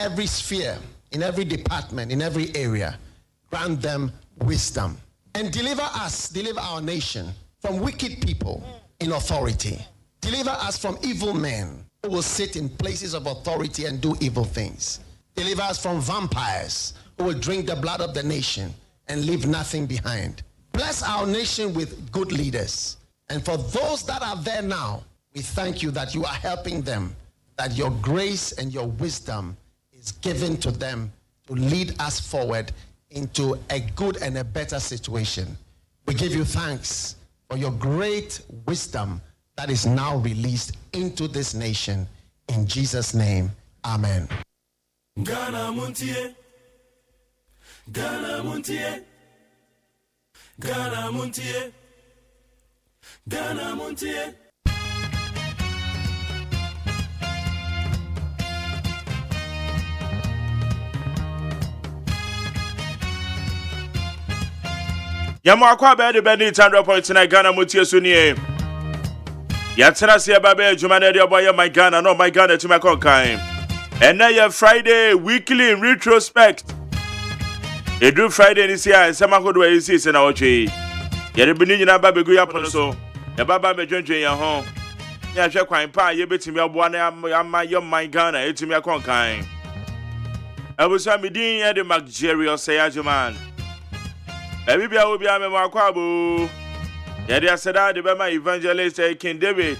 every sphere, in every department, in every area. Grant them wisdom. And deliver our nation from wicked people in authority. Deliver us from evil men who will sit in places of authority and do evil things. Deliver us from vampires who will drink the blood of the nation and leave nothing behind. Bless our nation with good leaders. And for those that are there now, we thank you that you are helping them, that your grace and your wisdom is given to them to lead us forward into a good and a better situation. We give you thanks for your great wisdom that is now released into this nation. In Jesus' name, amen. Ghana MONTIE, Ghana MONTIE, Ghana MONTIE, Ghana MONTIE. Yamakwa be de beni 100.9 Ghana MONTIE sunie. Yatena se babe adwuma de oboye my Ghana no my Ghana to my conkan. And now Friday weekly in retrospect. Edu Friday this year sama kodo we see se na otwe. Yere bini nyina ba begu ya pono so. Ya baba me dwendwen ya ho. Ya hwe kwan pa ye betimi aboa na ama yo my Ghana etimi akonkan. Abusa midin ye de luxurious AGYEMAN. Ebibia obi amemo akwabo. Yede aseda de bema evangelist King David.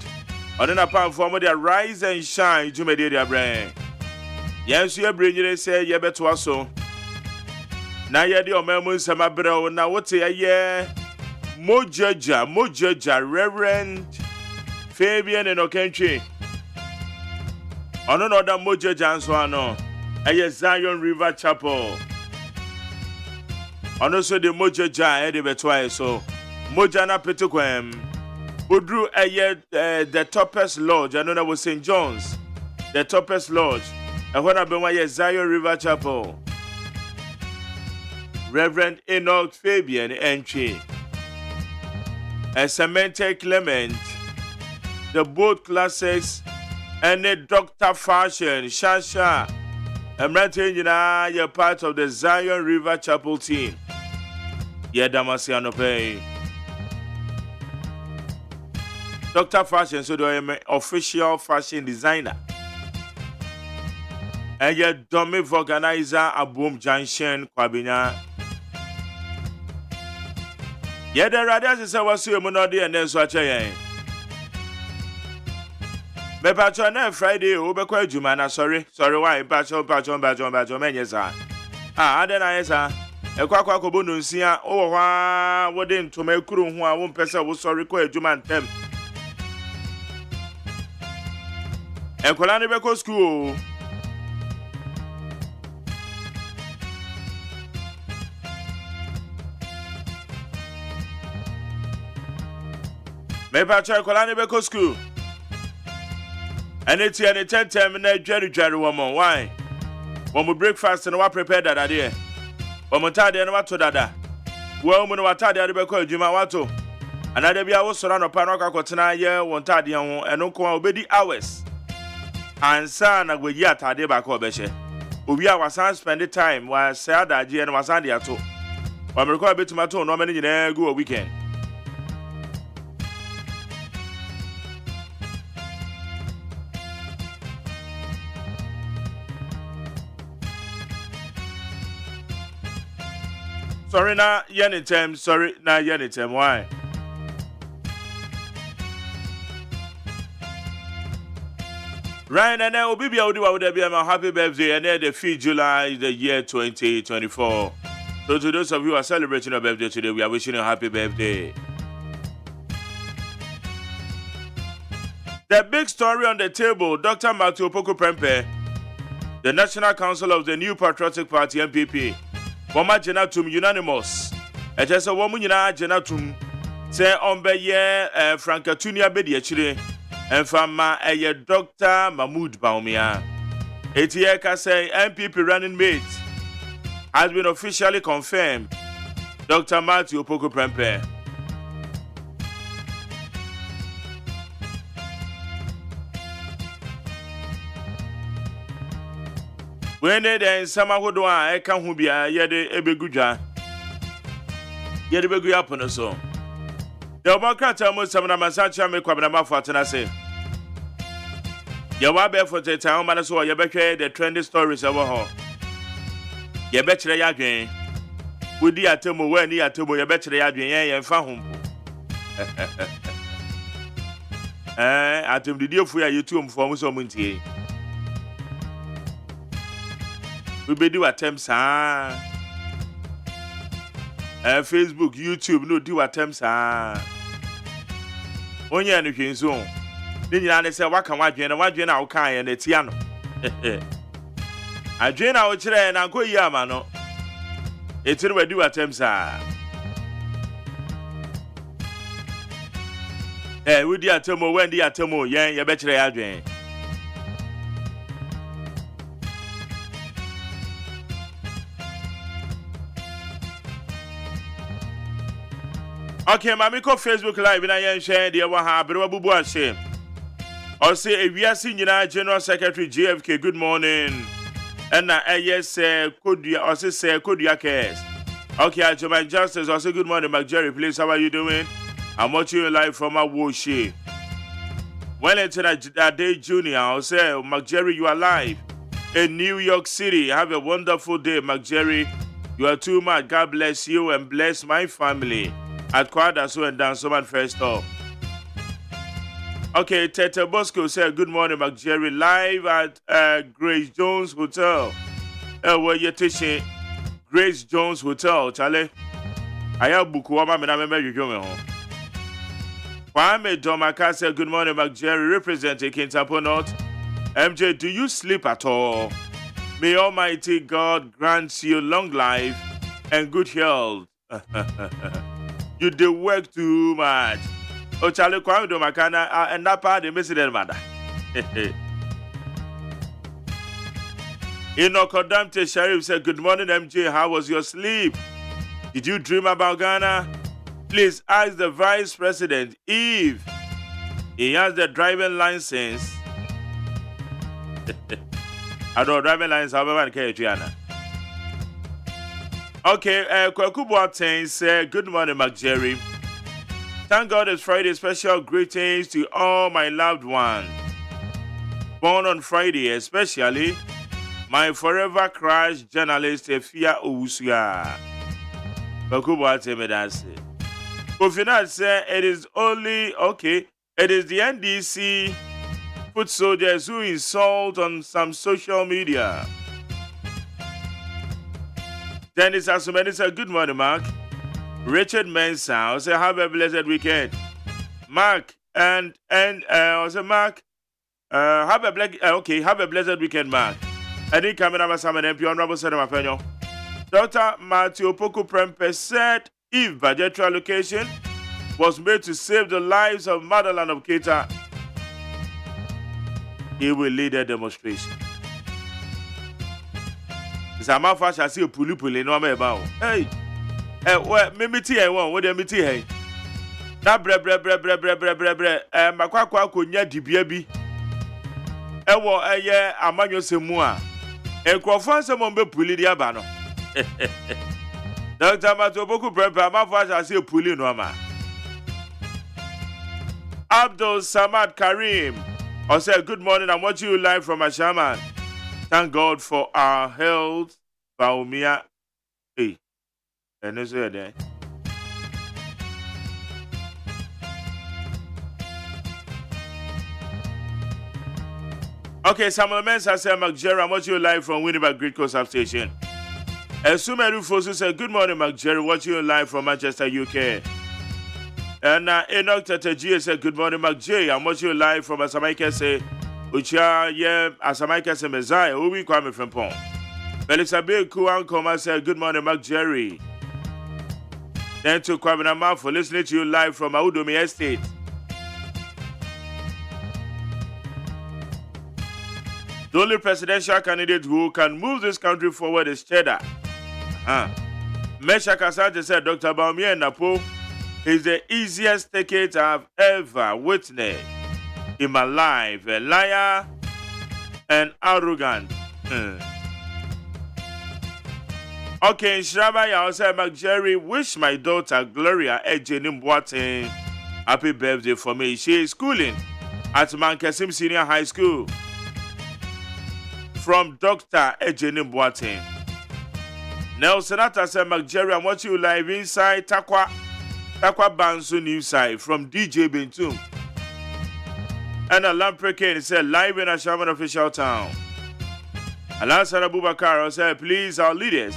Odena pan for mo de rise and shine jumede de abran. Yensu ebrenyire se ye beto aso. Na yede omemu nsama brɛ na wote ye mojaja Reverend Fabian Enokentwe. Ono no da mojaja nso ano. Eye Zion River Chapel. And also the mojaja ede betwae so moja na petukwem odru the Toppers Lodge and that was St. John's the Toppers Lodge and when I been Zion River Chapel. Reverend Enoch Fabian Entry and Samantha Clement, the boat classics and the Dr. Fashion Shasha and Martin, you're part of the Zion River Chapel team. Yeah, Damasiano Pay. Dr. Fashion, so do I am official fashion designer. And yet, dummy organizer a boom junction, Kwabina. Yeah, the radius is our Sumunodi and then Swatchayan. Me patron na Friday o be kwa adwuma na sorry why patron men yes ah adena yes ah ekwa ko bonu nsia o hwa wo de ntoma ekuru ho a wo mpese wo sorry kwa adwuma ntem enkola ne be ko school me patron enkola ne be ko school. And it's here at 10 time na jerry woman. Why? When we breakfast and we prepare that idea. When we tell them what to dada. Well, when we tell them about Juma Wato. Another be our surround of Panoka Cotana year, one tadian and no obedi hours. And son, I will yet a day back over Beshe. We are was spend the time while sad idea and was on the ato. When we require a bit to my tone, no many go a weekend. Sorry na yenitem, why? Ryan and I will be able to be my happy birthday and the 5th July the year 2024. So to those of you who are celebrating your birthday today, we are wishing you a happy birthday. The big story on the table, Dr. Matthew Opoku Prempeh, the National Council of the New Patriotic Party NPP. Wama Jenatum unanimous. It is a woman Jenatum. Say on Beye Frankatunia Bedi Chile and Fama a Dr. Mahmoud Baumia. Etieka say MPP running mate has been officially confirmed. Dr. Matthew Opoku Prempeh. When then some would do I can't who be a yede ebegudja. Yede begu upon us so. The Obacrata most of Namasacha make Quabama for Tanase. Yawabe for the town manaso, Yabeke, the trendy stories of her. Yabetcha Yagin. Would the Atomo when the Atomo Yabetcha Yagin and Fahum. Atom the deal for you to inform so Montie. We be do attempts, Facebook, YouTube, no do attempts, Only anything soon. Then you say, what can I do? And what do you know? Kind and it's Yano. I drain our chair and I'll go Yamano. It's in we do attempts, Would the Atomo when the Atomo, you bet you are. Okay, Mamiko Facebook Live in a share the Waha, Brubu shame. Or say, if we are senior General Secretary JFK, good morning. And yes, could you also say, could you case? Okay, AGYEMAN Justice, also good morning, McJerry, please, how are you doing? I'm watching you live from a Woshi. Well, it's a day junior, I'll say, McJerry, you are live in New York City. Have a wonderful day, McJerry. You are too much. God bless you and bless my family. At Quadaso and Dansoman first off. Okay, Tete Bosco said, good morning, McJerry, live at Grace Jones Hotel. Where you're teaching Grace Jones Hotel, Charlie. I have Bukuama, and I remember you coming home. Kwame Domaka said, good morning, McJerry, representing Kintapo North. MJ, do you sleep at all? May Almighty God grant you long life and good health. You do work too much. Oh, Charlie Kwame Domakana, and that part they missed it, mother. Inokodamte Sheriff said, good morning, MJ. How was your sleep? Did you dream about Ghana? Please ask the Vice President if he has the driving license. I don't driving license, however, I can't Triana. Okay, Kwaku Boateng said, good morning, McJerry. Thank God it's Friday. Special greetings to all my loved ones born on Friday, especially my forever crush journalist, Efia Owusuya. Kwaku Boateng made that say. Kofinat said, it is only, okay, it is the NDC foot soldiers who insult on some social media. Dennis Asumeni said, good morning, Mark. Richard Mensah said, have a blessed weekend. Mark, and also Mark, have a blessed weekend, Mark. And he coming up some MP Honorable Senator Mapenyo. Dr. Matthew Poku Prempe said, if budgetary allocation was made to save the lives of motherland of Keita, he will lead a demonstration. Sama fa shall see puli no me ba o. Hey. Me miti e won, we dey miti hey. Na bre makwa akonya dibia bi. E wo eye amanyosemu a. Enkrofo ansemo be puli di aba no. Dr. Matoboku Prempe amafa shall see puli no ma. Abdul Samad Karim I said, good morning. I'm watching you live from Ashaman. Thank God for our health. Baumia. Hey. And it's there. Okay, Samuel Mensah said, McJerry, I'm watching you live from Winnipeg Great Coast Substation. Sumeru Fosu said, good morning, McJerry, watching you live from Manchester, UK. And Enoch Tateji said, good morning, McJ. I'm watching you live from Asamaika say, Ucha, yeah, Asamaika say, Messiah, who we come from Pong. Felix Abe Kuankoma said, good morning, McJerry. Then to Kwame Nama for listening to you live from Audomi Estate. The only presidential candidate who can move this country forward is Cheddar. Mesha Kasante said, Dr. Baumia Napo is the easiest ticket I've ever witnessed in my life. A liar and arrogant. Okay, Shraba ya also Mark Jerry, wish my daughter Gloria Ejenim Boateng happy birthday for me. She is schooling at Mankasim Senior High School. From Dr. Ejenim Boateng. Nelson Atta said Mark Jerry, I want you live inside Takwa Bansu News side from DJ Bentum. And Alan Prekin said live in Ashaman official town. Alan Abubakar said, please, our leaders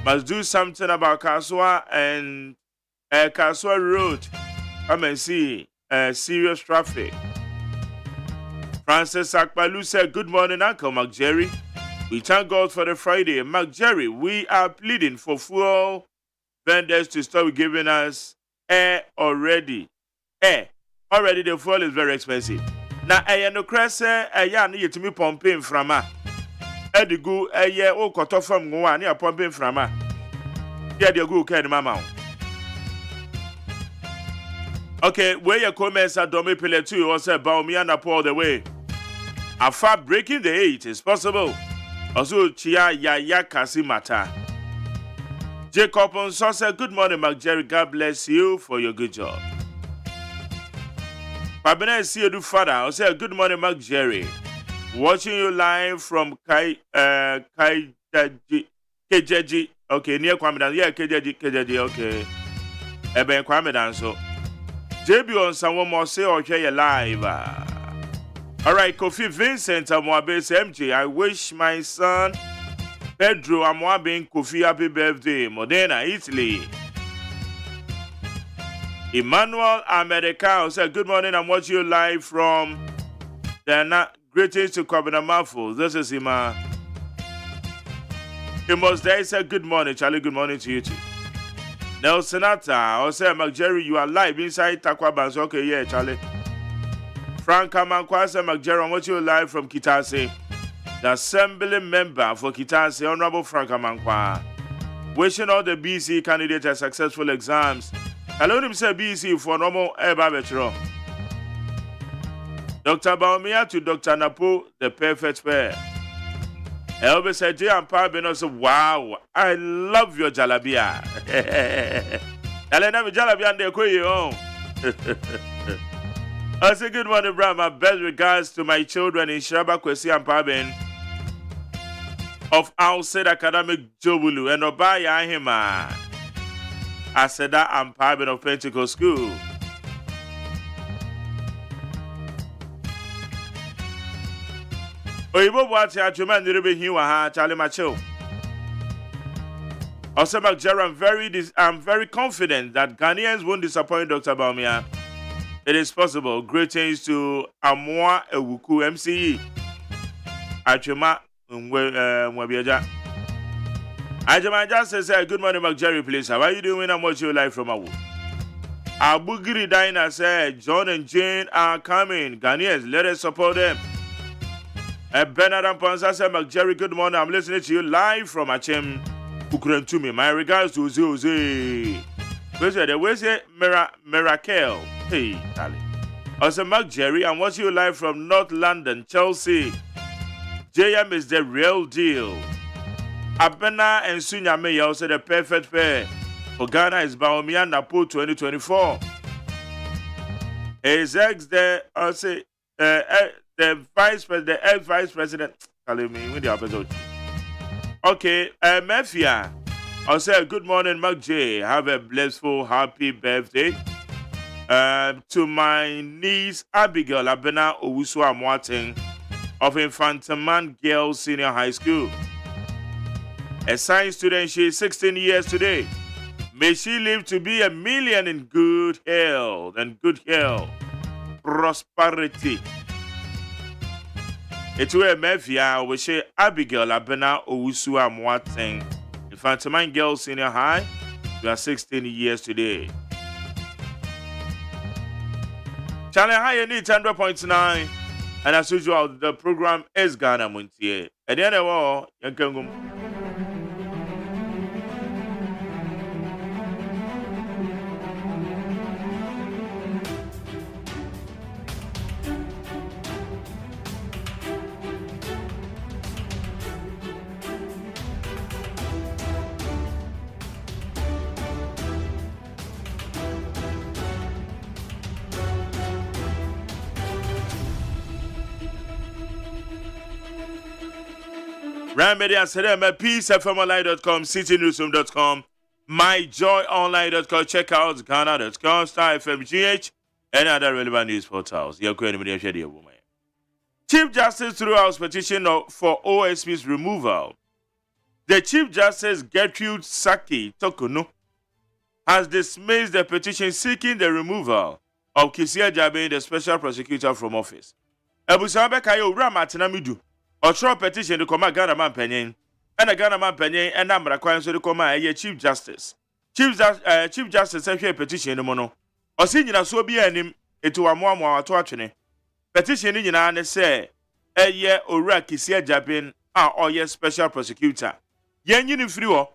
must do something about Kaswa and Kaswa Road. Come and see serious traffic. Francis Akbalu said, good morning, Uncle Mark Jerry. We thank God for the Friday. Mark Jerry, we are pleading for fuel vendors to stop giving us air already. Already the fuel is very expensive. Now, no cresse, need to me pumping from Edigu, o koto from Goa, near pumping from yeah, the go can mama. Okay, where your comments are Domi Pile 2 also about me and Paul the way. After breaking the 8 is possible. Also, Chia Yaya Kasimata. Jacob on said, good morning, Mark Jerry. God bless you for your good job. Pabene Siodu Father, I say, good morning, Mark Jerry. Watching you live from Kejeji. Okay, near Kwame. Yeah, Kejeji, okay. Eben Kwame Danso. JB on someone more say or share live. All right, Kofi Vincent Amwabes MJ. I wish my son Pedro Amwabe Kofi happy birthday. Modena, Italy. Emmanuel America said, good morning. I'm watching you live from Dana. Greetings to Kwabena Mafo. This is Ima. Amos Day said, good morning, Charlie. Good morning to you too. Nelson Atta, also Mark Jerry, you are live inside Takwa Bands. Okay, yeah, Charlie. Frank Amankwa said, Mark Jerry, I want you live from Kitase. The assembly member for Kitase, Honorable Frank Amankwa. Wishing all the BC candidates a successful exams. Hello, him say BC for normal Eba Vetro. Dr. Baumia to Dr. Napo, the perfect pair. Elvis said, Jay and Pa Beno said, wow, I love your jalabia. Elena jalabia and the Koyo. I say, good morning, bro. My best regards to my children in Shraba Kwesi and Pa Ben of Outside Academic Jobulu and Obaya Ahima. I said that I'm Pa Ben of Pentecost School. Oyibo Boate AGYEMAN Niribe Hiwa ha Charlie Macho. Also, Mark Jerry, I'm very confident that Ghanaians won't disappoint Dr. Baumia. It is possible. Greetings to Amwa Ewuku MCE. AGYEMAN Mwabiaja. AGYEMAN just says, good morning, Mark Jerry, please. How are you doing? I'm watching you live from Awu. Abugiri Dina said, John and Jane are coming. Ghanaians, let us support them. Bernard Amponsa said, Mark Jerry, good morning. I'm listening to you live from Achem Ukrentumi. My regards to Zuzi. Where's it? Miracle. Hey, darling. Also, Mark Jerry, I'm watching you live from North London, Chelsea. JM is the real deal. Abena and Sunya May also the perfect pair. For Ghana is Baumia Napo 2024. His ex there, I'll say, the vice president, telling me with the episode. Okay, Mafia. I'll say good morning, Mark J. Have a blissful, happy birthday. To my niece Abigail Abena Owusu Amwateng of Infantaman Girls Senior High School. A science student, she is 16 years today. May she live to be 1 million in good health and prosperity. It's where Mafia we say Abigail Abena Owusu Amwateng. Infantaman Girls Senior High, you are 16 years today. Channel High, you need 100.9. And as usual, the program is Ghana Montie. At the end of all, you can go. Brand Media Serema, peacefmonline.com, citynewsroom.com, myjoyonline.com, check out Ghana.com, Star FM GH, and other relevant news portals. Chief Justice threw out petition for OSP's removal. The Chief Justice Gertrude Saki Tokuno has dismissed the petition seeking the removal of Kisia Jabe, the special prosecutor from office. Ebusabe Kayo Ramatinamidu, or throw petition to come Ghana man penyen, and a Ghana man penyen, and number acquires to come a Chief Justice. Chief Justice sent a petition in mono, or senior so be him into a more to actually. Petition in an say, a year or Kisia Jabe, or yes, special prosecutor. Yen uni free war.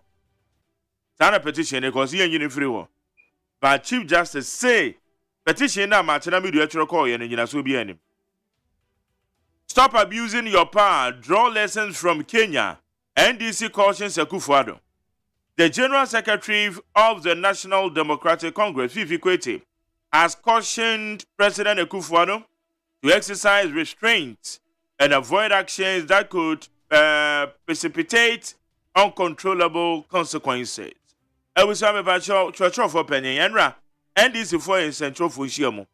Sana petition because yen uni free war. But Chief Justice say petition na matina mi do call yen nyina so bi anim. Stop abusing your power. Draw lessons from Kenya. NDC cautions Akufo-Addo. The General Secretary of the National Democratic Congress, Fifi Kwete, has cautioned President Akufo-Addo to exercise restraint and avoid actions that could precipitate uncontrollable consequences. I was having a church for penny and NDC for in central for Shiamo.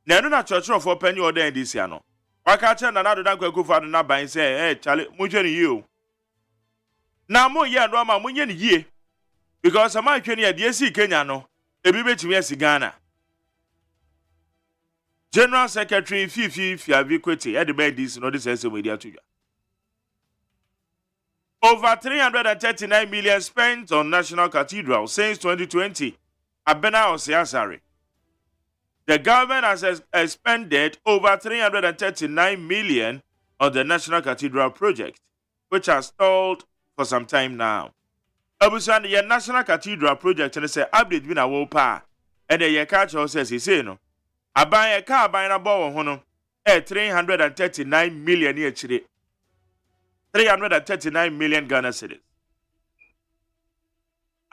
Nana church for penny or the NDC. Why can't another danko go for the by and say, hey, Charlie, Mujan you. Now, more year, Rama, Munyan ye. Because a man can hear DSC Kenyano, a baby to me, Ghana. General Secretary Fifi Fiaviquity at the Bandis, no sense of media to you. Over 339 million spent on National Cathedral since 2020. Abena Osiasari. The government has expended over 339 million on the National Cathedral project, which has stalled for some time now. Abusan, the National Cathedral project, and say update been a wopa, and the Yakacho says he say no. I buy a car buying a bow hono at 339 million year 339 million Ghana cedis.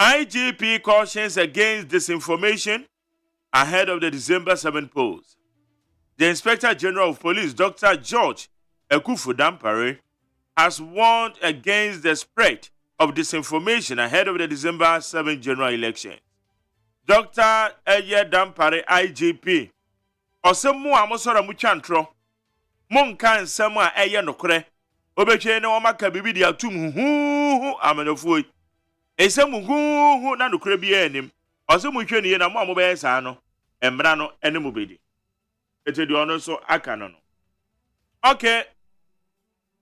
IGP cautions against disinformation ahead of the December 7 polls. The Inspector General of Police, Dr. George Ekufu-Dampare, has warned against the spread of disinformation ahead of the December 7 general election. Dr. Eye Dampare, IGP, Osemu Amosora Muchantro, Monkan Sama Eye Nokre, Obeche no maka bibi dia tum hu amenofoi. Esemu hu na nokre bi anim. Osemu hwe ne na mo amobe sa no. Embra no ene mu bedi. Etedi ono so aka no no. Okay.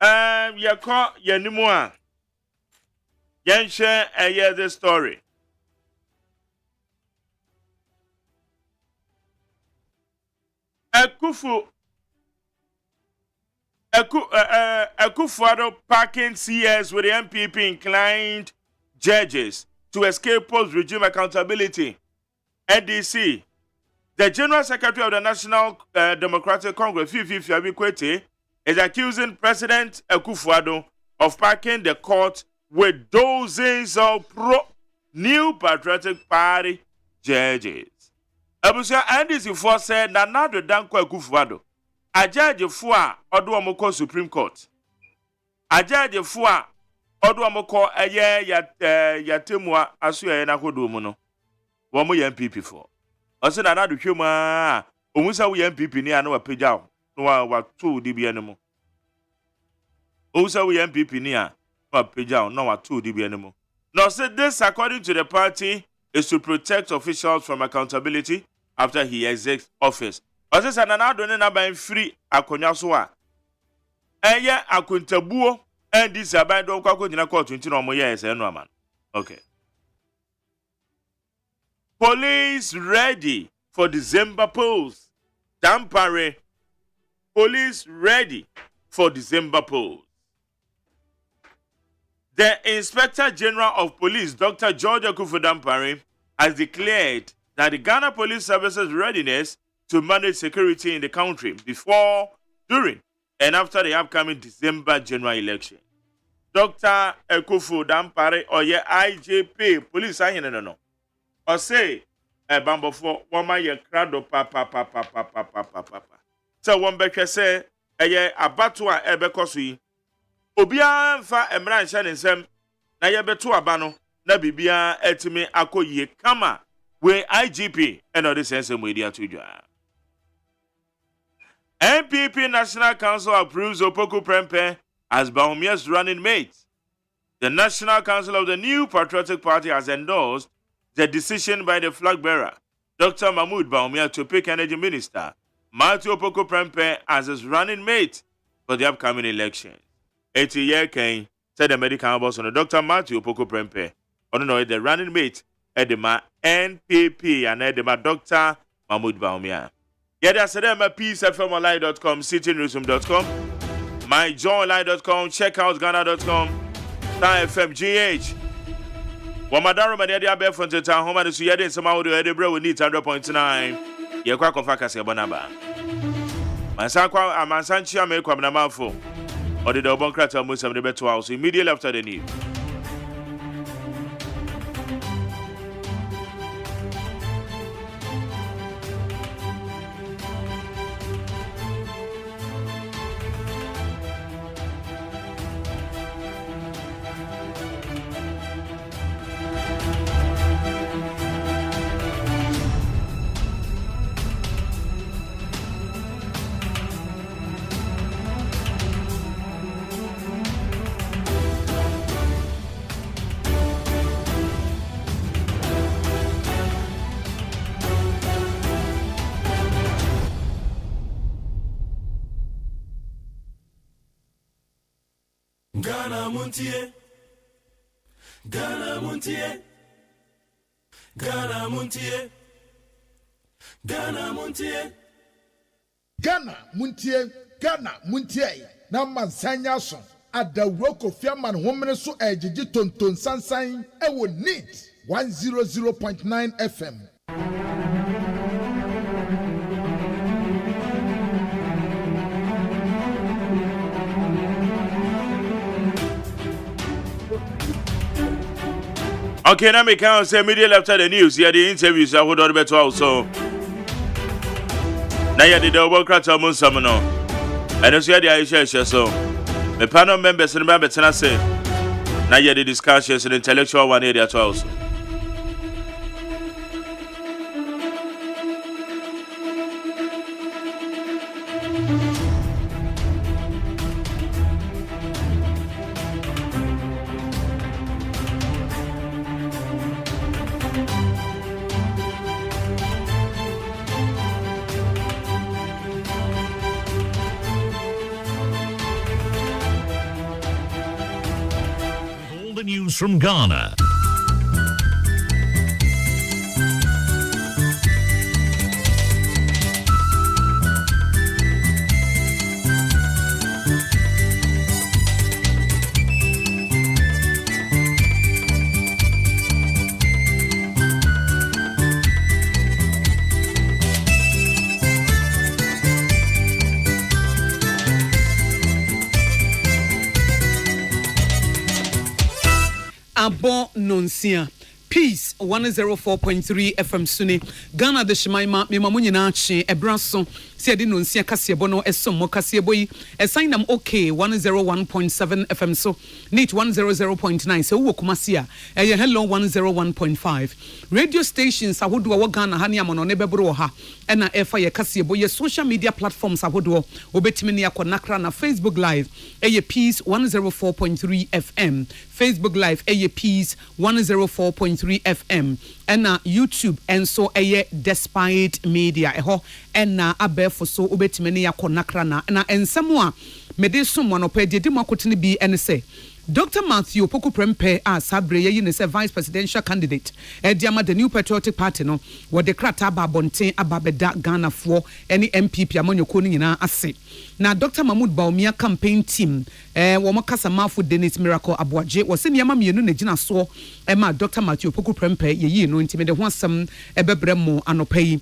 Yako yanimu a. Yenhwe eye the story. Akufo-Addo packing CS with the MPP inclined judges to escape post-regime accountability. NDC. The General Secretary of the National Democratic Congress, Fifi Fiaviquete, is accusing President Akufo-Addo of packing the court with dozens of pro-New Patriotic Party judges. Abusia NDC for said that now the Danko Akufo-Addo a judge for Oduamoko Supreme Court. A judge for Oduamoko a year yatemwa asuya na kodumono. Wamu MPP for. Ose na na do hwema omusa wo MPP ni ana wa pagya no wa to DB anemo. Omusa wo MPP ni a wa pagya no wa to DB anemo. Now said this according to the party is to protect officials from accountability after he exits office. Ose sanana do ne na ban free akonya so a eye akontabuo and this aban don kwakọ nyina court nti no mo ye ese no aman. Okay. Police ready for December polls. Dampare. Police ready for December polls. The Inspector General of Police, Dr. George Ekufu-Dampare, has declared that the Ghana Police Service's readiness to manage security in the country before, during, and after the upcoming December general election. Dr. Ekufu-Dampare, or ye IJP, police no. Or say, a bambo for woman ye crado papa. So one becker say, a ye abatwa ebekosui, obia mfa emra nhyɛ ne nsɛm na yɛbɛto aba no na bibia etimi akɔyie kama we IGP and other sense of media to dwa. NPP National Council approves Opoku Prempeh as Bahumia's running mate. The National Council of the New Patriotic Party has endorsed the decision by the flag bearer, Dr. Mahmoud Bawumia, to pick Energy Minister Matthew Opoku Prempeh as his running mate for the upcoming election. 80-year Kane said the medical boss on Dr. Matthew Opoku Prempeh, on the running mate Edema NPP and Edema Dr. Mahmoud Bawumia. Yet I said my peacefmonline.com, citynewsroom.com, myjoyonline.com, checkoutghana.com, FMGH. Wamadaro Madia Befon to town home and the Suede in some audio Edinburgh with need 100.9. Yakwa Facas Bonaba. Mansakwa Amansanchia make Kwamnamafo. Or the Dobon Crater Muslim the better house immediately after the news. Ghana Montie, Ghana Montie, Ghana Montie, Ghana Montie, Ghana Montie, Ghana Montie. Na mansanya so adawroko fiaman homene so ejiji tonton sansan e wo neat 100.9 FM. Okay, now me can say immediately after the news, yeah, the interviews I would better also. Now yeah, the double crater moon summoner. I don't see the Aisha so. The panel members and members and I say. Now yeah, the discussions and intellectual one area to also. News from Ghana. Abo nonsia Peace 104.3 FM Suni Ghana de Shimaima me mamu nyina ache ebraso se de nonsia kasebo no esom kasebo yi esan nam okay 101.7 FM so neat 100.9 se wo kumasi a eye hello 101.5 radio stations ahodo wo Ghana ha ne amono ne bebro ha ena efa ye kasebo ye social media platforms ahodo obetimi ne akonakra na Facebook live eye Peace 104.3 FM Facebook live eye Peace 104.3 FM and YouTube and so despite media eho and abefo so obetimene ya konakra na ensemo a mede somo no pe de makotene bi ene say Dr. Matthew Opoku Prempeh as Sabre ye say vice presidential candidate ediama the New Patriotic Party no wo de krata ba bonten ababeda Ghana fo any MPP amanyoko ni nyina ase na Dr. Mahmoud Bawumia campaign team wo makasa mafu Dennis Miracle Aboaje wo se niam mienu na gina so ma Dr. Matthew Opoku Prempeh ye no ntime de ho asem ebebrem anopai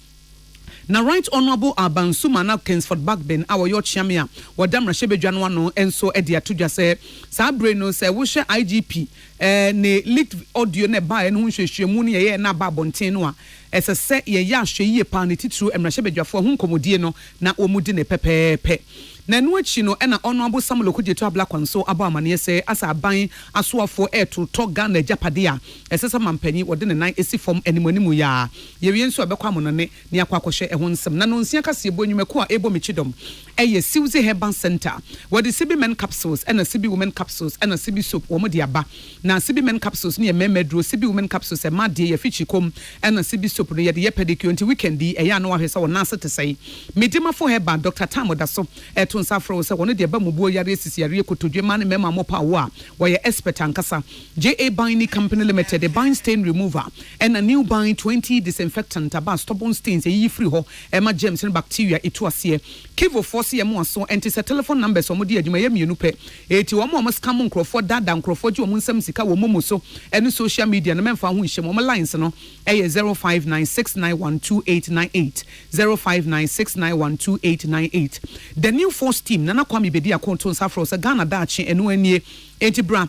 na right honorable Abansuma na Kingsford Backben our your chamia wadam rashebedwa no ano enso e de atodwa se Sabre no se wo hwe IGP ne leaked audio ne ba no hwehwemu ne ye na ba bonten no a esese ye ya hwe yie pa ne titru emrashebedwafo ho nkomodie no na omudi ne pepepe na no achi no na honorable Samuel Okudjeto Ablakwanso aba amane se asa aban asoafo to Ghana japade a esesa mampanyi wode ne nan esi fom animanimu ya yewie nso abekwa monone ne akwakohye ehon nsem na no nsia kase ebo nwumeko a ebo mechidom eye Siwzi Herbal Center wode Sibi Men capsules and Sibi Women capsules and Sibi soap wo de aba na Sibi Men capsules ne memedro Sibi Women capsules e ma de ye fichikom and Sibi soap no ye de pedicure nti weekend eya no ahwesa wo nase te sei medima for Herbal Dr. Tamoda so to nsafro se wo ne de ba mubuo yare esisi yare kotodwe ma ne mema mopa wo a wo ye expert ankasa JA Binding Company Limited the bind stain remover and a new bind 20 disinfectant about stubborn stains e free ho ema germs and bacteria itu ase Kivo force ye mo so enti se telephone number so mo di adwuma ye mienu pe eti wo mo scam nkrofo dada nkrofo ji wo nsam sika wo momo so eni social media na memfa ho nhye mo lines no eye 0596912898 0596912898 the new force team nana kwame bedi akonto nsafro se Ghana dachi enu anie enti bra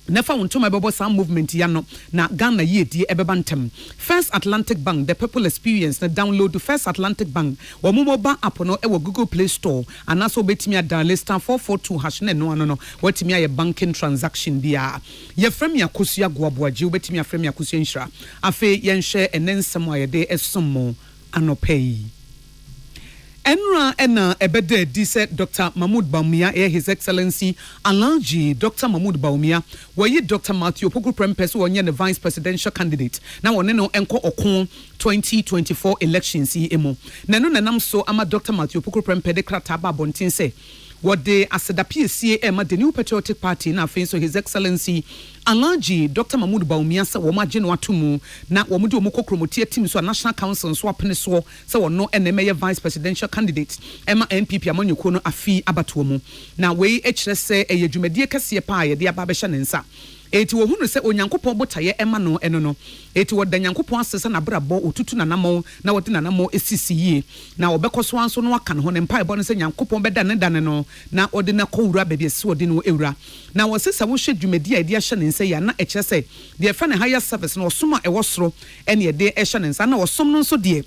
nefa wontoma bebo some movement ya no na Ghana ye die ebebantem First Atlantic Bank the people experience na download the First Atlantic Bank wo mobile app no e wo Google Play Store anaso betimi dial star 442 hash na no no watimi aye banking transaction dia ye frem ya kosua goaboaje wo betimi afrem ya kosua nhira afi ye nhwe enensem aye de esomo anopei Enra ena ebede di said Dr. Mahmoud Bawumia His Excellency Alhaji Dr. Mahmoud Bawumia wayi Dr. Matthew Opoku Prempeh so onye the vice presidential candidate na wone no enko okon 2024 elections emo na no nanam so ama Dr. Matthew Opoku Prempeh de krata ba bontin say what the asedapi ema the new patriotic party na afin so His Excellency Alhaji Dr. Mahmoud Bawumia se wo magye no atomu na wo mudi omukọ kromotie team so national council so apene so se wo no eneme vice presidential candidate ema NPP amanyuko no afi abatomu mu na we ekire se eyadwumadie kase pa ye de aba be hye nensa eti wo hunu se onyankopon botaye ema no eno no eti wo da nyankopon asesa na brabo otutu na namo na wode na namo esisiye na obekoso anso no aka no ho ne mpa ebo no se nyankopon beda ne dane no na ode na kowura bebe esi ode no ewura na wo sesa wo hwe dwumadi a ide ahye nense ya na ekye se de fa ne higher service no osoma ewo soro ene ede ehye nensa na osom no nso de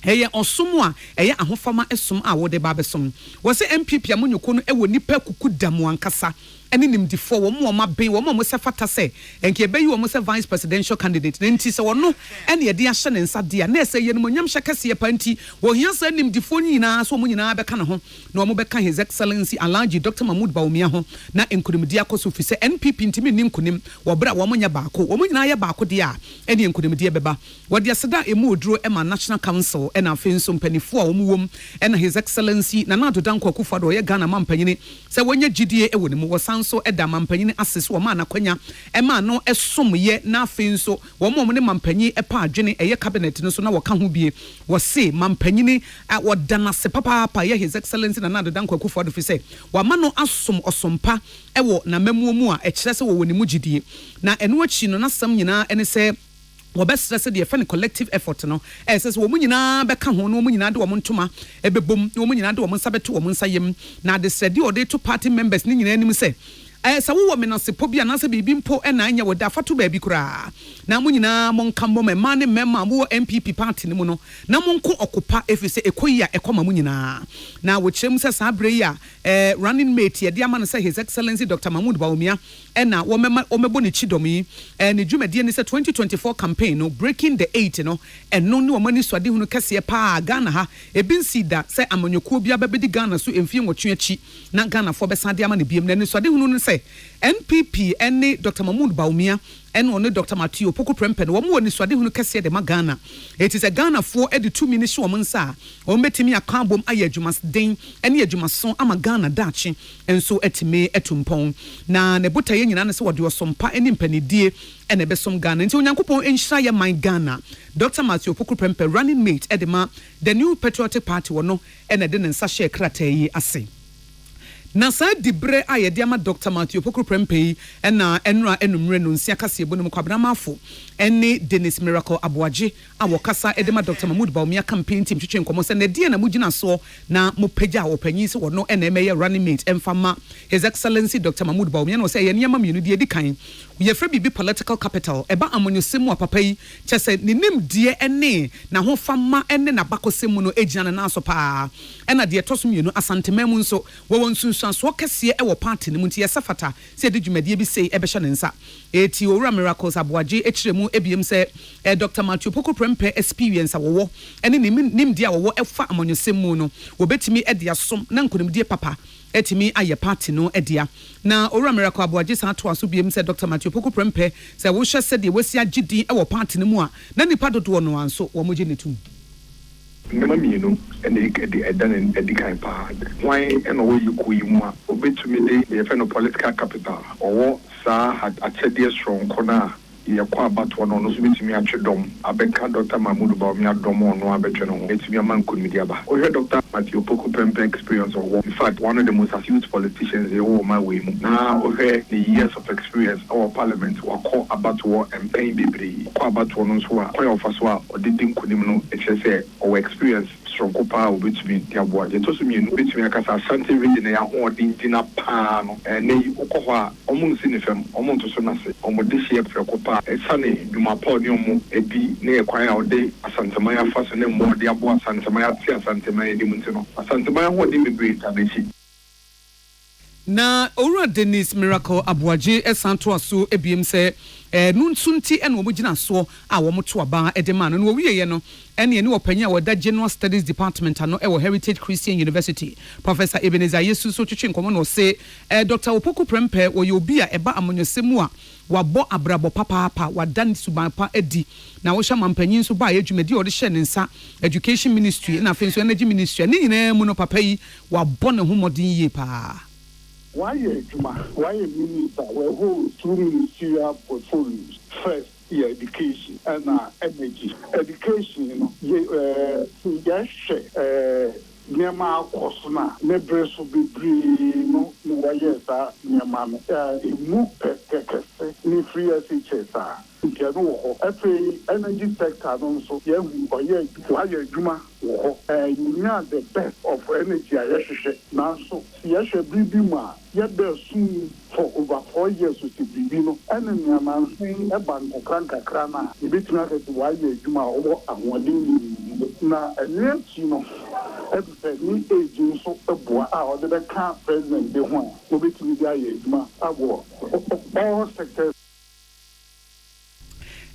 eye osumu a eye ahofama esum a wode ba besom wo se MPP amonyuko no ewo nipa kuku damu ankasa ene nimdifo wo mo ma ben wo mo se fata se enke be yi wo mo se vice presidential candidate nti se wo no ene ye de ahye ne nsa de a na se ye no nyam hyakase ye panti wo hia se nimdifo nyina so mo nyina be ka ne ho na wo mo be ka His Excellency Alhaji Dr. Mahmoud Bawumia ho na enkunimdi akoso fi se NPP ntimi ni nkunim wo bra wo mo nya baako wo mo nyina ye baako de a ene enkunimdi beba wo de aseda emu oduro ema national council ena afin so mpanifo a wo mo wom ena His Excellency na Nado Dankwa Akufo-Addo ye Ghana mampanyini se wonya gidie ewo ne mo wo so eda mampanyini asese wo ma na kwanya ema no esomye na afin so wo mo ne mampanyi epa adwene eye cabinet no so na wo ka ho bie wo se mampanyini wo dana se papa ye His Excellency na Nado Dankwa Akufo-Addo fi se wa ma no asom osompa ewo na mamuo mu a ekire se wo woni mu gidie na eno achi no na sam nyina ene se wo best stress the fan collective effort no says wo munyina be ka ho no munyina de wo ntoma ebebom wo munyina de wo nsabeto wo nsayem na de said the other two party members ni nyina anim say sa wo me no se po bia na se bibi mpo na anya wo da fato ba bi kura na munyina mo nka mo me ma ne mema mo MPP party ni mu no na mo nko okopa efise ekoyi a ekoma munyina na wo kyerem se sa abre ya running mate ye de ama no say His Excellency Dr. Mahmoud Bawumia na wo mebo ne chidom yi ne dwumadie ne se 2024 campaign no breaking the 8 no eno ne wo mani swade hunu kase pa Ghana ha ebinsi da se amanyoko bia babedi Ghana so emfie nwotwe achi na Ghana fo besade ama ne biem na ne swade hunu no se NPP ene Dr. Mahmoud Bawumia ene one Dr. Matthew Opoku Prempeh wo mo ni swade hunu kase de ma Ghana it is a Ghana for edi 2 minutes wo nsa wo metimi akabom aye adwumas den ene adwumason ama Ghana dachi enso etime etumpon na ne bota ye nyina ne se wode osompa ene mpanidie ene besom Ghana nti onyankopon enhira ye man Ghana Dr. Matthew Opoku Prempeh running mate edema the new patriotic party wo no ene de nsa share krata yi ase na sa dibre ayede ama Dr. Matthew Opoku Prempeh ena enra enumre no nsia kase ebo no kwabramafo ene Dennis Miracle Aboagye awokasa edema Dr. Mahmoud Bawumia campaign team twetwe nkomo se na die na mugina so na mopagya wopanyi se wono ena emeye running mate emfama His Excellency Dr. Mahmoud Bawumia no se ye niam mienu die dikan yɛfrɛ bibi political capital eba amonyosemu papa yi kyɛ sɛ ne nimdeɛ ene na ho fama ene na bakosemu no egyina na so pa ɛna deɛ toso mienu asantema mu nso wɔwɔ nsunsuanso kɛseɛ ɛwɔ party ne mu nti yɛsafata sɛ de dwumadie bi sei ɛbɛhyɛ ne nsa eti owura miracles aboagye ekyire mu ebiem sɛ Dr. Matthew Poko Prempe experience awɔ ɛne nimdeɛ awɔ ɛfa amonyosemu no wobetimi ɛde asom na nkonimdie papa etimi aye party no edia na owura miracle aboagye san to aso biem sɛ Dr. Matthew Poko Prempe sɛ wo hwɛ sɛ de wasi agidi ɛwɔ party no mu a na nipa dodo no anso wo mogye ne tum nema mienu ene di edan edi kan pa wan eno wo yiku yi mu a obetumi de ye fe no political capital owo sa atsedie strong kona ye kwa abato no so betumi atwedom abeka Dr. Mahmoud ba omi adom ono abetwe no betumi amanko media ba o Dr. Matthew Poko Prempe experience of in fact one of the most astute politicians in my way now the years of experience our parliament wa call abato and pain bebre kwa abato no so a kwa ofaso a odidin kunim no say our experience strong pa obetumi diabo je to so mienu betumi akasa Ashanti region ya ho odintina pa no na ukọ a omun sinifem omun to so na se omode hye prekopa esane dwuma pa oni omu edi na ekwan a ode asantema ya fa so na mo de abo asantema ya ti asantema ya di no asantema ho de bebre tabechi na owura Dennis Miracle aboagye esanto aso ebiem sɛ nunsunti ene wo gina so a wo moto aba edema no wo wiye no ene ne opanya wo da General Studies Department ano e wo Heritage Christian University Professor Ebenezer Yesu so twetwe nkomo no se Dr. Poko Prempe wo ye obi a eba amonyosemu a wabɔ abrabɔ papa wadan suban pa edi na wo hya mampanyin so ba adwumadi o de hye ne nsa Education Ministry na afenso Energy Ministry ne nyina mu no papa yi wabɔ ne ho modin yie pa why minister we hold two ministerial portfolios. First, education and energy. Education, Nema Kosuna, Nebreso Bibri, no Wayesa, Yamam, Mupekese, ni free SHSA. Every energy sector also, why Juma, the best of energy, now so, Yasha Bibima, yet there soon for over 4 years with the Bibino, and then Yaman saying a bank of Kranka Krana, the bit market why Juma over and one now, and yet, every agent so a boy out the can't president, the one, will be to the Juma, all sectors.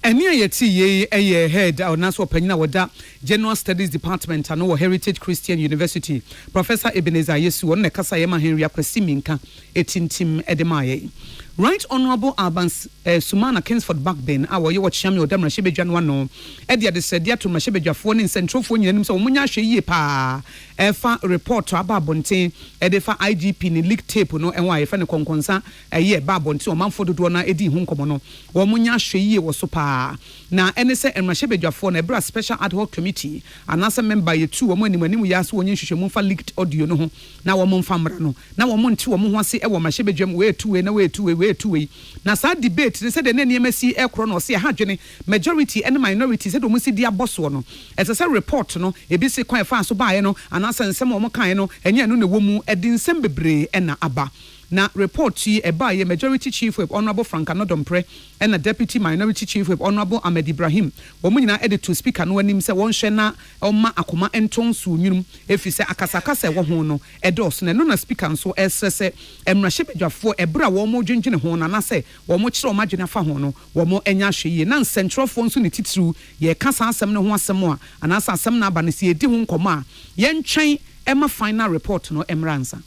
Eni ayeti ye eye head or naso opanyina woda General Studies Department ano Heritage Christian University Professor Ebenezer Yesu on ne kasa yema Henry Akwasi Minka etintim edemaye Right Honorable Albans Sumana Kingsford Backben awo ye wochiame odamra shebedwa no e de said dia to mashebedwafo ne centrofo nyinanim so omunya hwe yie pa efa report aba bonten e de fa IGP ne leak tape no enwa efa ne konkonsa eye ba bonten o manfo dodo na edi hu nkomo no omunya hwe yie wo so pa na ene se mashebedwafo na ebra special ad hoc committee anasa member ye tu omo animanim ya so onye hwehwemu fa leaked audio no ho na wo mfa mra no na wo monte wo ho ase e wo mashebedwam we tu we na we tu we two-way. Now, sad debate, they said the name MSC Aircron or see a hajene majority and minority said, we see their boss one. As I said, report, no, a basic quite fast to buy, no, and answer some more kind, and yet no woman at the Sembebre and Abba. Now, report to a by a majority chief with Honorable Frank Anodompre and a deputy minority chief with Honorable Ahmed Ibrahim. Womuna edit to speak and when him say one shena or ma akuma and ton soon, if he say akasakasa wahono, a dos, and no speaker so as say, and Rashibeja for a bra womo drinking horn, and I say, or much so imagine a fahono, or more enyashi, non central phones in it through, ye casa some no one some more, and as some nabanisi, diwon coma, yen chain, Emma final report no emransa.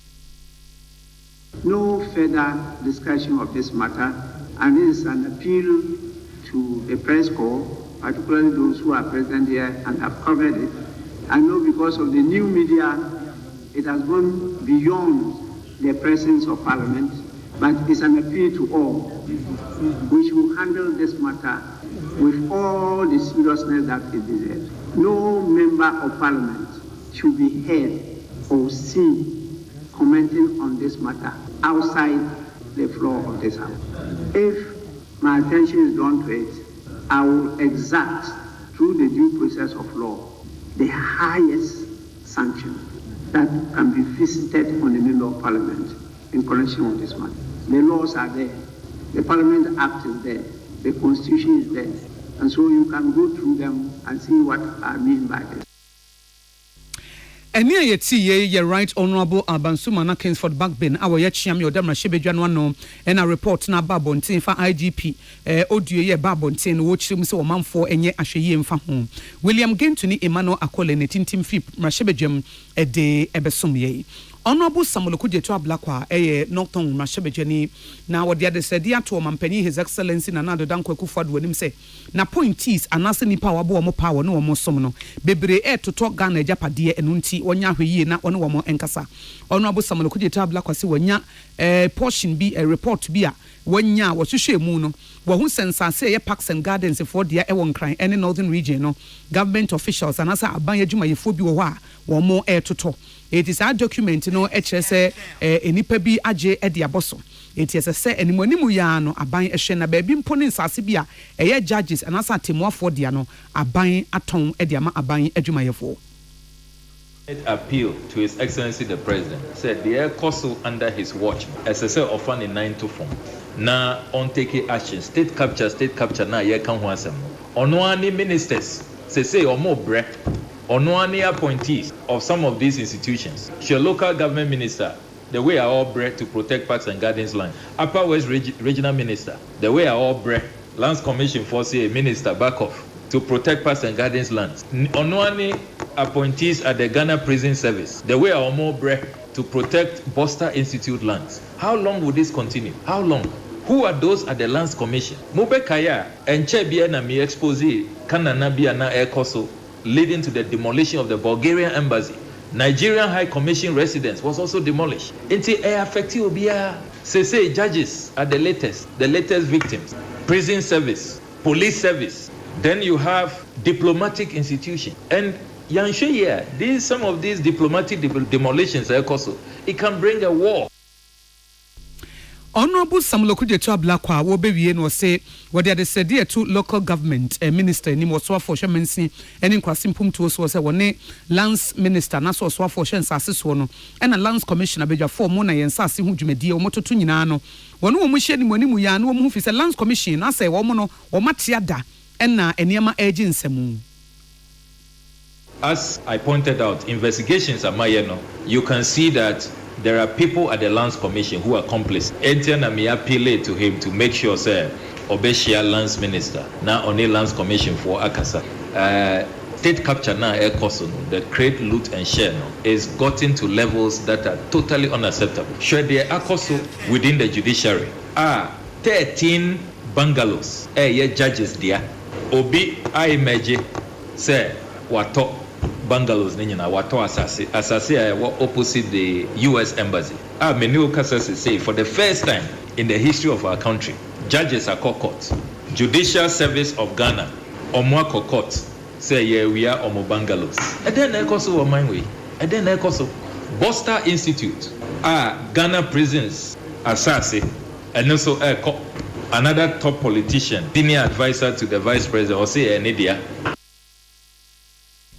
No further discussion of this matter, and this is an appeal to the press corps, particularly those who are present here and have covered it. I know because of the new media, it has gone beyond the presence of Parliament, but it's an appeal to all. We should handle this matter with all the seriousness that it deserves. No member of Parliament should be heard or seen commenting on this matter outside the floor of this house. If my attention is drawn to it, I will exact through the due process of law the highest sanction that can be visited on the member of Parliament in connection with this matter. The laws are there. The Parliament Act is there. The Constitution is there. And so you can go through them and see what I mean by this. Eni ayeti ye right honorable Abansuma na Kingsford Backbin awo ye chiam yo demra shebedwa no no na report na babontin fa IGP audio ye babontin wo chirim se wo manfo enye ahweye mfa ho William Gentuni Emmanuel Akole ne tintim fi mrashebedwam de ebesom ye Honorable Samuel Kujeto Ablakwa Norton Mashebejani na wodi ade said ya to mampani His Excellency na Nado Dankwa Akufo-Addo wanim say na point is anase nipa wabo omo power no omo som no bebre to talk Ghana japade enu nti wonya hweye na ono omo enkasa Honorable Samuel Kujeto Ablakwa se wonya portion bi a report bi a wonya wo hwehwe mu no wo hu sensase ye parks and gardens for dia e won kran any northern region no government officials anase aban adwumayefo bi wo ho a wo mo to it is a document no HSA enipa bi age e de aboso it is say animonimu ya no aban ehwe na ba bi mponi nsase bi a eye judges and asa temuafo dia no aban aton e de ama aban adwumayefo. Appeal to His Excellency the President said the air coastal under his watch SSL often in 9 to 4 na on take action state capture na ye kan ho asem ono ani ministers say or more bre ono ani appointees of some of these institutions your local government minister the way are all bred to protect parks and gardens land Upper West regional minister the way are all bred lands commission for say a minister back off to protect parks and gardens lands ono ani appointees at the Ghana Prison Service the way are more bred to protect Boster Institute lands. How long will this continue? How long? Who are those at the Lands Commission? Mubekaya and Chebia na mi expose Kanana bia na Ekoso leading to the demolition of the Bulgarian embassy. Nigerian High Commission residence was also demolished. Inti affect you bia say judges are the latest victims. Prison service, police service. Then you have diplomatic institution and some of these diplomatic demolitions it can bring a war. Honorable Samuel Kujeto Ablakwa wo bewie no say what they said there to local government minister ni so for shemensi eni kwasimpum to so say woni lands minister na so for shensase so no and lands commissioner beja for mo na yensase hu dwumedie o mototo nyina no woni wo mo hye ni moni mu ya no wo mo fi say lands commission na say wo mo no wo matia da na eniema age nsemu. As I pointed out, investigations are mayeno. You can see that there are people at the Lands Commission who are complicit. Etienne may appeal to him to make sure, sir, Obeshia Lands Minister, now only Lands Commission for Akasa. State capture now, air cost, the create, loot, and share is gotten to levels that are totally unacceptable. Sure, there are also within the judiciary. 13 bungalows, judges there. Obi, I imagine, sir, wato bungalows ninyina wato asase opposite the US embassy. Many cases say for the first time in the history of our country, judges are court. Judicial Service of Ghana, Omwako Court, say yeah we are omo bungalows. And then I also my way. And then I also Boster Institute, Ghana prisons, asase, and also another top politician, senior advisor to the vice president, or say Nidia.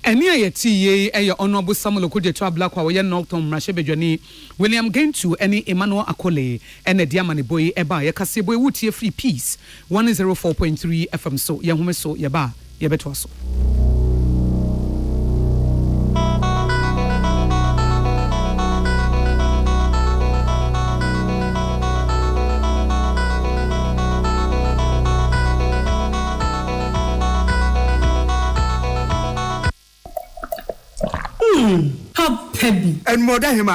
Eni ayeti ye Honorable Samuel Kujeto Ablakwa wo ye Norton Mrashebedwani William Gentu eni Emmanuel Akole ene Diamani boy eba ye kase boy wutie free peace 104.3 FM so ye home so ye ba ye beto so. Happy. And more than him,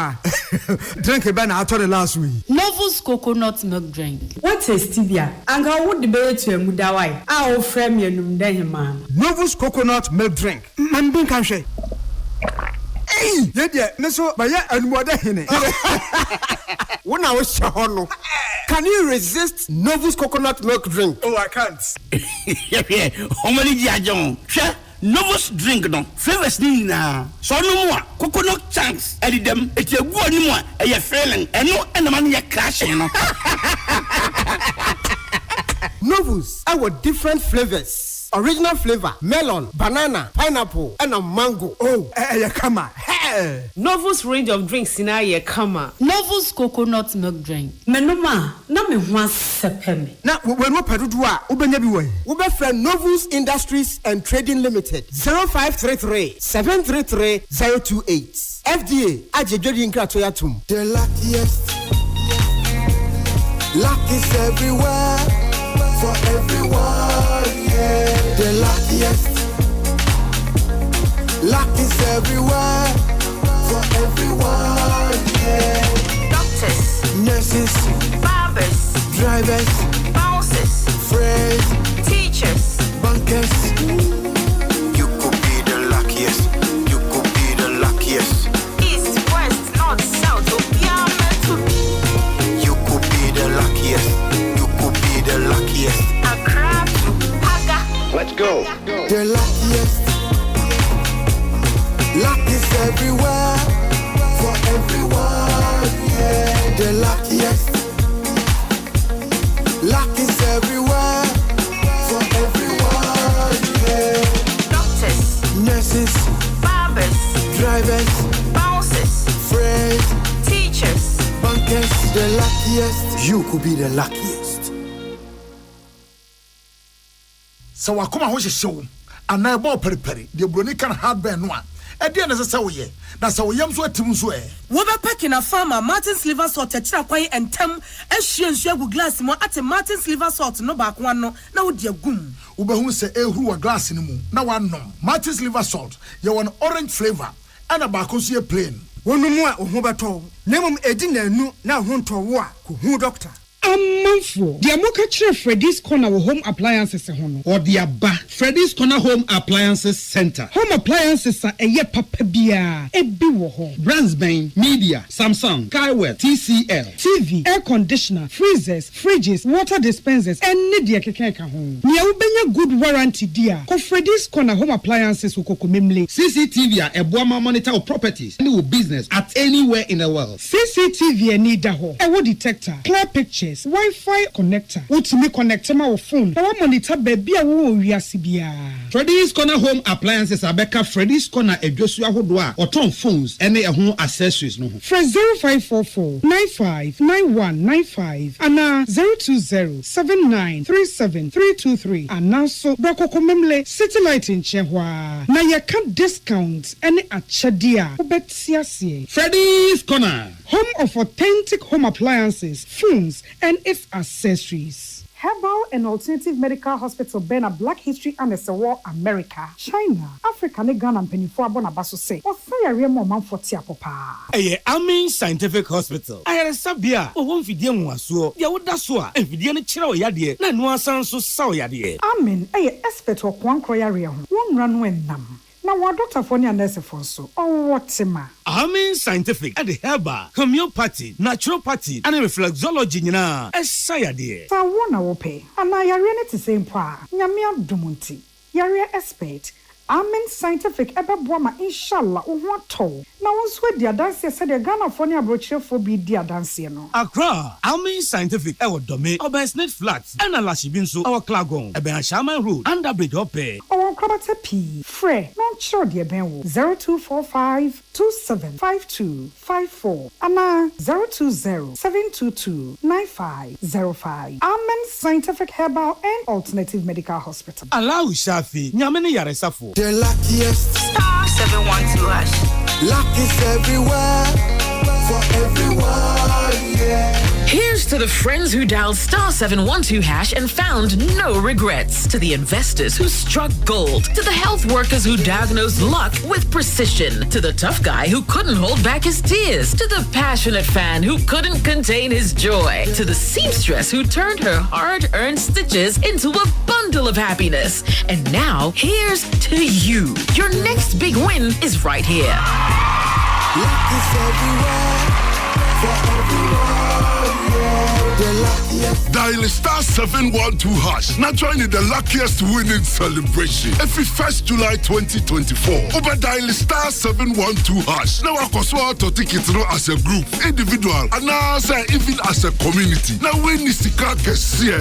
drink a banana out of the last week. Novus coconut milk drink. What is stevia? And how would the berry to a mudawai? Our frame you man. Novus coconut milk drink. Man, being country. Hey, yeah, so by and more than him. When I was Shahono, can you resist Novus coconut milk drink? Oh, I can't. Yeah, how many John? Novus drink no flavors ni na so no more coconut chunks edi dem eti egu oni mo e ye feeling eno enema ne ye crashing no. Novus our different flavors. Original flavor melon, banana, pineapple and a mango. Oh, come on. Hey, Novus range of drinks in aye kama. Novus coconut milk drink. Menoma na me ho asepem. Na we no pedudu a ubenya bi won. We be friend Novus Industries and Trading Limited 0533 733 028. FDA Ajejodi nkrato yatum. The luckiest. Luck is everywhere for everyone. Yeah. The luckiest. Luck is everywhere for everyone. Yeah. Doctors, nurses, barbers, drivers, bouncers, friends, teachers, bankers. You could be the luckiest. You could be the luckiest. East, west, north, south, you could be the luckiest. You could be the luckiest. Accra, Paga. Let's go. The luckiest. Luck is everywhere for everyone. Yeah. The luckiest. Luck is everywhere for everyone. Yeah. Doctors, nurses, barbers, drivers, bouncers, friends, teachers, bankers. The luckiest. You could be the luckiest. So wakoma ho hyehyew ana ebo periperi de broni kan hardware no a ede na sese wo ye na se wo yam so atim so Wo be packing a farmer Martin's liver salt techira kwai entem ehwie nsu agu glass mo ate Martin's liver salt no ba ko no na wo de agum wo be hu se ehuru wa glass ni mu na wanom Martin's liver salt ye won orange flavor ana ba ko so ye plain wonumu a ho beto nemum edi na anu na ho ntowo a ko hu doctor Amanfo, the Amoka Chere Freddy's Corner home appliances hono. Or the Abba Freddy's Corner Home Appliances Center. Home appliances are a ye papa bia, e biwo ho. Brandsbane, Media, Samsung, Kaiwell, TCL, TV, air conditioner, freezers, fridges, water dispensers, and media kekeka home. Nia ubenya good warranty dia. Ko Freddy's Corner Home Appliances ukoko memle. CCTV a buama monitor of properties and business at anywhere in the world. CCTV e need ho. Ewo detector, clear pictures. Wi-Fi connector. Utimi connect my phone. Na monitor baby a wo wiase bia. Freddy's Corner Home Appliances abeka Freddy's Corner edwosu ahodo a oton phones ene ehun accessories no ho. Fresh 0544 959195 ana 0207937323 ana so brakoko memle satellite in chehwa. Na ye can discount any achadia. Obetiasie. Freddy's Corner. Home of authentic home appliances, phones, and its accessories. Herbal and Alternative Medical Hospital Bena Black History and the War America, China, Africa, Ghana and Penifua Bonabaso say, or say a real moment for Tiapopa. Amen Scientific Hospital. I had a sabia, or one video was so, Yawudaswa, and Vidiana Chiro Yadi, and no son so saw Yadi. Amen, a expert or one croyaria, one run when nam. Now, what Dr. Fonia nurse for so? Oh, what's ma? Amen Scientific at the herbal, homeopathy, naturopathy, and reflexology. Na, as sayade. So, one I will pay, and I are ready to say, Pa, Yamia Dumunti, Yaria expert. Amen Scientific Ebabwama inshallah what to. Now once with the dance said the Ghana Fonia brochure for be dear dance no. Accra, Amen Scientific Ewo Dome, Obersnet Flats, and Alashibinso, our Klagon, Eben Shaman Road, Underbridge Ope. Our Krabata P. Frey, not sure dear Ben 0245 275254 Anna 020-722-9505. Amen Scientific Herbal and Alternative Medical Hospital. Allow Shafi, Nyamene Yaresafo. The luckiest. Star 712 hash. Luck is everywhere for everyone. Yeah. Here's to the friends who dialed star 712 hash and found no regrets. To the investors who struck gold. To the health workers who diagnosed luck with precision. To the tough guy who couldn't hold back his tears. To the passionate fan who couldn't contain his joy. To the seamstress who turned her hard-earned stitches into a bundle of happiness. And now, here's to you. Your next big win is right here. Luck is everywhere for everyone. Yeah. The luckiest. Dial star 712 hash. Now join in the luckiest winning celebration. Every 1st July 2024. Over dial star 712 hash. Now I can to tickets as a group, individual, and now even as a community. Now win is the car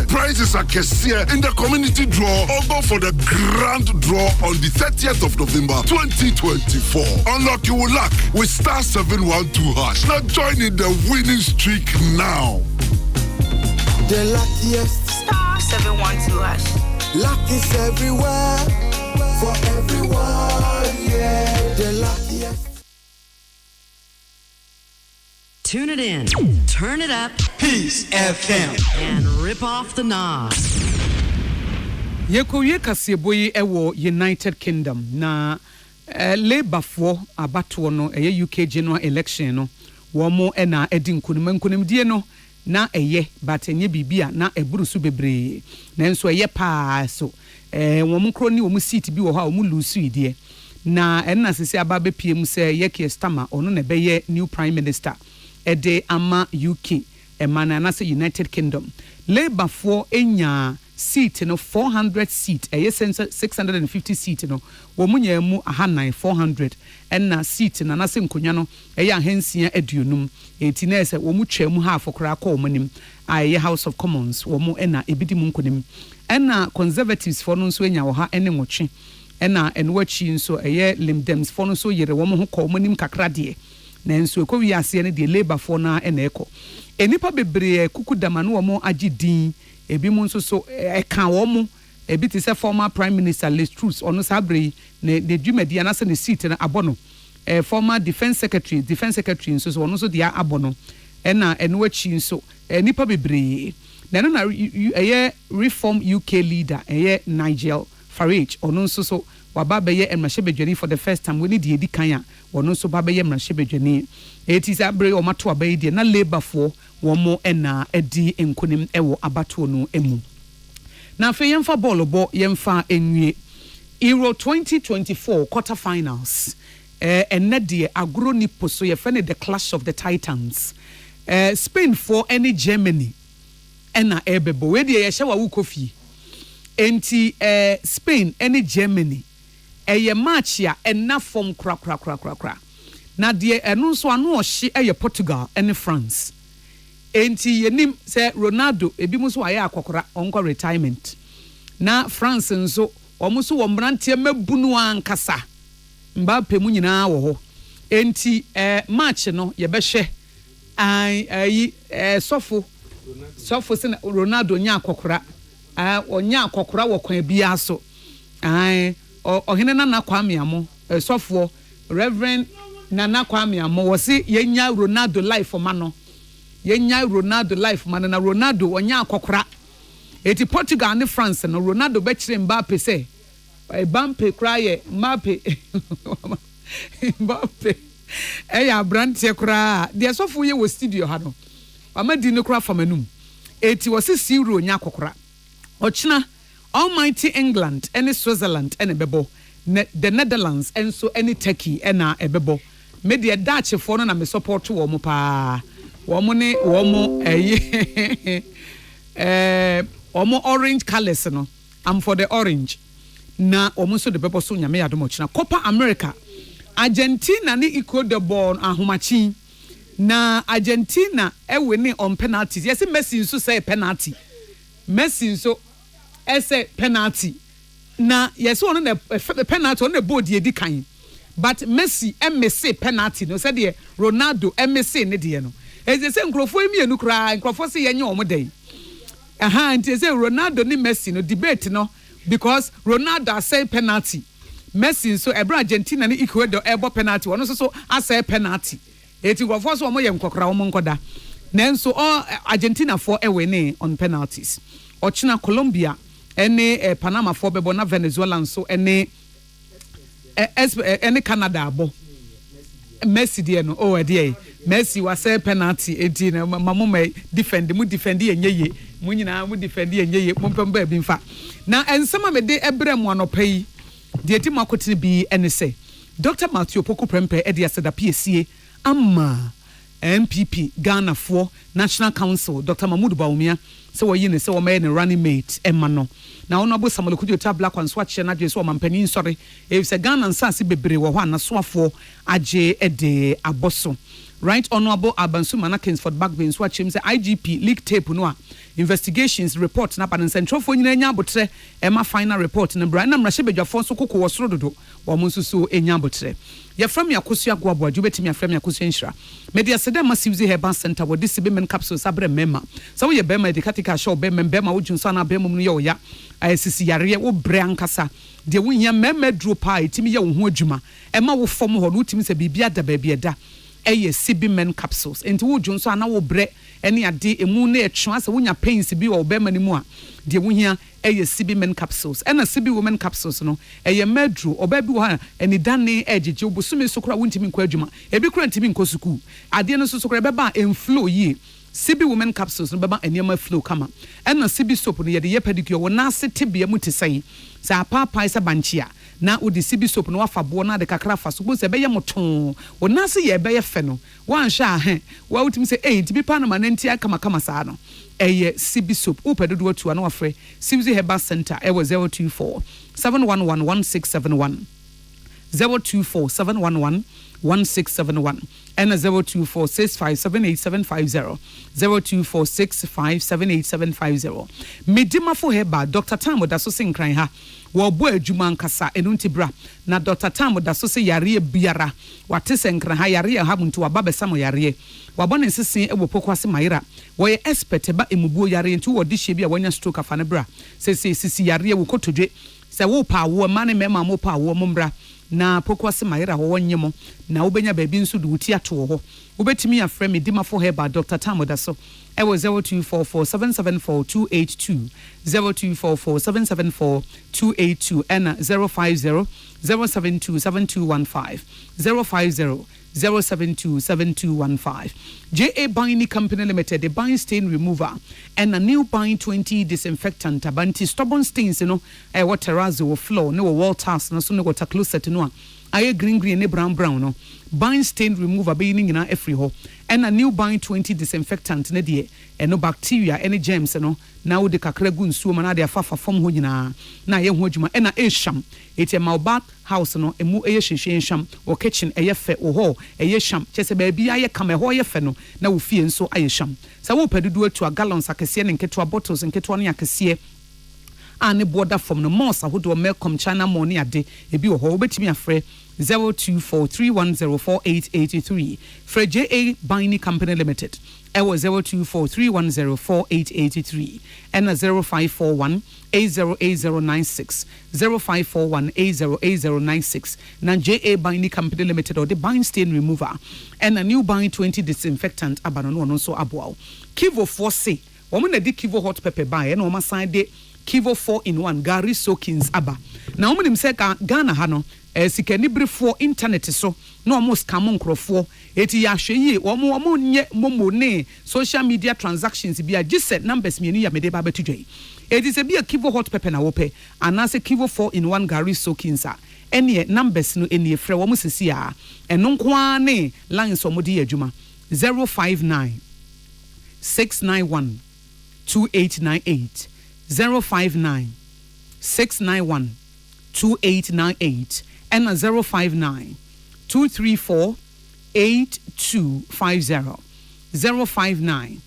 prizes are cashier in the community draw or go for the grand draw on the 30th of November 2024. Unlock your luck with star 712 hash. Now join in the winning streak now. The luckiest. Star 712 hash. Luck is everywhere. For everyone, yeah. The luckiest. Tune it in, turn it up, Peace FM, and rip off the knob. Yekoye kasieboyi ewo United Kingdom na Labour for abatoɔ no ɛyɛ UK general election no wɔn ɛna ɛdi nkunimdie no na ɛyɛ but ɛnyɛ bibia na ɛburu so bebree na nso ɛyɛ paa so wɔn kro ni wɔn seat bi wɔ hɔ a wɔn lose idie na ɛna sisi aba bepie mu sɛ yɛkɛ Starmer ɔno na ɛbɛyɛ new prime minister ɛde ama UK ɛma na sɛ United Kingdom Labour for enya seat no 400 seat ɛyɛ 650 seat no wo munya mu ahanan 400 ɛna seat na na se nkonya no ɛyɛ ahansia aduonum eti na ɛsɛ wo mu twa mu half okra kɔ wo manim ɛyɛ House of Commons wo mu ɛna ebidi mu nkonim ɛna Conservatives for no nso enya wo ha ɛne nwotwe ɛna ɛnwachi nso ɛyɛ Lib Dems for no nso yere wo mu ho kɔ wo manim kakra de na nso ekɔ wi ase ne de Labour for na ɛna ɛkɔ enipa bebree kuku dama no wo mu agi din ebi mu nso so ɛka wo mu ebi te sɛ former prime minister Liz Truss ono sabre ne dwumadi na sɛ ne seat na abono former defense secretary nso so ono so dia abono ɛna ɛno achi nso nipa bebree na no na ɛyɛ reform UK leader ɛyɛ Nigel Farage ono nso so waba bɛyɛ mmarahyɛbadwani for the first time when di edi kan a ono nso ba bɛyɛ mmarahyɛbadwani eti sabre o mato abayi di na Labour for wɔn ɛna ɛdi nkonim ɛwɔ abatoɔ no emu na afei yɛmfa bɔɔlo bɔ yɛmfa enwie Euro 2024 quarter finals ɛnɛ deɛ agoro nipo so yɛfɛ ne the clash of the titans Spain for any Germany ɛna ɛbɛbɔ wei deɛ yɛhyɛ wa wukɔ fie enti Spain any Germany ɛyɛ match a ɛna fam kra na deɛ ɛno nso ano ɔhye ɛyɛ Portugal ɛne France enti yenim sɛ Ronaldo ebi mu so ayɛ akɔkora onko retirement na France nso ɔmo so wɔ mrantie mabunu ankasa Mbappe mu nyinaa wɔ hɔ enti match no yɛbɛhwɛ ayi sɔfo sɛ Ronaldo nya akɔkora ɔnya akɔkora wɔ kwan bia so ɔhene na Kwame Amo sɔfo Reverend Nana Kwame Amo wɔ se yenya Ronaldo life ma no yenya Ronaldo life man na Ronaldo onya akokora eti Portugal ne France no Ronaldo be kire Mbappe se Mbappe kra ye Mbappe eya brandte kra de sofo ye wo studio ha no amadi ne kra famanum eti wo se 0 onya akokora ochina Almighty England and Switzerland and bebo the Netherlands and so any Turkey and ebebo media Dutch for no na me support wo mo pa Womone womo omo orange colors no I'm for the orange na omo so the pepper so nyame yadomo china Copa America Argentina ni Ecuador born ahomachi na Argentina winning on penalties yes Messi nso say penalty Messi nso say penalty na yes one the penalty on the board ye di kan but Messi say penalty no said Ronaldo say ne de no eze se nkrofo emienu kra nkrofo se yenye omodai nti se Ronaldo ni Messi no debate no because Ronaldo say penalty Messi so ebra Argentina ni Ecuador ebo penalty wono so asay penalty eti nkrofo so omo ye nkokra omo nkoda nanso Argentina for winning on penalties ochina Colombia ene Panama for bebo na Venezuela so ene Canada abo Messi de no de Messi was say penalty 18 mama defend yenye mu nyina mu defend yenye mu pemba bi mfa na ensema me de ebrem anopai de ti makotene bi ene se Dr. Matthew Poku Prempe e de aseda PSA amma MPP Ghana for National Council Dr. Mahmoud Baumia so we yine so we running mate emano na honorable Samuel Kudjo black one swatch na dwe so mampanin sorry if say Ghana nsanse bebre wo ho na soafo agye ede aboso right honorable Abansu Manakins for Backbin swatch him say IGP leak tape no a investigations report na pan central for nyina nya botre ema final report na bra na mrahye bedwafo so kokko wo soro dodo wo mo susu enya botre ya from yakosu agwabo adwo betimi afrem yakosu enhira media seda massive herbal center wo this women capsules abre mema so we be medicatica show be mema wo junso na be mum no ye oya asisi yare wo bre ankasa de wo hia mema duro pa etimi ye wo ho adwuma ema wo fom ho no utimi se bibia da ba bia eye CB-men capsules enti wo dwonso ana wo bre ene ade emu na etwa se wonya pains bi wo be mani mu a de wo hia eye CB-men capsules ena CB-women capsules no eye medru oba bi wo ha eni dane ejeje obosumi so kura wontimi nkwa adwuma ebi kura ntimi nkɔ suku ade no so kura beba enflow yi CB-women capsules no beba eniema flow kama ena CB soap no yede ye pedicure wo na ase tebea mu tesai sa papa isa banchia na odi CB soap no wafa bo na de kakra fa so bo se be ye moton wo na se ye be ye fe no wan hwa he wa utimi se tibi pa na manenti akama kama sa no eye CB soap upedodo atu na wafre CB Herbal Center e was 024 711 1671 024 711 1671 and 024 6578750 024 6578750 Medima for Heba Dr. Tamo da so sinkran ha wo bo adwuma nkasa enunti bra na Dr. Tamo da so se yare biara wate senkran ha yare ha muntu waba besamo yare wabone nsese ebo pokwase mayira wo ye expert ba emubuo yare ntu wo de hye bia wonya stroke afa ne bra se sisi yare wo kotodwe se wo pa wo ma ne mema mo pa wo mo mbra na pokwase mayira ho wonyemo na wobenya baabi nso de wuti ato ho wobetimi afrɛ me dima for heba Dr. Tamo da so e wo 0244774282 0244774282 and 050 0727215 050 0727215 JA Binding Company Limited, the bind stain remover and a new bind 20 disinfectant abanti stubborn stains what terrazzo floor no wall tiles no so no water closet no aye green ne brown no bind stain remover be in na every ho and a new bind 20 disinfectant ne de no bacteria any germs no na wo de kakra gu nsuo ma na de afafa fom ho nyina na ye ho adwuma na esham eti ma back house no emu eye hwehwe sham wo kitchen eye fe wo ho eye sham chese ba bia ye kama ho ye fe no na wo fie nso aye sham sa wo padudu atu gallons akese ne nketo bottles nketo ne akese ane border from no more ahodo Melcom China money ade ebi wo ho obetimi afre 0243104883 for JA Binding Company Limited was 0243104883 and 0541 808096 0541 808096 na JA Binding Company Limited or the bind stain remover and a new bind 20 disinfectant abanono no so aboa Kivo 4C woman na di Kivo hot pepper buy and woman sign de Kivo 4-in-1 Gary Soakins aba na woman him say Ghana ha no sikani for internet so no almost come nkrofo eti ya hweyi omo nye momo ne social media transactions bia gise numbers mienu ya mede ba betudwe eti se bia Kivo hot pepper na wope anase Kivo 4-in-1 Gary Soakinsa ene numbers no ene frɛ wo sisi a eno nko ne lines omodi adwuma 059 691 2898 059 691 2898 and 059 234 8250 059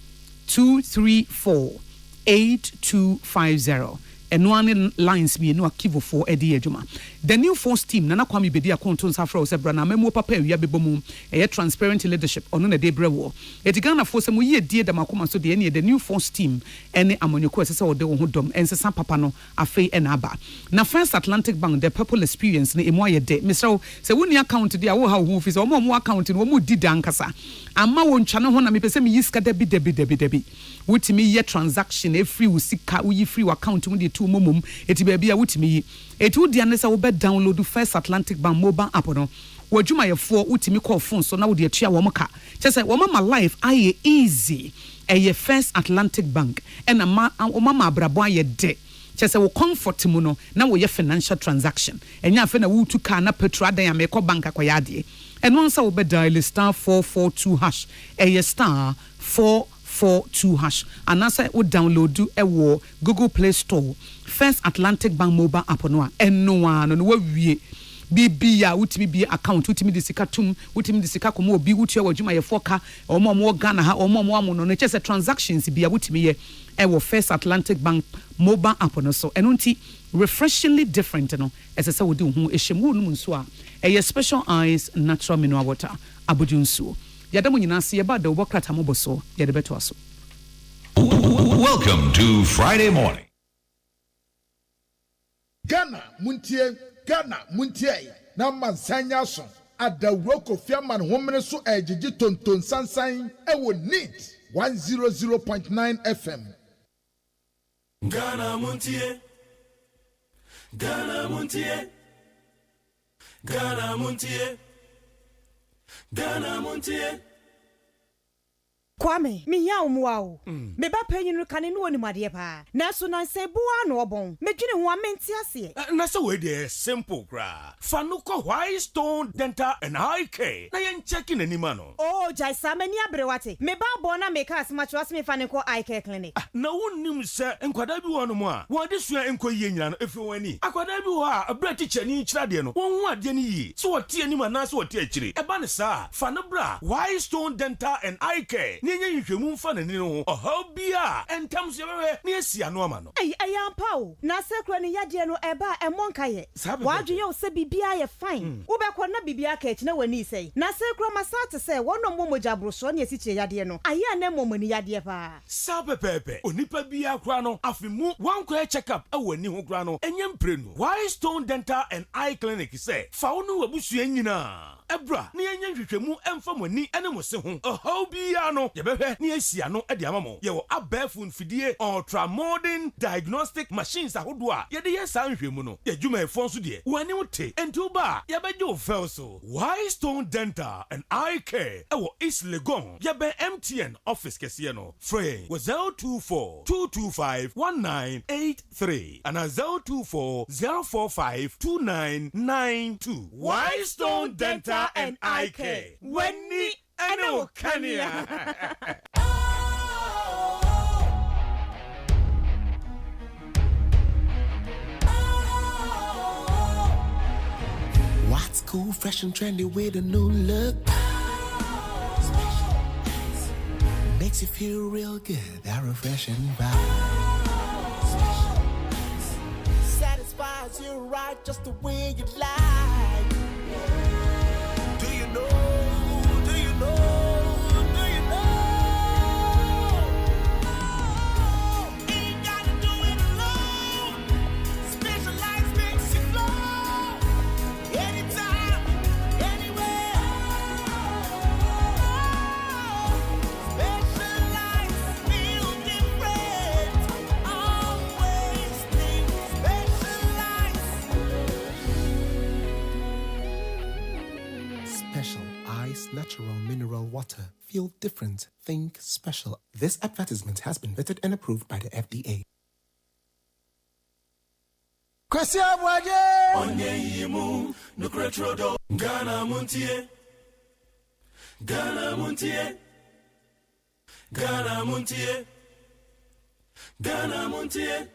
234 8250 and one lines me no Kivo 4 edi adwuma the new force team nana kwami bedi akonto nsafra osebra na memo papa ewia bebomu transparent leadership ono na de brewo Ghana force mu ye die da makoma so de the new force team ene amonyoko esese ode wo hodom ensesa papa no afei ena aba na First Atlantic Bank the purple experience ne emu aye de misra se woni account de wo ha wo fi se omo account no mo di dankasa amma wo ntwa ne ho na mepese me yiska debi wutimi ye transaction e free usika uyi free account mu de tu momom eti ba bia wutimi yi eti wodi anesa wo be download First Atlantic Bank mobile app no wajuma yefo wutimi call phone so na wo de atua wo ka chese wo mama life aye easy eye First Atlantic Bank and o mama abrabo aye de chese wo comfort mu no na wo ye financial transaction enya afa na wo tu car na petrol adan ya me ko bank akoya ade and once I will be dial star 442 hash a star 442 hash and as I would download do a war Google Play Store First Atlantic Bank mobile app no and no one on we Bibia utimi bi account utimi de sika tum utimi de sika komo obi utua wadwuma ye foka omo Ghana ha omo amono no chese transactions bia utimi ye e wo First Atlantic Bank mobile app no so eno nti refreshingly different no esese wodi ho ehyemu no nso a e special eyes natural mineral water abudunso yada mo nyina se ye ba da obokrata mo boso ye de beto aso. Welcome to Friday morning. Ghana Muntie na mansanya so adawro kofiaman homene so ejiji tonton sansan e wo neat 100.9 FM. Ghana Muntie Ghana Muntie Ghana Muntie Ghana Muntie Kwame, mi ya umuwao. Me ba penyi no kane no oni made pa. Na so na se bua no obon. Me dwene ho amenti ase. Na so we dey simple gra. Fa no ko White Stone Dental and Eye Care. Na yen checking anima no. Oh, jai samani abrewate. Me ba bona me ka asma chwas me fa ne ko Eye Care clinic. Na wonnim se enkwada bi wono mo a. Wo de sua enko yie nyina no efi wani. Akwada bi wo a abra teacher ni kyira de no. Won hu ade ni yi. So wo tie anima na so wo tie akire. E ba ne sa. Fa no bra White Stone Dental and Eye Care. Nenye nhwemu mfa ne no ohobia entam so yewe ne asia no ama no ayampa o na sekro ne yade no eba emonka ye wadwe o se bibia ye fine wo be ko na bibia ka echi na wani sei na sekro masate se wono momoja broso ne esiche yade no aya na momani yade pa sapepepe onipa bia kra no afimu wankwa check up awani ho kra no enye mprenu White Stone Dental and Eye Clinic se fa wono wabusu anyina ebra ne enye nhwehwemu emfa mani ene mo se ho ohobia no yebehwe ni asia no e de amamo ye wo abafu mfidie ultra modern diagnostic machines ahodo a ye de yesa nhwemu no ye dwuma efo nso de wani wote enti ba ye beje o fel so White Stone Dental and Eye Care e wo East Legon ye be MTN office kese no free wo 024 225 1983 and 024 045 2992 White Stone Dental and Eye Care wani ano kania. What's cool, fresh and trendy with a new look? Makes you feel real good, that refreshing vibe. Satisfies you right just the way you like. Do you know? Natural mineral water. Feel different. Think special. This advertisement has been vetted and approved by the FDA. Ghana Muntie Ghana Muntie Ghana Muntie Ghana Muntie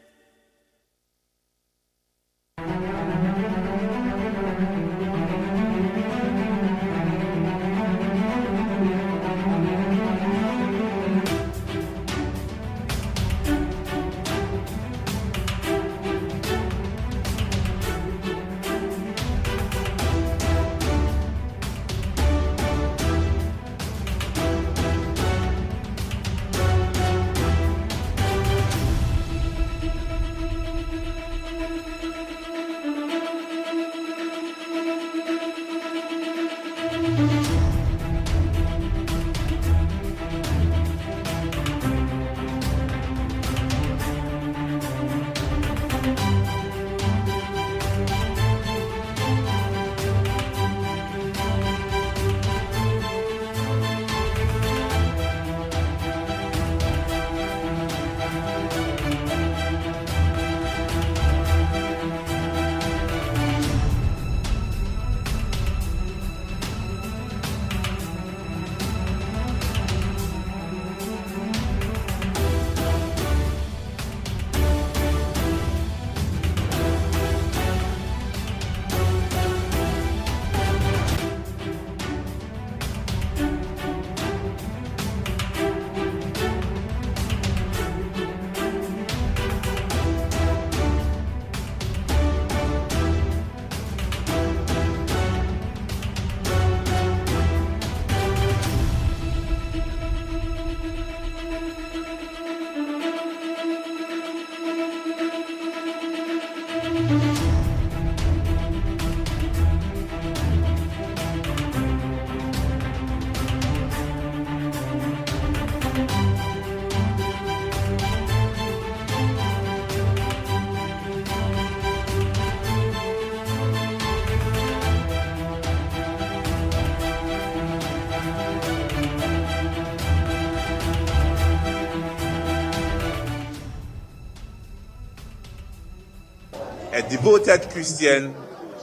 a devoted Christian,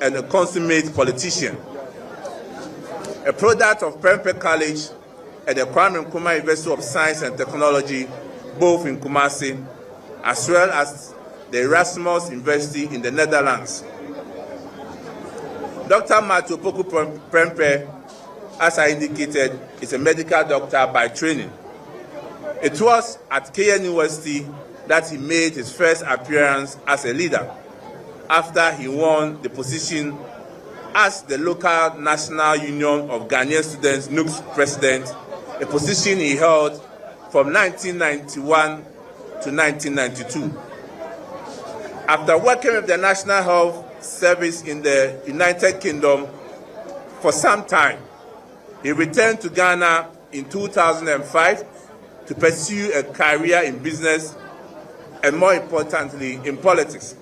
and a consummate politician. A product of Prempeh College at the Kwame Nkrumah University of Science and Technology, both in Kumasi, as well as the Erasmus University in the Netherlands. Dr. Matthew Opoku Prempeh, as I indicated, is a medical doctor by training. It was at KN University that he made his first appearance as a leader after he won the position as the local National Union of Ghanaian Students NUG's president, a position he held from 1991 to 1992. After working with the National Health Service in the United Kingdom for some time, he returned to Ghana in 2005 to pursue a career in business and, more importantly, in politics.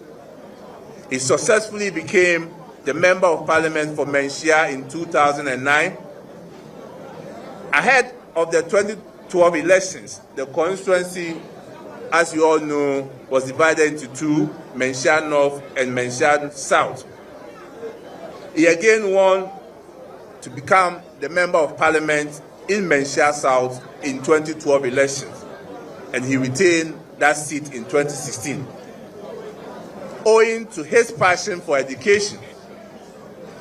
He successfully became the Member of Parliament for Menchia in 2009. Ahead of the 2012 elections, the constituency, as you all know, was divided into two, Menchia North and Menchia South. He again won to become the Member of Parliament in Menchia South in 2012 elections, and he retained that seat in 2016. Owing to his passion for education,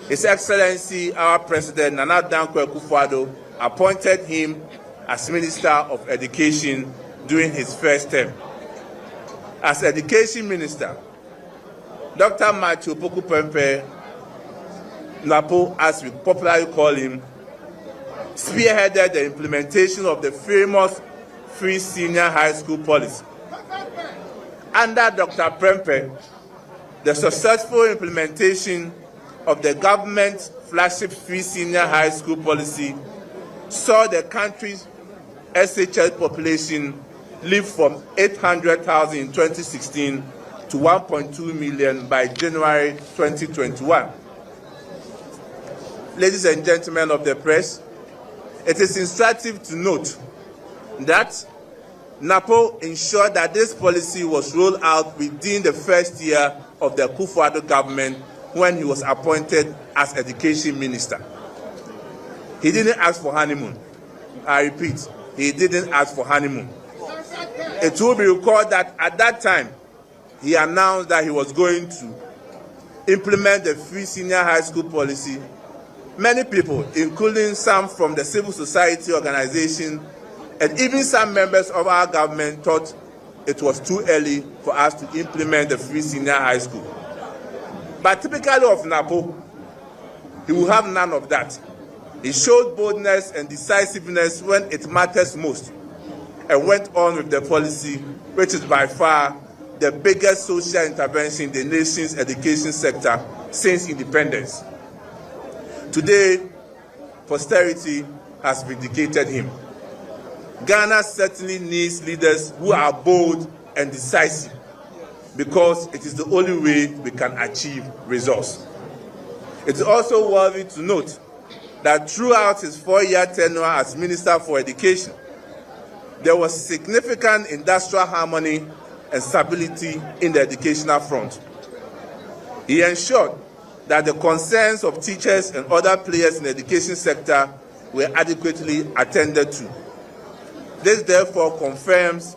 His Excellency, our President, Nana Dankwa Akufo-Addo, appointed him as Minister of Education during his first term. As Education Minister, Dr. Matthew Opoku Prempeh, Napo, as we popularly call him, spearheaded the implementation of the famous free senior high school policy. Under Dr. Prempeh, the successful implementation of the government's flagship free senior high school policy saw the country's SHL population lift from 800,000 in 2016 to 1.2 million by January 2021. Ladies and gentlemen of the press, it is instructive to note that NAPO ensured that this policy was rolled out within the first year of the Akufo-Addo government when he was appointed as Education Minister. He didn't ask for honeymoon. I repeat, he didn't ask for honeymoon. It will be recalled that at that time, he announced that he was going to implement the free senior high school policy. Many people, including some from the civil society organization and even some members of our government, thought it was too early for us to implement the free senior high school. But typically of NAPO, he will have none of that. He showed boldness and decisiveness when it matters most and went on with the policy, which is by far the biggest social intervention in the nation's education sector since independence. Today, posterity has vindicated him. Ghana certainly needs leaders who are bold and decisive, because it is the only way we can achieve results. It is also worthy to note that throughout his 4-year tenure as Minister for Education, there was significant industrial harmony and stability in the educational front. He ensured that the concerns of teachers and other players in the education sector were adequately attended to. This therefore confirms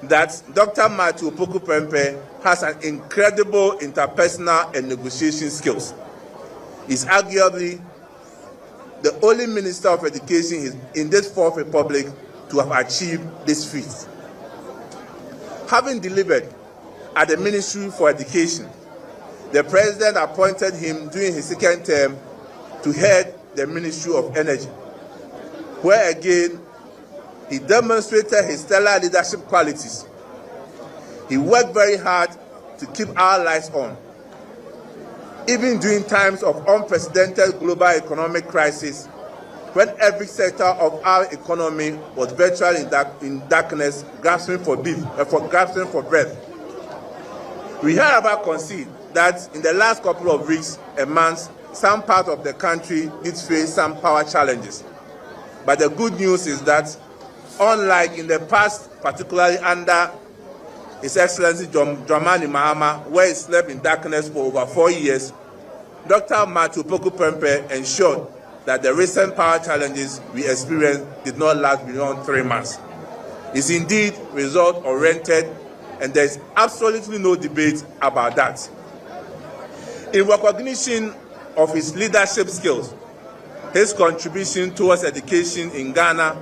that Dr. Matthew Opoku Prempeh has an incredible interpersonal and negotiation skills. He's arguably the only Minister of Education in this Fourth Republic to have achieved this feat. Having delivered at the Ministry for Education, the President appointed him during his second term to head the Ministry of Energy, where again he demonstrated his stellar leadership qualities. He worked very hard to keep our lights on, even during times of unprecedented global economic crisis, when every sector of our economy was virtually in darkness, grasping for breath. We however concede that in the last couple of weeks and months, some part of the country did face some power challenges. But the good news is that, unlike in the past, particularly under His Excellency Dramani Mahama, where he slept in darkness for over 4 years, Dr. Matthew Poku Prempeh ensured that the recent power challenges we experienced did not last beyond 3 months. It's indeed result-oriented, and there is absolutely no debate about that. In recognition of his leadership skills, his contribution towards education in Ghana,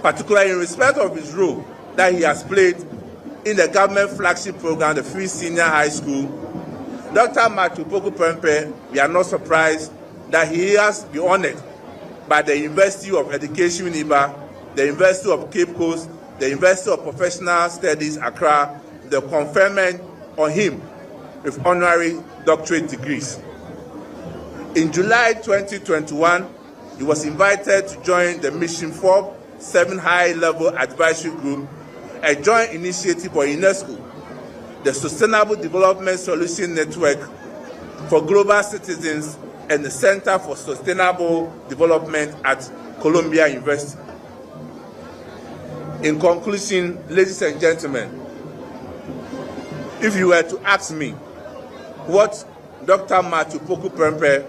particularly in respect of his role that he has played in the government flagship program, the Free Senior High School, Dr. Matthew Poku Prempeh, we are not surprised that he has been honored by the University of Education Iba, the University of Cape Coast, the University of Professional Studies Accra, the conferment on him with honorary doctorate degrees. In July 2021, he was invited to join the Mission 4-7 High-Level Advisory Group, a joint initiative for UNESCO, the Sustainable Development Solution Network for Global Citizens, and the Center for Sustainable Development at Columbia University. In conclusion, ladies and gentlemen, if you were to ask me what Dr. Matthew Poku Prempeh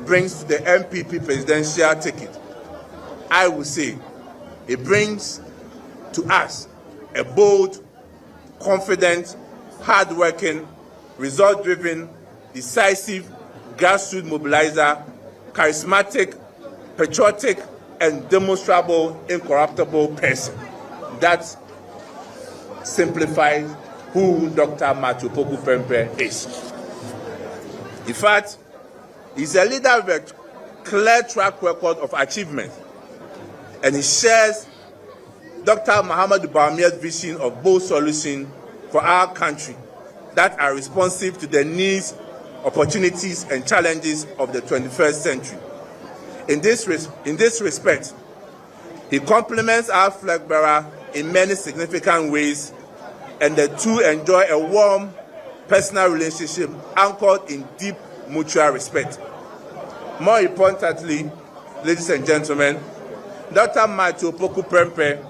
brings to the MPP presidential ticket, I would say it brings to us a bold, confident, hard-working, result-driven, decisive, grassroots mobilizer, charismatic, patriotic, and demonstrable, incorruptible person. That simplifies who Dr. Matthew Poku Prempeh is. In fact, he's a leader with a clear track record of achievement, and he shares Dr. Muhammadu Bawumia's vision of bold solutions for our country that are responsive to the needs, opportunities, and challenges of the 21st century. In this respect, he complements our flag bearer in many significant ways, and the two enjoy a warm personal relationship anchored in deep mutual respect. More importantly, ladies and gentlemen, Dr. Matthew Poku Prempeh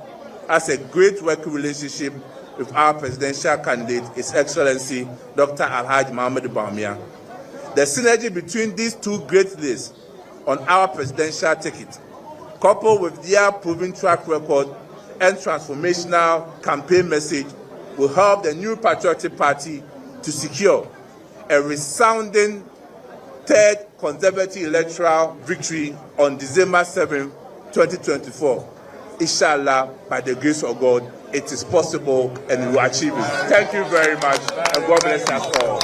has a great working relationship with our presidential candidate, His Excellency Dr. Alhaji Muhammadu Bawumia. The synergy between these two great leaders on our presidential ticket, coupled with their proven track record and transformational campaign message, will help the new Patriotic Party to secure a resounding third conservative electoral victory on December 7, 2024. Inshallah, by the grace of God, it is possible and we will achieve it. Thank you very much, and God bless us all.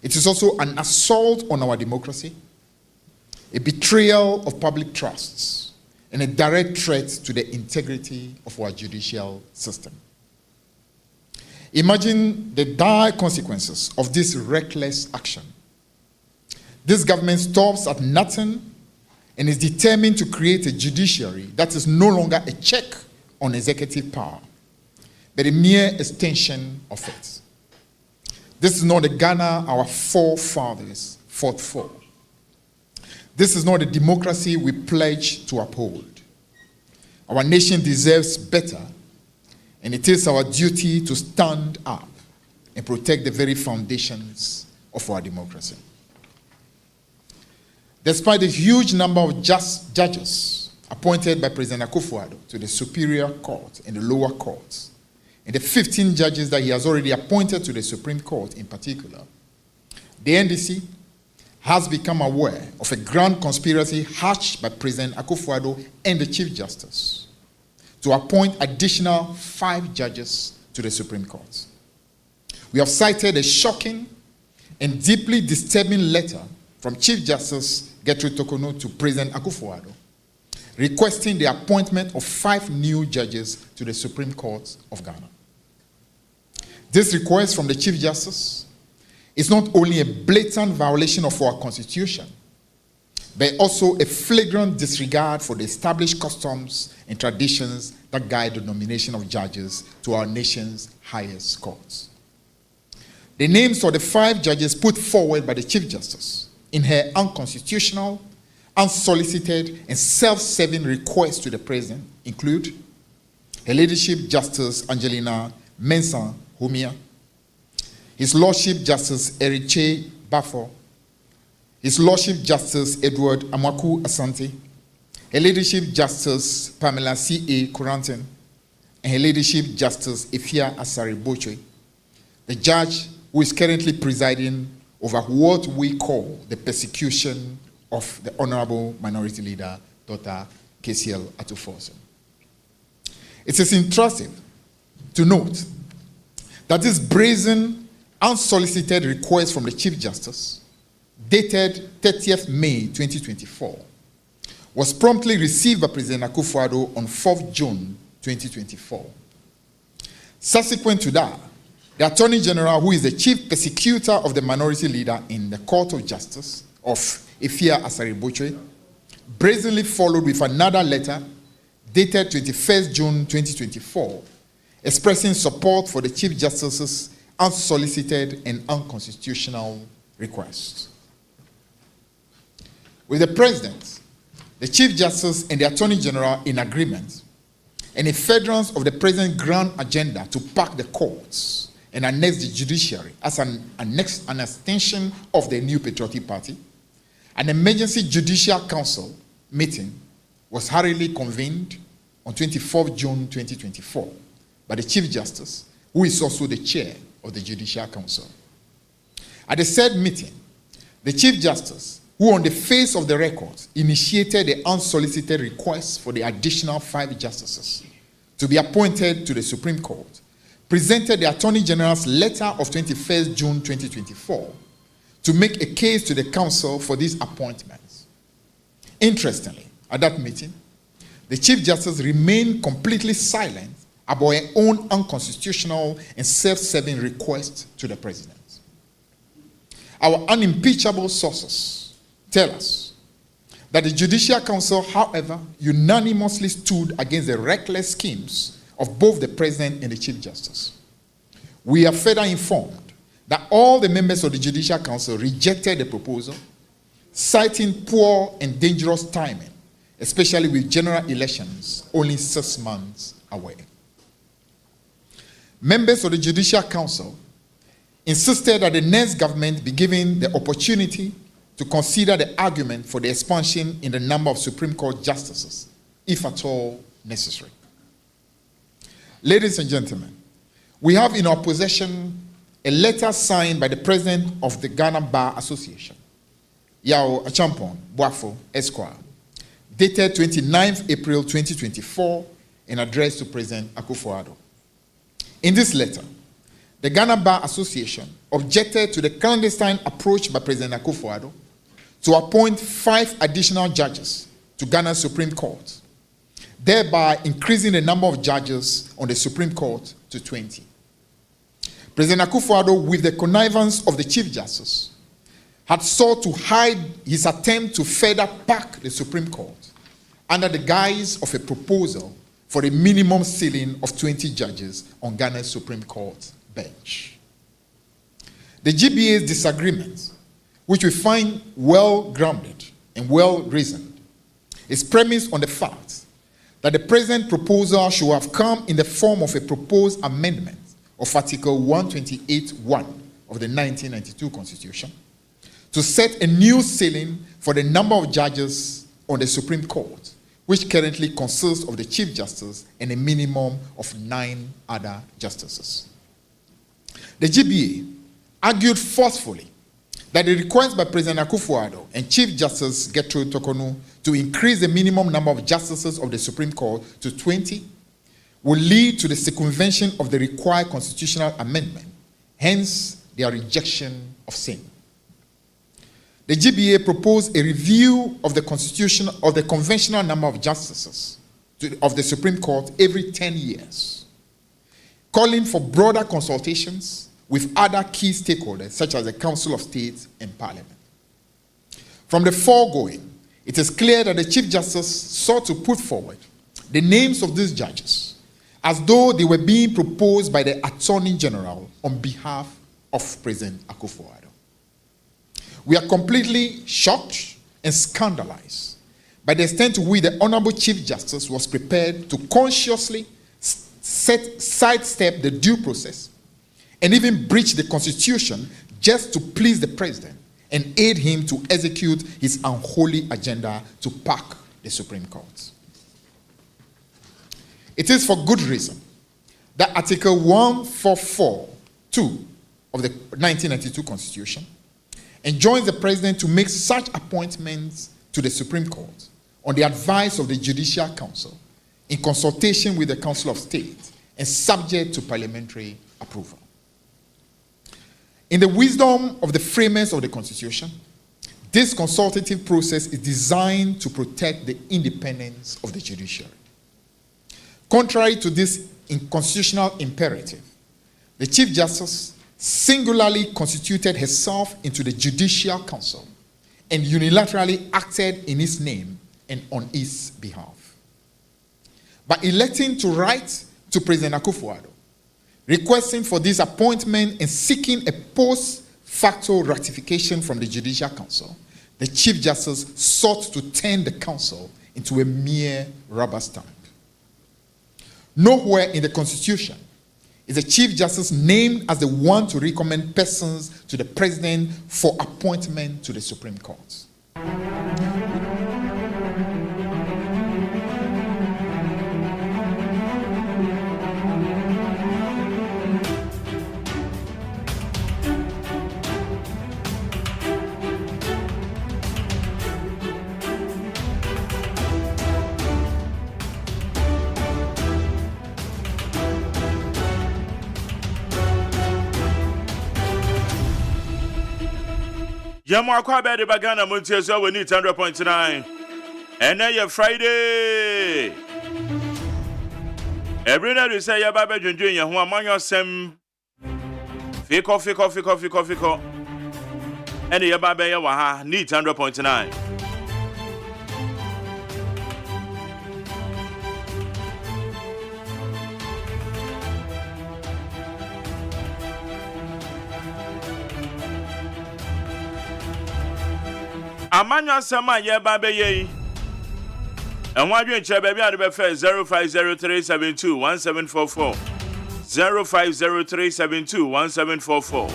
It is also an assault on our democracy, a betrayal of public trusts, and a direct threat to the integrity of our judicial system. Imagine the dire consequences of this reckless action. This government stops at nothing and is determined to create a judiciary that is no longer a check on executive power, but a mere extension of it. This is not the Ghana our forefathers fought for. This is not the democracy we pledge to uphold. Our nation deserves better, and it is our duty to stand up and protect the very foundations of our democracy. Despite the huge number of judges appointed by President Akufo-Addo to the Superior Court and the lower courts, and the 15 judges that he has already appointed to the Supreme Court in particular, the NDC, has become aware of a grand conspiracy hatched by President Akufo-Addo and the Chief Justice to appoint additional 5 judges to the Supreme Court. We have cited a shocking and deeply disturbing letter from Chief Justice Gertrude Tokono to President Akufo-Addo, requesting the appointment of 5 new judges to the Supreme Court of Ghana. This request from the Chief Justice is not only a blatant violation of our Constitution, but also a flagrant disregard for the established customs and traditions that guide the nomination of judges to our nation's highest courts. The names of the 5 judges put forward by the Chief Justice in her unconstitutional, unsolicited, and self-serving request to the President include Her Ladyship Justice Angelina Mensah Humia, His Lordship Justice Eriche Bafo, His Lordship Justice Edward Amaku Asante, Her Ladyship Justice Pamela C.A. Kuranten, and Her Ladyship Justice Ifia Asari Bochwe, the judge who is currently presiding over what we call the persecution of the Honorable Minority Leader, Dr. KCL Atuforsen. It is intrusive to note that this brazen, unsolicited request from the Chief Justice, dated 30th May 2024, was promptly received by President Akufo-Addo on 4th June 2024. Subsequent to that, the Attorney General, who is the chief persecutor of the Minority Leader in the Court of Justice of Ifia Asari Bochwe, brazenly followed with another letter dated 21st June 2024, expressing support for the Chief Justice's unsolicited and unconstitutional request. With the President, the Chief Justice, and the Attorney General in agreement, and in furtherance of the President's grand agenda to pack the courts and annex the judiciary as an extension of the New Patriotic Party, an emergency Judicial Council meeting was hurriedly convened on 24th June 2024 by the Chief Justice, who is also the chair of the Judicial Council. At the said meeting, the Chief Justice, who on the face of the record initiated the unsolicited request for the additional 5 justices to be appointed to the Supreme Court, presented the Attorney General's letter of 21st June 2024 to make a case to the Council for these appointments. Interestingly, at that meeting, the Chief Justice remained completely silent about her own unconstitutional and self-serving request to the President. Our unimpeachable sources tell us that the Judicial Council, however, unanimously stood against the reckless schemes of both the President and the Chief Justice. We are further informed that all the members of the Judicial Council rejected the proposal, citing poor and dangerous timing, especially with general elections only 6 months away. Members of the Judicial Council insisted that the next government be given the opportunity to consider the argument for the expansion in the number of Supreme Court justices, if at all necessary. Ladies and gentlemen, we have in our possession a letter signed by the President of the Ghana Bar Association, Yao Achampong Boafo Esquire, dated 29th April 2024 and addressed to President Akufo-Addo. In this letter, the Ghana Bar Association objected to the clandestine approach by President Akufo-Addo to appoint 5 additional judges to Ghana's Supreme Court, thereby increasing the number of judges on the Supreme Court to 20. President Akufo-Addo, with the connivance of the Chief Justice, had sought to hide his attempt to further pack the Supreme Court under the guise of a proposal for a minimum ceiling of 20 judges on Ghana's Supreme Court bench. The GBA's disagreement, which we find well-grounded and well-reasoned, is premised on the fact that the present proposal should have come in the form of a proposed amendment of Article 128(1) of the 1992 Constitution to set a new ceiling for the number of judges on the Supreme Court, which currently consists of the Chief Justice and a minimum of 9 other justices. The GBA argued forcefully that the request by President Akufo-Addo and Chief Justice Gertrude Tokonu to increase the minimum number of justices of the Supreme Court to 20 will lead to the circumvention of the required constitutional amendment, hence their rejection of same. The GBA proposed a review of the constitution of the conventional number of justices of the Supreme Court every 10 years, calling for broader consultations with other key stakeholders such as the Council of State and Parliament. From the foregoing, it is clear that the Chief Justice sought to put forward the names of these judges as though they were being proposed by the Attorney General on behalf of President Akufo-Addo. We are completely shocked and scandalized by the extent to which the Honorable Chief Justice was prepared to consciously sidestep the due process and even breach the Constitution just to please the President and aid him to execute his unholy agenda to pack the Supreme Court. It is for good reason that Article 144(2) of the 1992 Constitution enjoins the President to make such appointments to the Supreme Court on the advice of the Judicial Council in consultation with the Council of State and subject to parliamentary approval. In the wisdom of the framers of the Constitution, this consultative process is designed to protect the independence of the judiciary. Contrary to this constitutional imperative, the Chief Justice singularly constituted herself into the Judicial Council and unilaterally acted in his name and on his behalf. By electing to write to President Akufo-Addo, requesting for this appointment and seeking a post facto ratification from the Judicial Council, the Chief Justice sought to turn the Council into a mere rubber stamp. Nowhere in the Constitution is the Chief Justice named as the one to recommend persons to the President for appointment to the Supreme Court. Yamu akwa be de bagana montie so we need 100.9. And then Friday. Every night we say ya ba be dwendwen ye ho amanyo sem. Fiko. And ya ba be ye wa ha need 100.9. Amanya sama ye ba be ye. And why you check baby at the 0503721744. 0503721744.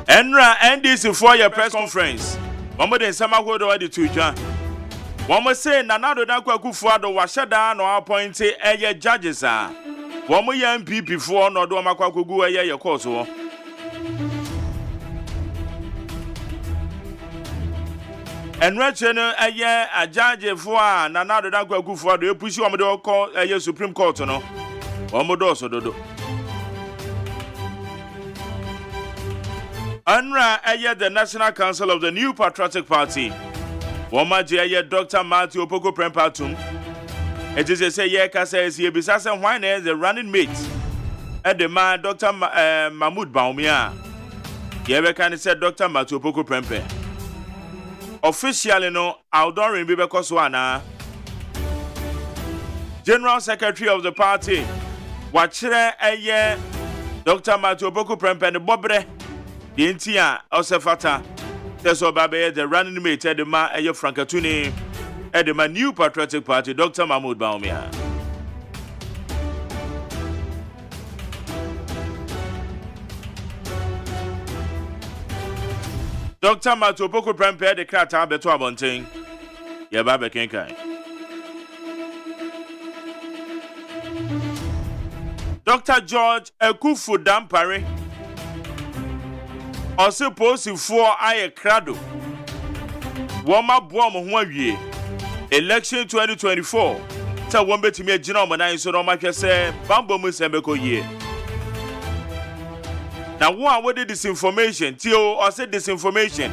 Enra NDC for your press conference. One more than some go to the Twitter. One more say Nanado Danko Akufo-Addo was shut down or appointed a judges. One more young people before no do Makwakugu a year course. And Rachel a year a judge for Nanado Danko Akufo-Addo, you push you on the call a Supreme Court. No, one more also do. Anra Aya, the National Council of the New Patriotic Party. Womaji Aya, Dr. Matthew Opoko Prempatum. It is a say, Yeka says he besides why the running mate at the man, Dr. Mahmoud Baumia. Yebe can say Dr. Matthew Opoko Prempe. Officially, no, Aldorin Bibe Koswana, General Secretary of the party. Wachre Aya, Dr. Matthew Opoko Prempe, the Bobre. The Intia Osefata Teso Babe, the running mate at the Ma Ayo Frankatuni at the New Patriotic Party, Dr. Mahmoud Baumia. Dr. Matthew Opoku Prempeh de krata beto abonten. Ye ba be kenkan. Dr. George Ekufu Dampare. Ose posifo aye krado. Woma boa mo ho awie. Election 2024. Ta won betimi agina o manan so no ma hwe se bambo mu sembeko yie. Na wo a wode disinformation tio or say disinformation.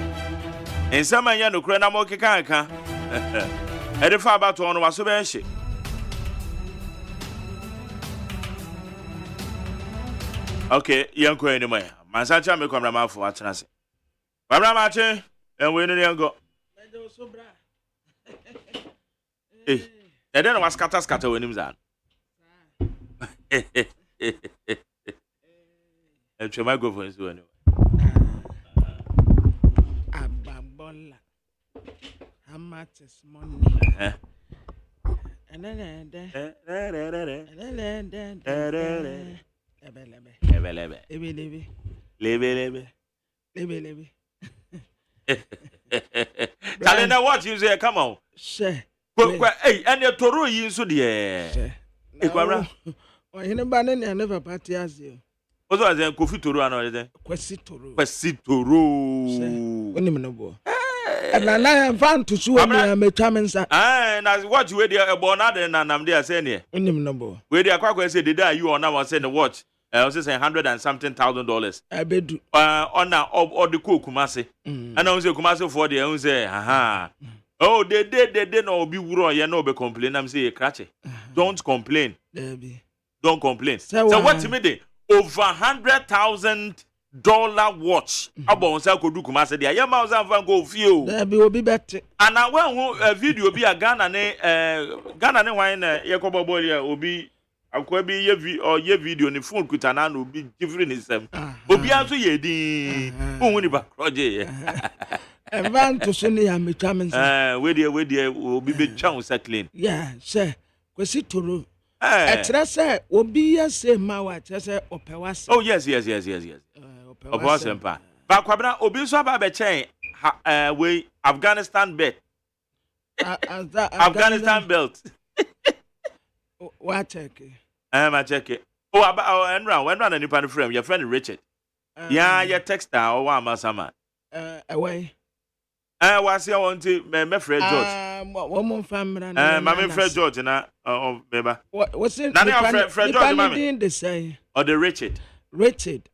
En sama nya no kura na mo keka aka. E de fa about on waso be hye. Okay, yanko anymore. Mansacha me kwamra mafo atena se. Kwamra ma che, en we no yango. Eh, e den was scatter wenim zan. E try microphone so anyway. Ababola. How much is money? And then Kalenda what you say come on. She. Hey, and your toro yin so de. E kwamra. O hene ba ne never party as you. Ozo azen kofi toro ano de. Kwesi toro. Onim no bo. Na na fan to so me metwa mensa. Na what we dey ebo na de na nam dey say ne. Onim no bo. We dey akwa say the day you on now say the watch. I was saying $100 and something thousand. Abedu. On now or the cook Kumasi. And I was say Kumasi for the own say, aha. Oh, they no be wuro ye no be complain. I'm say cratchy. Don't complain. Don't complain. So what you made over $100,000 watch. About say could do Kumasi there. Your mouse and van go few. There be better. And I when video be a Ghana ne wine Yakobo boy obi akwabi ye video ni phone kutana no be different isem obi aso ye din ohun ni ba proje evan to so ne ya metwa men we dey obi be twa so clean say kwesi toro etre say obi ya say ma wa etre say opewase oh yes opewase pa ba kwabna obi so aba be chen we Afghanistan bet Afghanistan belt what check I check it. Oh, Enra, when run any pan frame, your friend Richard. Yeah, your texter or one masama. Away. Was your auntie, my friend George? One more family. Mammy Fred George, and oh, baby. What's it? None of Fred George, mammy. They say. Or the Richard.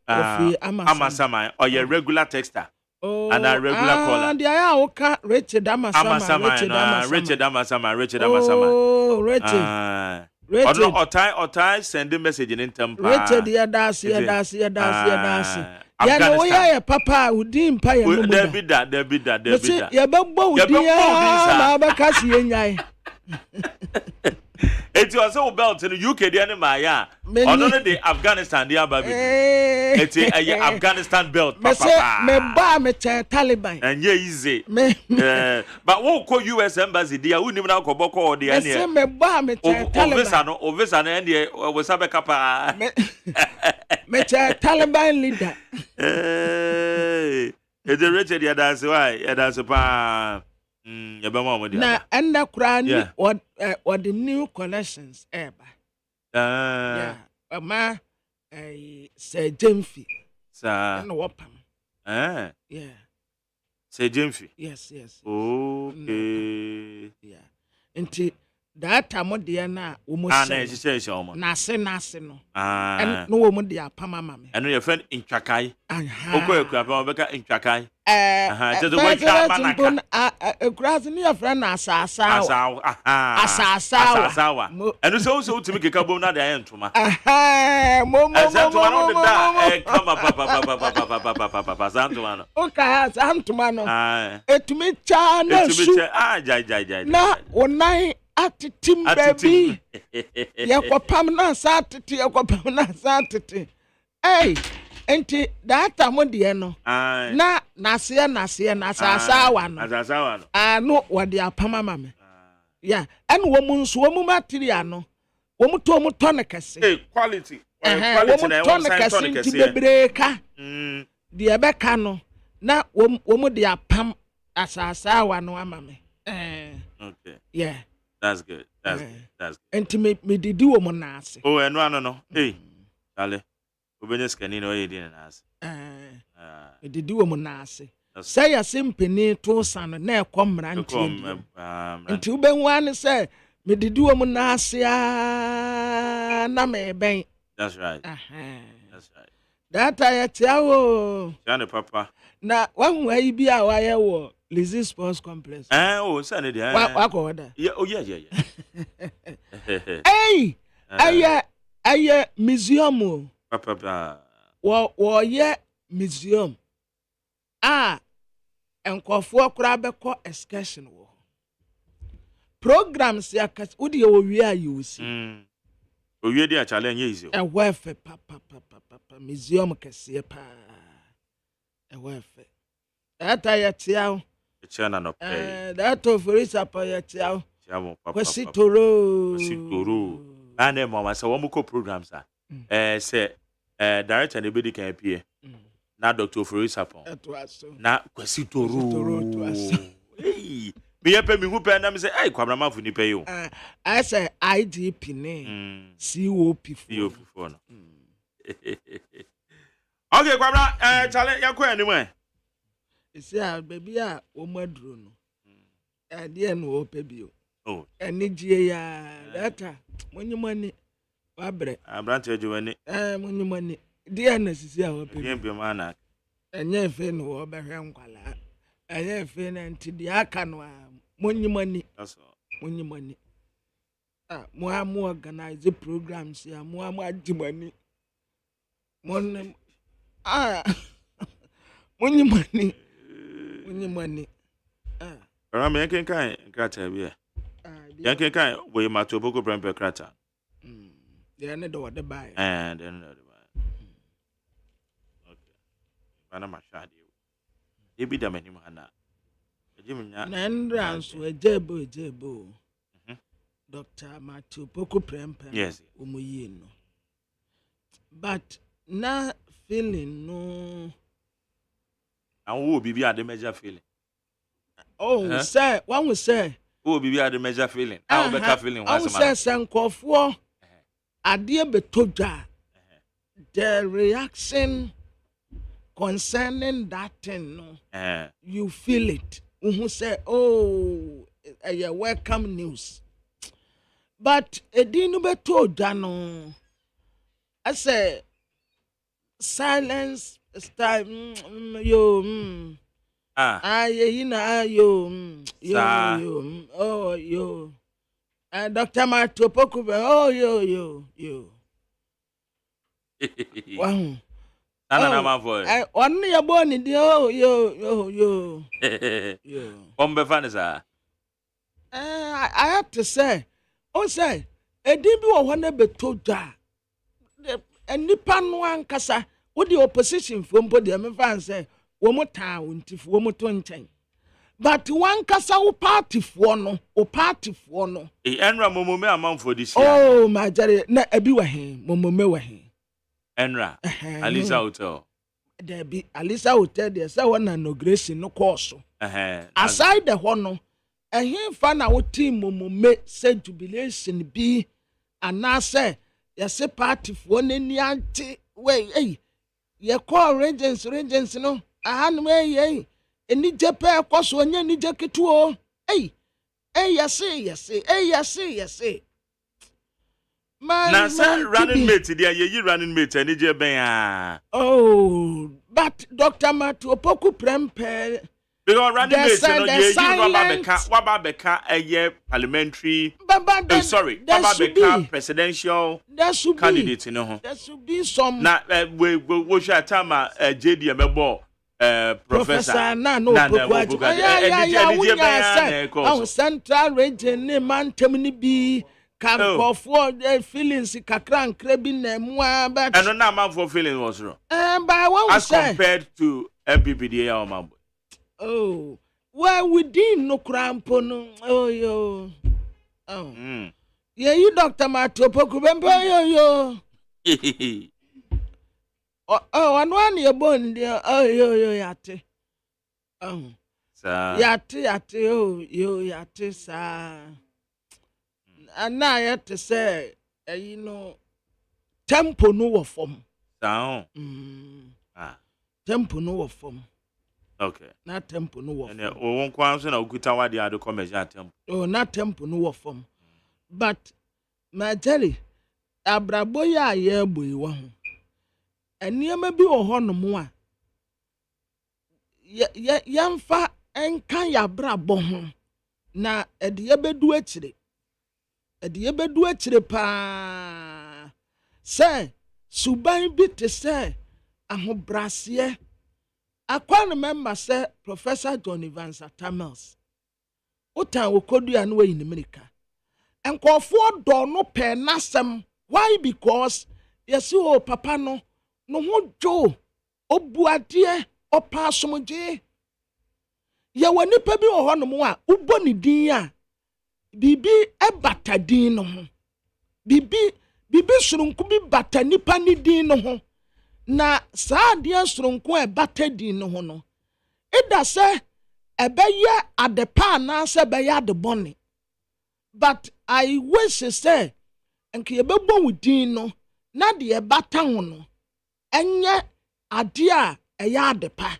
Amasama. Or your regular texter. Oh, and a regular caller. And the Ayaoka, Richard Amasama. Richard Amasama. Oh, Richard. Or tie send a message in temper. Richard, that's. Yeah, no, yeah, Papa, who didn't pay. There be that. Yeah, but it was so belt in the UK, the enemy, yeah. Only the Afghanistan, the Ababi. It's a Afghanistan belt, Papa. Me Taliban. And yeah, easy. But what call US embassy, dear, wouldn't even go boko or the enemy. Me Taliban. Ovesa, and the was a capa. Me Taliban leader. It's a Richard, yeah, that's why, that's a pa. Na enda kurani what the new connections yeah ma say Jemfi sa no wapam yeah say Jemfi yes okay yeah nti that time dey na almost na se no and no wo mo dey apama mame and your friend in Chakai okwa beka in Chakai just the way grass ni your friend asasawa and so to make a cabo na dey entoma santumano okay santumano etumi cha na su na onai atitim baby yakopam na satete hey enti data mo de no na nase asasawa no no wode apama mame yeah and wo mu nso wo mu material no wo mu to mu ton kese quality na wo mu ton kese ti bebreka de ebeka no na womu de apam asasa wa no ama me Okay. Yeah. That's good. That's good. Enti me didi wo mo na ase. Oh, no. Hey. Charlie. Obenye skani no ye di na ase. Me didi wo mo na ase. Say ya simpeni to san na ekomra nti. Enti ubenwa ne say me didi wo mo na ase na me ben. That's right. That's right. That I tell you. Jane papa. Na one way be a wire wo Lizzie Sports Complex. Oh, Sunday. What order? Yeah, oh yeah. Hey, aye museum. Papa. Wo ye museum. Enkofo kura beko excursion wo. Programs ya kas udi wo wi ayi osi. Owie dia challenge easy. Ewefe papa museum kese pa. Ewefe. Eta yetia. Echana no pay. That for is apa yetia. Chamo papa. Kwasitoro. Ane mama say one ko programs say director ne bedi kan pie. Na Dr. Forisapon. Na Kwasitoro. Hey. Me yepe mi hu pe na me say hey kwabra fu ni pe yo. I say IDP ne. COP for no. Okay kwabra chale yakọ animu isi a baby a wo maduro no. De no wo pe bio. Oh. Eni gie ya data monyimani wabre. Abrante adwani. Monyimani. De na sisi a wo pe. Bien bi mana. Enye fe no wo behwe nkwala. Enye fe na nti de aka no a monyimani. That's all. Monyimani. Mo amu organize programs ya mo amu adimani. Mon monyimani. Ara me ken kan krata bi e. Yan ken kan we mato boko prempe krata. They ne do the buy. And then the buy. Okay. Bana mashadi. E bi da mani mana. Ejimunya. Na ndra so ejebo. Dr. Matthew Poko Prempe. Yes. Umuyi no. But na feeling no. And who be the major feeling? Oh, sir, one will say. Who be the major feeling? I will be feeling. I will say, Sankofo, a dear Betoja. The reaction concerning that thing, you feel it. Who say, oh, welcome news. But a didn't be told, no. I say, silence. Style yo yo Dr. Matthew Poko yo wow na my voice on your bone yo bombe fanisa I have to say say e di bi wo na betoja e nipa no ankasa what the opposition from body me fan say wo mo ta wontif wo mo to nchen but one kasa wo party fo no e enra momome amanfo this year oh my jare na abi wa hen momome wa hen enra Alisa Hotel there be Alisa Hotel there say one inauguration no course aside the ho no ehin fa na wo team momome say jubilation bi ana say yes party fo nani ante wey hey ye call regents no ahan me eni jepe kwaso onye ni jeketu o yes na say running mate there ye running mate eni je ben ah oh but Dr. Matthew Poko Prempe because running mate no ye waba beka eye parliamentary waba beka presidential candidate no ho there should be some na we share time JD emebo professor no central region ne mantem ni bi kankofo feelings kakran krabi na mu but and no man for feeling was wrong but what as compared to MPPDA or mambo oh well within no crampo no yo yeah you Dr. Matthew Poko Prempe yo oh and one your bone there yo yate Yate, oh, yate, sir. And now I have to say, tempo no form. Down. Tempo no form. Okay. Not tempo no form. And one question of good tower the other commercial tempo. Oh, not tempo no form. But, my jelly, Abraboya, yeah, boy, one. And near me be a horn more. Yamfa and can ya brabo. Na ediabedu echire. Ediabedu echire pa. Say, suban bi te say, ahobrasiye. I can remember say Professor John Evans Tamils. Uta okodu anwe in America. And call for do no pe nasem. Why? Because yes, oh papa no ho jo obuadie opasomje. Ya wani pa bi wo hono mo a ubo ni din a bibi ebata din no ho. Bibi surunku bi bata nipa ni din no ho. Na saa de surunku ebata din no ho no. Ida se ebeye adepa na se beye adebone. But I wish to say enke yebebo wudin no na de ebata ho no. Enye ade a eya adepa.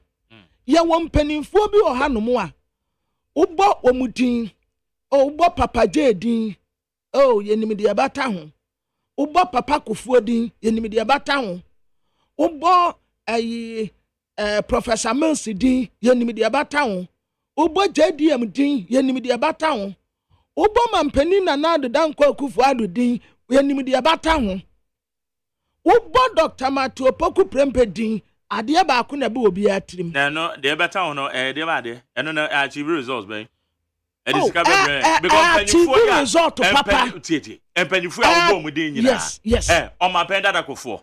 Ye won panimfo bi o hanom a ubo omudin o ubo papa jedin o yenim de abata ho ubo papa kofuo din yenim de abata ho ubo Professor Mills din yenim de abata ho ubo JDM din yenim de abata ho ubo mampani na na danko akufu adu din yenim de abata ho ubo Dr. Matthew Poku Prempe din Adia ba ku na be obi atrim. No, the better no dey ba dey. Eno no achieve results ben. E discover ben because penifo ya result papa. Penifo ya wo mu din nyina. Yes. On my pen that akofo.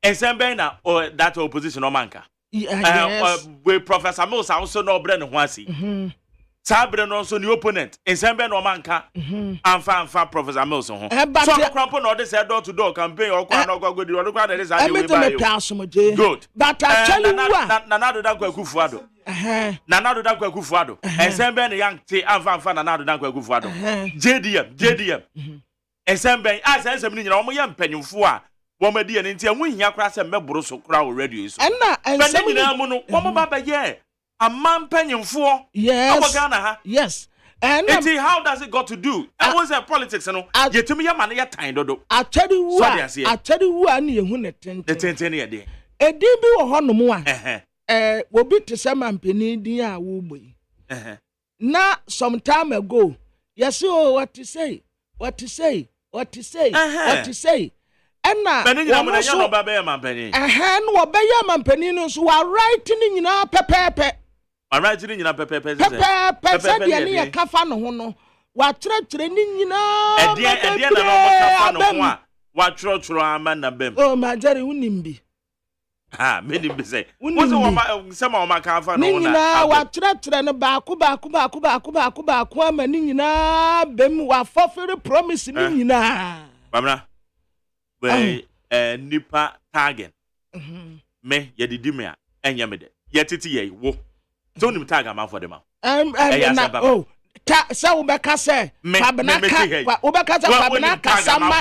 Ensem ben na that opposition o manka. We Professor Mills also no bre ne ho asi. Sabre no so the opponent ensem ben no manka. Amfa Professor Mills ho. So crampo no dey say door to door campaign or kwa no go di or kwa dey say we buy you. Good. But I tell you what. Nanado dan kwa kufuado. Nanado dan kwa kufuado. Ensem ben yang te amfa nanado dan kwa kufuado. JDM. Ensem ben as ensem ni nyina omo ye mpanyimfo a wo ma di ene ntia wonhia kra se meboro so kra wo radio so. Enna ensem ni na mu no wo mo baba ye amman mpanyimfo. Yes. Yes. And how does it got to do? I was a politics, no. Yetumi ya man ya time dodo. I tell you what, ni ehu ne tenten. The tenten ya de. Edi bi wo ho no mo a. Wo bi te say mampani din a wo boy. Na some time ago, yes what to say. And na wo so no baba ya mampani. No wo ba ya mampani no so wa right ni nyina pepepe. Alright, you know, Pepe, said the any cafan hono. What treachery in what trotro man a bem. Oh, my Jerry Unimbi. Made him say, some of my cafan. What treachery and a bakuba, Nina, Bem, what forfeit promise me na. Bamna, way Nipa Tagen. Me, Yedimia, and Yamede. Yet it ye wo. Don't him tag am for them. Oh, sa ubeka say Fabnaka Fabnaka sama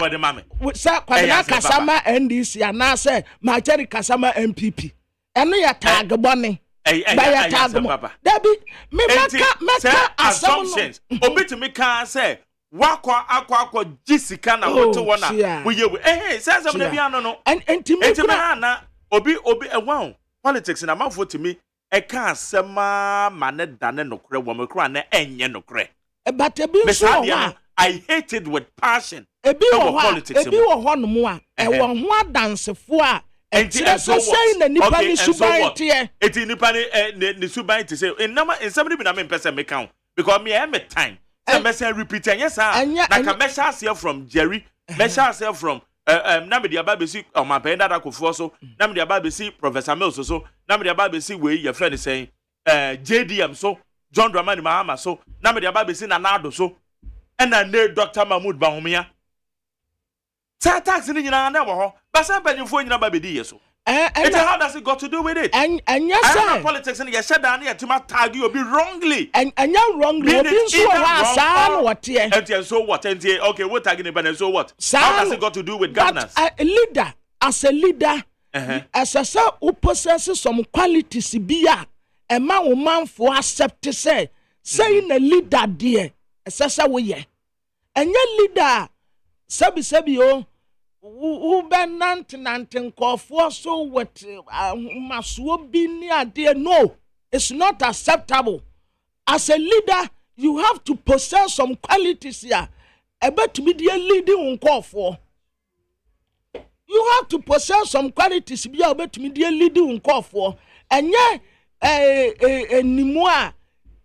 sa Fabnaka sama NDC ana say Majeri Kasama MPP. Eno ya tag bone. Ba ya tag mo. Dabi me meka assumptions. Obetumi kan say wakwa jisika na woto wona we ye say some na bia no. Entimi na obi ewan politics na man for timi eka asema mane dane nokre wo mekra na enye nokre but ebi so I hate it with passion ebi wo ho no mo a e wo ho adansefo a enti so say na nipa ni suban tie enti nipa ni suban tie say ensem ni bi na me pese me count because me every time say me say repeat yes na ka measure say from Jerry measure say from na me dia ba be si o ma pe dada kofo so na me dia ba be si Professor Mills so na me dia ba be si we your friend saying JDM so John Dramani Mahama so na me dia ba be si Nanado so and na Dr. Mahmoud Bahomia sa tax ni nyina na wo ho ba sa banyefo nyina ba be di yeso And how does it got to do with it? And yes, sir. Politics and you said down here to tag you be wrongly. And you're wrongly. And so what? And okay, we're tagging it, and so what? How does it got to do with governance? A leader, as a leader, as a sir who possesses some qualities, be a man for accept to say a leader, dear, as a way. And your leader, Sabi, who been nanting for so what must be near dear. No, it's not acceptable. As a leader, you have to possess some qualities here. About to be the leading on call for. You have to possess some qualities to be able to be the leading on call for. And yeah, Nimua,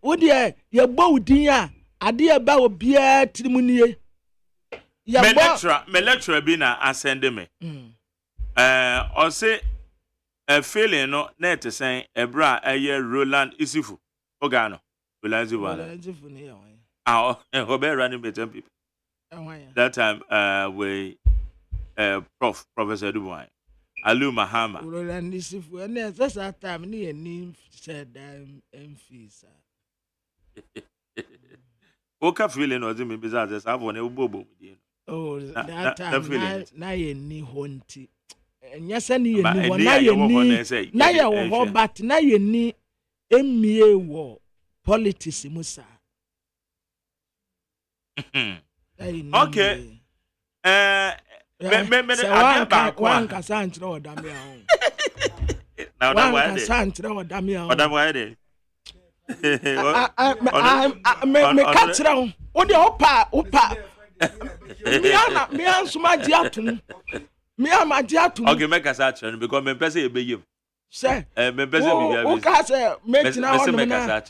would your bow dear, a dear bow beer timonier. Me lecturer bina ascend me. Or say a feeling no net saying a bra a year Roland Isifu. Ogano. Roland Zivala. Our Robert running better people. That time we Professor Dubois. Alu Mahama. Roland Isifu. And that's that time near name said fees. Oka feeling was in bizarre as I want a bobo. Oh, that time na ye ni honti. Nyasa ni ye ni na ye ni na ye wo but na ye ni emie wo politics musa. Okay. One kasantre odamia ho. Now that why kasantre odamia ho. Odam why dey? Me katra ho. O de opa. Me ansuma diatum. Me ama diatum. Okay, make us action because me person e be you. Say. Me person be you. O ka say me tina ho na.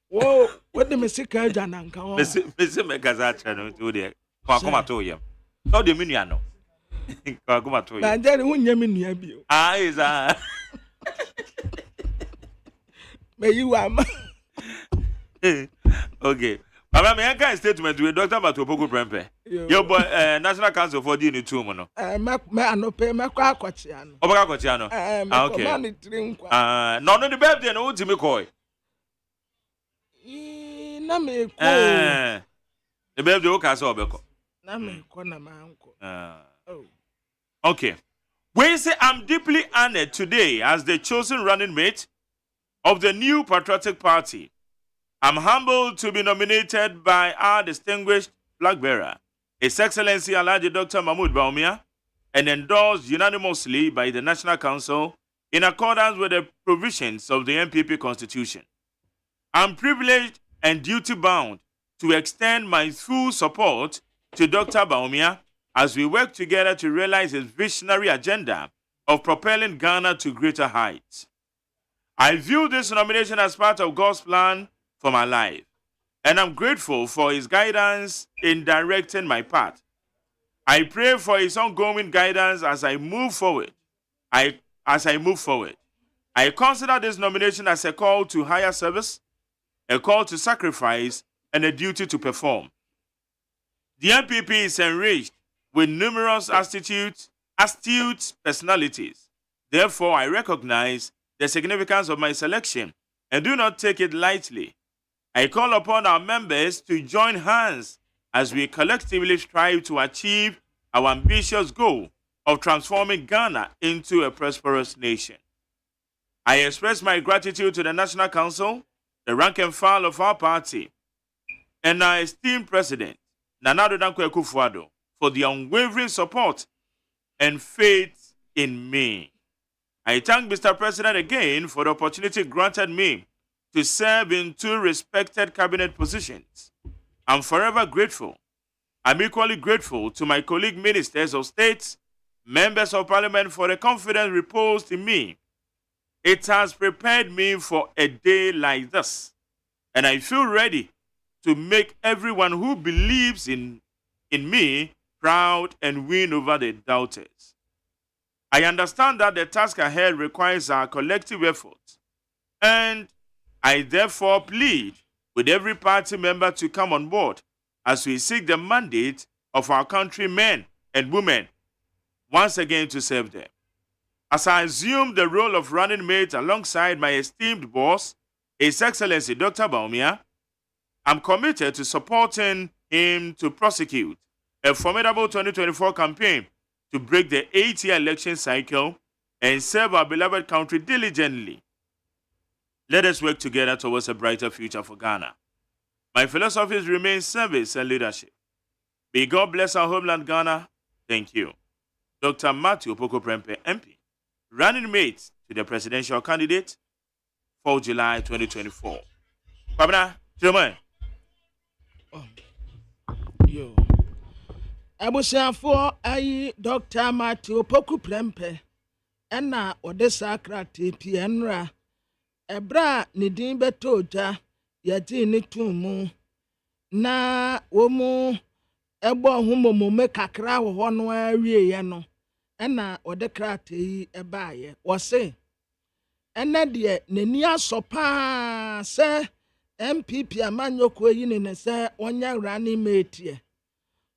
Wo de me sika ja na nka ho. Me make us action to there. Kwa koma to yam. No de menua no. Kwa koma to yam. Na jere wonnya menua bi o. Ah, is Me you am. Okay. Mama, me can statement with Dr. Matopoku Prempe. Your boy, National Council for Dini Tumo. Me anope me kwa Kochiano. Oba Kochiano. Okay. No, the birthday no to me koi. Na me ko. The birthday o ka so obeko. Na me ko na ma unko. Okay. We say I'm deeply honored today as the chosen running mate of the new Patriotic Party. I'm humbled to be nominated by our distinguished flag bearer, His Excellency Alhaji Dr. Mahmoud Bawumia, and endorsed unanimously by the National Council in accordance with the provisions of the NPP Constitution. I'm privileged and duty-bound to extend my full support to Dr. Bawumia as we work together to realize his visionary agenda of propelling Ghana to greater heights. I view this nomination as part of God's plan for my life, and I'm grateful for his guidance in directing my path. I pray for his ongoing guidance as I move forward. I consider this nomination as a call to higher service, a call to sacrifice, and a duty to perform. The NPP is enriched with numerous astute personalities. Therefore, I recognize the significance of my selection and do not take it lightly. I call upon our members to join hands as we collectively strive to achieve our ambitious goal of transforming Ghana into a prosperous nation. I express my gratitude to the National Council, the rank and file of our party, and our esteemed President, Nana Addo Dankwa Akufo-Addo, for the unwavering support and faith in me. I thank Mr. President again for the opportunity granted me to serve in two respected cabinet positions. I'm forever grateful. I'm equally grateful to my colleague ministers of state, members of parliament for the confidence reposed in me. It has prepared me for a day like this, and I feel ready to make everyone who believes in me proud and win over the doubters. I understand that the task ahead requires our collective efforts, and I therefore plead with every party member to come on board as we seek the mandate of our countrymen and women once again to serve them. As I assume the role of running mate alongside my esteemed boss, His Excellency Dr. Baumia, I'm committed to supporting him to prosecute a formidable 2024 campaign to break the 8-year election cycle and serve our beloved country diligently. Let us work together towards a brighter future for Ghana. My philosophies remain service and leadership. May God bless our homeland, Ghana. Thank you. Dr. Matthew Opoko Prempeh, MP, running mate to the presidential candidate for July 2024. Pabna, Jeremiah. Yo. Abusiafo ayi Dr. Matthew Opoko Prempeh ena odesa krate pienra ebra ne din beto ja yadi ne tumu na womu ebo humomo me kakra wo ho no awie ye no ena ode krate yi ebaaye wose ena de nani asopa se MPP amanyoko yi ne se onya rani metie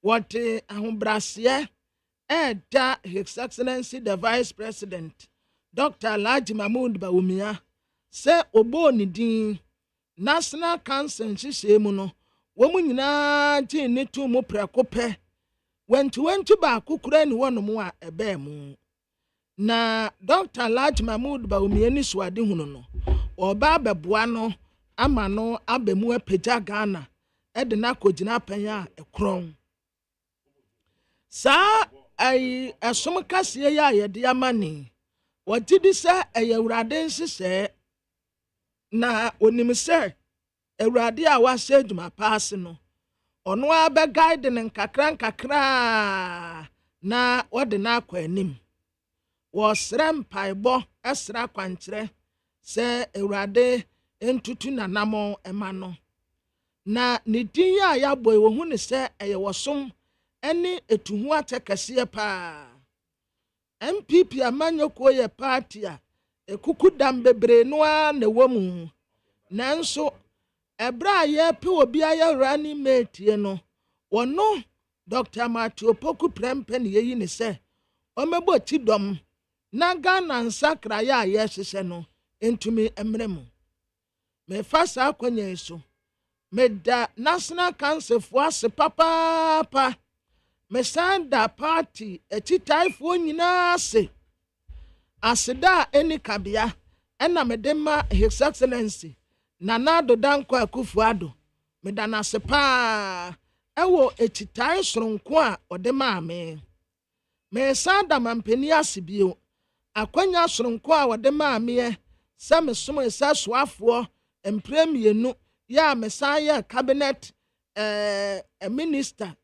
what ahumbrasie da His Excellency the Vice President Dr. Alhaji Mahmoud Bawumia say obo ni din National Council nhihye mu no wo mu nyina gye ne to mu prekope wentu ba akukura ni wono mu a ebe mu na Dr. Alhaji Mahmoud Bawumia ni swade hunu no oba beboa no ama no abemu apagya Ghana de na kogina panya ekron sa ai asom kase ya yede amani wotidi sa ayewrade nsese na onim se ewrade a wase dwuma paase no ono abe guide ne nkakra na wode na akwanim wo srem paibo esra kwankyere se ewrade entutu na namo emano na ne din ya yaboi wo hu ne se eyewosom eni etuhu atekase pa MPP amanyoko ye party a ekuku dam bebre no a na womu nanso ebra ye pe obi aye rani mate no wono Dr. Matthew Opoko Prempeh ne yi ne se omebo tidom na Ghana nsakra ya ye hyehyɛ no entumi emremu me fasa akwanya so me da National Council for ase papa me sanda party etitaifo nyina ase aseda eni kabia ena me dema His Excellency Nana-Addo Dankwa Akufo-Addo me da na se pa ewo etitai soronko a odema ame me sanda mampeni ase bio akwanya soronko a odema ame se me som esa soafo empremienu ya mesaya cabinet minister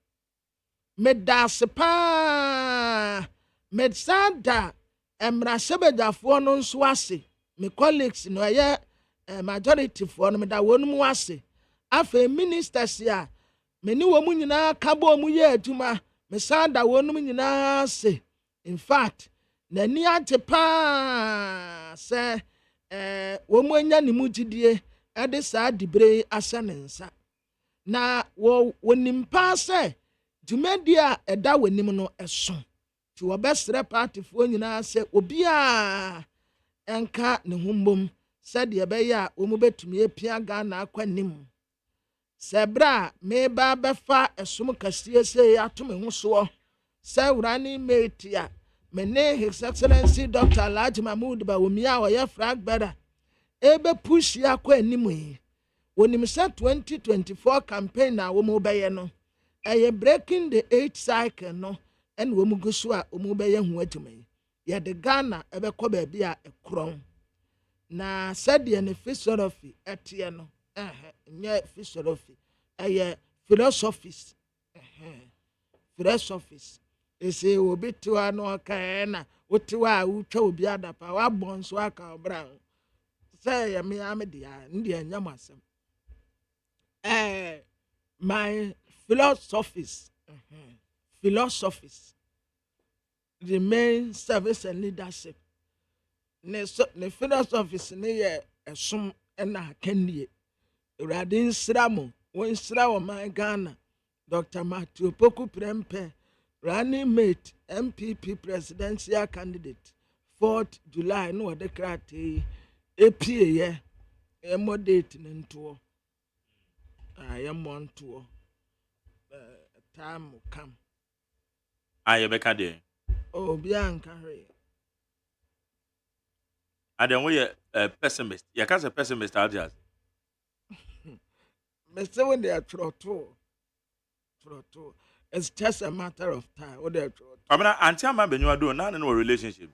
medasepa medsada emrasebedafo no nso ase me colleagues no ye majority for no meda wonum ase afa ministers ya meni wo mu nyina kabo mu ye aduma mesada wonum nyina ase in fact nani atepa se wo mu anya ni mu gidie ade saa dibre asanensa na wonimpa se Jumedia eda wenim no eso ti wobesre party fo nyina se obia enka ne humbom sade ebe ya omu betumi epia Ghana akwanim sebra meba befa esum kasie se atome ho so se wrani metia mene His Excellency Dr. Alhaji Mahmoud Bawumia oye frag better ebe push ya kwanim yi wonim se 2024 campaign na wo mo beye no eye breaking the 8th cycle no en wo mugusu a omu be ye hu adwuma ye de Ghana ebe ko ba bia ekron na said ne philosophy etie no nye philosophy eye philosophies philosophies ese obi tiwa no ka na wotiwa utwa obi adapa wa bonso aka obra say ye me amedia ndi anyamasem my philosophies remain service and leadership ne philosophies ne ye esum na akanie Radin Sramo won sra my Ghana Dr. Matthew Opoko Prempeh running mate MPP presidential candidate 4th July no de krate epie ye date nto I monto time will come I be kade oh bianca re I don't we a pessimist you can't say pessimist just me say when they are trotto it's just a matter of time what they are trotto I mean until my benua do na no relationship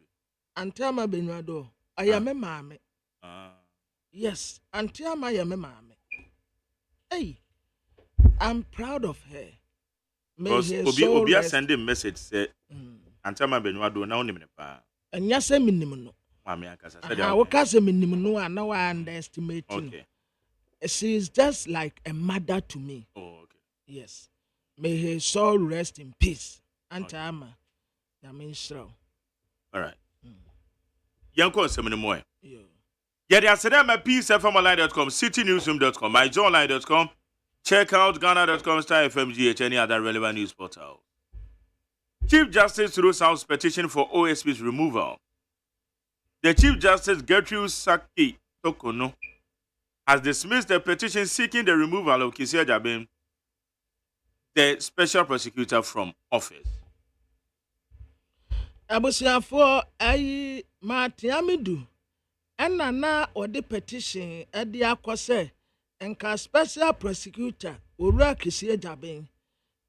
until my benua do I am a mame yes until my am a mame hey I'm proud of her because obi send a message say until my benua do na onim ne pa enya say minim no mame akasa say dia wo ka say minim no and now I underestimate okay she is just like a mother to me okay yes may her soul rest in peace anta ama na me nshraw all right yanko nsem mo yeah they said I'm at peacefmonline.com citynewsroom.com myjournline.com check out ghana.com /FMGH any other relevant news portal. Chief Justice throws out petition for OSP's removal. The Chief Justice Gertrude Saki Tokono has dismissed the petition seeking the removal of Kisia Jabin, the special prosecutor, from office. Abusiafo ayi Matiamidu enna na odi petition edi akose enka special prosecutor Owura Kisia Jabin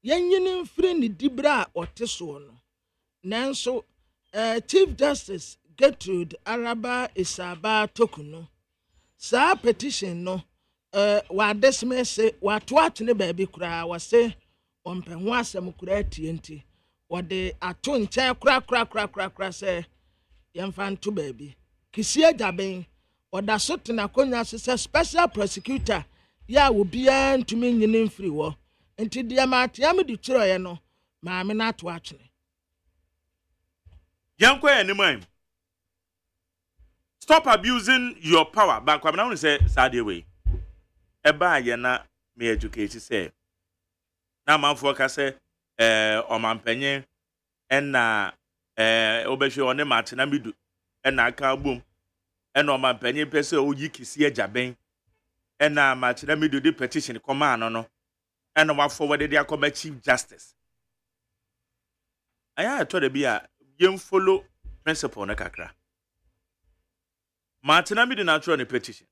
yenyini mfiri ni dibra ote so no nanso Chief Justice Gertrude Araba Isaba Tokuno sa petition no wa dismiss wa to atene ba bi kura wa se ompenho asem kura tienti wode ato nche kura se yemfa nto ba bi Kisia Jabin oda so tena konya se special prosecutor ya obia ntumi nyine mfiri wo enti dia Matiame di chiroye no maame na to atwene Yanko anymore. Stop abusing your power. Bank I'm now say Saturday way. Eba ye na me educate say. Na manfo ka say omampanyen na obehwe one matena midu na aka bom na omampanyen pese oyi Kisia Jabin na matena midu di petition come no na wa forward the akoma Chief Justice. Aya to de bia yem follow principle na kakra. Matena midu na tro ne petition.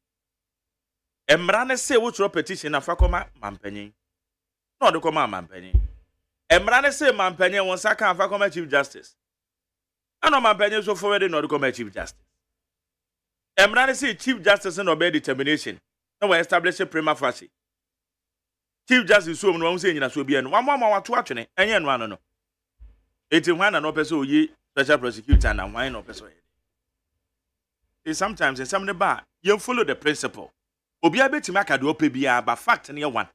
Emra ne say wo tro petition na fa koma mampanyen. No de koma mampanyen. Emra ne say mampanyen won saka fa koma Chief Justice. Ano mampanyen so forward no de koma Chief Justice. Emra ne say Chief Justice no be determination. No we establish a prima facie. Chief Justice so no say nyina so bia no wamama wato atwene enye no ano no. Eti hwan na person oyi special prosecutor na hwan na person oyi. Sometimes in some ba you follow the principle. Obi abetima aka de ope bia ba fact na ye one.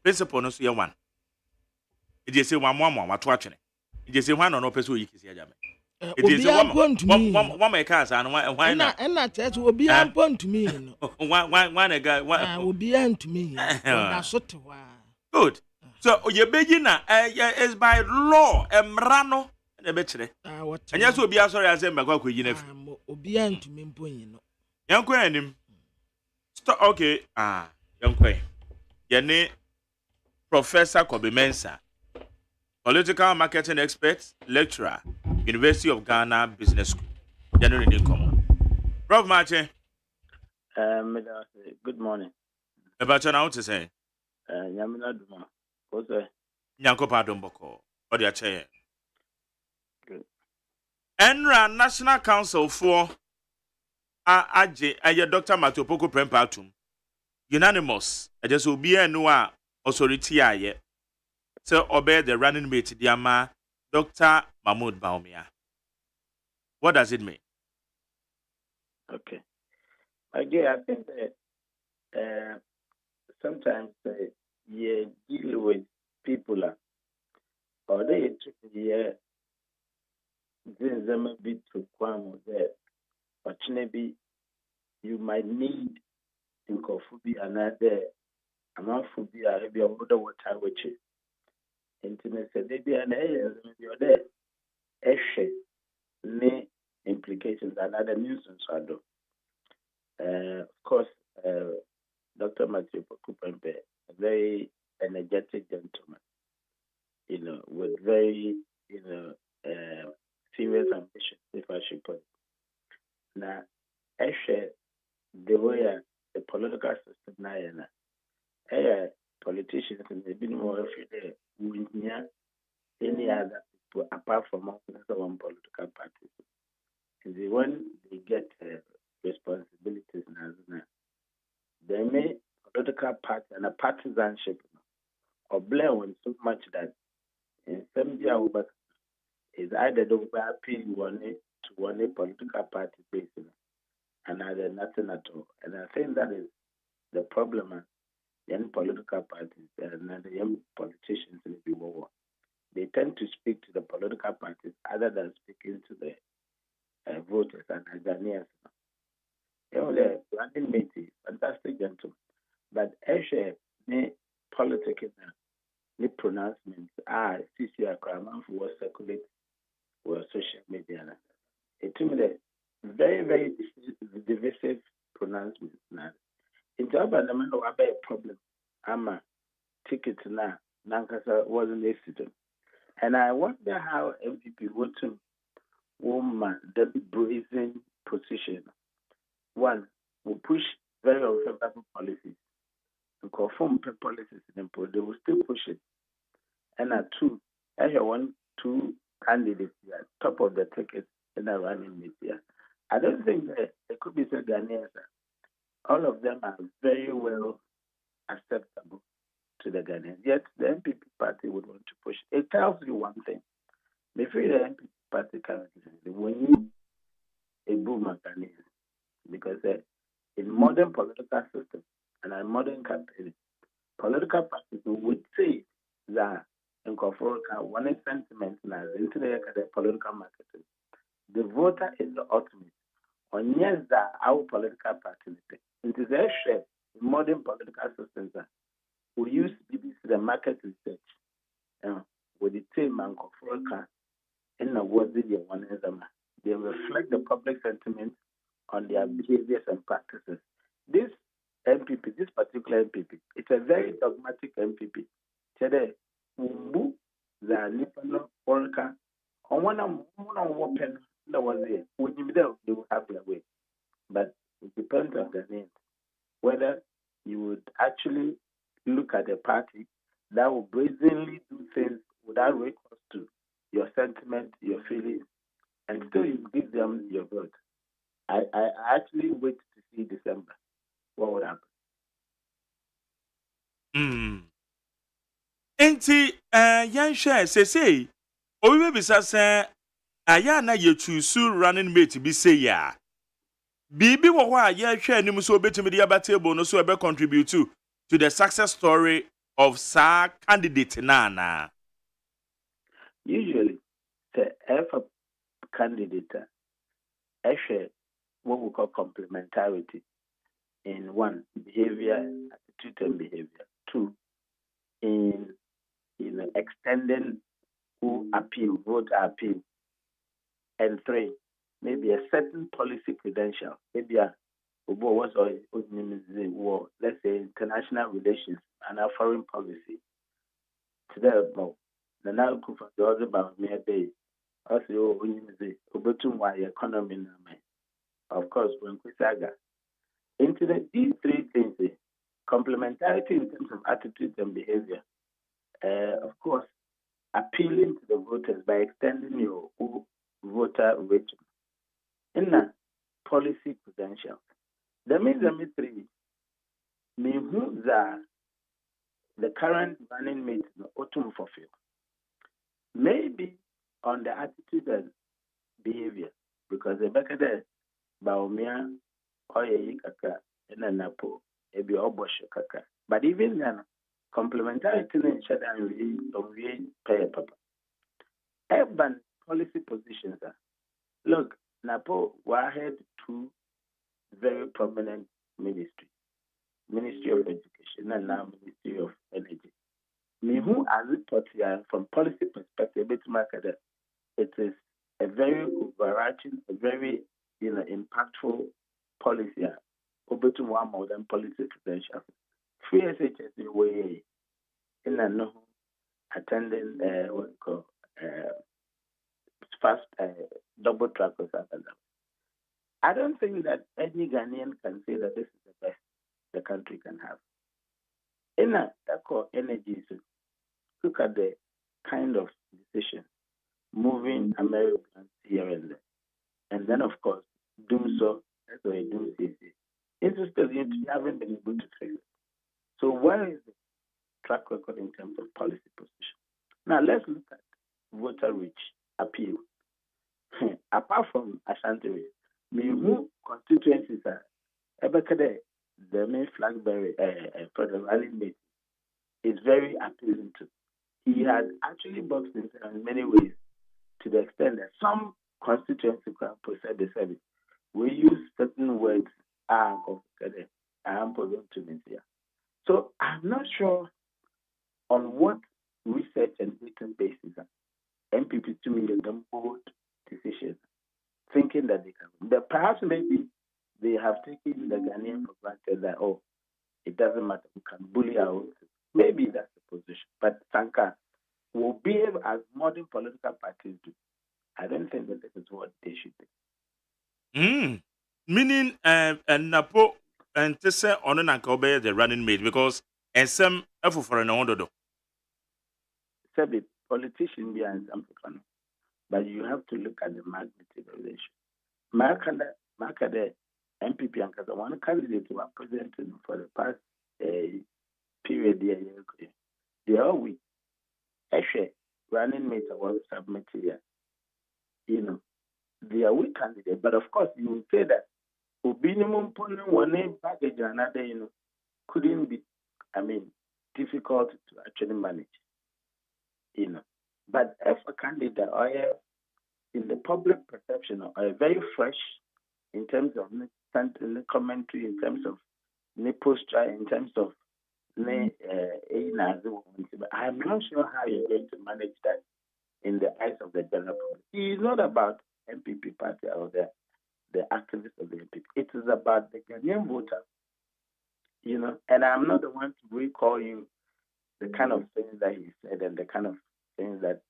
Principle no so ye one. It dey say wamama wato atwene. It dey say hwan na person oyi Kisia Jabin. It dey say one make us and why na na tete obi ampon to me no. One a guy obi antumi na so te wa. Good. So you begin na is by law emra no na be kire. Anya so obi asori ase mbakwa kwayi na fi. Obi antumi mponyi no. Yanko anim. Stop okay. Yanko. Yene Professor Kobe Mensah, political marketing expert, lecturer, University of Ghana Business School. General income. Prof Marche. Good morning. About your to say. Yamina Duma. What's that? Yanko Pardon Boko. Or the chair. Good. Enra National Council for AGYEMAN Dr. Matthew Poko Prempatum. Unanimous. I just will be a new authority. So obey the running mate, Diama Dr. Mahmoud Baumia. What does it mean? Okay. Again, I think that sometimes you deal with people or they took them a bit to come there. But maybe you might need to go for be another amount for be a maybe water which is internet said they be an area maybe there. Actually, implications another nuisance. Of course, Dr. Matthew Pokupembe, a very energetic gentleman, with very, serious ambition, if I should put it. Now, actually, the way the political system now, politicians and they've been more every day, any other people apart from one political party. When they get responsibilities now, they may political party and a partisanship or blame so much that in some year is either the appeal one to one political party based and either nothing at all. And I think that is the problem. Young political parties and the young politicians in the war, they tend to speak to the political parties other than speaking to the voters and Ghanaians. The running mate, fantastic gentleman, but actually, the politics the pronouncements are CCR crime for circulate or social media. It to me the very, very divisive pronouncements now. In job and the man who have a problem, I'm a ticket now, Nankasa wasn't a student. And I wonder how MPP would to woman the brazen position. One, will push very unfavorable policies. To conform policies in the they will still push it. And two, I have two candidates here, top of the ticket in the running media. I don't think that it could be said Ghanaians. All of them are very well acceptable to the Ghanaians. Yet the MPP party would want to push. It tells you one thing. Before the MPP party currently, we need a boom of Ghanaians. Because in modern political system and a modern campaign, political parties would say that in Koforka, one sentiment now into the political marketing. The voter is the ultimate. On yes, that our political party. It is a shape in modern political systems. We use BBC, the market research, with the same man Koforka in the words of one exam. They reflect the public sentiment on their behaviors and practices. This MPP, this particular MPP, it's a very dogmatic MPP. Today, Umbu, the Nipano, Orca, on one weapon, that was it. When you there, they will have their way. But it depends on the name. Whether you would actually look at a party that will brazenly do things without recourse to your sentiment, your feelings, and still you give them your vote. I actually wait to see December. What would happen? Enti, Yansha, say, we be say, Ayana, you choose running mate, be say, ya. Bibi, what ya share, you must obey to media table, no so ever contribute to the success story of Sa candidate Nana. Usually, the F candidate, actually, what we call complementarity in one, behavior, attitude, and behavior. Two, in extending who appeal, voter appeal. And three, maybe a certain policy credential. Maybe let's say international relations and our foreign policy. Today, the now kufa the other about me a day. Also, economy. Of course, when we saga. Into these three things, complementarity in terms of attitude and behavior. Of course, appealing to the voters by extending your voter reach. In that policy credentials. That means the three. Me who the current running mate no autumn fulfill. Maybe on the attitude and behavior, because the back of the Baumia Oye Kaka and a Napo, ebi Obosh Kaka. But even then, complementarity in each other and we pay papa. Urban policy positions are look, Napo had two very prominent ministries. Ministry of Education and now Ministry of Energy. Me who as it put here from policy perspective, it is a very overarching, a very political credentials. Free SHS way in a no attending what we call fast double track or something. I don't think that any Ghanaian can say that this is the best the country can have. In a core energy, look at the kind of decision moving Americans here and there. And then, of course, doom so, that's why doom CC. Interestingly, you haven't been able to fix it. So where is the track record in terms of policy position? Now, let's look at voter reach appeal. Apart from Ashanti, who constituencies are Ebekade, the main flag bearer for the running mate, is very appealing to. He has actually boxed himself in many ways to the extent that some constituencies can possess the service. We use certain words, so I'm not sure on what research and written basis MPP 2 million them bold decisions, thinking that they can. But perhaps maybe they have taken the Ghanaian for granted that, oh, it doesn't matter, we can bully our own. Maybe that's the position. But Sanka will behave as modern political parties do. I don't think that this is what they should do. Meaning, and Napo and Tessa on an Ankobe, the running mate, because and some effort for an order. Sabi, politician behind some people, but you have to look at the magnitude of the issue. Makada MPP and Kasa, one candidate who are presented for the past period, they are weak. Actually, running mates are submitted here. You know, they are weak candidates, but of course, you will say that Obinimum Pony one package another, couldn't be, difficult to actually manage. But if a candidate or in the public perception are very fresh in terms of the commentary, in terms of the posture, in terms of I'm not sure how you're going to manage that in the eyes of the general public. It is not about MPP party or the activists of the MPP. It is about the Ghanaian voter, and I'm not the one to recall you the kind of things that he said and the kind of things that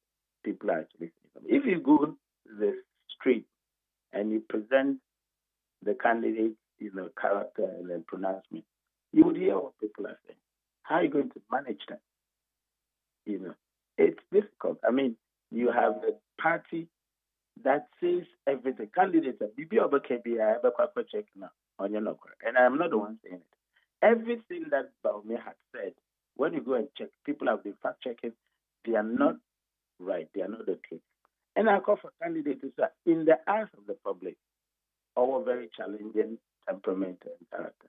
people are actually saying. If you go to the street and you present the candidate, character and then pronouncement, you would hear what people are saying. How are you going to manage that? It's difficult. You have a party that says everything. Candidates are and I'm not the one saying it. Everything that Baumé had said, when you go and check, people have been fact checking, they are not right, they are not the truth. And I call for candidates that in the eyes of the public, our very challenging temperament and character.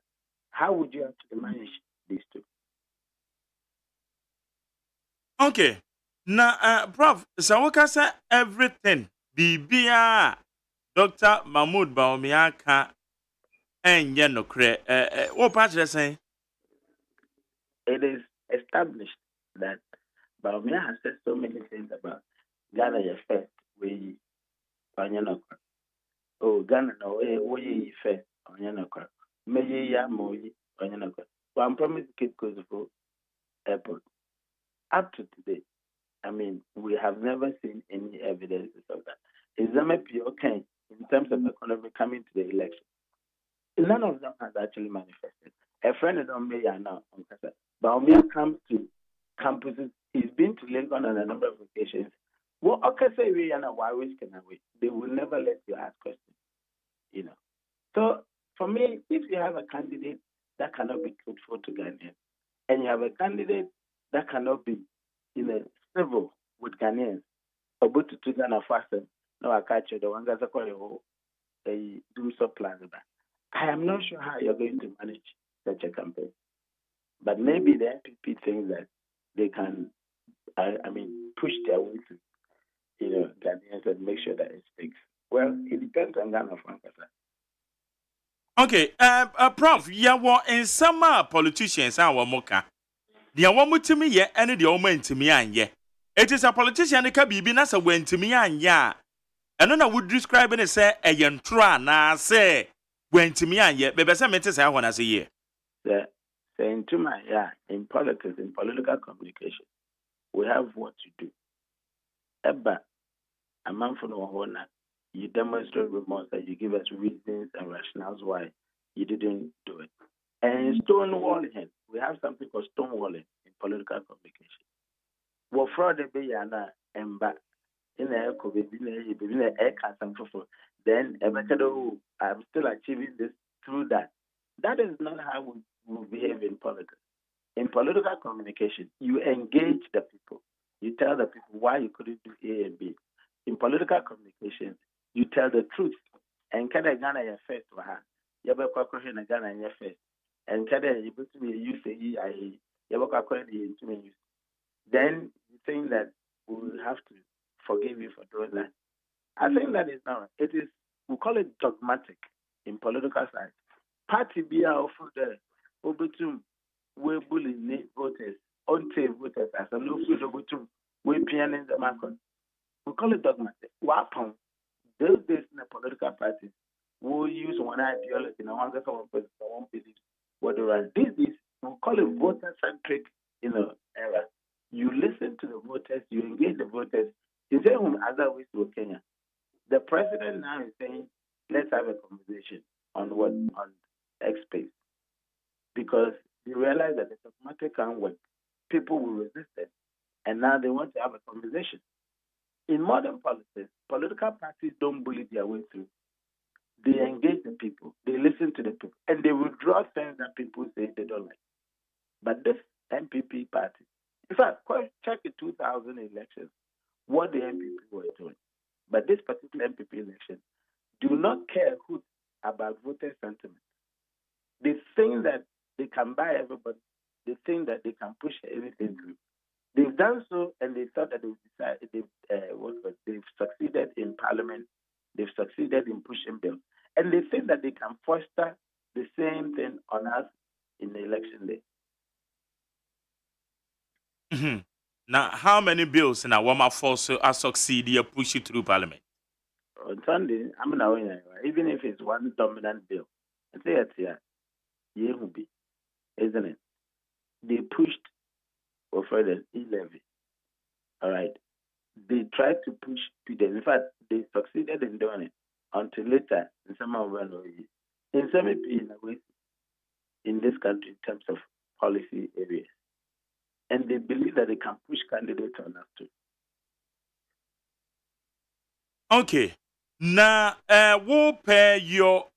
How would you actually manage these two? Okay. Now, Prof, so what can say everything? Bibia, Dr. Mahmoud Bawumia and Yenokre. What part you saying? It is established that Bawumia has said so many things about Ghana first, we Panyanokra. Oh, Ghana, no, we first, Panyanokra. Maybe ya moyi, Panyanokra. So I'm promised to keep Kosovo Airport. Up to today, we have never seen any evidence of that. Is MPP okay in terms of economy coming to the election? None of them has actually manifested. A friend of mine now, Bawumia comes to campuses. He's been to Lagos on a number of occasions. Well, okay, say we are now. Why risk can we? They will never let you ask questions. So for me, if you have a candidate that cannot be truthful to Ghanaians, and you have a candidate that cannot be civil with Ghanaians, about to do Ghana fasten, no, I catch you. The one guys are calling a do so plan. I am not sure how you're going to manage such a campaign, but maybe the MPP thinks that they can, push their way to, Ghanaians and make sure that it sticks. Well, it depends on Ghana, Frankasa. Okay, Prof, in some politicians are moka. The woman to me, and the woman to me, and it is a politician that can be as a went to me, and and then I would describe it as a yentra, na say, went to me, and baby, some say I want to say, saying to my in politics, in political communication, we have what you do. Eba, a man for no one, you demonstrate remorse that you give us reasons and rationales why you didn't do it. And stonewalling, we have something called stonewalling in political communication. Well, fraud be yana and back in the echo, then I'm still achieving this through that. That is not how we behave in politics. In political communication, you engage the people. You tell the people why you couldn't do A and B. In political communication, you tell the truth. And kada Ghana ya first wa ha. Yabe kwa kwa na Ghana ya first. And kada you put me you say I yabe kwa kwa you to me. Then you think that we will have to forgive you for doing that. I think that is not. It is, we call it dogmatic in political science. Party be offer the obutum we bully voters, untamed voters as a no food obutum we pianing the market. We call it dogmatic. Wapon those days in the political parties will use one ideology and one person one belief what they run. This is we call it voter centric era. You listen to the voters, you engage the voters. You say other ways to Kenya. The president now is saying, let's have a conversation on what? On X space. Because you realize that the dogmatic can't work. People will resist it. And now they want to have a conversation. In modern politics, political parties don't bully their way through. They engage the people. They listen to the people. And they withdraw things that people say they don't like. But this MPP party, in fact, check the 2000 elections, what the MPP were doing. But this particular MPP election do not care who about voter sentiment. They think that they can buy everybody. They think that they can push everything through. They've done so, and they thought that they've succeeded in parliament. They've succeeded in pushing bills, and they think that they can foster the same thing on us in the election day. Mm-hmm. Now, how many bills in our force are succeed you push it through parliament? On Sunday, I'm not aware, even if it's one dominant bill, I say it's here, be, isn't it? They pushed for further e-levy. All right. They tried to push PDS. In fact, they succeeded in doing it until later in some of in some in this country in terms of policy areas. And they believe that they can push candidates on us too. Okay. Now, we'll pay your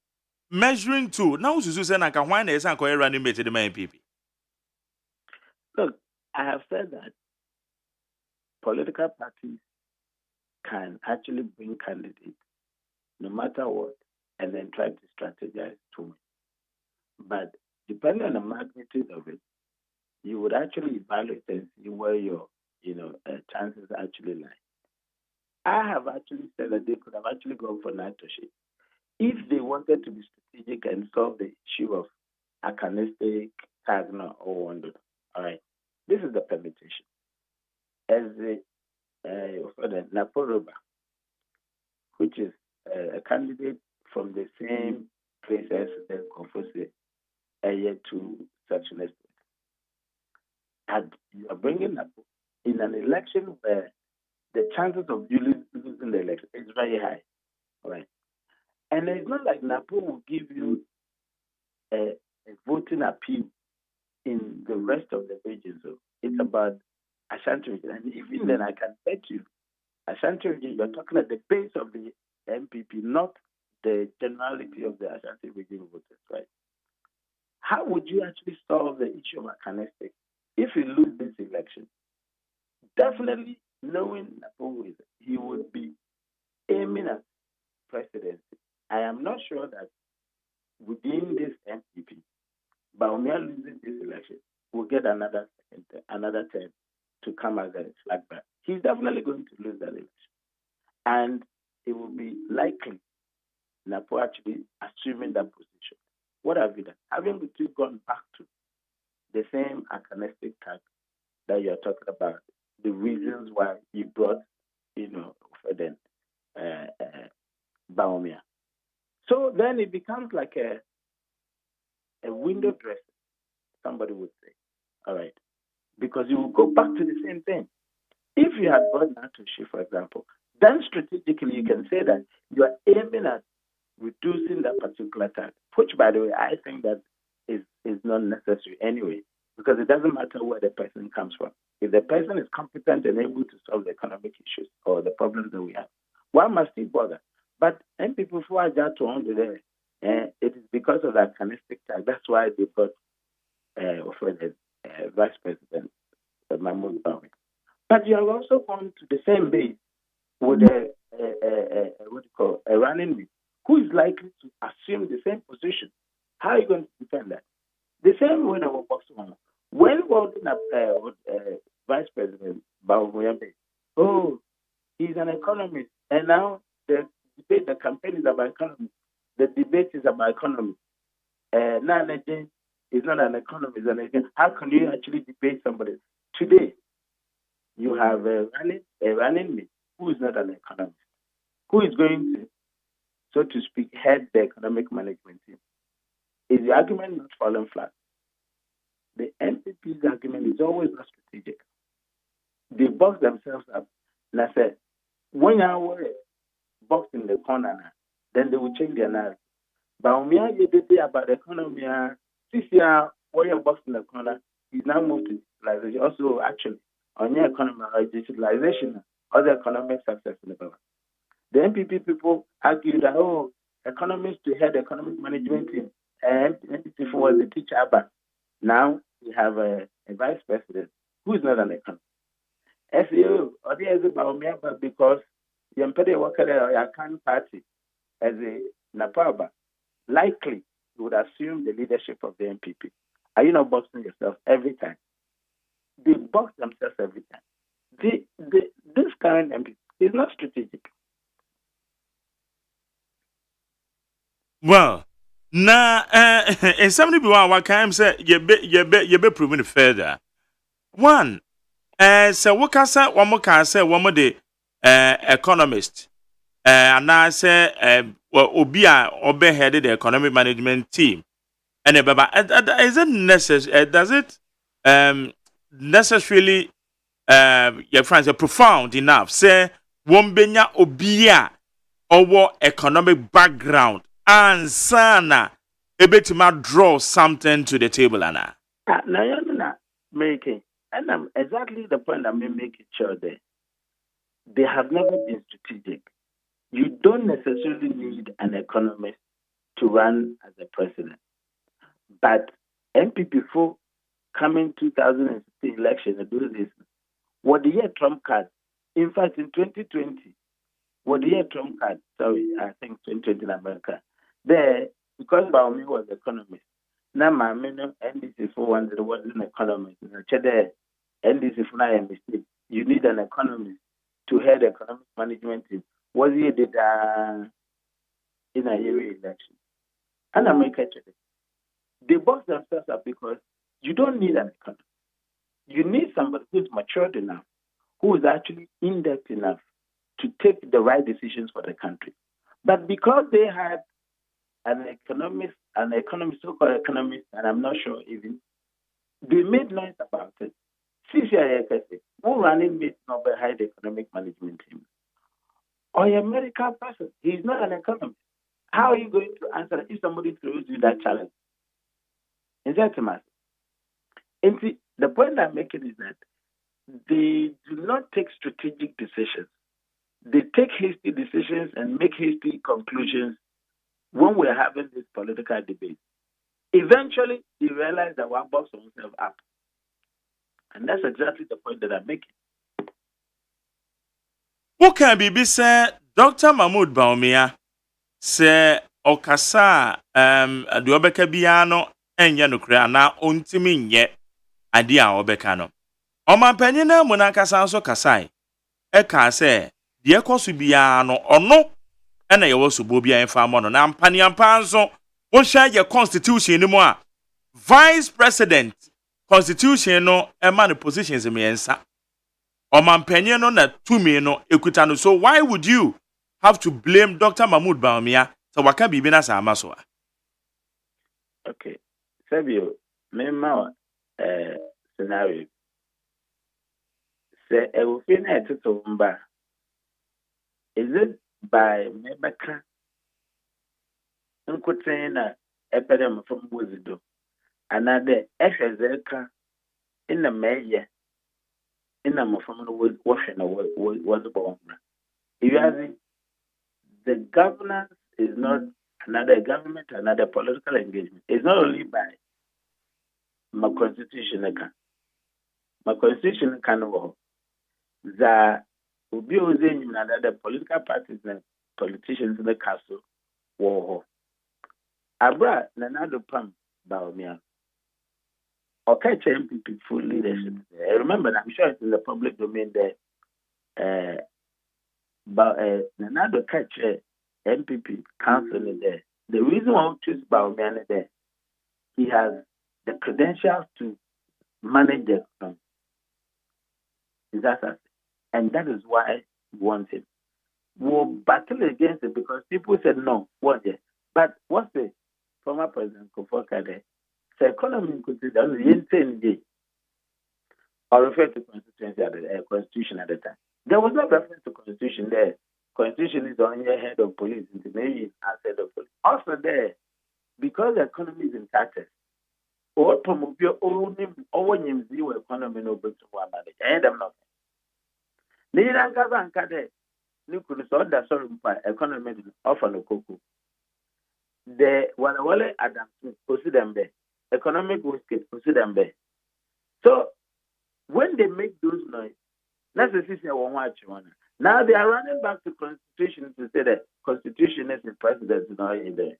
measuring tool. Now, Susan, I can find a running mate to the main people. Look, I have said that political parties can actually bring candidates no matter what and then try to strategize to win. But depending on the magnitude of it, you would actually evaluate and see where your chances actually lie. I have actually said that they could have actually gone for nitroship if they wanted to be strategic and solve the issue of acanistic, Tagna, or Wando. All right. This is the permutation. As the Naporoba, which is a candidate from the same place as the Confuse, yet to such an extent. And you are bringing up in an election where the chances of you losing the election is very high. All right. And it's not like Napo will give you a voting appeal in the rest of the region. So it's about Ashanti region. And even then, I can bet you, Ashanti region, you're talking at the base of the MPP, not the generality of the Ashanti region voters, right? How would you actually solve the issue of Akanestic if you lose this election? Definitely, knowing Napo, he would be aiming at presidency. I am not sure that within this MPP, but when we are losing this election, we'll get another term to come as a flag bearer. He's definitely going to lose that election. And it will be likely Napo actually assuming that position. What have you done? Having the two gone back to the same acanistic tag that you're talking about, the reasons why you brought, for them, Baumia. So then it becomes like a window dressing. somebody would say. All right. Because you will go back to the same thing. If you had brought Natoshi, for example, then strategically you can say that you are aiming at reducing that particular tax, which, by the way, I think that is not necessary anyway, because it doesn't matter where the person comes from. If the person is competent and able to solve the economic issues or the problems that we have, why must he bother? But people who are just on there, it is because of that canistic tax. That's why they got Vice President Mahmoud Bawumia. But you have also gone to the same base with a running mate who is likely to assume the same position. How are you going to defend that? The same way that we're boxing on. When holding up Vice President Bawumia, he's an economist, and now the debate, the campaign is about economy. The debate is about economy. Now, is not an economist. How can you actually debate somebody? Today, you have a running mate who is not an economist, who is going to, so to speak, head the economic management team. Is the argument not falling flat? The NPP's argument is always not strategic. They box themselves up. And I said, when you are boxed in the corner, then they will change their narrative. But when you say about the economy, this year, when you're boxed in the corner, he's now moved to digitalization. Also, actually, on your economy, digitalization, other economic success in the government. The NPP people argue that, economists to head the economic management team, and NPP was the teacher, but now we have a vice president who is not an economist. SEO, or the other Bawumia, because the Imperial Worker or Akan Party as a Napaba, likely you would assume the leadership of the NPP. Are you not boxing yourself every time? They box themselves every time. This current MP is not strategic. Well, now, and somebody be one can say you be proven further. One, so what can say one more can say one more the economist, and I say Obia Obe headed the economic management team, and is it necessary? Does it necessarily your friends are profound enough? Say one benya Obia our economic background. And sana, ebetima draw something to the table, Anna. Now you're not making, and I'm exactly the point I'm making sure there. They have never been strategic. You don't necessarily need an economist to run as a president. But MPP for coming 2016 election and do this, what the year Trump card. In fact, in 2020, what the year Trump card. Sorry, I think 2020 in America. There, because Bawumia was an economist, now my NDC for one that was an economist. NDC for a mistake. You need an economist to head the economic management team. Was he did in a year election? And America today, they box themselves up because you don't need an economist. You need somebody who's matured enough, who is actually in-depth enough to take the right decisions for the country. But because they had an economist, so-called economist, and I'm not sure even, they made noise about it. CCIA, who running mate not behind the economic management team, or a medical person, he's not an economist. How are you going to answer if somebody throws you that challenge? Is that a matter? And see, the point I'm making is that they do not take strategic decisions. They take hasty decisions and make hasty conclusions when we're having this political debate. Eventually, they realize that one box themselves up. And that's exactly the point that I'm making. What can be said, Dr. Mahmoud Bawumia, say, Okasa, Duobeka Biano, and Yanukriana, Untimin yet, Adia Obekano. Oma Penina Monaka so Kasai, Eka say, Dear Kosubiano, or no. And I also bobia and farm on an Panian Panzo. What shall your constitution anymore? Vice President, Constitution no, and man positions in me answer. Or man penny no, na 2 million equitano. So why would you have to blame Dr. Mahmoud Bawumia? So what can be Benasa Amasoa? Okay, Sabio, Mema, scenario. Say a wofin to mba. Is it by Mebaka Nkutena epidemic from Wuzido? Another Eshazeka in the mayor in a Mofam washing was born. You have the governance is not another government, another political engagement. It's not only by my constitution. My constitution can work. The Ubiozin in another political parties and politicians in the castle war. Abra Nanado Pam Baumia. Or catch MPP full leadership. I remember, I'm sure it's in the public domain there. But Nanado catch MPP council there. The reason why we choose Baumia there, he has the credentials to manage the economy. And that is why we want him. We'll battle against it because people said no, what there. But what's the former President Kofokade? The economy could be done in 10 days or refer to constitution at the time. There was no reference to constitution there. Constitution is on your head of police, maybe as head of police. Also there, because the economy is in taxes, or promote your own zero economy no to one manage. I am not. Nina Kazan Kade, you could sort that sorry economy offer no cocoa. The Wale Adam Posidambe, economic wicked Posidambe. So when they make those noise, necessarily one watch one. Now they are running back to constitution to say that constitution is the president not in there.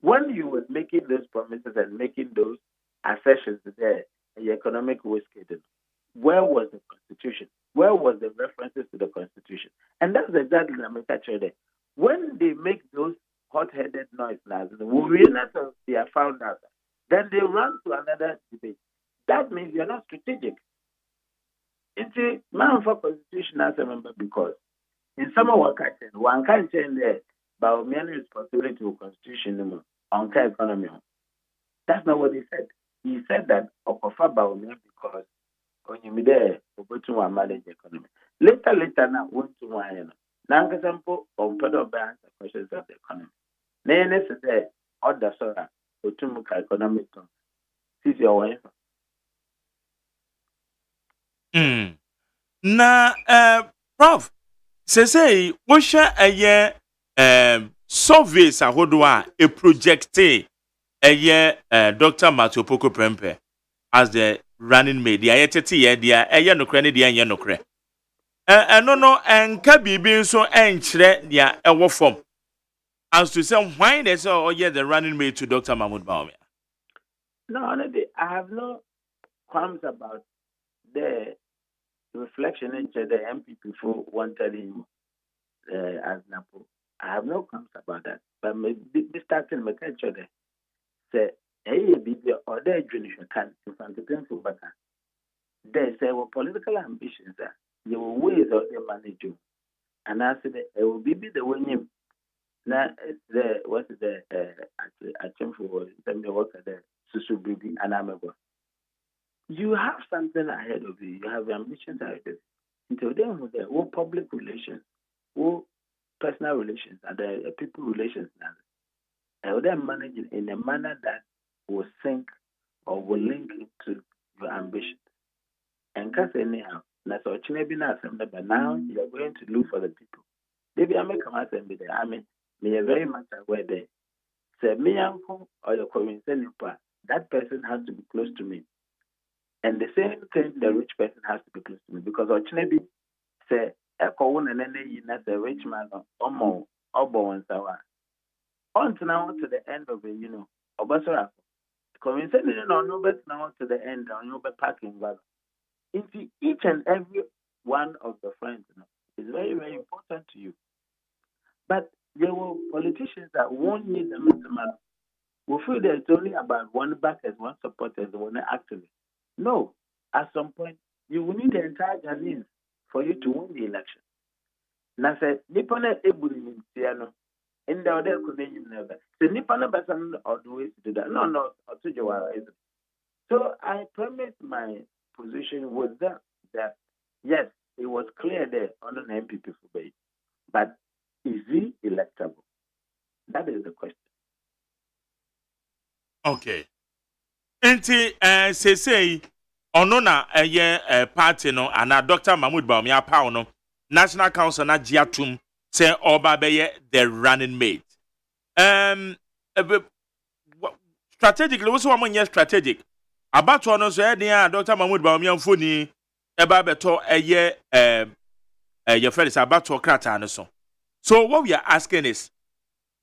When you were making those promises and making those assertions there, the economic wicked, where was the constitution? Where was the references to the constitution? And that's exactly the message there. When they make those hot-headed noise, they are found out. Then they run to another debate. That means you're not strategic. It's a man for constitution as a member because in some of what one can't change there, but many responsibility to constitution on economy. That's not what he said. He said that Okofa Baumia because when you there, we to manage the economy. Later now, went to one. Now, example, on federal banks and questions of the economy. Then it's there, other sort of to economic terms. See your wife. Na Prof, say wosha aye surveys ahodo a projecte aye Dr. Matthew Poko Prempe as the running mate. The ayetete ye dia aye nokre ne dia anye nokre. No enka bibi so enkyere dia ewo form. As to say why they say oh yeah the running mate to Dr. Mahmoud Bawumia. No, I have no qualms about the reflection into the MPP for wanted him as Napo. I have no qualms about that. But maybe starting my culture there. Say, hey, baby, or their judicial can to find the painful better. They say, well, political ambitions are there were ways of them manage you. And I said, it will be the way him. Now, what's the attempt for the worker there, Susu Bibi, and Amabo. You have something ahead of you. You have ambitions ahead of you. Until then, with the public relations, personal relations, and the people relations now, and then manage it in a manner that will sync or will link it to your ambitions. And can't say anyhow. That's what you may be now, but now you are going to look for the people. Maybe I may come out and be there. I mean, me are very much aware there. Say me uncle or your coincidence, that person has to be close to me. And the same thing, the rich person has to be close to me because Ochnebi say Echo one and then you not a rich man or more or born sour. On to now to the end of it, Obasara. Coincidentally, no better now to the end on your parking value. Into each and every one of the friends is very, very important to you. But there were politicians that won't need the man. We feel that it's only about one backers, one supporters, one activists. No, at some point, you will need the entire Ghanaians for you to win the election. Now, say, Nippona Ebuni Tiano, in the other Canadian never. The Nippona Basan or the ways to do that. No, or to Joa. So I premised my position with that yes, it was clear there on an MPP for Bay, but is he electable? That is the question. Okay. Enti say ono na party no ana Dr. Mahmoud Bawumia pa no National Council na giatum say oba beye the running mate. Strategically what's one year strategic. About one so Dr. Mahmoud Bawumia mfoni eba beto your friend is about to krata no so. So what we are asking is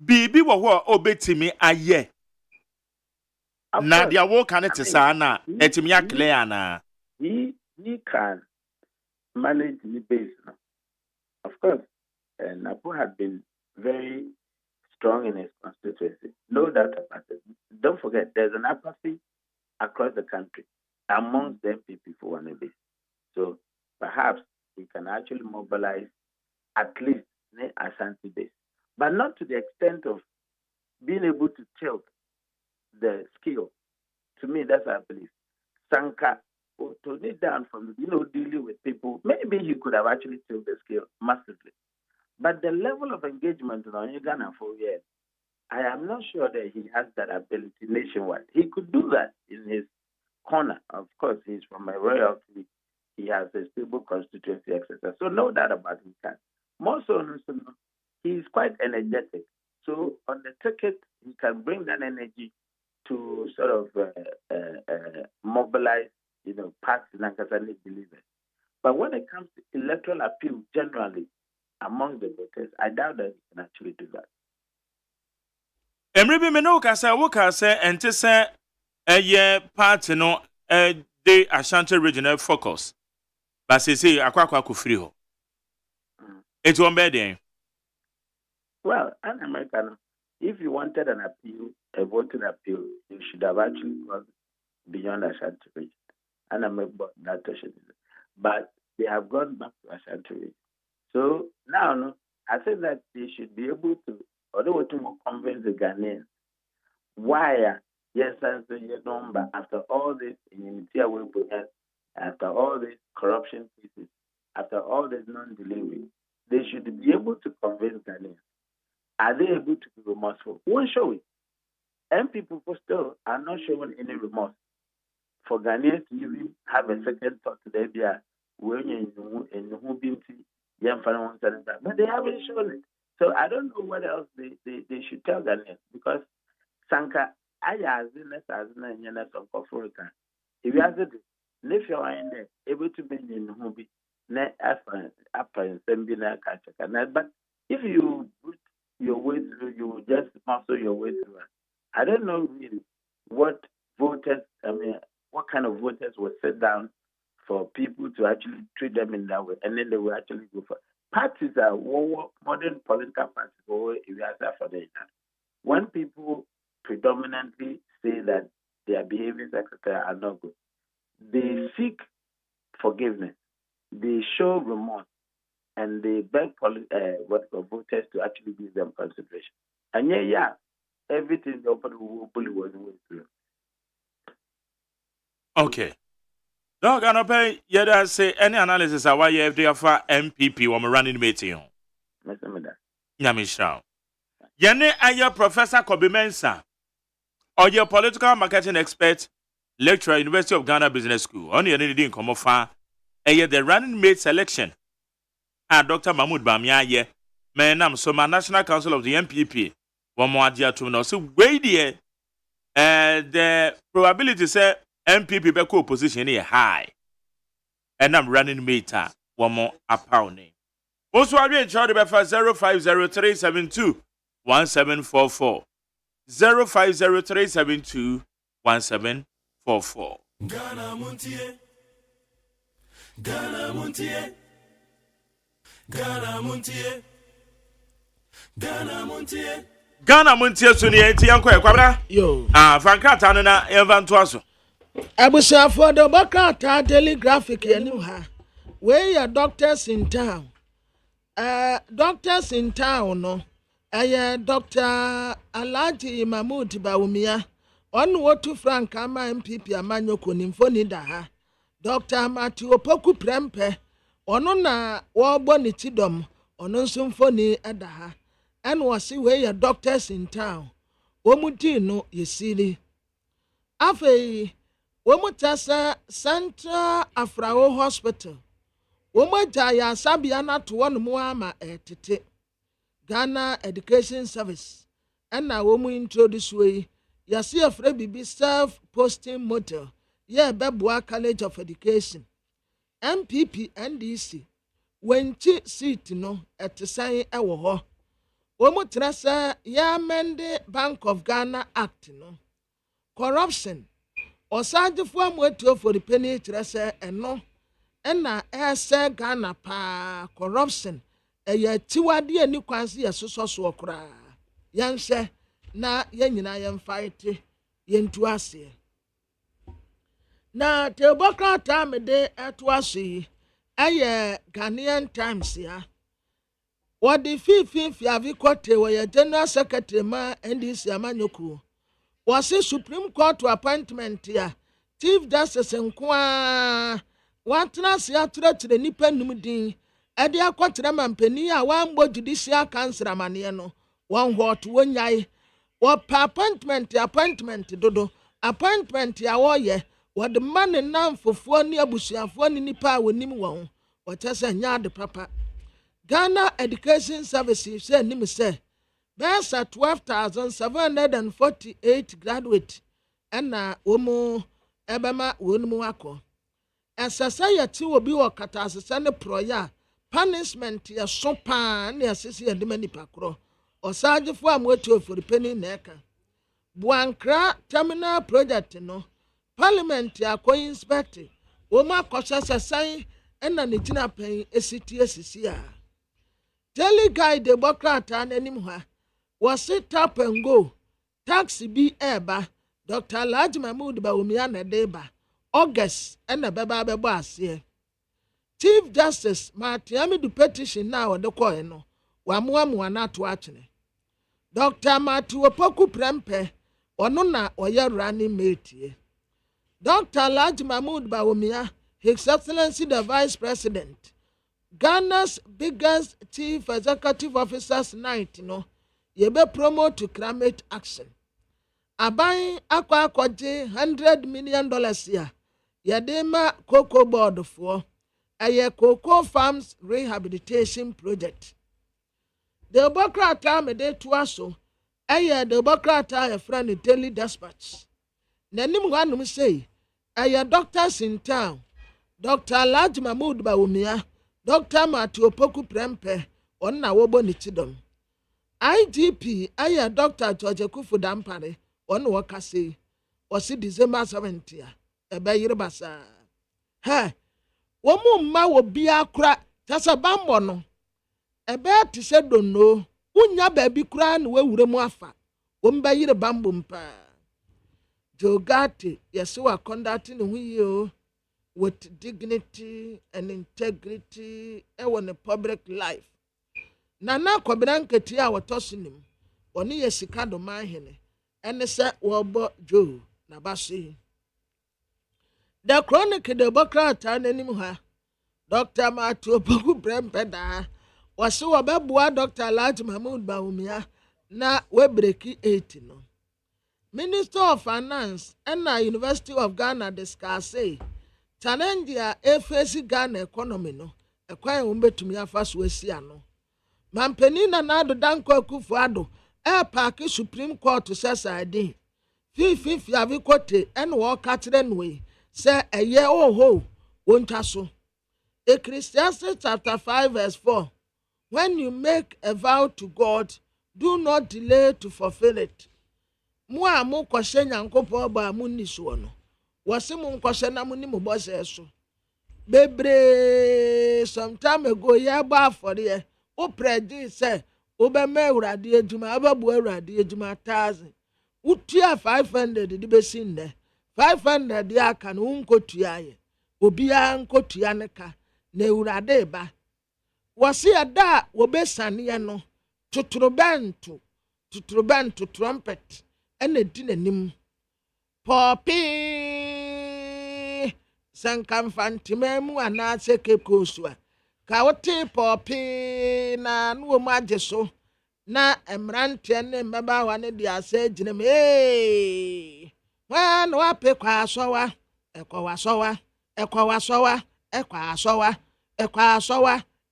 bibi wo obetimi aye na dia wo kan te sa na etimi clear na he can manage the base now. Of course, Napo had been very strong in his constituency. No doubt about it. Don't forget, there's an apathy across the country amongst the MPP for one base. So perhaps he can actually mobilize at least the Ashanti base, but not to the extent of being able to tilt the scale. To me, that's what I believe. Sanka, to knit down from, dealing with people, maybe he could have actually tilted the scale massively. But the level of engagement in Ghana for years, I am not sure that he has that ability nationwide. He could do that in his corner. Of course, he's from a royalty. He has a stable constituency, etc. So no doubt about it, he can. More so, he's quite energetic. So on the ticket, he can bring that energy to sort of mobilize, parties and Catholic believers. But when it comes to electoral appeal generally among the voters, I doubt that he can actually do that. Emre me no ka say wo ka say ente say party no the Ashanti regional focus. But say akwa ko free ho. It won't be there. Well, an American, if you wanted an appeal, a voting appeal, you should have actually gone beyond Ashanti region. And I'm about that. But they have gone back to Ashanti region. So now, I think that they should be able to, although to convince the Ghanaians, why, yes, answer your number after all this immunity away, after all these corruption cases, after all this non-delivery, they should be able to convince Ghanaians. Are they able to be remorseful? Won't show it. And people still are not showing any remorse. For Ghanaians to even have a second thought to their beer, when you who beauty, but they haven't shown it. So I don't know what else they should tell Ghanaians, because Sanka, I as in of Africa. If you ask it, if you are in there, able to be in Hubi, upper and seminar culture. But if you put your way through, you will just muscle your way through. I don't know really what kind of voters will sit down for people to actually treat them in that way, and then they will actually go for parties are modern political parties or for the when people predominantly say that their behaviors, etc., are not good, they seek forgiveness, they show remorse, and they beg voters to actually give them consideration. And everything the open was going through. Okay. No, gonna pay. Yeah, say any analysis of why you have there for MPP when we running meeting. Nyamisha. Yene aye Professor Kobe Mensah, or your political marketing expert, lecturer, University of Ghana Business School. Only anything come off the running mate selection. Dr. Mahmoud Bawumia ye, menam so my National Council of the MPP. One more idea to know. So wait there, the probability say MPP be co-opposition is high. And I'm running meter one more a pound. Also, I read Charlie Beffa 0503721744. 0503721744. Ghana Montie. Ghana Montie. Ghana Montie. Ghana Montie. Ghana Montie Suni eti yanko ekwabra. Yo. Frankrata na evanto aso. Abusa for the Bakata Daily Graphic anywhere. Where your doctors in town? Doctors in town, no. Dr. Alhaji Mahmoud Bawumia on wotu frank ama MPP amanyoko ni mfoni da ha Dr. Matthew Opoku Prempe ono na wobo ni tidom ono nso mfoni da ha and wasi we ya doctors in town womuti no yesiri afei womutasa Central Afrawo Hospital womuta ya sabia na to wono mu ama etete Ghana Education Service and na womu introduce we yasi afre bibi self posting model ye beboa College of Education MPP NDC wenchi seat no etesan ewo ho womu trasa ya amend Bank of Ghana Act no corruption osagefo amotuo for the penny trasa eno na ese Ghana pa corruption eye tiwade ani kwanse yesoso okra yanhye na yanyina yemfight yentu ase na tebokra tamede eto ase eye Ghanaian Times ya wadi fifi avi kote we General Secretary ma NDC amanyoku wasi Supreme Court appointment ya Chief Justice nkwa watna se atratre nipa numdin ade akotre mampani a wambo Judicial Council amane no one hot wonyai wa appointment dodo appointment ya woye wad man nan fofuo ni abusuafo ni nipa wonim won wotese nya de papa Ghana Education Services say nim say there's a 12,748 graduate na womu ebema wonum akọ society will be wakata asese ne proya punishment ya sopa na asese ya demani pakro osagefo amwetu for penny neka Buankra terminal project no parliament ya ko inspect wo ma kwasa san na ne gina pen esiti a daily guide democrat anim ha was tap and go taxi bi eba Dr. Alhaji Mahmood Bawumia na deba August and a baba bebo ase Chief Justice Matiami du petition now the coin no wamuamu na to achene Dr. Matthew Opoku Prempe ono na oye running mate Dr. Alhaji Mahmood Bawumia His Excellency the Vice President Ghana's biggest chief executive officers night no yebe promote to climate action aban akwaje $100 million ya yadema cocoa board for a cocoa farms rehabilitation project the Bokrata mede tuaso the Bokrata a friend daily dispatch nanim wanum say doctors in town Dr. Alhaji Mahmood Bawumia Dr. Matthew Opoku Prempe onna wobo ni chidom IGP Dr. George Kufu Dampare on wakase osi December 70 ebe yire basa womu ma wo bia kura tasa bambo no ebe ti se donno unya ba bi kura na wewure mu afa womba yire bambo mpa Jogate yeso conducting hu yi with dignity and integrity in the public life nana kwabiranketi a wotosinim oni yesika do manhene ene se wobo jo na basi the chronic the Bokrata nanim ha Dr. Matthew Opoku Prempe da wasi wabeboa Dr. Alhaji Mahmood Bawumia na we breaki 8 no Minister of Finance and University of Ghana discuss challenge ya face Ghana economy no ekwan wombetumi afaso asia no mampeni na ado danko Akufo-Addo park Supreme Court sesade fifi avi kote en wo ka kire no say eye oho wonta so Ecclesiastes chapter 5 verse 4 when you make a vow to God do not delay to fulfill it mo amu kwahye Nyankopon ba mu ni so no wase mu nkwahye na mu ni mu bose so bebre sometime ago ya ba afore o predi say obema Awurade adwuma ababu Awurade adwuma 1000 utua 500 di besi nde 500 di aka no nkotua ye obia nkotua ne ka na Awurade ba wase ada wobesane ye no tuturubantu trumpet ene di nanim Poppy Sankam Fantimemu and Nase Cape Coastua. Kawote Poppy na no majeso na emrantian member one dia say jinem wan wape kwa sowa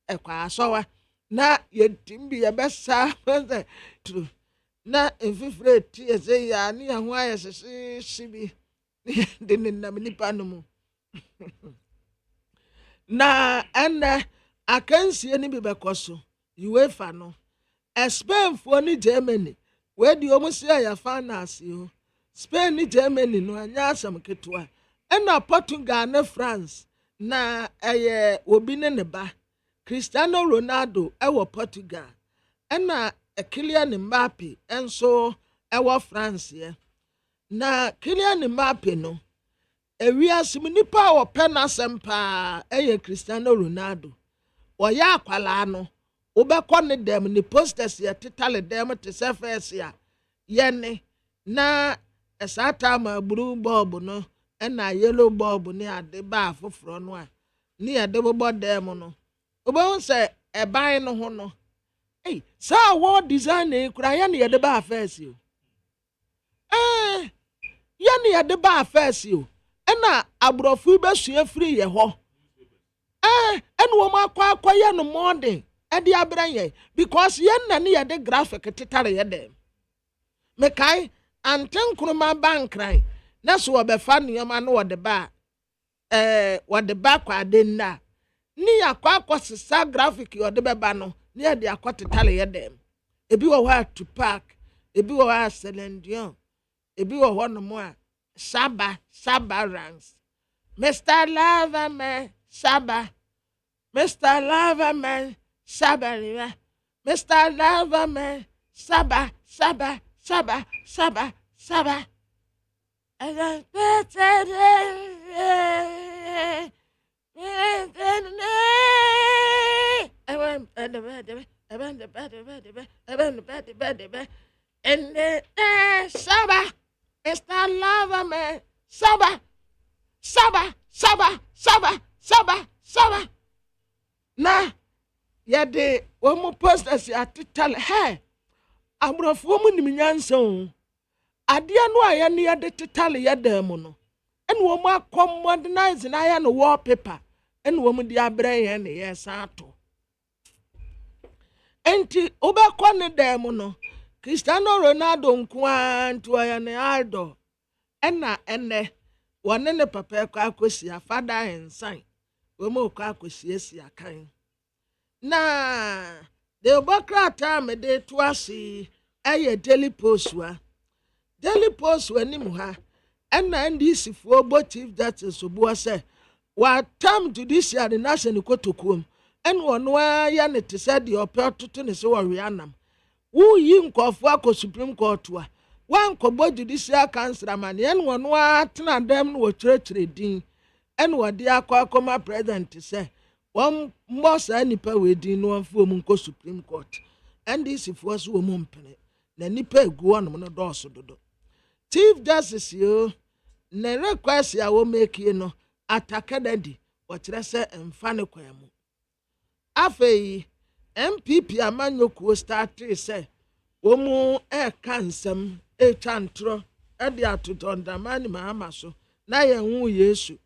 ekwa sowa na yetimbi yebesa true na enfifre tie say ya ni ho ayese sibi de nenam nipa no mu na ene akansie ni bi bekoso UEFA no Spain for ni Germany where the omusia ya finance yo Spain ni Germany no anya asam ketwa ena Portugal na France na obi ne ba Cristiano Ronaldo ewo Portugal ena Kylian Mbappe enso ewo France ye na Kylian Mbappe no ewiasem nipa wo penasem pa Cristiano Ronaldo oya akwala no obekọ ne dem ni posters ya titale dem te surface ya yene na esata ma blue bulb no na yellow bulb ni ade ba afoforo no a ni ade bobo dem no obo se eban no ho no sa wo design e kura ya ne ade ba afase o ya ne ade ba afase o na abrofu besua free ye ho ene wo makwa ya no modern edi abranye because yen na ne yede graphic titare yede mekai anten kuruma bankran na so obefa niyama no wode ba kwa denna ni yakwa sisa graphic yode beba no ne yede akwa titare yede ebi wo ha to park ebi wo ha selendion ebi wo ho no mo a saba ranks Mr. Loverman saba Mr. Loverman Saba, Mr. Loverman, Saba. And Saba, Mr. Loverman, Saba. Na. Yade womo posters atitale abrofo mu niminyansa o ade no aya ne yade titale yade mu no ene womo accommodize na aya no wallpaper ene womo di abre ye ne yesa ato enti obekọ ne dem no Cristiano Ronaldo nko anto aya ne idol ene wone ne papa akosi afada ensan womo akosi esi akan na de obokrata me de tuasi Daily Post wa ni mu ha ena ndc fo bo chief justice obuwa se wa tam judicial the national kotokum en wono ya ne te se de opeototo ne se wo rianam wo yi nkofo akọ Supreme Court wa wan ko bo judicial council amane en wono atena dem no wo kyerɛkyerɛ din en wo de akọ president se one mbosa nipa wedi no amfo mu nko Supreme Court NDC fo so wo mu mpene na nipa egu onom no dɔɔso dodo Chief Justice yo na request ya wo make no atakadadi wo kyerɛ sɛ emfa ne kwan mu afei MPP amanyokuo start sɛ wo mu kansam chantro de atotondamani mahama so na ye hu Yesu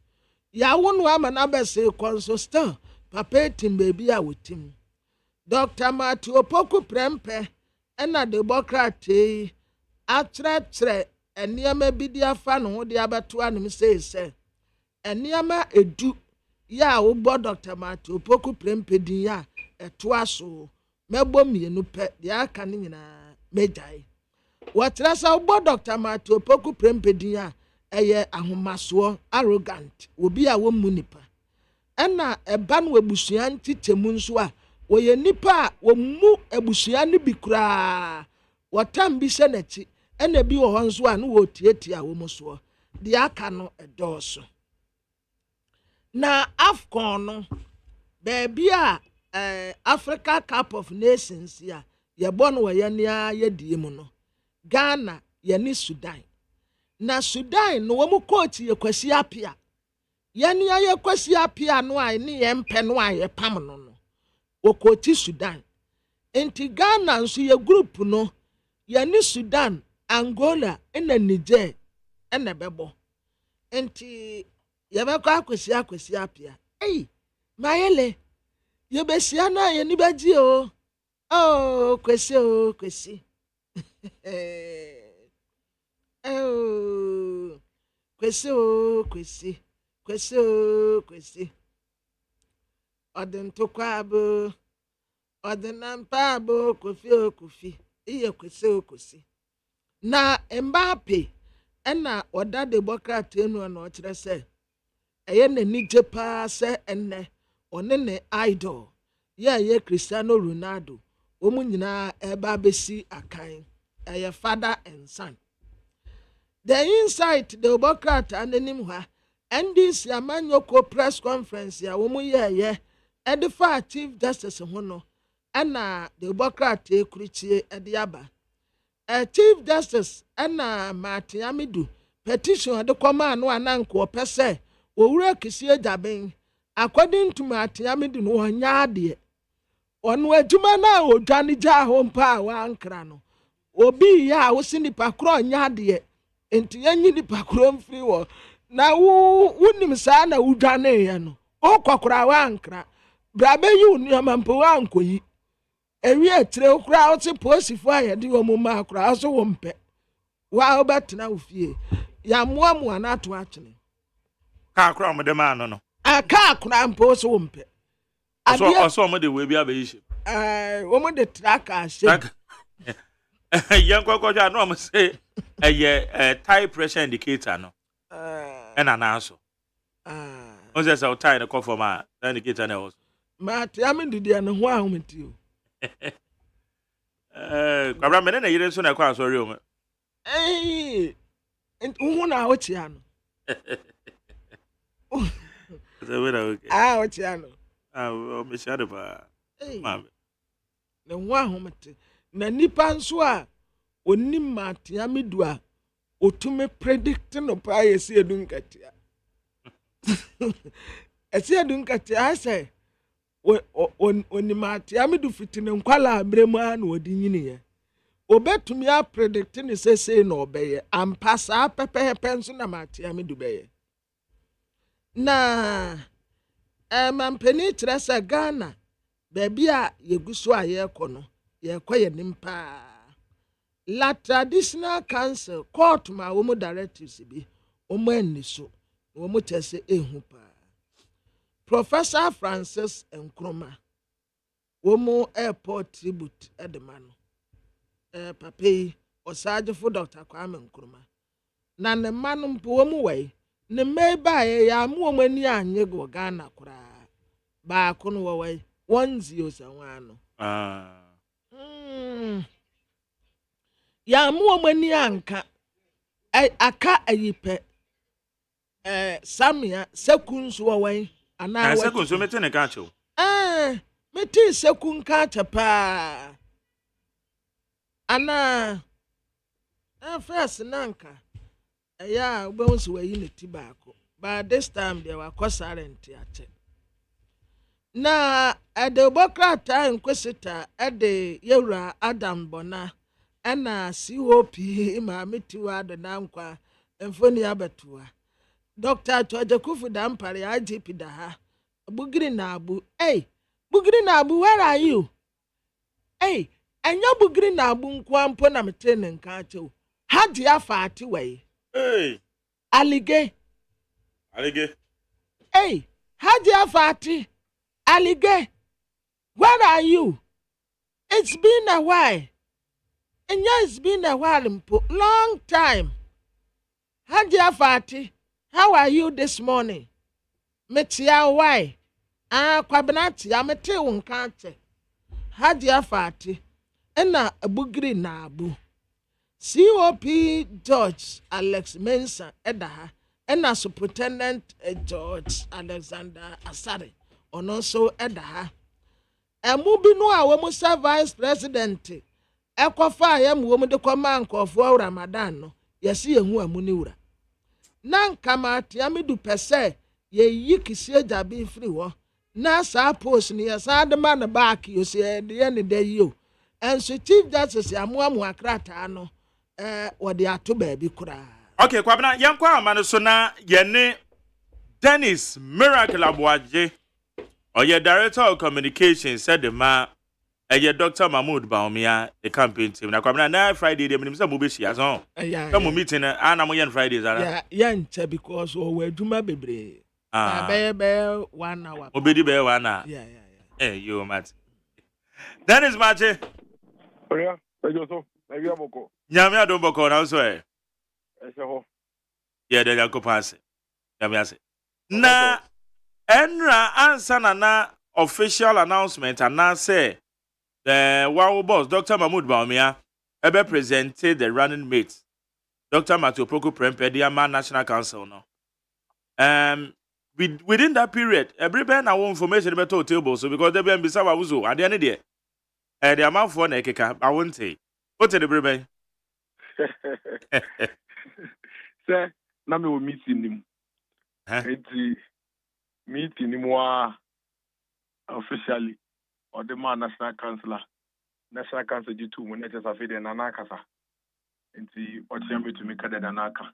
ya wonu ama na bese consistent papa tim baby a wotim Dr. Matthew Opoku Prempe ena de bokrate atrɛtrɛ eniama bidi afa no ho de abeto anim se eniama edu ya wo bo Dr. Matthew Opoku Prempe din ya eto aso mebo mienu pe de aka ne nyina mejai watrasa wo bo Dr. Matthew Opoku Prempe din ya eye ahomaso arrogant obi a wo mu nipa ena eba no abusua ntitemu nso a woye nipa wo mu abusua ne bikura watam bi se nachi ena bi wo honso a no wo tietia wo mu so de aka no edoso na Afcon no baby a Africa Cup of Nations ya ye bon wo ye nia ye die mu no Ghana ye ni Sudan na Sudan no wɔn court yɛ kwasi apia yɛne ayɛ kwasi apia no a ne yɛ mpɛ no a yɛ pam no no wɔkɔti Sudan enti Ghana nso yɛ group no yɛne Sudan Angola na Niger na bɛbɔ enti yɛbɛkɔ akwasi apia mayele yɛbɛsia na yɛni bɛgye o kwasi kwesi ɔdentokwa abo ɔdenampa abo kofi iye kwesi na Mbappe ɛna ɔda de bɔkrate no na ɔkyerɛ sɛ ɛyɛ n'ani gye paa sɛ ɛnnɛ ɔne ne idol yɛ Cristiano Ronaldo wɔn nyinaa ɛba bɛsi akan ɛyɛ father and son. The insight the Obokrat anonym ha NDC amanyoko press conference ya womu ye edifa Chief Justice hono ana the Obokrat ekurichie ediaba Chief Justice ana Martin Amidu petition de koma no ananko opese owura kisie jaben according to Martin Amidu no onyade onu adwuma na odwane gya ho mpa wa ankra no obi ya wo sinipa kro onyade enti yanyi nipa kro mfiri wo na wunim saa na wudwane ye no okokora wa ankra brabe yi uniama mpo wa ankoyi ewi etire okra oti posifo ayede wo mu ma akra so wo mpe wa obetena ofie ya muamu anato akene ka akra mo de ma no aka akra mpo so wo mpe so mo de we bi abeyi wo mo de tracker she yankwa ja no mo say tire pressure indicator no na na so o se say tire the conform indicator na also ma ti amendu dia no ho ahometi o kwabra me na yire so na kwa so re o me hu na o tia no so we na okay o tia no o me shade pa ma na ho ahometi na nipa nso a onim matia medu a otume predict no pa yesi edunkatia esi edunkatia say onimatia medu fitine nkwala abremu a na odi nyini ye obetumi a predict ne sese na obeye ampasa pepepe nso na matia medu beye na mampeni tresa Ghana baby a yeguso a ye kono ye koye nimpa La Traditional Council court ma womo directives bi womo aniso womo tese ehu pa Professor Francis Nkrumah womo airport tribute edemano papai osajefo Dr. Kwame Nkrumah na ne manu mpo womo wei ne meba ya mu womo ani anye go Ghana kura ba kono wo wei 101 no ya mu omani anka aka ayipe samia sekunso wawan ana sekunso mete ne ka chew mete sekun ka chapa ana first nanka ya ubonso wayi ne ti baako but this time they were cosarent ache na adebokrata nkwesita ade yewura Adam Bona ana COP imamitiwa de nankwa emfoni abetua Dr. Chojekufu Dampare IGP daha bugiri na abu bugiri na abu where are you anya bugiri na abu nkwa mpo na metene nka achew ha di afa ati wei alige ha di afa ati alige where are you? It's been a while. And it's been a while, long time. Hadia Fati, how are you this morning? Metia why? Kwabanati, I'm a tail kante. Hadia Fati, ena bugri na abu. COP George Alex Mensa edaha, ena Superintendent George Alexander Asare, also edaha. Emubi no a womu Vice President. Ekofa ya mu womu de kwama nkofo Ramadan no yɛsi yɛn ho amu ne wura na nkama atea me du pɛ sɛ yɛyi kisie gyabe firi hɔ na saa post ne yɛ saa de ma ne baaki osi yɛ ne da yi o ɛnso chief justice amoamu akrataa no wɔde ato baabi koraa. Okay, kwabena yankwa ama no so na yɛne Dennis Miracle Abuaje ɔyɛ director of communications said the ma Dr. Mahmoud Baumia the campaign team na kwabena na Friday dem nim sɛ mo be shia so mo meeting na mo yen Fridays ara ya nche because o we adwuma bebre be 1 hour obedi be 1 hour you mat Dennis Mache oya ejoso na wi aboko nyame adom boko na so ho yeah de yakopase nyame ase na enra answer na official announcement and now say the wow boss Dr. Mahmoud Baumia ever presented the running mate Dr. Matthew Poku Prempeh the AGYEMAN National Council no within that period everybody now information about to table so because they be bisa wa wuzo at the end there the amount for na ekeka I won't say what the everybody say na me meeting nim enti meeting nim wa officially or the man national council G2 when it is afide na nakasa enti ochiambe to make that naka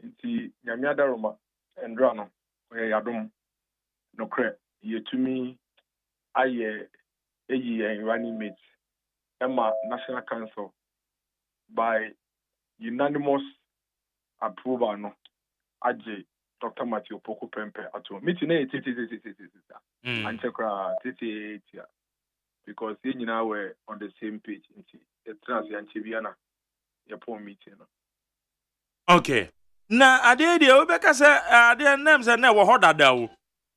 enti nyame adaroma endra no oye yadom no kre yetumi aye eyi running mate Emma National Council by unanimous approval no aje Dr. Matthew Poku Prempeh ato meeting na anchekra because they were on the same page the trans yanchibiana your meeting no. Okay. Na ade dey obeka say ade names na wo hoda dawo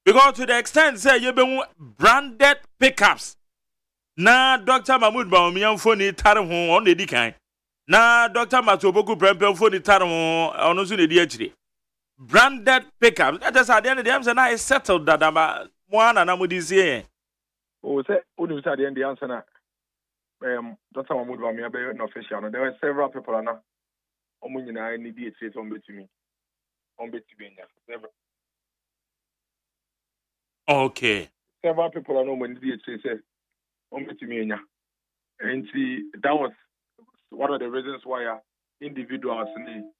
because to the extent say you be branded pickups na Dr. Mahmoud Baumia phone tare ho on edi kan na Dr. Matthew Poku Prempeh phone tare ho ono so edi akire branded pickups that is ade dey am say na is settled that ama mo na mudi say oh say unu say ade dey answer na Dr. Mahmoud Baumia be no official no there were several people na omunyina ni di etre on betumi okay several people no when di etre say on betumi enya and that was one of the reasons why individuals in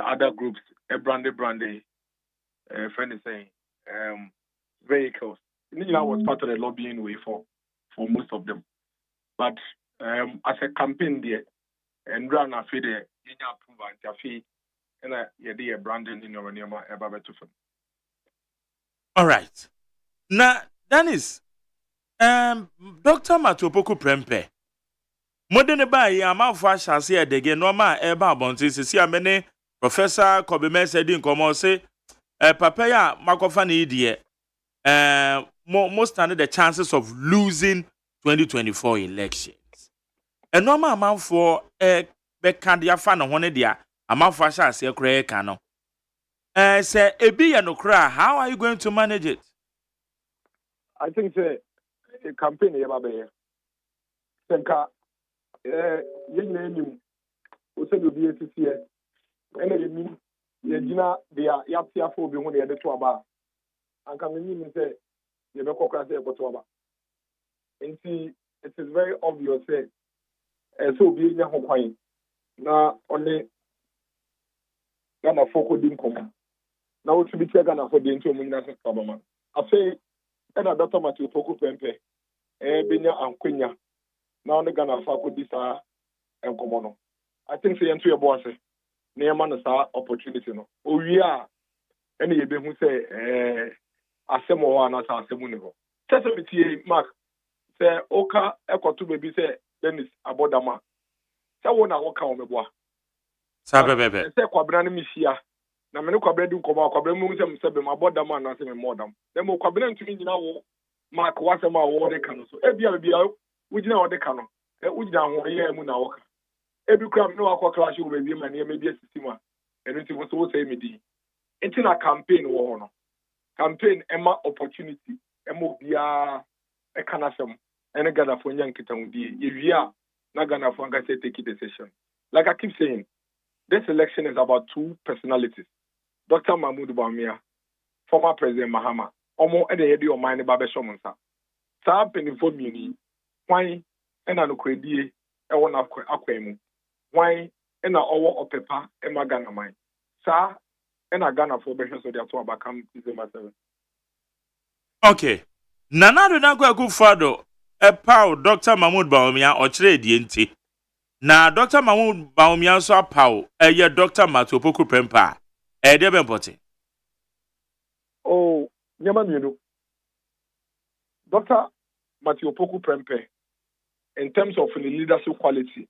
other groups branded friend is saying vehicles Nila was part of the lobbying way for most of them but as a campaign there and run after the approval and fee and a branding in our name about to. All right. Now, Dennis, Dr. Matthew Poku Prempeh. Modern by Yamafa shall see again, no ma eba bontis, see a many Professor Kobime said in common say, Papaya Makofani idea, most under the chances of losing 2024 elections. A normal amount for a Bekandia fan one idea, amount for shall see a cray cano. Say, a be no cry, how are you going to manage it? I think a campaign about there. Senka, you said you'll be able to see it. And you mean, they are yapia for being one of the two about. And can mean say, you know, Cocra say, and see, it is very obvious, say, so be in your home point. Now, only Ghana Foko didn't come. Now, to be taken for the international government. I say, and a Dr. Matthew Poku Prempeh, Benya and Quenya. Now, the Ghana Foko this and Comono. I think the entry of bosses, near Manasa opportunity. No, oh, we are any who say, Asemo and Asamunigo. Tessamity, Mark, say, Oka, Echo to baby, say, Dennis Abodama. Say, one hour count the bois. Sabebe. Say, Quabrani Misia. Na me no kwabra du koma kwabra mu nsem sebe ma boda man na se me modam dem mo kwabra ntumi nyina wo mark wasem a wo de ka no so ebia wugina wo de ka no wugina ho ye mu na wo ka ebi kra me no akwa clash wo be ma ne me bia system a eno nti wo so wo say me di enti na campaign wo ho no campaign ema opportunity ema bia e kana sem ene Ghana fo nya nkita wudi ye wia na Ghana fo anga say take decision like I keep saying this election is about two personalities. Dr. Mahmoud Bawumia, former President Mahama, Omo and the head of mine Babe Shomunsa. Sa penifo mini, why and an okwedi, a one of Aquemu, why and a over opepa, and Magana mine. Sa and a Ghana for Besha so they are to abacam is a matter. Okay. Nana do not go good father. A pow Dr. Mahmoud Bawumia or trade yenti. Na Dr. Mahmoud Bawumia so pow a Dr. Matupoku Prempa. Debempote. Oh, Yaman, you know. Dr. Matupoku Prempe, in terms of the leadership quality,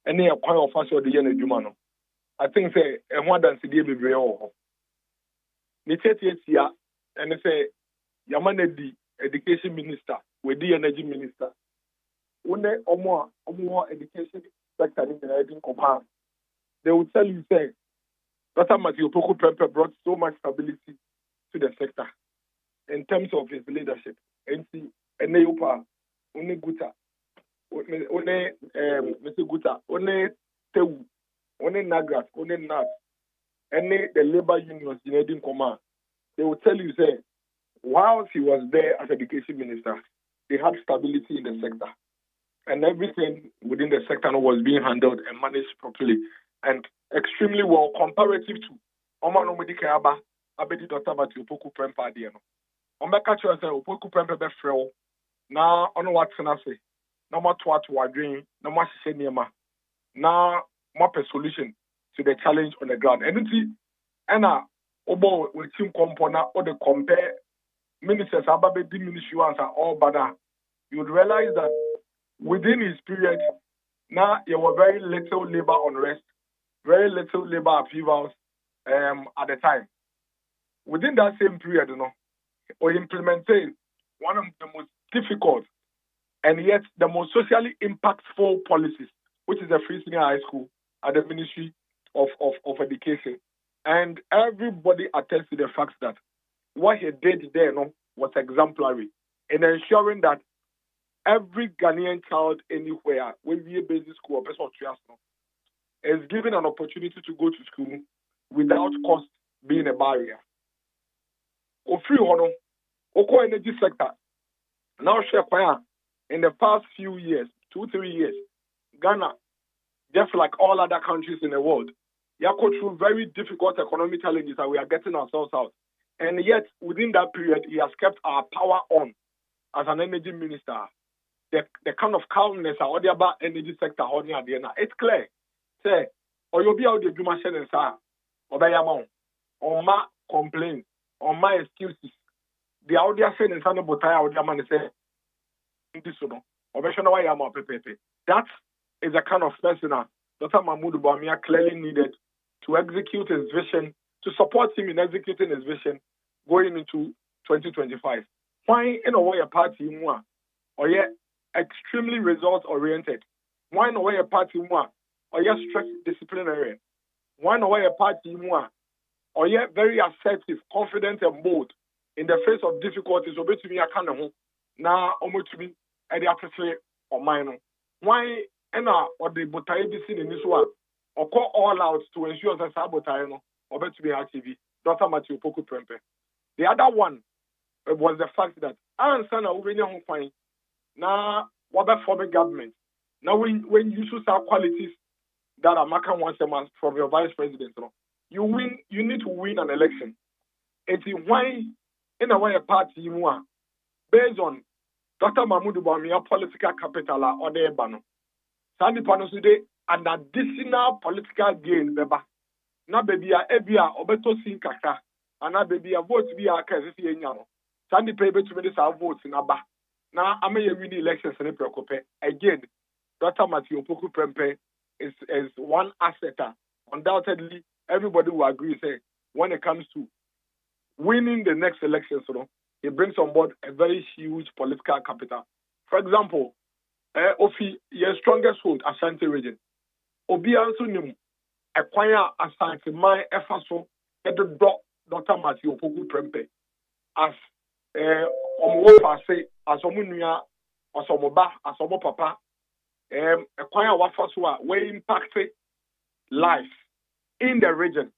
any kind of us or the Yana Jumano, I think say a more than Sidia Bibreo. Nitete here, and say Yamane di education minister, with the energy minister. When they or more education sector in the heading command, they will tell you say Dr. Matupoku Prempe brought so much stability to the sector in terms of his leadership. And see, and Neupa, One Guta, Mr. Guta, One Tewu, One Nagras, One Nat, and the labor unions in heading command. They will tell you say, whilst he was there as education minister, they had stability in the sector. And everything within the sector was being handled and managed properly and extremely well comparative to Omano Medikaba, Abedi Dr. Matupoku Prempa Diano. Omeka Chua say Opoku Prempa Befrel, na ono what's na say, no more to agree, no more Seniama, now more solution to the challenge on the ground. And Obo with team component or the compare ministers Ababe ministry ones are all bad. You would realize that within his period, now there were very little labor unrest, very little labor upheavals at the time. Within that same period, or implementing one of the most difficult and yet the most socially impactful policies, which is the free senior high school at the Ministry of Education. And everybody attests to the fact that what he did there was exemplary in ensuring that every Ghanaian child anywhere, when we basic school or person is given an opportunity to go to school without cost being a barrier. Oko energy sector. Now, in the past few years, 2-3 years, Ghana, just like all other countries in the world, we are going through very difficult economic challenges and we are getting ourselves out. And yet, within that period, he has kept our power on as an energy minister. The kind of calmness or the about energy sector holding at the end. It's clear. Say, or you'll be out the Juma Shen and Sa, or Bayamon, or my complaints, or my excuses. The audio saying in Sano Botaya, or the man say, this one, or why I'm up, Pepe. That is a kind of person Dr. Mahmoud Bawumia clearly needed to execute his vision, to support him in executing his vision going into 2025. Why in a way a party more, or yet extremely result oriented? Why in a way a party more, or yet strict disciplinary? Why in a way a party more, or yet very assertive, confident, and bold in the face of difficulties? Obey to me, I can't know. Now, almost to me, and the appreciate or minor. Why or the botai seen in this one, or call all out to ensure that Sabotaino or better to be TV, Dr. Matupoku Prempe. The other one was the fact that Ansana Uvenia Hufine now what about former government. Now when you choose our qualities that are Maka wants a month from your vice president, you need to win an election. It's why in a way a party more based on Dr. Mahmoud Bawumia political capital or the Ebano. Sandy Panosude an additional political gain beba. Na baby a ebia obeto sin kaka. Ana baby a vote bi a kaze si enyano. Sandy pay betu me this votes in aba. Na ame ye win elections in preoccupy. Again, Dr. Matupoku Prempe is one asset. Undoubtedly, everybody will agree say when it comes to winning the next election, he brings on board a very huge political capital. For example, Ofi, your strongest hold, Ashanti region. Obi also knew acquire Ashanti, my efforts at the Dr. Matupoku Prempe as Omofa say, as Omunia, as Omoba, as Omo Papa, acquire what first were impacted life in the region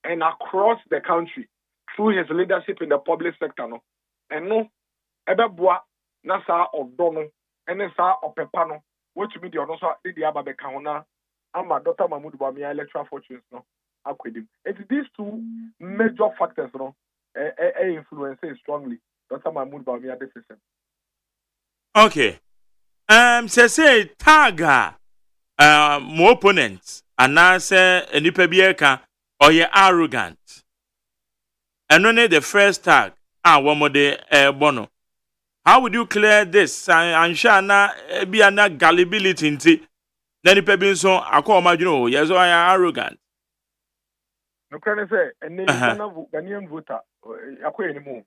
and across the country through his leadership in the public sector. No, and no, ebeboa na saa odo no, ene saa opepa no, what to be the onoso the ababe kahona, ama Dr. Mahmoud Bawumia electoral fortunes no, akwedim. It's these two major factors no, influence strongly Dr. Mahmoud Bawumia decision. Okay. Say taga more opponents and answer enipa bi eka or ye arrogant. And only the first tag one more de bono. How would you clear this? And shana be an gullibility inti. Then the pebin so akọ imagine yes I am arrogant. No can say and Ghanaian voter akọ anymore.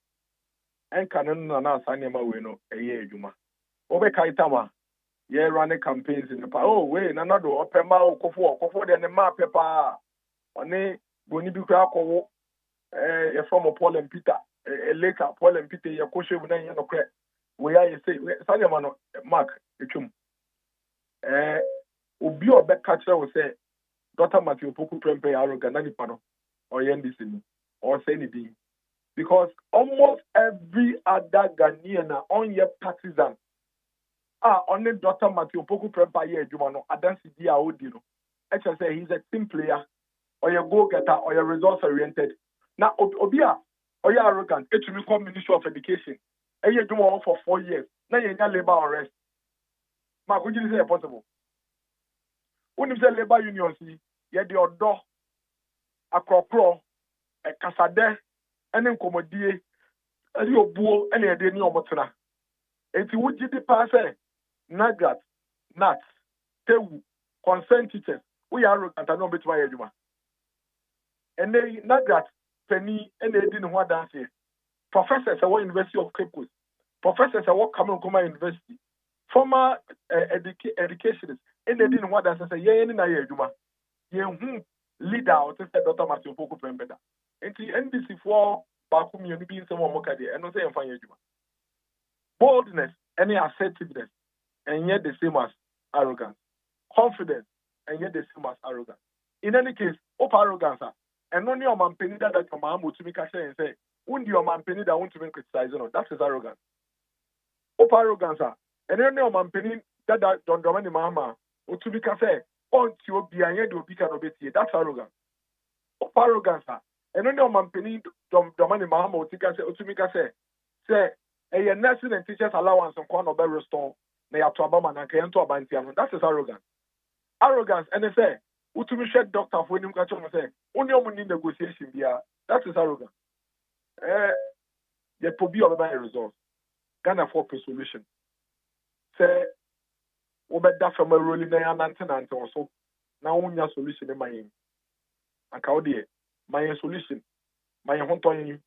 And canon na asanya ma we no eye adwuma. Obeka itama ye run campaigns in the oh we na do opema okofo de ne ma pepa oni boni bi kra akọ from Paul and Peter later Paul and Peter ye ko shebu na ye no kre we ya say sanya ma no Mark etwum obi obeka kire wo say Dr. Matthew Poku Prempeh arrogant na nipa no or ye ndisi ni or say anything because almost every other Ghanaian on your partisan only Dr. Matthew Poku Prempeh here Jumano adansi dia odi no. Actually say he's a team player or a go getter or a results oriented. Now obia or you arrogant it will become Ministry of Education. And you do for 4 years. Now you nya labor arrest. Ma could you say possible? When you say labor union see ye the odo akrokro e kasade ene nkomodie ali obuo ene ye de ni omotena. Enti wo gidi pa say Nagat, Nat, Tewu, consent teachers, we are arrogant and not bet my eduma. And they Nagat, Penny, and they didn't want to dance. Professors at what University of Cape Coast, professors at what Kamakoma University, former educationists, and they didn't want to say, yeah, in a eduma. Yeah, leader, or to say Dr. Matthew Poku Prempeh. And the NBC for Bakum, you be in some more Mokadi, and not say, fine eduma. Boldness, any assertiveness. And yet the same as arrogance. Confidence, and yet the same as arrogance. In any case, arrogance, and only your man penny that your man will to make a say and say, when your man penny that want to make criticize, that is arrogance. Arrogance, and only your man penny that John Domani Mahama will to make a say, on to be a head will be can obey, that's arrogance. Arrogance, and only your man penny John Domani Mahama will take a say, to make a say, a nursing and teachers allowance on corner by restore. That is arrogance. Arrogance, and they say, "Utumi shed doctor for him." Say, "Only need negotiation here." That is arrogance. There could be other results. Ghana for solution. Say, "Obe da from a ruling na nante also." Now we have solution in my aim. Akaudie, my solution, my hontoyin,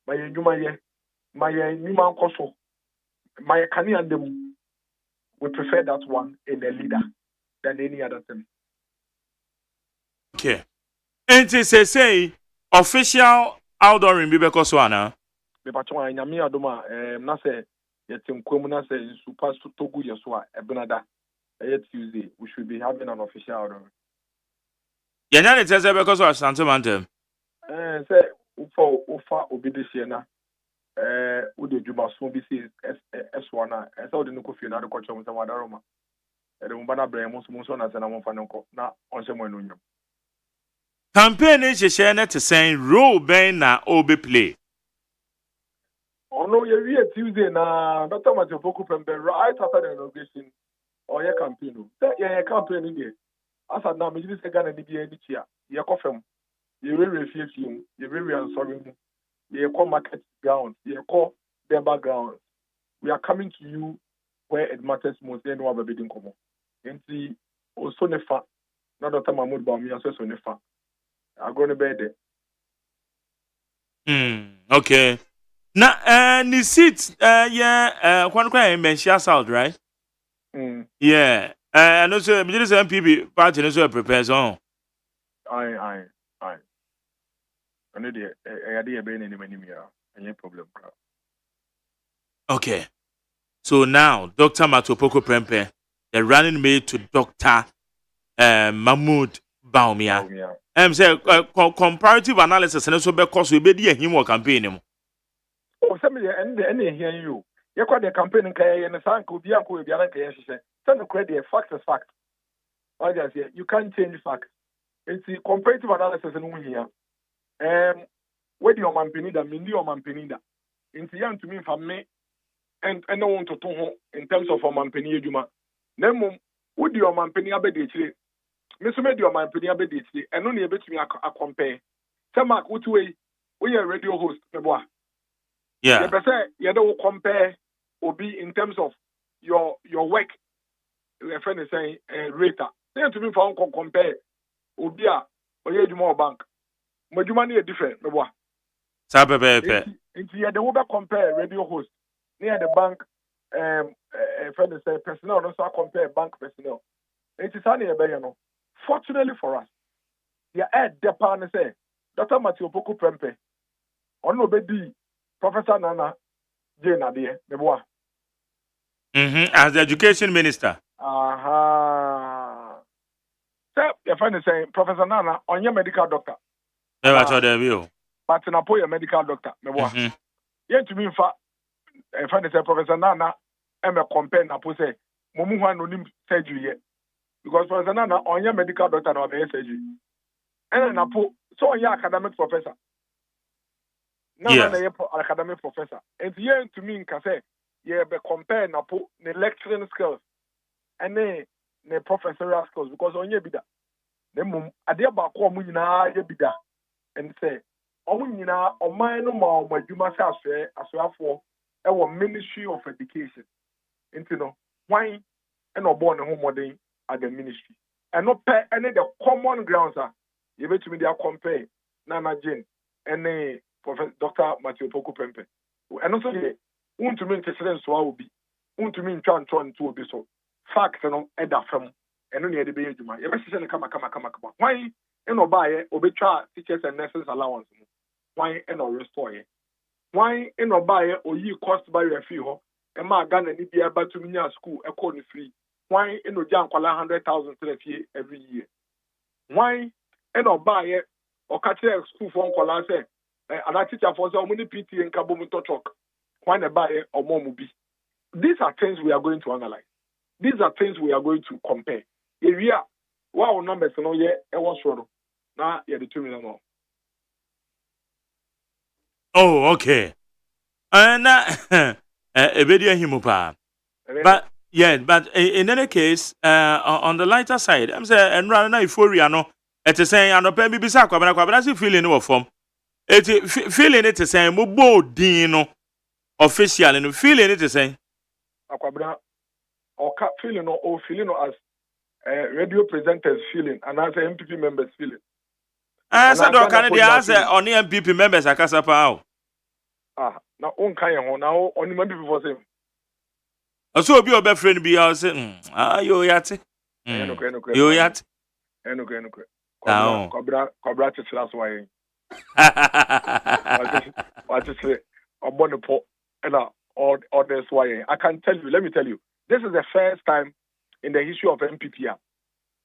my yumaye, my human koso, my kani and them. We prefer that one in a leader than any other thing. Okay. And to say official outdooring be because one be patwa nyame adoma na say yetim kwam na say super togu yeso a ebenada Tuesday we should be having an official outdooring. Yenya it say because of sentiment. Say ufa obi this year na ude juma so bi say S1 na esa ode no kofi na de kocho mo sama daroma e de mbana brem mo so na se na mo fa nko na onse mo enu nyum campaign e hye na te sen role ben na obe play ono ye wi Tuesday na Dr. Matthew Poku Prempeh right after the inauguration or ye campaign o say ye campaign ni asa na me ji se Ghana ni bi ani chia ye kofem ye rewe fiefiem ye rewe ansori mu ye call market ground, ye call their background. We are coming to you where it matters most. They know about bidding common. And see, also nefa. Not Dr. Mahmoud Bawumia, so nefa. I'm going to bed there. Okay. Now, the seats, one cry mention South, right? Yeah. And also, the MPB party also prepares on. Aye. I need a idea being in many any problem. Okay. So now, Dr. Matthew Poku Prempeh, the running mate to Dr. Mahmoud Baumia. Say comparative analysis and so because we be him or campaign him. Oh, some any hear you. You call the campaign and the sun could be uncle with the other case. Send the credit, fact is fact. I just say you can't change fact. It's the comparative analysis in one here. Where your man penida, Mindy or man penida. It's young to me from me and no one to home in terms of a man penny juma. Nemo, would your man penny abedity? Miss made your man penny abedity and only a bit me a compare. Some mark which way we are radio host, the boy. Yeah. You don't compare or be in terms of your work. Your friend is saying rate. Say to me for compare or be a or you more bank. But you money is different, the boy. Sabe Into the over compare radio host near the bank. Friend is saying personnel also compare bank personnel. It is only a bayano. Fortunately for us, the head department say Dr. Matthew Poku Prempe on obedi. Professor Nana Jane Adie, the boy. As the education minister. Aha. So, your friend is saying, Professor Nana, on your medical doctor. Never told the view. But in a poor medical doctor, the boy. Yet to me, a friend is saying, Professor Nana, I'm a compare, I put say, Mumuhan no surgery yet. Because Professor Nana, on your medical doctor, no surgery. And I put, so on your academic professor. No, academic professor. And here to me, can say, yeah, be compare na po the lecturing skills and the professorial skills because on ye bida. Then mum adia ba ko mu nyina ye bida and say, omu nyina o man no ma o madwuma sa asrafo e wo Ministry of Education. Into no, why and born home modern at the ministry. And no pay any the common grounds are you bet me they compare Nana Jane and Professor Dr. Matthew Poku Prempe. And also, want to mean to so I will be. Want to mean trying to be so. Facts no eda fam. And only the baby juma. You must say come. Why no buy obetra teachers and nurses allowance? Why no restore? Why no buy or ye cost by your fee ho? And my Ghana need be able to minya school a corner free. Why no jam 100,000 every year? Why no buy or catch a school phone call and say and I teach for so many PT and Kabumuto talk. Why not buy or more movie? These are things we are going to analyze. These are things we are going to compare. If we are, wow, numbers no yet, I was sure. Now, you're the 2 million more. Oh, okay. And a video himupa. But yeah, but in any case, on the lighter side, I'm saying, and rather now, euphoria, no, it's saying, I know, maybe Bisaka, but I see feeling no form. It's feeling it to say, Mubo Dino official and feeling it to say, Aquabra or feeling or feeling as radio presenters feeling and as MPP members feeling. I said, Canada has only MPP members at Casapao. Now, on Kayan, now only many people say, I saw your best friend be out saying, you yat. You yat. Cobra to last way. I just say, I'm on the pot and all this way. I can tell you, let me tell you, this is the first time in the history of MPP.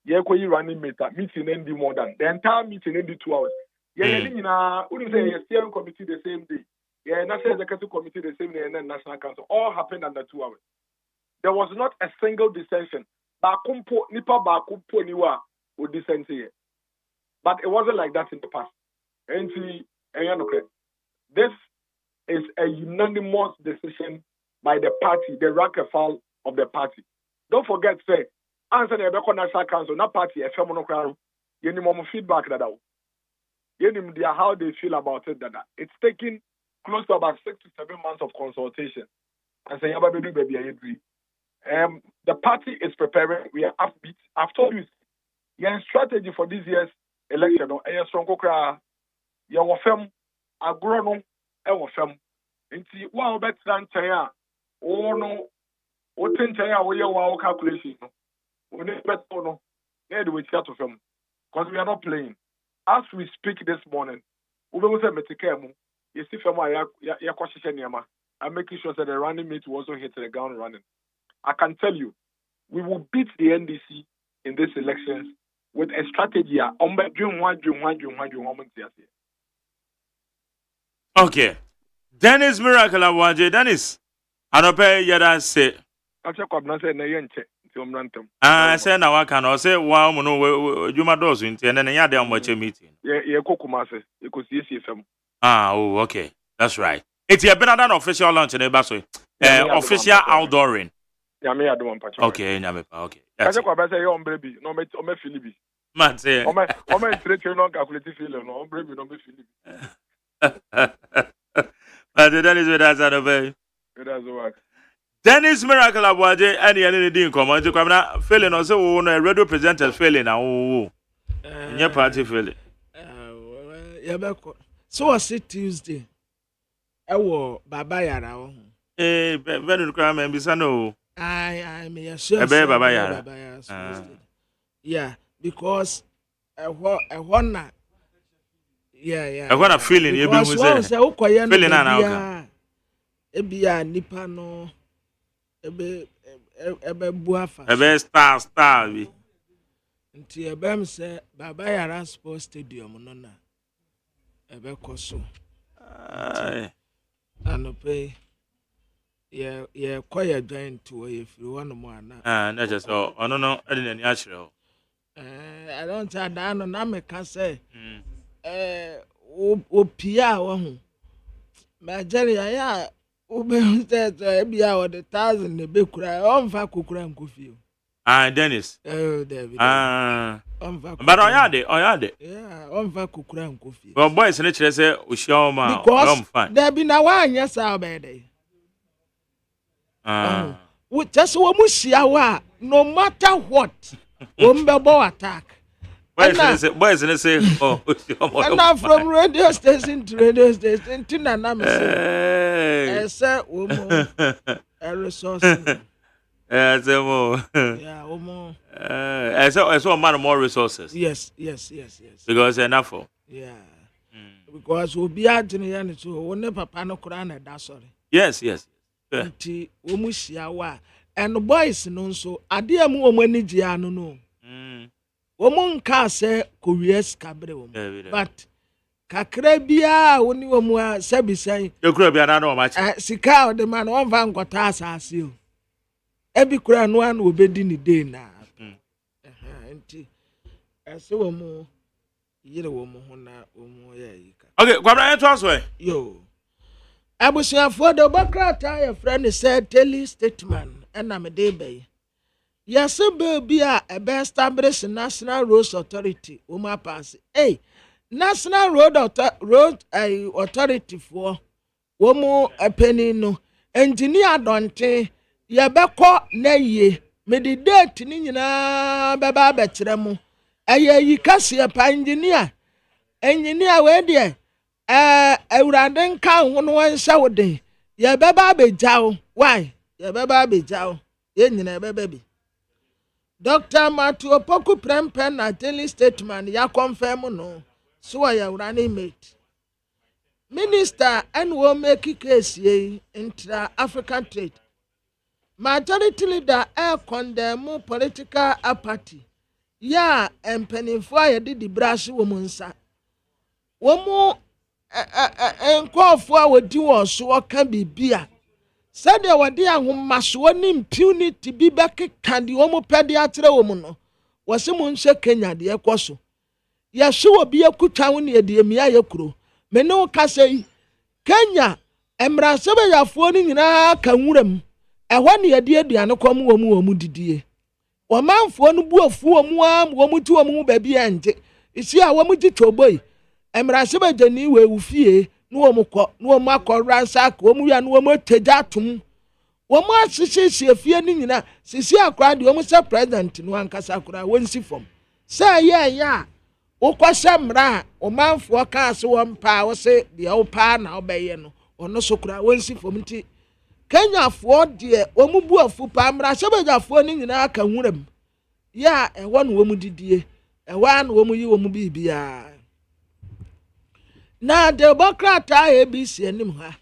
Yeah, running meeting ending more than the entire meeting ended 2 hours. Yeah, wouldn't say steering committee the same day. Yeah, national executive committee the same day, and then national council all happened under 2 hours. There was not a single dissension. Bakumpo nipa bakumpo niwa would dissent here, but it wasn't like that in the past. This is a unanimous decision by the party, the rank and file of the party. Don't forget, say, answer the National Council, not party, a phenomenal crowd. You need more feedback that out. You need how they feel about it. That it's taking close to about 6 to 7 months of consultation. And say, baby, I agree. The party is preparing. We are upbeat. I've told you, your strategy for this year's election, a strong cry. Your firm, agronom, our firm. Into one better than China. Oh no, what in China we are calculation. We need better no. Yeah, we start to film because we are not playing. As we speak this morning, we will say metikemu. You see, film ya question yama. I'm making sure that the running mate will also hit the ground running. I can tell you, we will beat the NDC in these elections with a a strategy on bedroom one. Okay. Dennis Miracle Awaje, Dennis. I don't pay yada say. I check up not say na yenche. I say na wa can say wow no you ma does in and then ya dey much meeting. Yeah, Kokumase. You could see FM. Ah, oh, okay. That's right. It's a better than official launch in the official outdooring. Yeah, me I don't want to. Okay, okay. I check up say you on baby. No me Philippe. Man say. O me straight you no calculate feeling no baby no me Philippe. But that is what I said obey. That's work. Dennis Miracle Abuaje any didn't come on to come now failing or so no radio presenters failing now in your party failing. So was it Tuesday? Baba Yara. Very crime and Bisano. I may sure Baba Yara. Yeah, because I wanna. Yeah. I want a feeling you be feeling now. Ebia nipa no ebe buafa. Ebe star bi. Nti ebem say Baba Yara Sports Stadium no na. Ebe koso. Anope ye kwaya joint to ye free one more na. Na just no e dey na achire. I don't tell that no na me can say. Opia wo ho. Nigeria ya ube ebia o the 1,000 ne be kura on fa kokura nkofio. Dennis. David. But oyade. Yeah, on fa kokura nkofio. But boys ne kire say ohia ma because there be na wa anya sa obede. We just wo mu hia wa no matter what. Wo mbebo attack. Boys and say, oh, and now from radio station to radio station, Tina say, I said, a resource. Yeah, I saw a man more resources. Yes. Because enough for. Yeah. Because we'll be out in the end, so we'll never pano that's sorry. Yes. And the boys, no, so I dear more money, no. Woman ka say Korea's cabre but kakra bia woni womu a sabi say ekura bia na no match sika the man one van gota asase o ebi kura no an obedi ni day na enti ese womu yire womu ho na womu ya yika okay kwabra ento aso yo abusuafo de bakrata ya friend said daily statement na me dey bay. Yes, baby, a established National Roads Authority. Pass. Hey, National Road Authority for a penny no engineer don't ya beko na ye me the date ni nyina baba bekyere mu yi kase pa engineer we de awurade nka ho no wanhya wo den ya baba bejaw why ya baba bejaw ye nyina baba bi Dr. Matthew Opoku Prempen na daily statement ya confirm no so ya running mate. Minister and will make case ye intra African trade. Majority leader condemn political apathy. Ya empenifo ya di brush womunsa. Womu enkofo a wodi wo so ka bibia. Said there were dear whom Maswani impunity be back candy homo pediatra woman was a Muncha Kenya de Equaso. Yasua be a good town near the Emia Yakro. Meno Casay Kenya, Emra Sabaya phoning in our Kamurem. And 1 year dear Diana Comu Mudidie. Or man for no boo of woman to a moo baby and you see our woman to boy. Emra Sabaya Niwe Ufie. No mako ransack, woman, no more tejatum. Woman, she fear Nina, Sisi cried, the almost a president in one Casacura, when she from. Say, yeah. Okwa Samra, or man for castle one power, say the old pa now bayeno, or no so cry, when she from tea. Kenya afford, dear, Omubu of Fupamra, Sabaja phoning in our Kamurem. Yeah, and one woman did ye, and one woman you will be. Na de bokrata ABC anim ha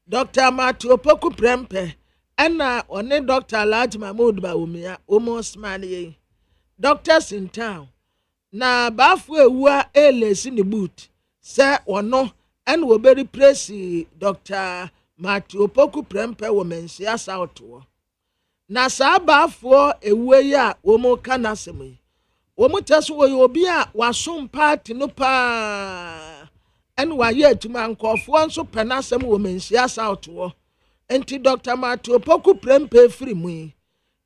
Dr. Matthew Opoku Prempe na one Dr. Alhaji Mahmood Bawumia almost man ye doctors in town na baafo ewua elesi ne boot sɛ ɔno ɛna wɔbɛri presi Dr. Matthew Opoku Prempeh wɔ Manhyia South wɔ na saa baafo ewua yi a wɔn ka n'asɛm yi wɔn tɛ so wɔyɛ obi a wasom party no paa ɛna wayɛ adwuma nkɔfoɔ nso pɛ n'asɛm wɔ Manhyia South wɔ nti Dr. Matthew Opoku Prempeh firi mu yi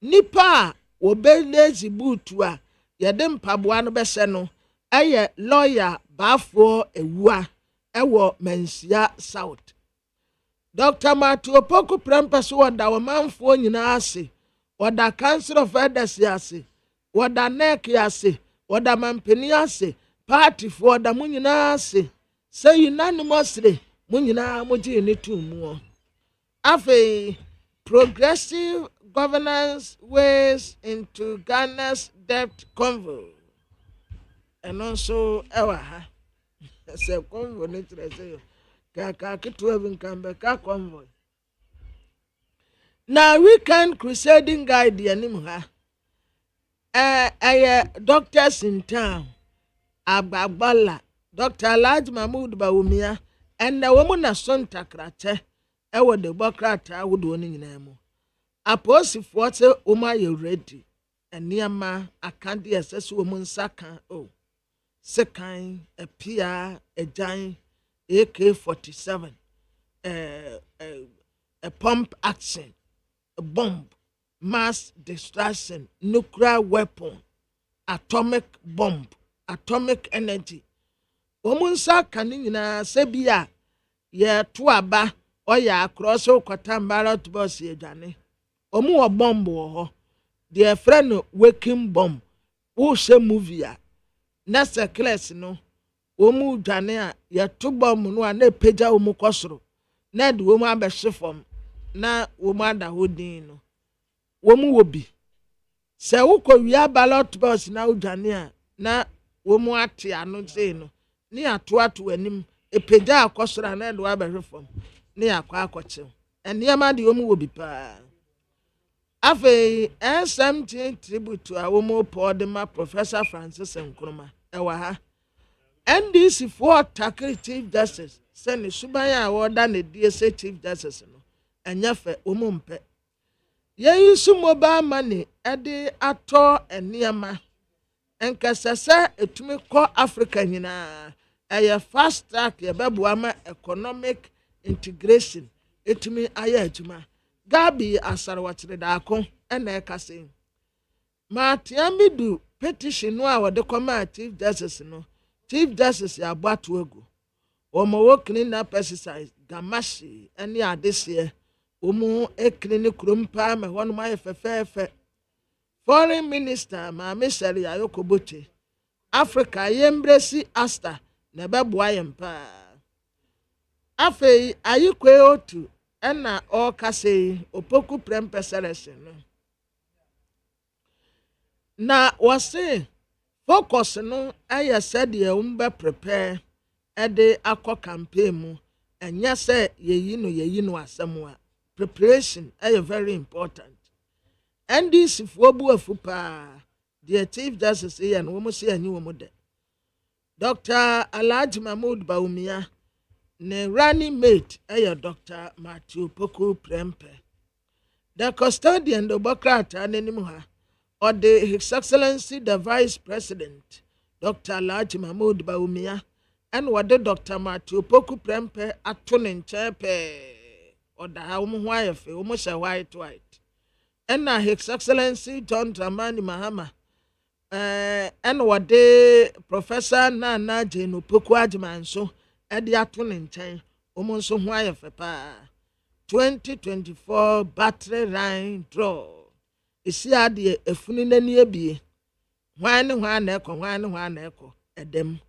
nipa a wɔbɛlezi boot a yɛde mpaboa no bɛhyɛ no ɛyɛ lawyer baafo ewua ɛwɔ Manhyia South. Dr. Matthew Opoku Prempeh so wɔda wɔmanfoɔ nyinaa ase wɔda Council of Elders ase wɔda NEC ase wɔda mampani ase partyfoɔ wɔda mo nyinaa ase sɛ unanimously mo nyinaa mo gye ne tumu afei progressive governance ways into Ghana's debt convoy ɛno nso ɛwɔ ha sɛ convoy ne kyerɛ sɛ kaka ketewa bi nkan bɛka convoy na weekend crusading guide anim ha doctors in town Agbagbala Dr. Alhaji Mahmood Bawumia ɛnna wɔn na so ntakrate ɛwɔ de bɔkrata ahodoɔ no nyinaa mu aposifoɔ sɛ wɔn ayɛ ready nneɛma akande ɛsɛ sɛ wɔn nsa kan sekan apia agyan AK-47 a pump action a bomb mass destruction nuclear weapon atomic bomb atomic energy wɔn nsa kan nyinaa sɛ bi a yɛto aba ɔyɛ akorɔ so kwata ballot box yɛdwane wɔn wɔ bomb wɔ hɔ deɛ frɛ no waking bomb wohyɛ movie a nasa class no wɔn dwane a yɛto bomb no a na epagya wɔn kɔ soro na de wɔn abɛhye fam na wɔn ada hɔ din no wɔn wɔ bi sɛ wokɔ wia ballot box na wodwane a na wɔn ate ano sei no ne ato anim epagya akɔ soro na de wɔabɛhwe fam ne akɔ akɔkyew nneɛma de wɔn wɔ bi paa afei SMT tribute a wɔn pɔ de ma Professor Francis Nkrumah ɛwɔ ha NDC for Takiri Chief Justice sɛ ne suban a wɔda ne die sɛ Chief Justice no ɛnyɛ fɛ wɔn mpɛ yɛyi su mobile money ɛde atɔ nneɛma nkasa sɛ etumi kɔ Africa nyinaa ɛyɛ fast track yɛbɛboa ma economic integration etumi ayɛ adwuma Gabi Asarwakyere daako ɛna ɛkasa ma tiamidu petition no a wɔde kɔma Chief Justice no Chief Justice abɔ ato agu wɔn wɔ clean up exercise gamashi ɛne adeseɛ wɔn ekiri ne kurom paa ma wɔn ayɛ fɛfɛɛfɛ Foreign Minister Maame Sɛri Ayokoboche Africa yɛmbrɛsi asta na ɛbɛboa yɛn paa afei ayikwe otu ɛna ɔkasa yi Opoku Prempeh selection no na wɔse focus no ɛyɛ sɛdeɛ wɔn bɛ prepare ɛde akɔ campaign mu ɛnyɛ sɛ yɛyi no asɛm a preparation ɛyɛ very important NDC foɔ bu afu paa deɛ Chief Justice yɛ no wɔn si anyi wɔn dɛ Dr. Alhaji Mahmood Bawumia ne running mate ɛyɛ Dr. Matthew Opoku Prempeh the custodian de bokrata n'anim ha ɔde His Excellency the Vice President Dr. Alhaji Mahmood Bawumia ɛna wɔde Dr. Matthew Opoku Prempeh ato ne nkyɛn pɛɛ ɔda ha wɔn ho ayɛ fɛ wɔn hyɛ white ɛna His Excellency John Dramani Mahama ɛna wɔde Professor Nana Jane Opoku Agyeman nso ɛde ato ne nkyɛn wɔn nso ho ayɛ fɛ paa 2024 battery line draw esi adeɛ efunu n'ani ebie hwan ne hwan na ɛkɔ ɛdɛm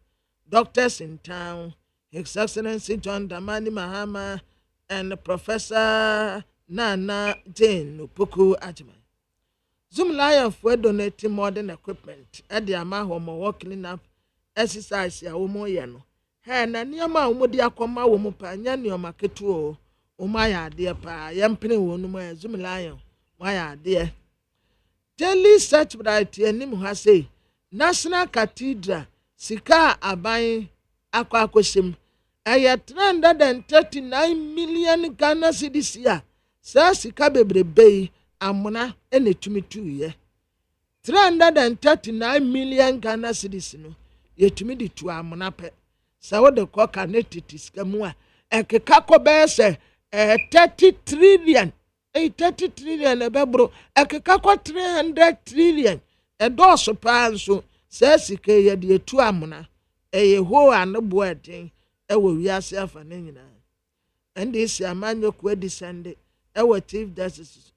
doctors in town His Excellency John Dramani Mahama and Professor Nana Jane Opoku Agyeman Zoom Lion for donating modern equipment ɛde ama hɔ ma clean up exercise ya wɔn yɛ no na nneɛma a wɔn de akɔma wɔn pa nya nneɛma ketewa wɔn ayɛ adeɛ paa yɛmpene wɔn mu a Zoom Lion wɔn ayɛ adeɛ daily search bright anim ha say National Cathedral sika aban akwakosim aya 339 million Ghana cedis ya sa sika bebrebe amuna enetumi tuye 339 million Ghana cedis no yetumi di tu amuna pe sa wo de ko kanetiti sika mu a ekeka ko be se 30 trillion 30 trillion ebebro ekeka ko 300 trillion edoso pa nso sa sika ye de tu amuna ho anbo eden ewo wiase afa ne nyina ende si amanyo ko descend ewo chief justice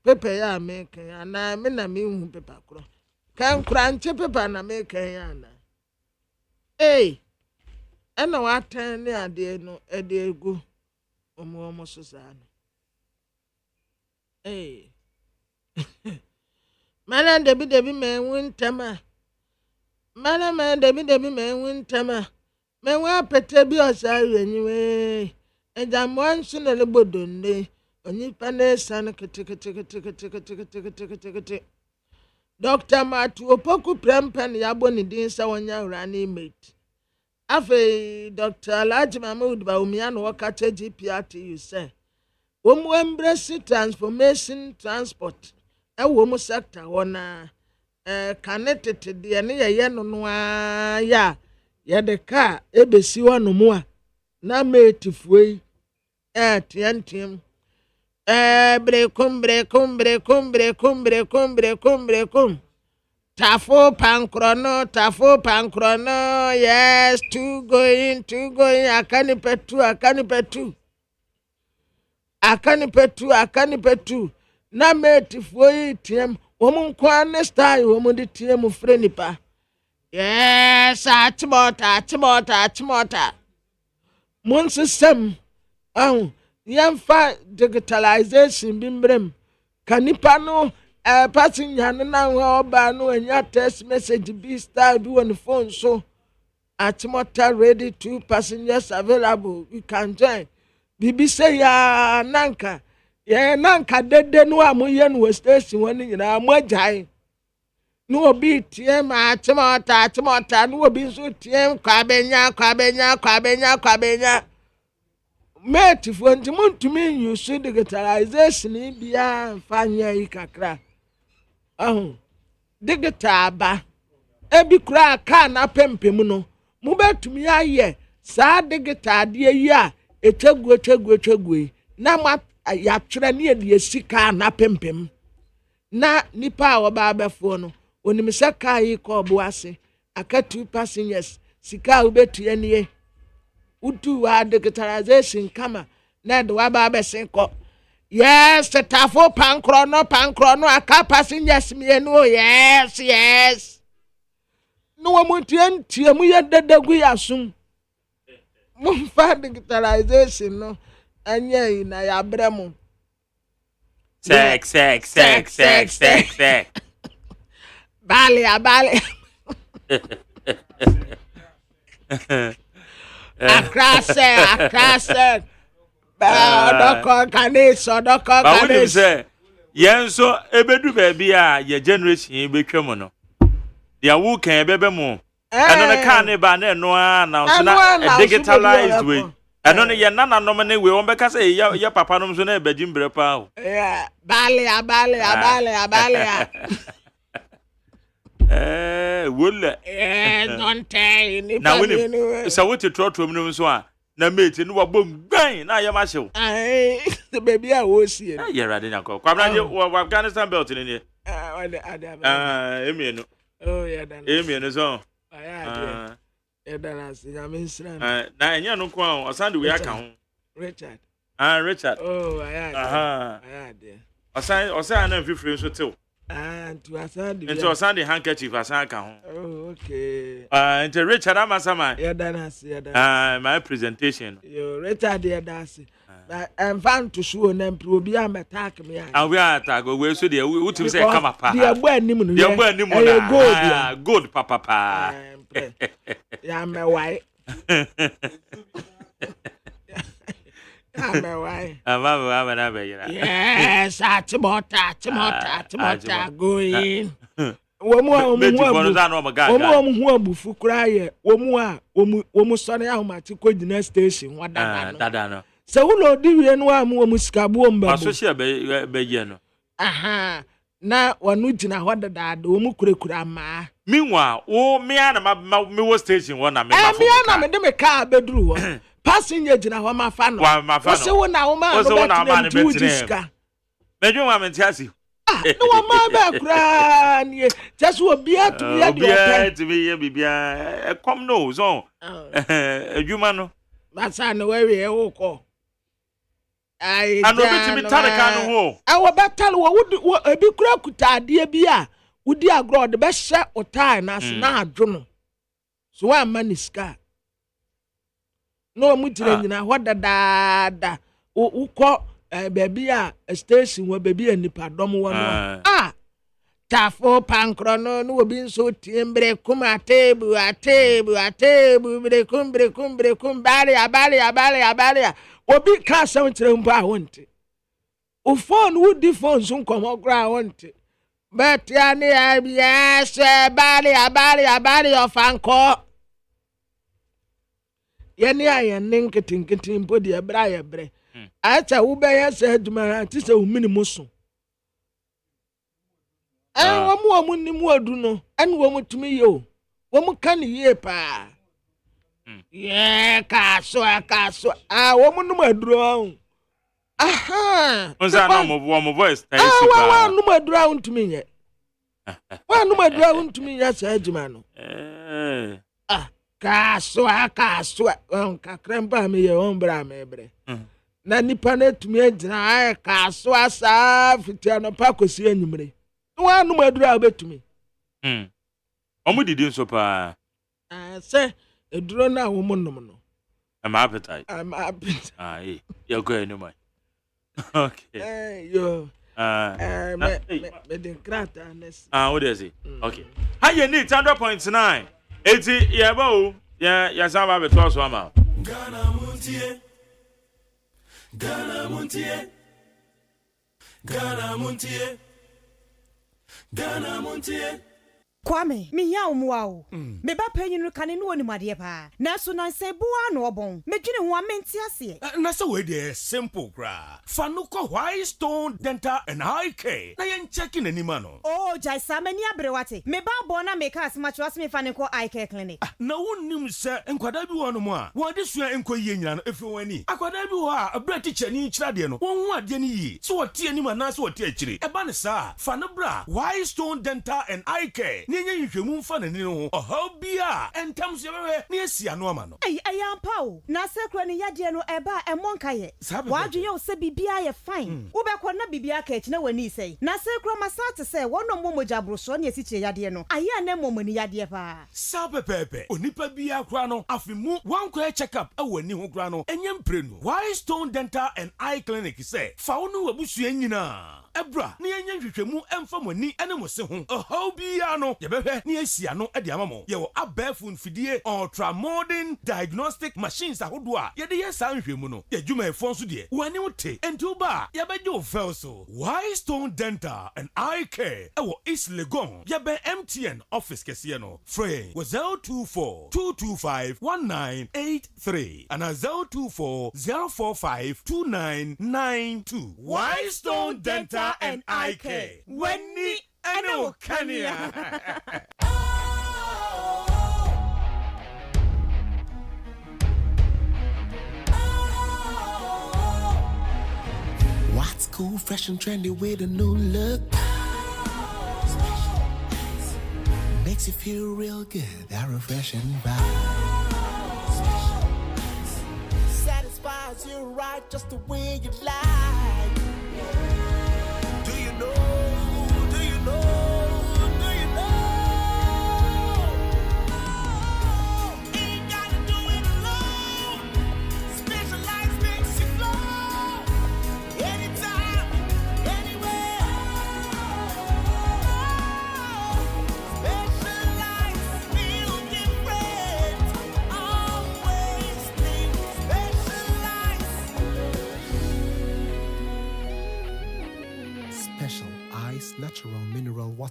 pepe ya me kan na me na me hu pepe kro kan kranche pepe na me kan ya na ena wa tan ne ade no ede egu omo so sa no mana debi me wuntama mana debi me wuntama me wa pete bi osawe nyiwe ejamwan su na lebodonde onyi pane san kete Dr. Matu Opoku Prempen yabo ni din sa wonya urani mate afe Dr. Alhaji Mahmood Bawumia no wakache GPRT you say womu embrace transformation transport womu sector wona connected de ne ye no ya ye de car ebesi wono mu a na mate fuei tiantem brekum tafo pankrono yes to going akani petu na mate fuei tiem womu kwa ne style womu de tiem frenipa yes achimota mun system yamfa digitalization bimbrem kanipa no passenger no na oba no anya text message bi style bi on the phone so achimota ready, 2 passengers available, you can join bibi say ya nanka dede no amoye no station woni nyina amojai no obi tiem achimota no obi so tiem kwabenya mate for ntimuntumi use digitalization bia fanya ikakra digital ba ebi kura ka na pempem no mu betumi aye sa digital de yi a etwegu na ma ya twere ne de sika na pempem na nipa a woba befo no onim saka yi ko bo ase aka 2 passengers sika ubetu ene utu wa digitalization kama na de wa ba besen ko yes tafo pankrono aka passengers mienu yes no wamuntie mu yedadagu yasum mu fa digitalization no anya na ya bremu sex bale akrase doko kanis yenso ebedu ba bia ye generation betwam no dia wo kan ebebe mu eno ne kan ne ba na eno na so na digitalized way eno ne ye nana no me ne we won beka say ye papa no so na ebagim bre pa o bale wolle don't tell ni na we so what trotro mu no so a na mate no wabom gban na yema hyew the baby a wo sie na ye rade nyako kwabra je Afghanistan belt ni ne emienu emienu so dana se ya mensran na enya no ko a osande we aka ho Richard Richard osan na fifiri so tew to asande into osande handkerchief asan aka ho okay into Richard amasama dana se my presentation yo Richard dana se I'm found to show them probi am attack me and we attack we so there we to say come up the agbo animu no the agbo animu na good papa ya me why Mama na be yira yes achimota going Womu abufu kura ye womu sɔre ahomate kɔgyina station wadada no sɛ wolo di wie no a mu womu sikabuo mba so hye bɛyɛ no aha na wanu gyina hɔ dada womu kurakura ma meanwhile wo me ana me wo station wɔ na me ma me ana me de me car beduru hɔ passenger gyina hɔ ma fa no wo se wo na wo ma no betire Medyo ma mentiasi. No wa ma ba kura ni just wo bia to bia de bia to be bia e kom no so adwuma no masa no we e wo ko ai ano bi ti tare ka no ho a wo betal wo ebi kura kuta ade bia wodi agro de be hye otai na se na adwo no so wa ma ni ska no mu tire nyina ho dadaada wo ko baby a station wa baby anipa dom wo no tafo pankro no obi nso timbre kuma tebu bre kum bari obi ka sam tire mpa wonte o phone wo di phone so nkomo gra wonte bet ya ni ya se bari of anko ye ni ayen ninketinketin podi ebra ye bre acha wo be ya se aduma ti se wo minimu so wo mu ni mu adu no ene wo mutumi ye o wo mu kan ye pa ye ka so wo mu no maduro aha onza no mo voice ta isi pa wa no maduro ntumi ye wa no maduro ntumi ye se aduma no ka so ka krempa me ye ombra me bre na nipa na tumi agina ay ka so asa fitia no pa kosi anyumre wa no maduro abetumi omu didi nso pa se eduro na wo monnom no am appetite ai you go anyway okay yo me den krata nes what is it okay how you need 100.9 80 yeah bo ya samba beto so ama Ghana Montie Ghana Montie Ghana Montie Ghana Montie Kwame, mi ya umuwa me ba penyinu kane no ni made pa. Na so na se bua no obon. Me dwene ho amenti ase. Na so we dey simple gra. Fa no ko White Stone Dental and Eye Care. Na yen checking anima no. Oh, jai samani abrewate. Me ba bo na me ka asma chwas me fa ne ko Eye Care clinic. Na wonnim se enkwada bi wono mo a. Wo de sua enko yie nyina no efi wani. Akwada bi wo a abra teacher ni kira de no. Won hu ade ni yi. So wo tie anima na so wo tie akire. E ba ne sa. Fa no bra White Stone Dental and Eye Care. Nye nhwehwemu mfa na ni no ho bia entam so yebehwe na esia no ama no ayampa o na sekro ni yade no eba emonka ye wadweye o se bibia ye fine wo be ko na bibia ka ekina wani sei na sekro masate se wono momoja broso na esiche yade no aya na momani yade pa sapepepe onipa bia kra no afimu wankwa check up awani ho kra no enye mprenu White Stone Dental and Eye Clinic se fa wo no wabusu anyina ebra na yenye nhwehwemu emfa mani ene mo se ho bia no yebehwe na esia no ade amamo ye wo abafu mfidie ultra modern diagnostic machines ahodo a ye de yesa nhwehmu no ye dwuma efon so de wani wote enti ba ye beje o fel so White Stone Dental and Eye Care ewo East Legon ye be MTN office kese no free was 024 225 1983 and 024 045 2992 White Stone Dental and Eye Care wani ano kania What's cool, fresh and trendy with a new look? Makes you feel real good, that refreshing vibe. Satisfies you right just the way you like. Do you know?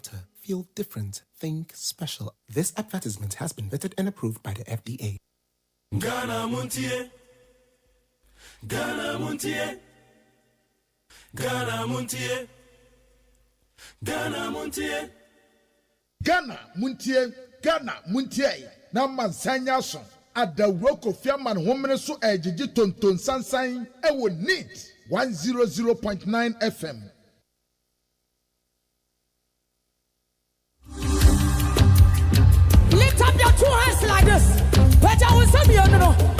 water. Feel different. Think special. This advertisement has been vetted and approved by the FDA. Ghana Montie. Ghana Montie. Ghana Montie. Ghana Montie. Ghana Montie. Ghana Montie. Na mansanya so. Adawro Kofiaman homene so ejiji tonton sansan ewo NEAT 100.9 FM. Lift up your 2 hands like this. But I will say you no.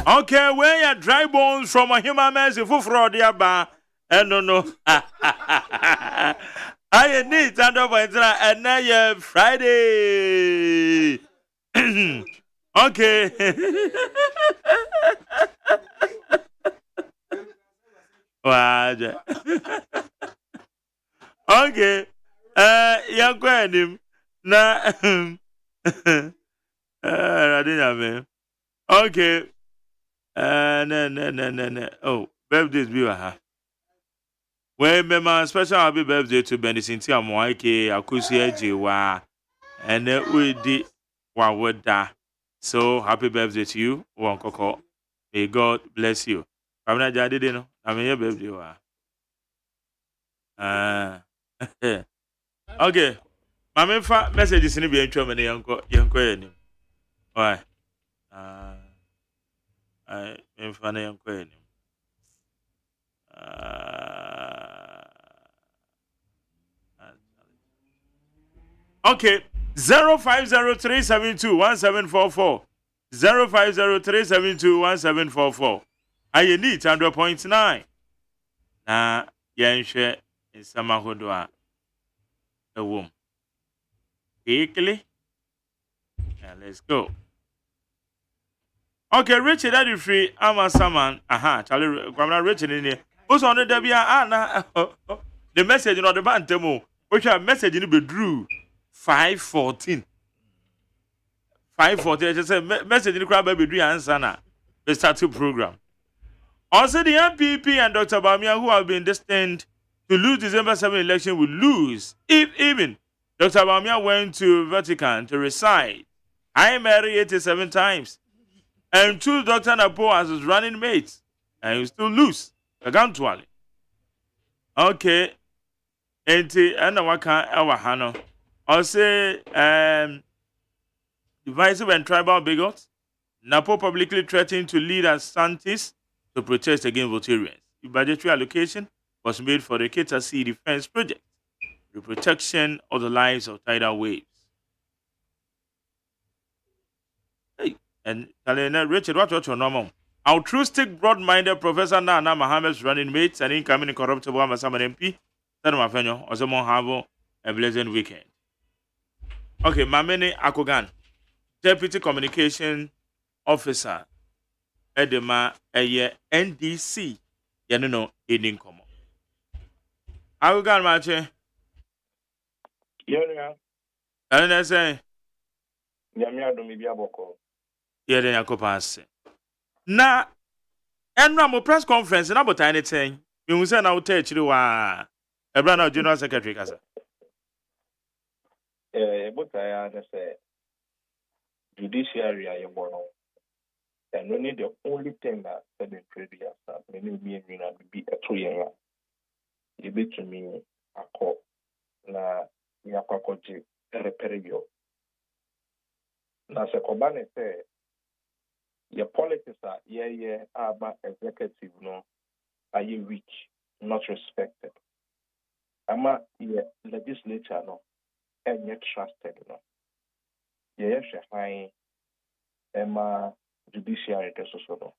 Okay, where your dry bones from a human man's fraud, yaba. And no. I need stand up and now Friday. Okay. Wow. Okay. Young him. Na I didn't have him. Okay. No. Oh, birthdays be ha. Well, my special happy birthday to Benny Cynthia Moike, Akusi Ejiwa, and we did Wawada. So happy birthday to you, Wankoko. May God bless you. I'm not jadi no. I'm your birthday. Okay. Mama fa messages ni bi ntwa me ne yanko yani. Why? I mfa na yanko yani. Okay, 0503721744. 0503721744. I need 100.9. Na yenhwe nsama hodo a ewom. Quickly. Yeah, let's go. Okay, Richard, that you free. I'm a saman. Aha, Charlie, Grandma Richard in here. Who's on the Debia? The message in the bantemo. Which a message in the drew 5:14. 5:14. I just said message in the crowd baby drew answer now. The start to program. Also, the MPP and Dr. Bamia, who have been destined to lose December 7 election, will lose if even Dr. Bamia went to Vatican to recite I marry 87 times and choose Dr. Napo as his running mate, and he still lose. Eventually. Okay. And waka ewa hano. Also, divisive and tribal bigots. Napo publicly threatened to lead as Santis to protest against Voltarians. The budgetary allocation was made for the Keta Sea Defense Project, the protection of the lives of tidal waves. Hey, and Richard, what's your normal? Altruistic, broad-minded Professor Nana Mohammed's running mates and incoming incorruptible Amasaman MP, Sadamafenyo, Osamo have a pleasant weekend. Okay, Mamene Akogan, Deputy Communication Officer, Edema, NDC, Yanino, Eating Common. Akogan, Mache. Yeah. And I say, Yamia do me be a boko. Yeah, then I could pass. Na enra mo press conference na about anything you say na wo tell chiri wa ebra na general secretary kasa But I say judiciary I born and only the only thing that said in previous that many me be a 2 year you be to me a call na ya kwakoji reperio na se kobane say your politics are about executive no are you weak, not respected. Ama your legislature no and yet trusted no. Yeah, high Emma judiciary so no.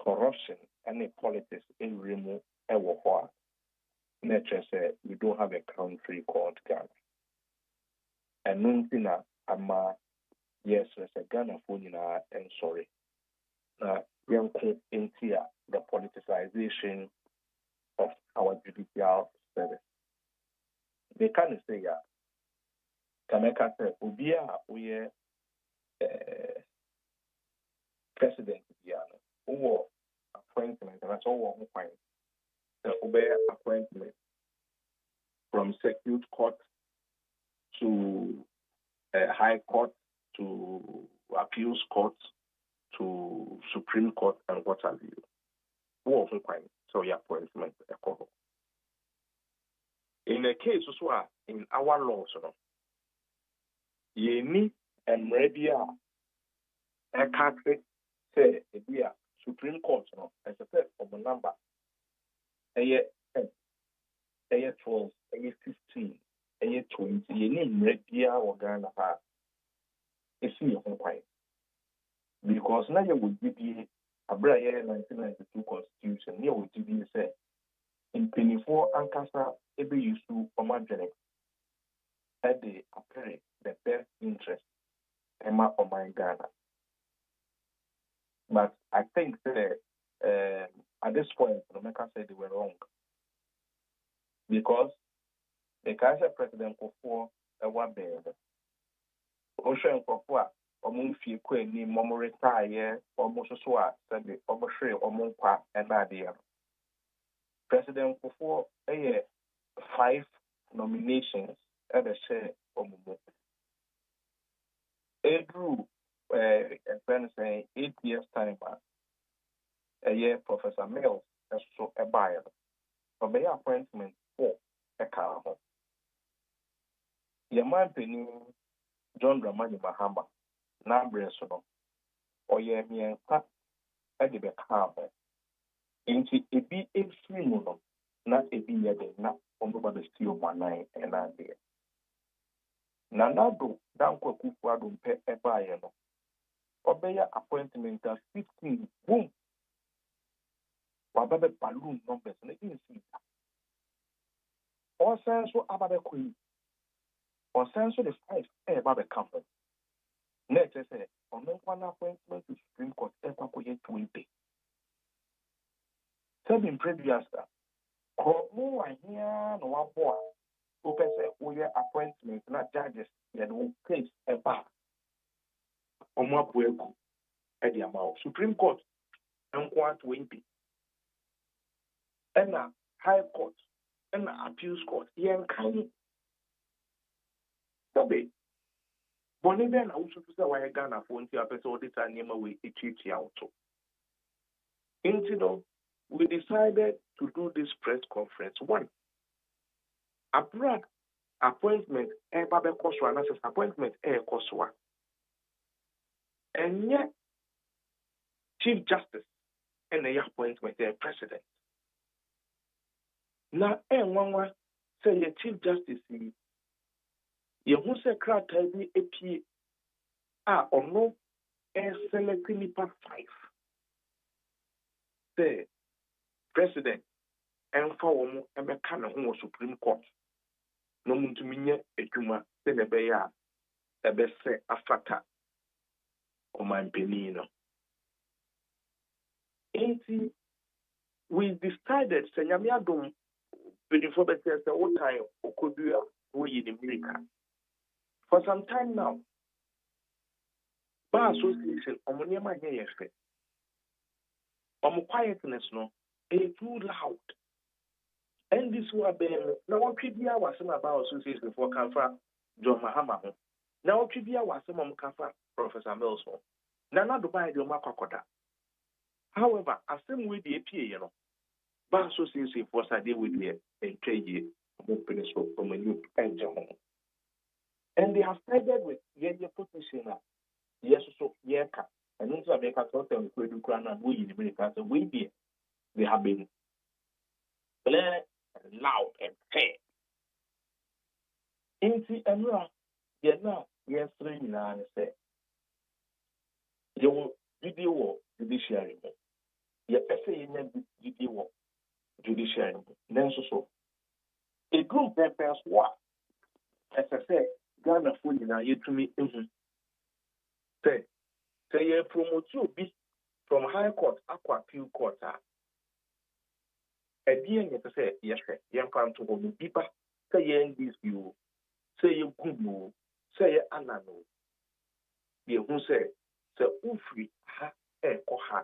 Corruption and politics in remove a war. Nature say we don't have a country called Ghana. And nothing ama yes, there's a Ghana phone and sorry. Young into the politicization of our judicial service. They can say, Kameka said, Ubia, we president, or appointment, and that's all one point. The Ubea appointment from circuit court to high court to appeals court to Supreme Court and what have you. Who often quite so your appointment a call. In a case also in our laws, ye me and maybe a country say a Supreme Court as a set of a number a year 10, a year 12, a year 15, a year 20, ye need maybe or Ghana. It's your own quite. Because because now you would be a brand 1992 constitution. Here would be say in 24 Ankasa every issue for my journey that they appear the best interest Emma or my Ghana. But I think that at this point, Nomeka said they were wrong because the Kaiser President Kofo one day, Ocean Kofo, Omunfi Queen, Momorita, almost so I said the Omoshre, Omunqua, and Nadia. President Kofo, 5 nominations at the share of Mumu. Drew, friend saying 8 years' time, a year Professor Mills, as so a buyer, for by appointment for a car. Your man penny John Dramani Mahamba, Nabresono, or ye me and cut at the car. Into a be a free mono, not a be a day, not on the steel 19 and idea. Nanado, down Kukuadum pe a buyer. Obey appointment as 15, boom. Wababe balloon numbers, and it didn't see that. Or sense what Ababe Queen. Or sense the 5 Ababe company. Next, I say, on one appointment to Supreme Court, Equacoye 20. Seven previous that. Como I hear no one boy. Open say, oh, yeah, appointment, not judges, that will place a bar. Omwa Pueku, at the amount. Supreme Court, and 20. And a High Court, and an Appeals Court, here can Sabe, Boniben also to say why Ghana for until a person this and name away a chichi auto. Instead, we decided to do this press conference. One, abroad appointment, a Babe Koswa, and as appointment, a Koswa. And yet, Chief Justice and the appointment, a president. Now, one say the Chief Justice, you who say crowd tell me AP or no, selecting NIPA 5. Say, President, and for a mechanic Supreme Court. No one to me, a juma, then a bear, a best say a fata, or my penino. We decided, say, Yamiadum. Before the whole time, Okoduya, we in America. For some time now, Bar Association, Omoniama here, quietness, no, it's too loud. And this was now what PBA was some about association for Kanfa, John Mahama. Now PBA was some Kanfa, Professor Milson. Now not to buy the Makakota. However, as same with the APA, you know. Bar Association was a deal with the trade open from a new engine. And they have started with your position. Yes, so Yeka. And also America thought them to do crown and we in America. So we be they have been clear and loud and fair. Into Emra, yet now, yes, 3 and say, you video judiciary. Yet, say in video judiciary. Then so. A group that pass what? As I said, Ghana food in you to me. Say you promote you be from High Court, Aqua Appeal Court. A dear, you say, yes, young come to hold deeper. Say you this view. Say you good move. Say you anano. You who say, Ufri ha koha.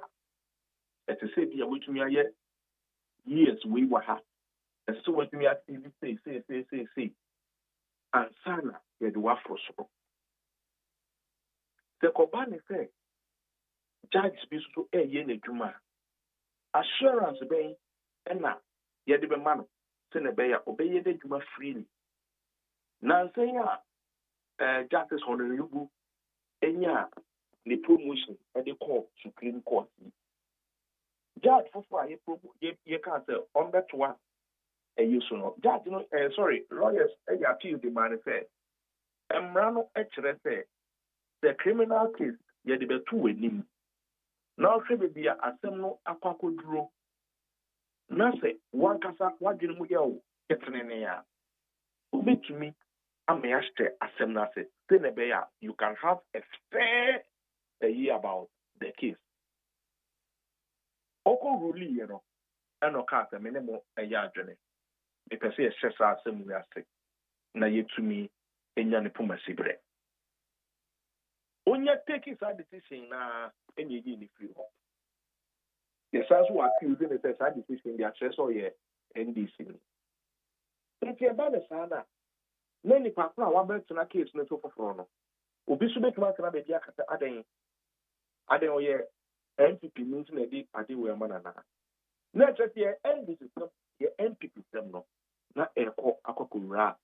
As I said, you wait to me years we were ha. And so what me actively say. And Sana, you do afro so. The Kobani say, Judge Bisu a yen juma. Assurance bay, and now, yet the man, send a bear, obey the juma freely. Now say, Justice Honorable, and ya, the promotion at the court, Supreme Court. Judge for you can't say, on that one. Judge, lawyers, appeal the manifest. Emrano actually say the criminal case, you had 2 in him. Now say be asem no akwakoduro. Na say one kasa wadwene mu yawo ketene ya. Ubetumi ameyashte asem na say you can have a fair year about the case. Oko ruli you know eno ka se menemo eya adwene. Me pese e hyesa asem wi ase. Na yetumi enya ne poma sibre. Onya take side decision na enye yi ni free ho. Yes, as we are using the side decision the access or ye NDC. If you buy the sana, many partner wa bet na case no to for no. Obi so bet ma kana be dia kata aden oye NPP means na di ade we mana na. Na just ye NDC ye NPP them no. Na eko akokura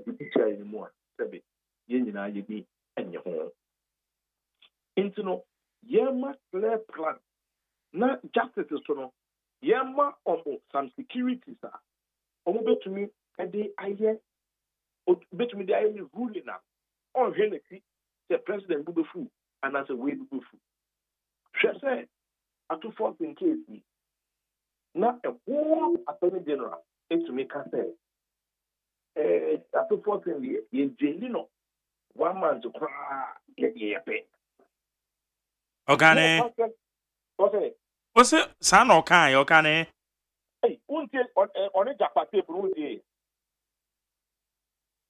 judicial anymore. Sebe ye nyina ye bi enye ho. Into no ye must clear plan. Na justice is no yema omo some securities are omo betumi ede aye betumi de aye ruling na on henesi the president bubefu and as a way bubefu she say atu force in case na a whole attorney general to make us say atu force in the ye jeli no 1 month to cry ye pay okay okay. What's it? Son or can eh? Hey, on a Japate, Brundy.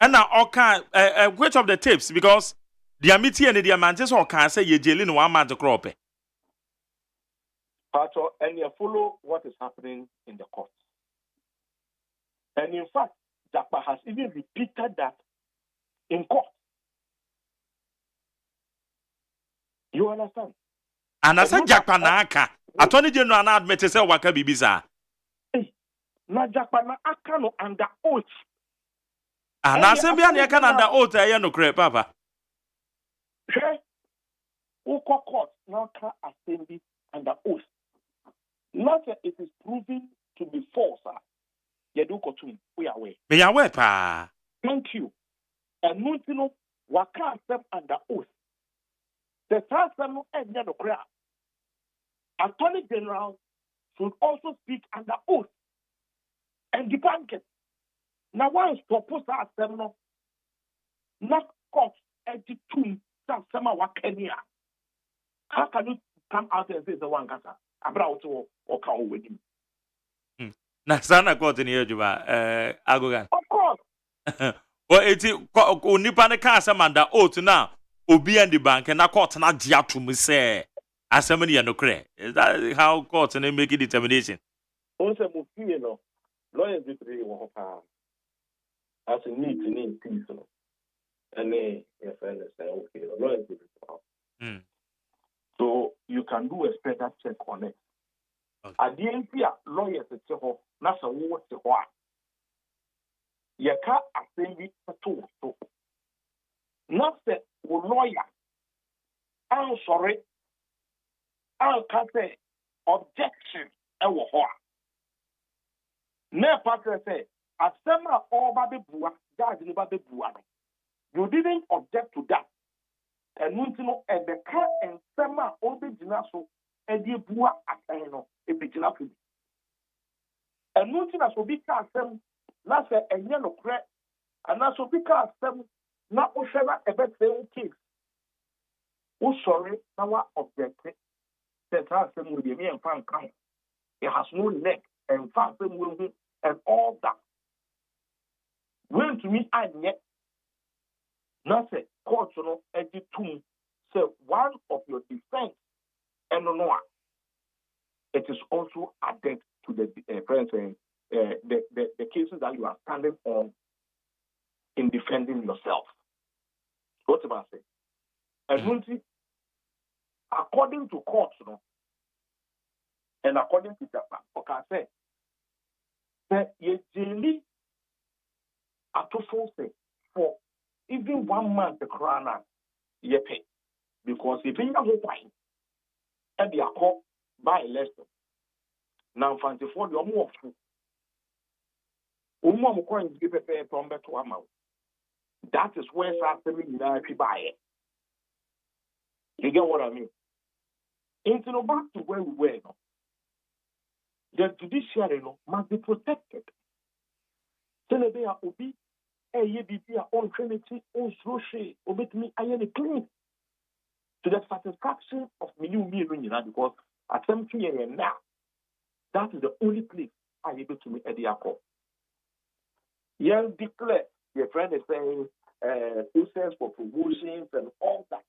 And now, okay, which of the tips? Because the amity and the diamantes or can say ye jailing 1 month to crop. Pato, and you follow what is happening in the courts. And in fact, Japa has even repeated that in court. You understand? And I said Japanaka. Attorney General na admit say waka bibiza. Na Japana akano under oath. And I say bia na kan under oath aye no kre papa. Hwe uko court na ka assembly under oath. Not that it is proven to be false. Yedu kotum we are way. Me aware pa. Thank you. And Montino waka accept under oath. The first time no no kre. Attorney General should also speak under oath and debunk it. Now, once proposed that seminar, not court at the tomb that summer wa Kenya. How can you come out and say the one kasa about or come with him? Na sana court in here, Agogan. Of course. Well, it's nipa ne ka asem under oath now. Obi and the bank and na court na dia to me say. Assembly no cre. Is that how courts and make a determination? Also, you know, lawyers be pretty well as a need peace. And they, yes, I understand. Okay, lawyers be pretty. So you can do a special check on it. At the end, lawyers at the home, that's a word to what. You can't assembly at all. So, not that lawyer. I'm sorry. I can say objection. Ne pastor say asema all baby bua, judge ni baby bua. You didn't object to that. And no and the car and sema all the jinaso and the bua ateno e bigina to. And no so be car sem na say enye no kre and na so be car sem na o sheba e be say okay. O sorry na wa object. It has no neck and fast and all that. When to me, I yet nothing cultural tomb. So one of your defense and no, it is also added to the the cases that you are standing on in defending yourself. What about say? And according to courts, and according to Japan, okay, say that you daily at for even 1 month the crown you pay because if you have a fine and they are called by election now fancy for the more that is where something you buy it. You get what I mean? Into no back to where we were. No. The judiciary must be protected. Senebe a obi eye bibi a on trinity on social obit me ayene clean to the satisfaction of me because attempt to now that is the only place I able to me at the accord. Young declare your friend is saying process for promotions and all that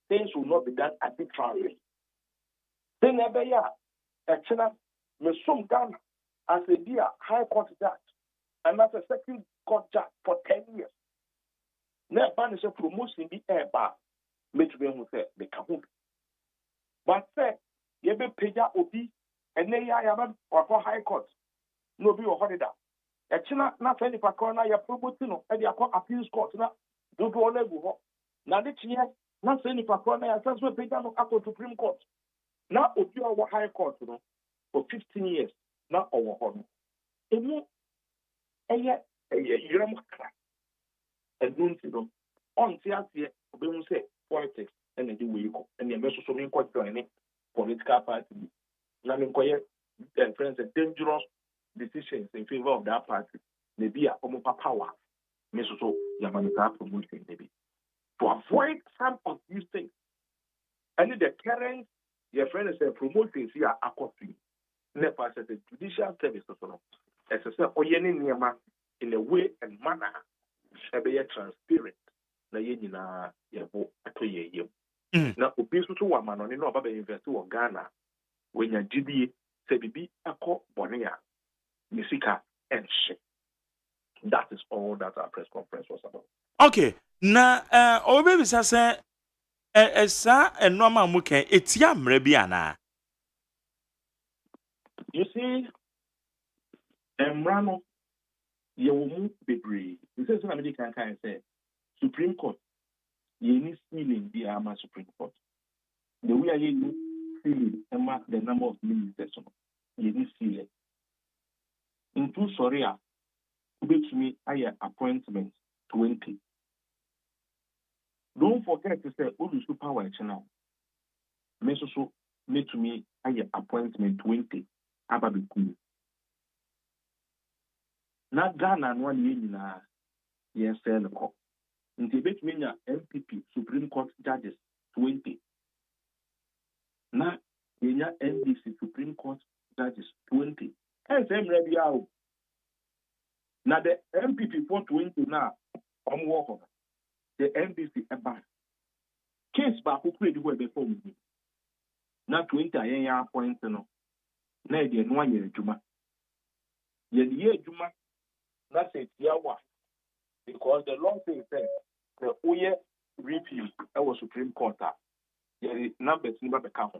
things will not be done arbitrarily. Then a channel me some Ghana as a dear high court judge and as a second court judge for 10 years. Now ban is a promotion be air bar me to be able to say the kahun. But say you be pay obi and then ya for high court no be or holiday. A china not any for corner ya promoting at the appeals court na do go level. Now the china not any for corner ya transfer pay down to Supreme Court. Now obi our high court for 15 years now our home. Emu yuram kra. And don't on the we say politics and the way you go and the message so many political party. Now friends dangerous decisions in favor of that party. Maybe a power. So Yamanita promotion maybe. To avoid some of these things. And the current your friend is promoting here a copy. Never as a judicial service as I say in a way and manner shall be transparent. Na yenina yebo atoye yem. Na obi so to wa man no na oba invest wo Ghana when ya GDA say bibi akọ bone ya misika and shit. That is all that our press conference was about. Okay. Na obi bisa say esa enoma mu kan etia mre bi ana. You see Emrano yewomu bebre. You say some American can say Supreme Court, you need ceiling the Ama Supreme Court. The way you need ceiling, the number of ministers, you need ceiling. In two Soria, which me I appointment 20. Don't forget to say, all the power channel. Me so me to me I appointment 20. Ababi Kulu. Not Ghana and 1 year na yes, sell the court. In Tibet, MPP, Supreme Court judges, 20. Now, NDC, Supreme Court judges, 20. And same ready out. Now, the MPP for 20 now, I'm walking. The NDC, a ban. Case back who created where before me. Now, 20, I ain't appointed. No, now, the 1 year Juma. Year Juma, that's it, Yawa. Because the law says that the Oye repeal was Supreme Court. The numbers never become.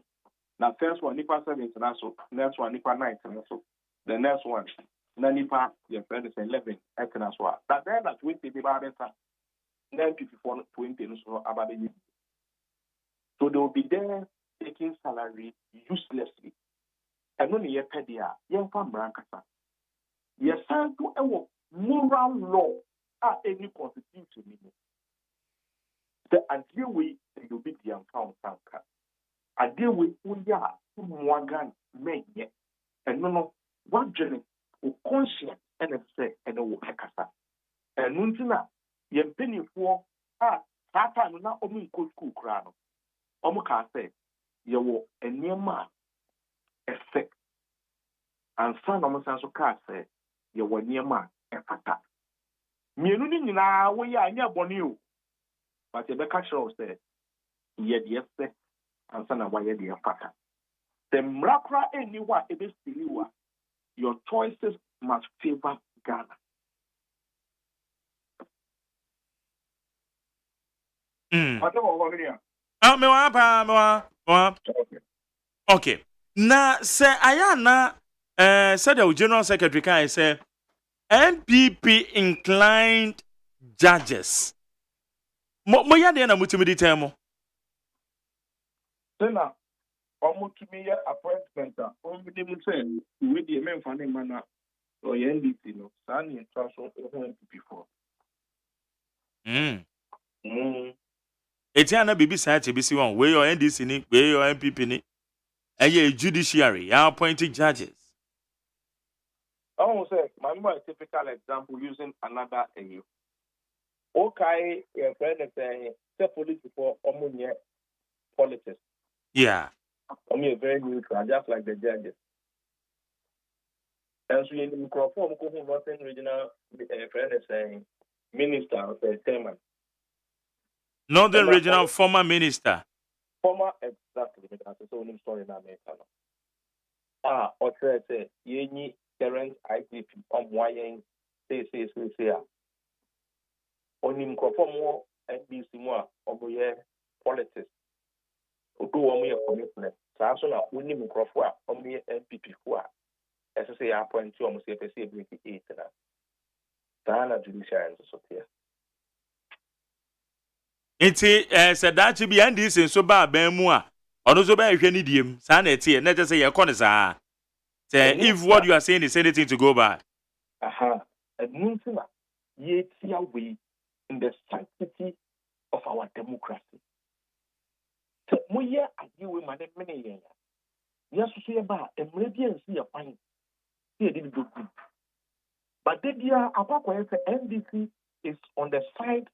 Now, first one, Nipa 7 international, next one, Nipa 9 international, the next one, Nipa, your friend is 11 international. That then at 20, the Babeta, then 54, 20, so about the year. So they will be there taking salary uselessly. And only a pedia, young from Brancasa. Yes, sir, to a moral law. Any constitution meaning. The idea way you be the account tanker. Idea way we are Mwagan men yet. And no one journey or conscience and say and a wakasa. And Nuntina, yen penny for that time now only could school crown. Omoka say, you will a near man effect. And son almost as a car say, you were near man effect. Mienu ni nyina wo ya anya boni o but e be ka kire say ye de se ansa na wa ye de fata the mrakra anywa e be stiliwa your choices must favor Ghana. Me wa okay na se ayana said the general secretary can say MPP inclined judges. Moya de na mutimidi temo. Sena, omutumiya appointment only mu say we the men for name na or NDC no. Sani transfer MPP for. Etiana bibi science bisi one where your NDC ni, where your MPP ni. And ye judiciary, you appointed judges. I want to say, my more typical example using another AU. Okay, your friend is saying, say police before Omunia politics. Yeah. Omunia very neutral, just like the judges. And so in the microphone, Northern Regional friend is saying, minister or chairman. Northern Regional former minister. Former exactly, because it's only story in America. Or say, ye current IGP on why say. Only microphone more NBC more of politics. Who do a commitment. So I saw only microphone on me MPP who are, as I say, I point to almost a 8 now. Dana Judicial and Sophia. It's said that to be NDC so bad, Bemua. Or so bad, any diem, sanity, not just say a corner. Say, if what you are saying is anything to go by. Aha. And Muntima, ye see away in the sanctity of our democracy. So, Muya, I give with my many years. Yes, to say about a median see a fine. Here did good. But the dear Apaco NDC is on the side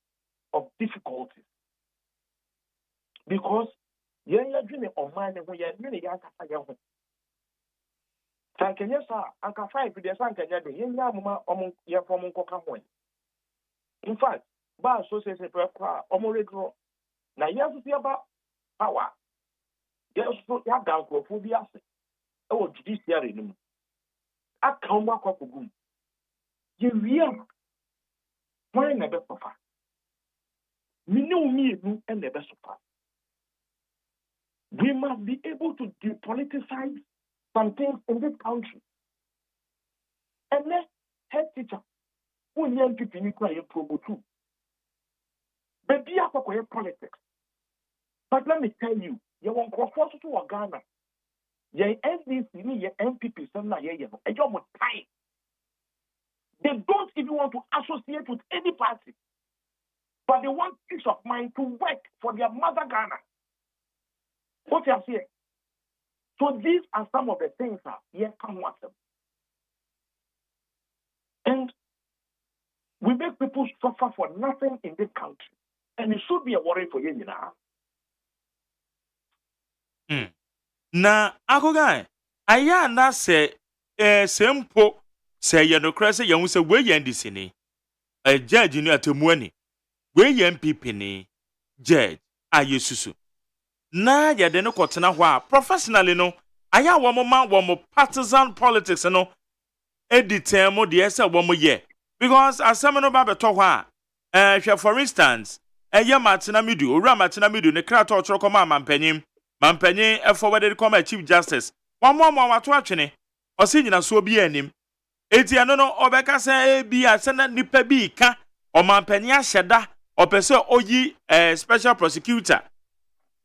of difficulties. Because you're dreaming of mine when you're really young. Thank you, sir. I can find with the Sanka Yadi, Yamma, your former Cocamoy. In fact, Bar Association Omoregro. Now, you have to see about power. Yes, you have down for phobia. Oh, judiciary. I can't work up a good. You real. Why never suffer? Me know me and never suffer. We must be able to depoliticize some things in this country. And let head teacher who young people need to promote too. But be a politics. But let me tell you, you want to force to Ghana. Your NDC, your MPP, and you're more tight. They don't even want to associate with any party. But they want peace of mind to work for their mother Ghana. What you are saying? So these are some of the things that you can watch them. And we make people suffer for nothing in this country. And it should be a worry for you now. Na akogai aya na se sempo se ye no krese ye hu se we ye ndisi ni judge ni atemu ani we ye MPP ni judge ayesusu na ye de no kotena ho a professionally no aya wo mo partisan politics no editem mo de ese wo mo ye because asem no ba beto ho a for instance eye matena midu owura matena midu ne kra to choro koma mampanyim Mampenye forwarded come Chief Justice. One more watu atwene. Osi nyina so bi anim. Eti ano no obeka se bi asena nipa bi ka o mampenye ahyeda opese oyi special prosecutor.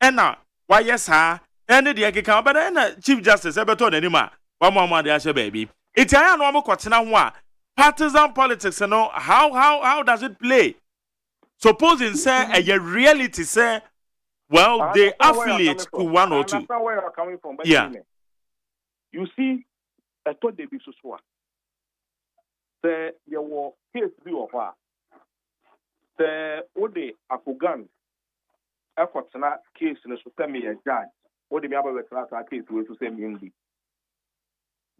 Ena waye saa ene de keka obeda na Chief Justice ebeto nanim a one more de ahye baabi. Eti aya no omkotena ho a partisan politics no how does it play? Supposing say a reality say well, they affiliate to one or two. I understand where you're coming from. But yeah. You see, I thought they be so sure. You were case view of her. Ode Afugan, efforts na case in the system a judge. Ode me able to case to say me.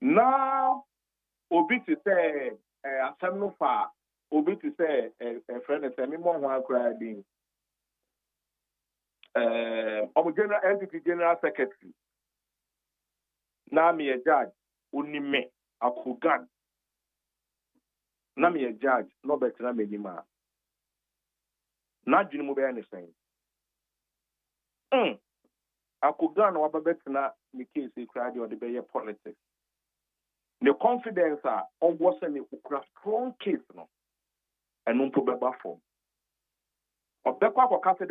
Now, Obi to say a seminal far. Obi to say a friend and say me more one cry being. General NPP General Secretary. Now me a judge, only me, Afugan. Now me a judge, no better than me ma. Now you know anything. Afugan or better na me case he cried or the bay politics. The confidence are almost any strong case no, and no probable form. Of the quack or cafe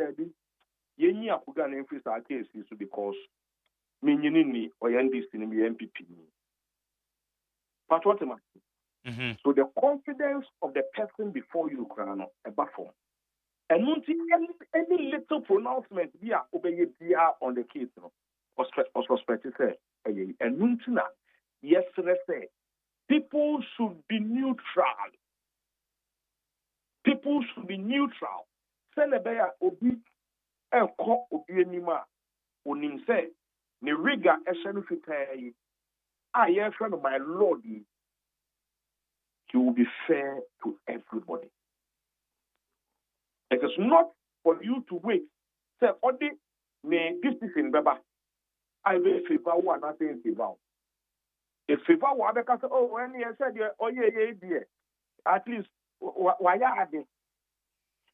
Yenny Afugan increase our case is because Minini or NDC in the MPP. But what am I? So the confidence of the person before you, Krano, a buffer. And any little pronouncement we are obeying on the case, or suspected say, and Muntina, yes, say, people should be neutral. People should be neutral. Senebea obi enko obi anima onim say ne riga ehye fitai aye friend of my lord he will be fair to everybody. It is not for you to wait. Say odi me this is in baba I will favor one not in favor. If favor one because oh when he said oh yeah at least why are they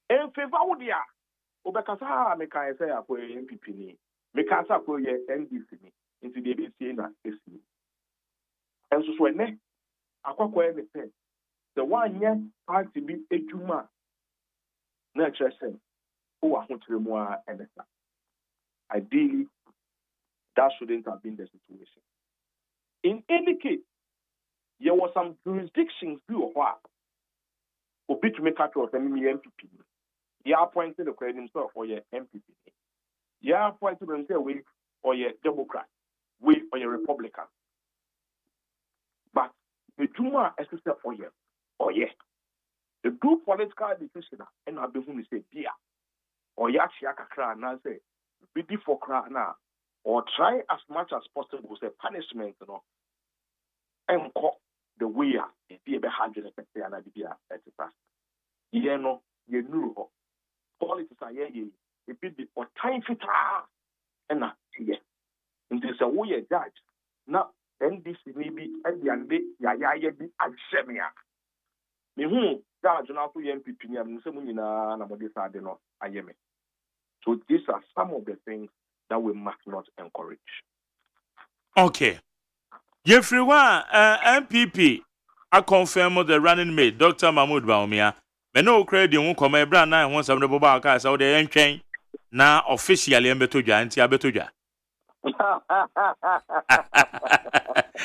in favor with ya obekasa me kan say akoy MPP ni me kan say akoy NDC ni into the ABC na esi and so ene akwakoy me say the one year party bi ejuma na chese o wa hontire mu a enesa ideally that shouldn't have been the situation. In any case, there were some jurisdictions who were obi to make out of MPP. He appointed the credit himself or your MPP. He appointed himself with or your Democrat, with or your Republican. But the Juma is to say oh yeah. The do political decision and I'll be whom say dear or yachiaka cry and say bidi for cry now. Or try as much as possible say punishment, and the way it be a 100% and be a 30%. You know, you knew politics are it be the or time fit and not here. And this a way a judge. Now, and this may be at the end, ya be at Semia. Me who judge now to MPP and Semina and about this I don't know. AGYEMAN. So these are some of the things that we must not encourage. Okay. Yefriwa MPP I confirm the running mate Dr. Mahmoud Baumia. Me no credit won come ebra na won sam de boba aka say de entwen na officially embetoja anti abetoja.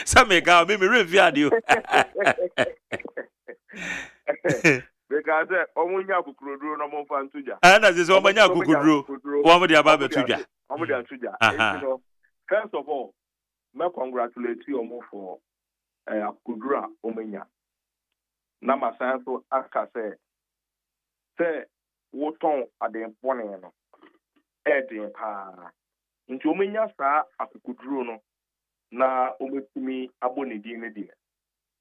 Some ga me review adio. Because omunya kukuduro no mo fan tuja. Ana ze omunya kukuduro. Wo de aba betuja. First of all, I congratulate you for Kudura Omenya. Nama Sanso Aka say, Woton at the morning, Eddie Pa. Into Omenya sa Akuduro no, na Ometumi Aboni Dine.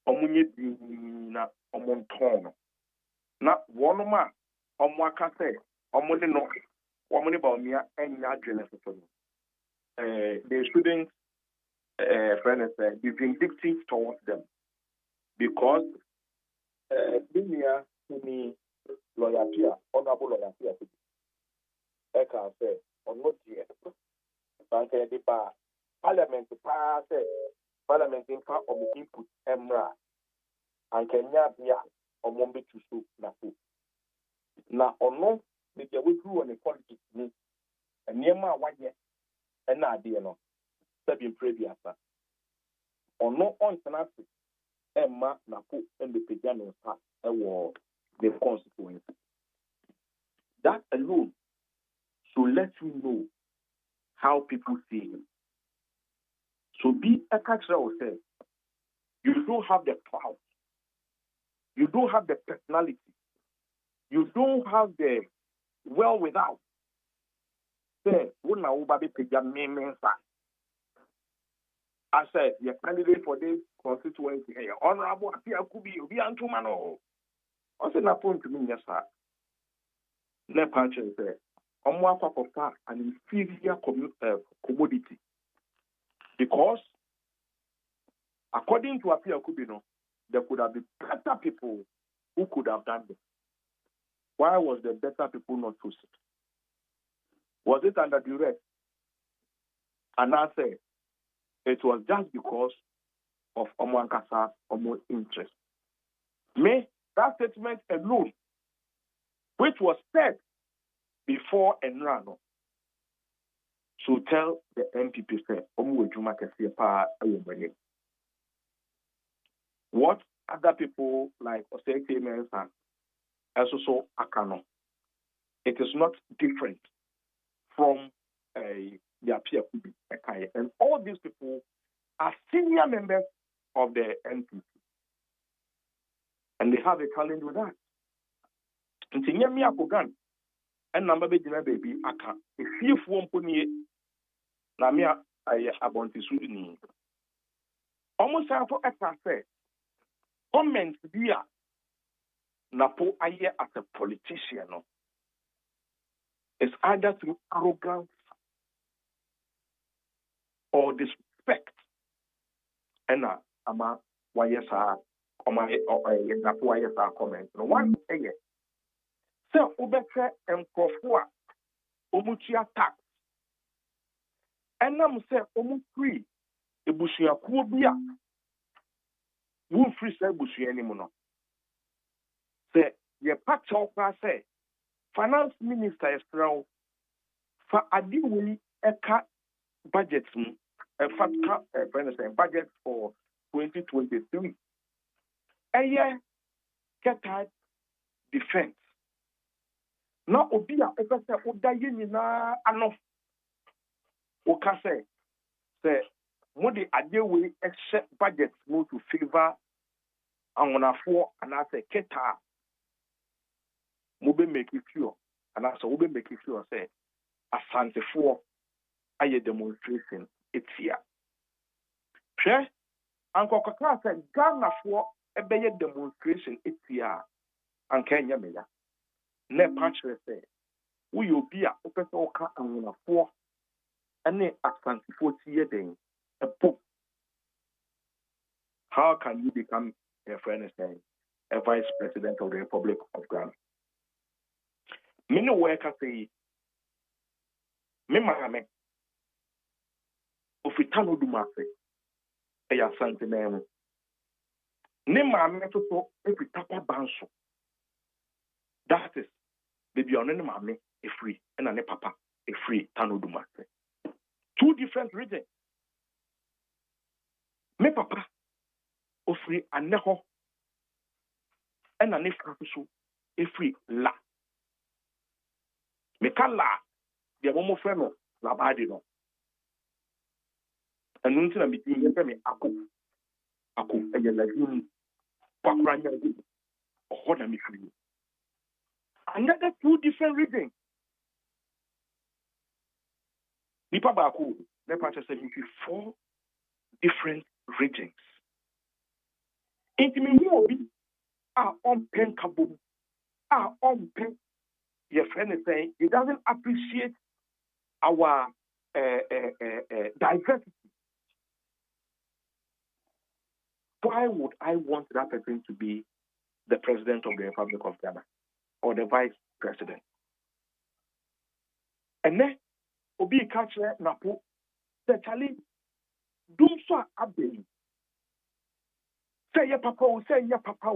Omunye Dina Omonton. Na Wonoma Omwaka say, Omone no, Omone Baumia, and Yadrena. The students, friends, be vindictive towards them because me loyalty, honorable loyalty, I can say, or not yet. The Parliament pass Parliament in fact of the input Emra and Kenya Bia or Mombi to soup Napu. Now, or no, they withdrew on the politics and near my 1 year. And idea no, seven previous or no on tenacity, Emma Napo and the Pejano war the consequence. That alone should let you know how people see him. So be a catcher or say, you don't have the clout, you don't have the personality, you don't have the well without. Say, when I be I said, your candidate for this constituency, honorable Apia Kubi, be Antumano. I said, not point to me, yes, sir. Nepanchen said, an inferior commodity. Because, according to Apia Kubino, there could have been better people who could have done this. Why was the better people not chosen? Was it under duress? And I say it was just because of Omoankasa, Omo interest. Me, that statement alone, which was said before Enrano, should tell the MPP say, Omo Ejuma Kesi Pa Ayomene. What other people like OSEI Mensa, also Akano, It is not different from the peer Kubi Ekaye. And all these people are senior members of the NPP. And they have a challenge with that. And Tinyami Akogan and number baby aka. If you form pony Namia Abonti Sudini. Almost half of Eka said, comments via Napo Aye as a politician. It's either through arrogance or disrespect. And ama YSR or my Napo YSR comment. One aye. So Ubeke and Kofua Omuchia tax. And I'm saying Omukri Ebushia Kubia won't free say Bushia anymore. Say ye patch out say finance minister is now for Adiwili Eka budget budget for 2023. A year get defense. Now Obia Eka Odaye na enough. Oka say what the Adiwili except budget move to favor Angonafo and I say Keta Mube make it sure, and as Ube make it sure, say, Asante for a demonstration, it's here. Share, Uncle Kaka said, Ghana for a better demonstration, it's here, and Kenya Maya. Ne patcher say, we will be a open oka and one for any Asante 40 year day, a book. How can you become a friend, a vice president of the Republic of Ghana? Me no work I say me mahame ofitano dumase e ya sante na emu ne mahame to efitapa banso. That is baby on ne mahame e free and ne papa e free tano dumase. Two different regions. Me papa o free aneho and ne fraso e free la. Me kala the momo friend la badi no. And nunti na miti yepe me ako eye la yun pakranya di o na mi free. Another two different regions. Nipa ba ako me pacha say four different regions. Inti me obi a on pen kabum a on pen. Your friend is saying he doesn't appreciate our diversity. Why would I want that person to be the president of the Republic of Ghana or the vice president? And then, Obi Kache Napo, the Charlie, Dumsa Abbey. Say your papa, say your papa.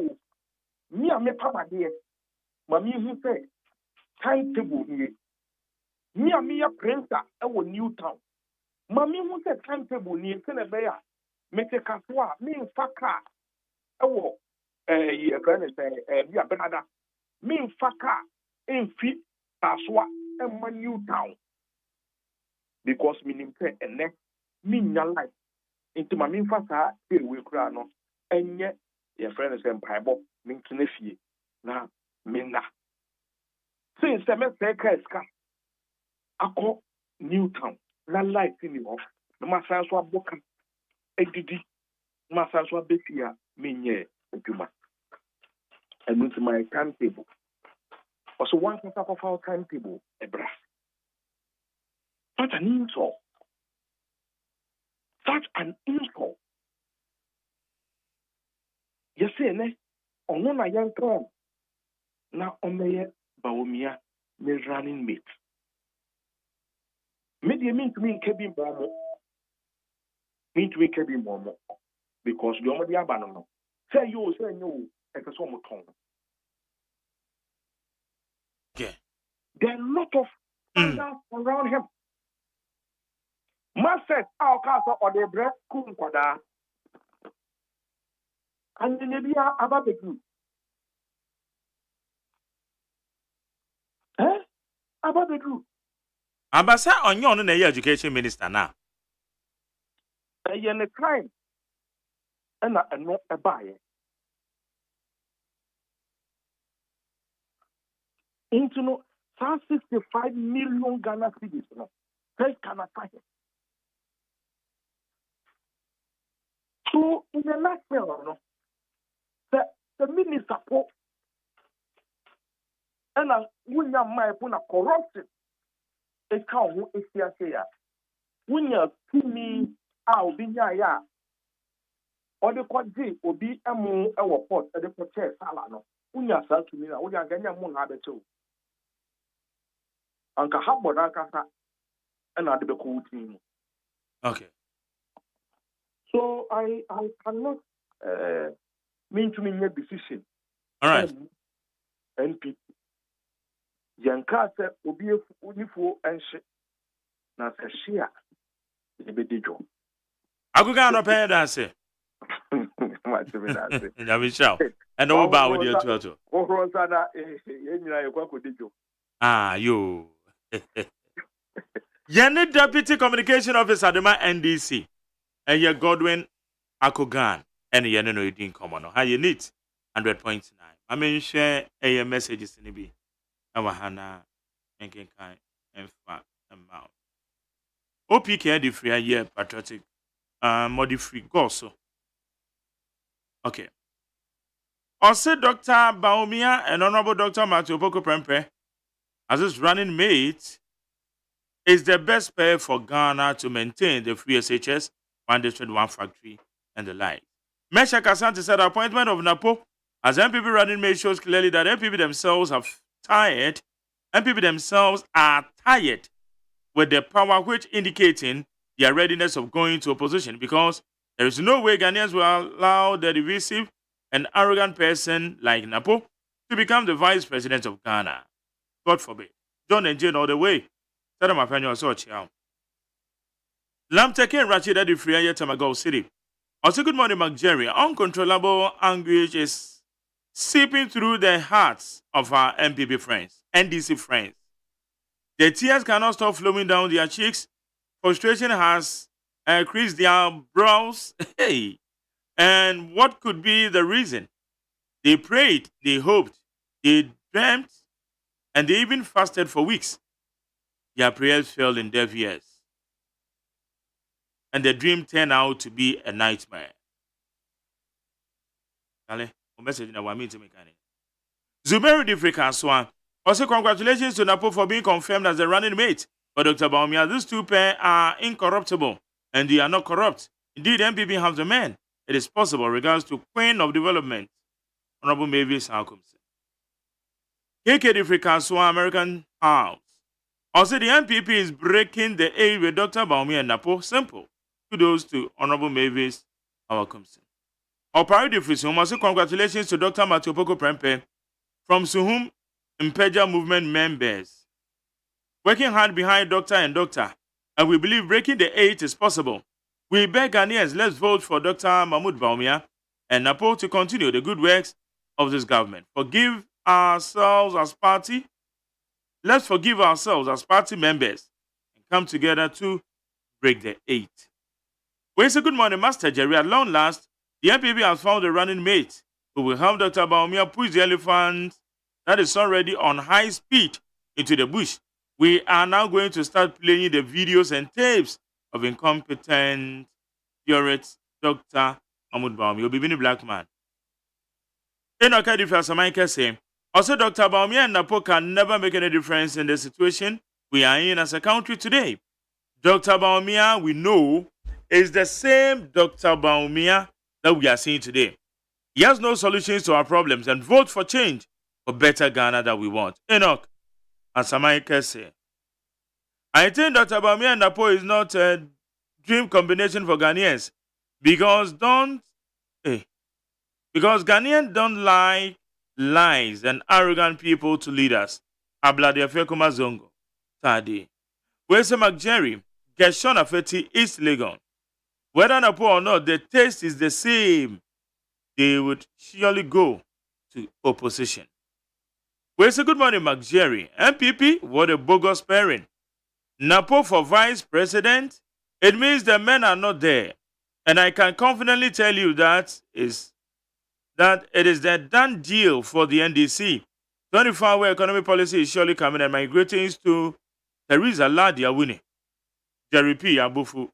Me and me papa dear. Mammy who say, timetable here. Me and me a printer our Newtown. Mammy who said timetable near Senebea. Make a caswa, me in Faka. Oh, your friend say, be a Benada. Me in Faka, in fit, Taswa, and my Newtown. Because meaning say, and next, me in your life. Into my mean Faka, here we cry no. And yet, your friend is saying, Bible, mean to nephew. Now, Minna. Since the Messiah Ako Newtown, na life in the off. No matter what book, edidi, matter what betia, minye, juma. And into my timetable. Also, one can talk of our timetable, a brass. Such an insult. Such an insult. You see, ne? On a young term. Now, on the Baumia, me running mate. Media mean to me Kevin Bomo. Mean to me Kevin Bomo. Because the Omadi Abano. Say you, as a somo tongue. Yeah. There are a lot of scandals around him. Master, our castle or the bread, Kumpada. And the Nebia about the group. Eh? About the group. Ambassa onyo no na education minister now. A crime. And not a buyer. Into no 65 million Ghana cedis. No, first Ghana fire. So in the last year, no, the minister for and when you my puna corruption, it can't who is here. When you to me, I'll be ya. Or the quadri will be a moon our pot at the protest salano. When you sell to me, we are getting a moon habit too. Anka habona kasa and I'll be cool team. Okay. So I cannot mean to make a decision. All right. NP. Yanka said, Obi Unifo and shit. Now, Shia, the Bedijo. I could go on a pen and say, and all bow with your turtle. Ah, you. Yanni Deputy Communication Officer, the NDC, and your Godwin Akogan, and you know you didn't come on. How you need 100.9. I mean, share a messages in the B. Awahana and Kenkai and Fat and Mount. OPK the free year patriotic modi free go so. Okay. Also Dr. Baumia and Honorable Dr. Matthew Opoko Prempeh as his running mate is the best pair for Ghana to maintain the free SHS, one district, one factory, and the like. Mesha Kasante said the appointment of Napo as MPP running mate shows clearly that MPP themselves are tired with the power, which indicating their readiness of going to opposition, because there is no way Ghanaians will allow the divisive and arrogant person like Napo to become the vice president of Ghana. God forbid. John and Jane all the way. Tell them my friend you saw Chiao. Lamteke Rachid at the free Tamago City. Also, good morning, McJerry. Uncontrollable anguish is seeping through the hearts of our MPP friends, NDC friends. The tears cannot stop flowing down their cheeks. Frustration has creased their brows. Hey, and what could be the reason? They prayed, they hoped, they dreamt, and they even fasted for weeks. Their prayers fell in deaf ears, and the dream turned out to be a nightmare. Message in our meeting. Zuberi Difrika Swan. Also, congratulations to Napo for being confirmed as the running mate for Dr. Baumia. These two pair are incorruptible and they are not corrupt. Indeed, MPP have the man. It is possible, regards to Queen of Development, Honorable Mavis Halcomson. KK Difrika Swan, American House. Also, the MPP is breaking the aid with Dr. Baumia and Napo. Simple. Kudos to Honorable Mavis Halcomson. Our priority for Suhum. Also, congratulations to Dr. Matthew Opoko Prempeh from Suhum Impeja movement members. Working hard behind Doctor and Doctor, and we believe breaking the 8 is possible. We beg Ghanaians, let's vote for Dr. Mahmoud Baumia and Napo to continue the good works of this government. Let's forgive ourselves as party members and come together to break the 8. We say good morning, Master Jerry. At long last, the MPP has found a running mate who will help Dr. Baumia push the elephant that is already on high speed into the bush. We are now going to start playing the videos and tapes of incompetent theorists, Dr. Mahmoud Baumia. You'll be being a black man. In Okadi Fasamaika saying, also Dr. Baumia and Napo can never make any difference in the situation we are in as a country today. Dr. Baumia, we know, is the same Dr. Baumia that we are seeing today. He has no solutions to our problems and vote for change for better Ghana that we want. Enoch, as Samaika say, I think Dr. Baumia and Napo is not a dream combination for Ghanaians because Ghanaians don't like lies and arrogant people to lead us. Ablade Afekuma Zongo, Tadi. Where's McJerry? Gershon Afeti, East Legon. Whether Napo or not, the taste is the same. They would surely go to opposition. We say good morning, Mark Jerry. MPP, what a bogus pairing. Napo for vice president, it means the men are not there. And I can confidently tell you that it is the done deal for the NDC. 24-hour economic policy is surely coming, and my greetings to Theresa Ladia Winnie. Jerry P. Abufu.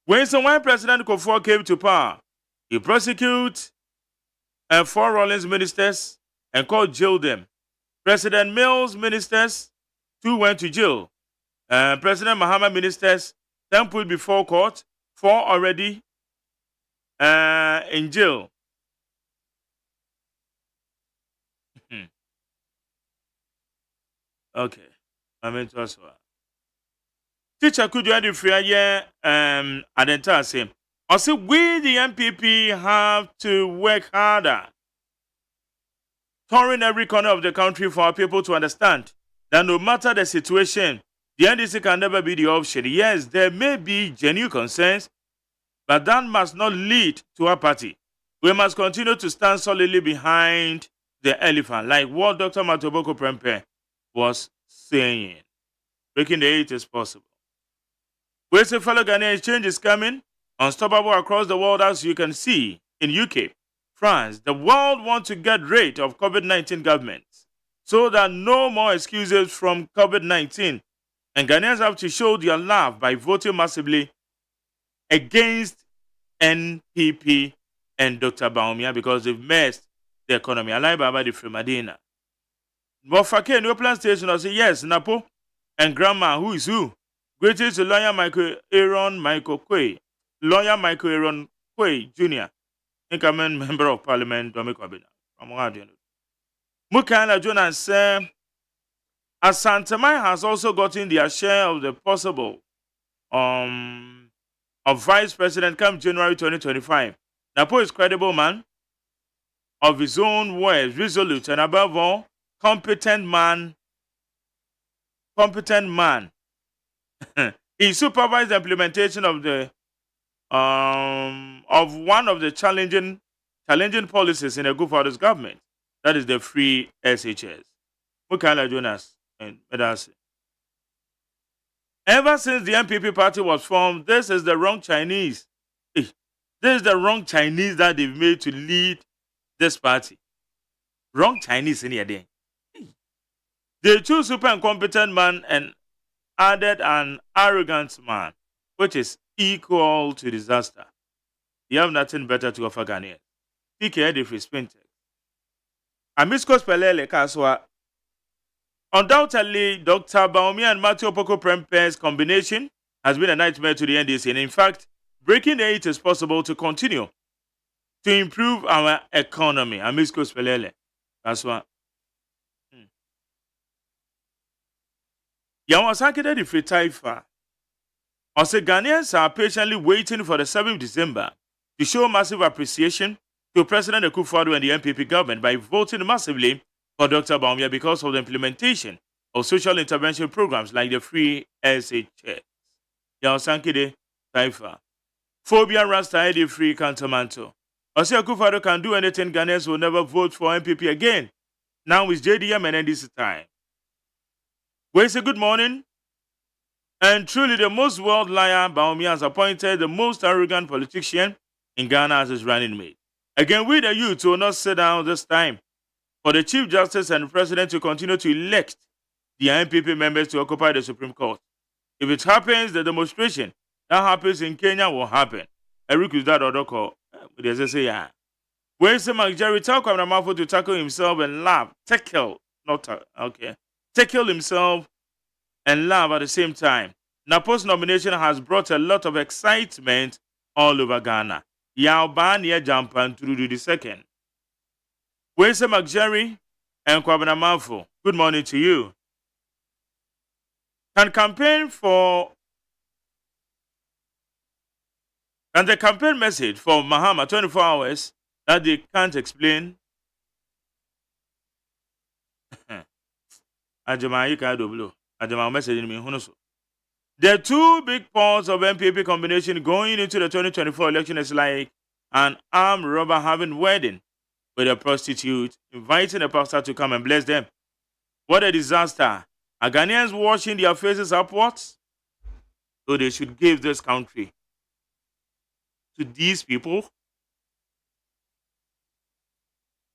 When President Kufuor came to power, he prosecuted 4 Rawlings ministers and called jail them. President Mills ministers, 2 went to jail. President Mahama ministers, 10 put before court, 4 already in jail. Okay. I mean to us. Teacher, could you add if Adenta say, also we the MPP have to work harder, touring every corner of the country for our people to understand that no matter the situation, the NDC can never be the option. Yes, there may be genuine concerns, but that must not lead to apathy. We must continue to stand solidly behind the elephant, like what Dr. Matoboko Prempe was saying. Breaking the 8 is possible. We say fellow Ghanaians, change is coming, unstoppable across the world, as you can see in UK, France. The world wants to get rid of COVID-19 governments so that no more excuses from COVID-19. And Ghanaians have to show their love by voting massively against NPP and Dr. Baumia because they've messed the economy. I like Baba the Fremadina. But Fake, New Plan Station, I say, yes, Napo and Grandma, who is who? Greetings to Lawyer Michael Aaron Quay. Lawyer Michael Aaron Quay, Jr., incoming Member of Parliament, Dominic Wabina. From Guardian. Mukana Jonas said, as Santamai has also gotten their share of the possible of Vice President come January 2025. Napo is credible man, of his own words, resolute, and above all, competent man. He supervised the implementation of the of one of the challenging policies in a good father's government. That is the free SHS. Mukala Jonas and Medasi. Ever since the MPP party was formed, this is the wrong Chinese. This is the wrong Chinese that they've made to lead this party. Wrong Chinese in here. They choose super incompetent man and added an arrogant man, which is equal to disaster. You have nothing better to offer Ghanaians. TK if it's painted. Amisko Spelele Kaswa. Undoubtedly, Dr. Baumia and Matthew Poko Prempe's combination has been a nightmare to the NDC. And in fact, breaking the 8 is possible to continue to improve our economy. Amisko Spelele Kaswa. Yawasakede the free taifa. Also, Ghanaians are patiently waiting for the 7th of December to show massive appreciation to President Akufo-Addo and the MPP government by voting massively for Dr. Baumia because of the implementation of social intervention programs like the free SHS. Yawasakede taifa. Phobia Rasta Eddie Free Cantamanto. Also, Akufo-Addo can do anything. Ghanaians will never vote for MPP again. Now it's JDM and NDC time. We say good morning. And truly the most world liar, Baumia has appointed the most arrogant politician in Ghana as his running mate. Again, we the youth will not sit down this time for the Chief Justice and the President to continue to elect the MPP members to occupy the Supreme Court. If it happens, the demonstration that happens in Kenya will happen. Eric is that other call. They say, yeah. We say Mark Jerry tell Kwame to tackle himself and laugh. Tackle himself and laugh at the same time. Napo's nomination has brought a lot of excitement all over Ghana. Yaobania Jampan through the second. We say Mark Jerry and Kwame. Good morning to you. Can the campaign message for Mahama 24 hours that they can't explain? The two big parts of MPP combination going into the 2024 election is like an armed robber having wedding with a prostitute, inviting a pastor to come and bless them. What a disaster. Are Ghanaians washing their faces upwards? So they should give this country to these people.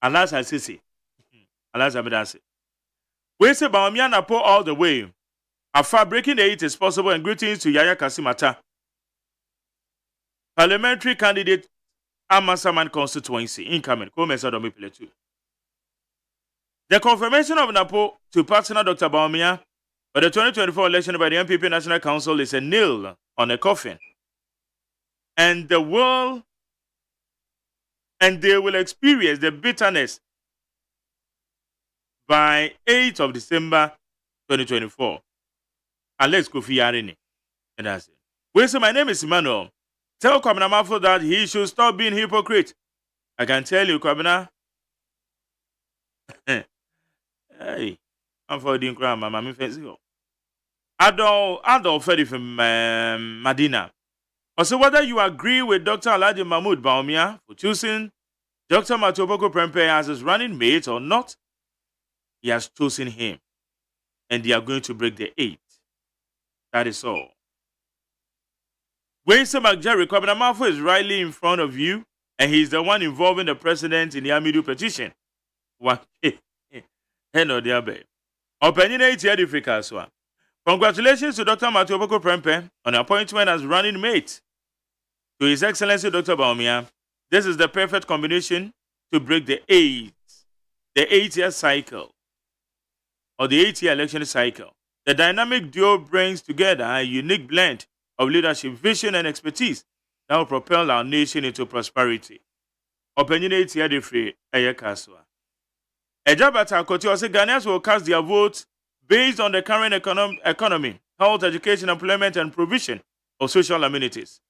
Alas, I say. Alas, I say. We say Bawumia Napo all the way. After breaking the 8 is possible, and greetings to Yaya Kasimata, parliamentary candidate Amasaman constituency incoming. The confirmation of Napo to partner Dr. Bawumia for the 2024 election by the MPP National Council is a nail on a coffin. And they will experience the bitterness by 8th of December 2024. Alex Kofi Yarini. And that's it. We say, my name is Emmanuel. Tell Kwabena Mafo that he should stop being hypocrite. I can tell you, Kwabena. Hey, I'm for the crime, Mamma Fancy. Adol Fedi from Medina. Also, whether you agree with Dr. Alhaji Mahmoud Bawumia for choosing Dr. Matoboko Prempeh as his running mate or not, he has chosen him. And they are going to break the 8. That is all. Wayne Jerry Kwabena Mafo is rightly in front of you, and he's the one involving the president in the Amidu petition. Congratulations to Dr. Matoboko Prempeh on appointment as running mate to His Excellency Dr. Bawumia. This is the perfect combination to break the 8-year cycle, or the 8-year election cycle. The dynamic duo brings together a unique blend of leadership, vision, and expertise that will propel our nation into prosperity. Opinionate here free Eyekaswa. Ejabata Koti also Ghanaians will cast their votes based on the current economy, health, education, employment, and provision of social amenities.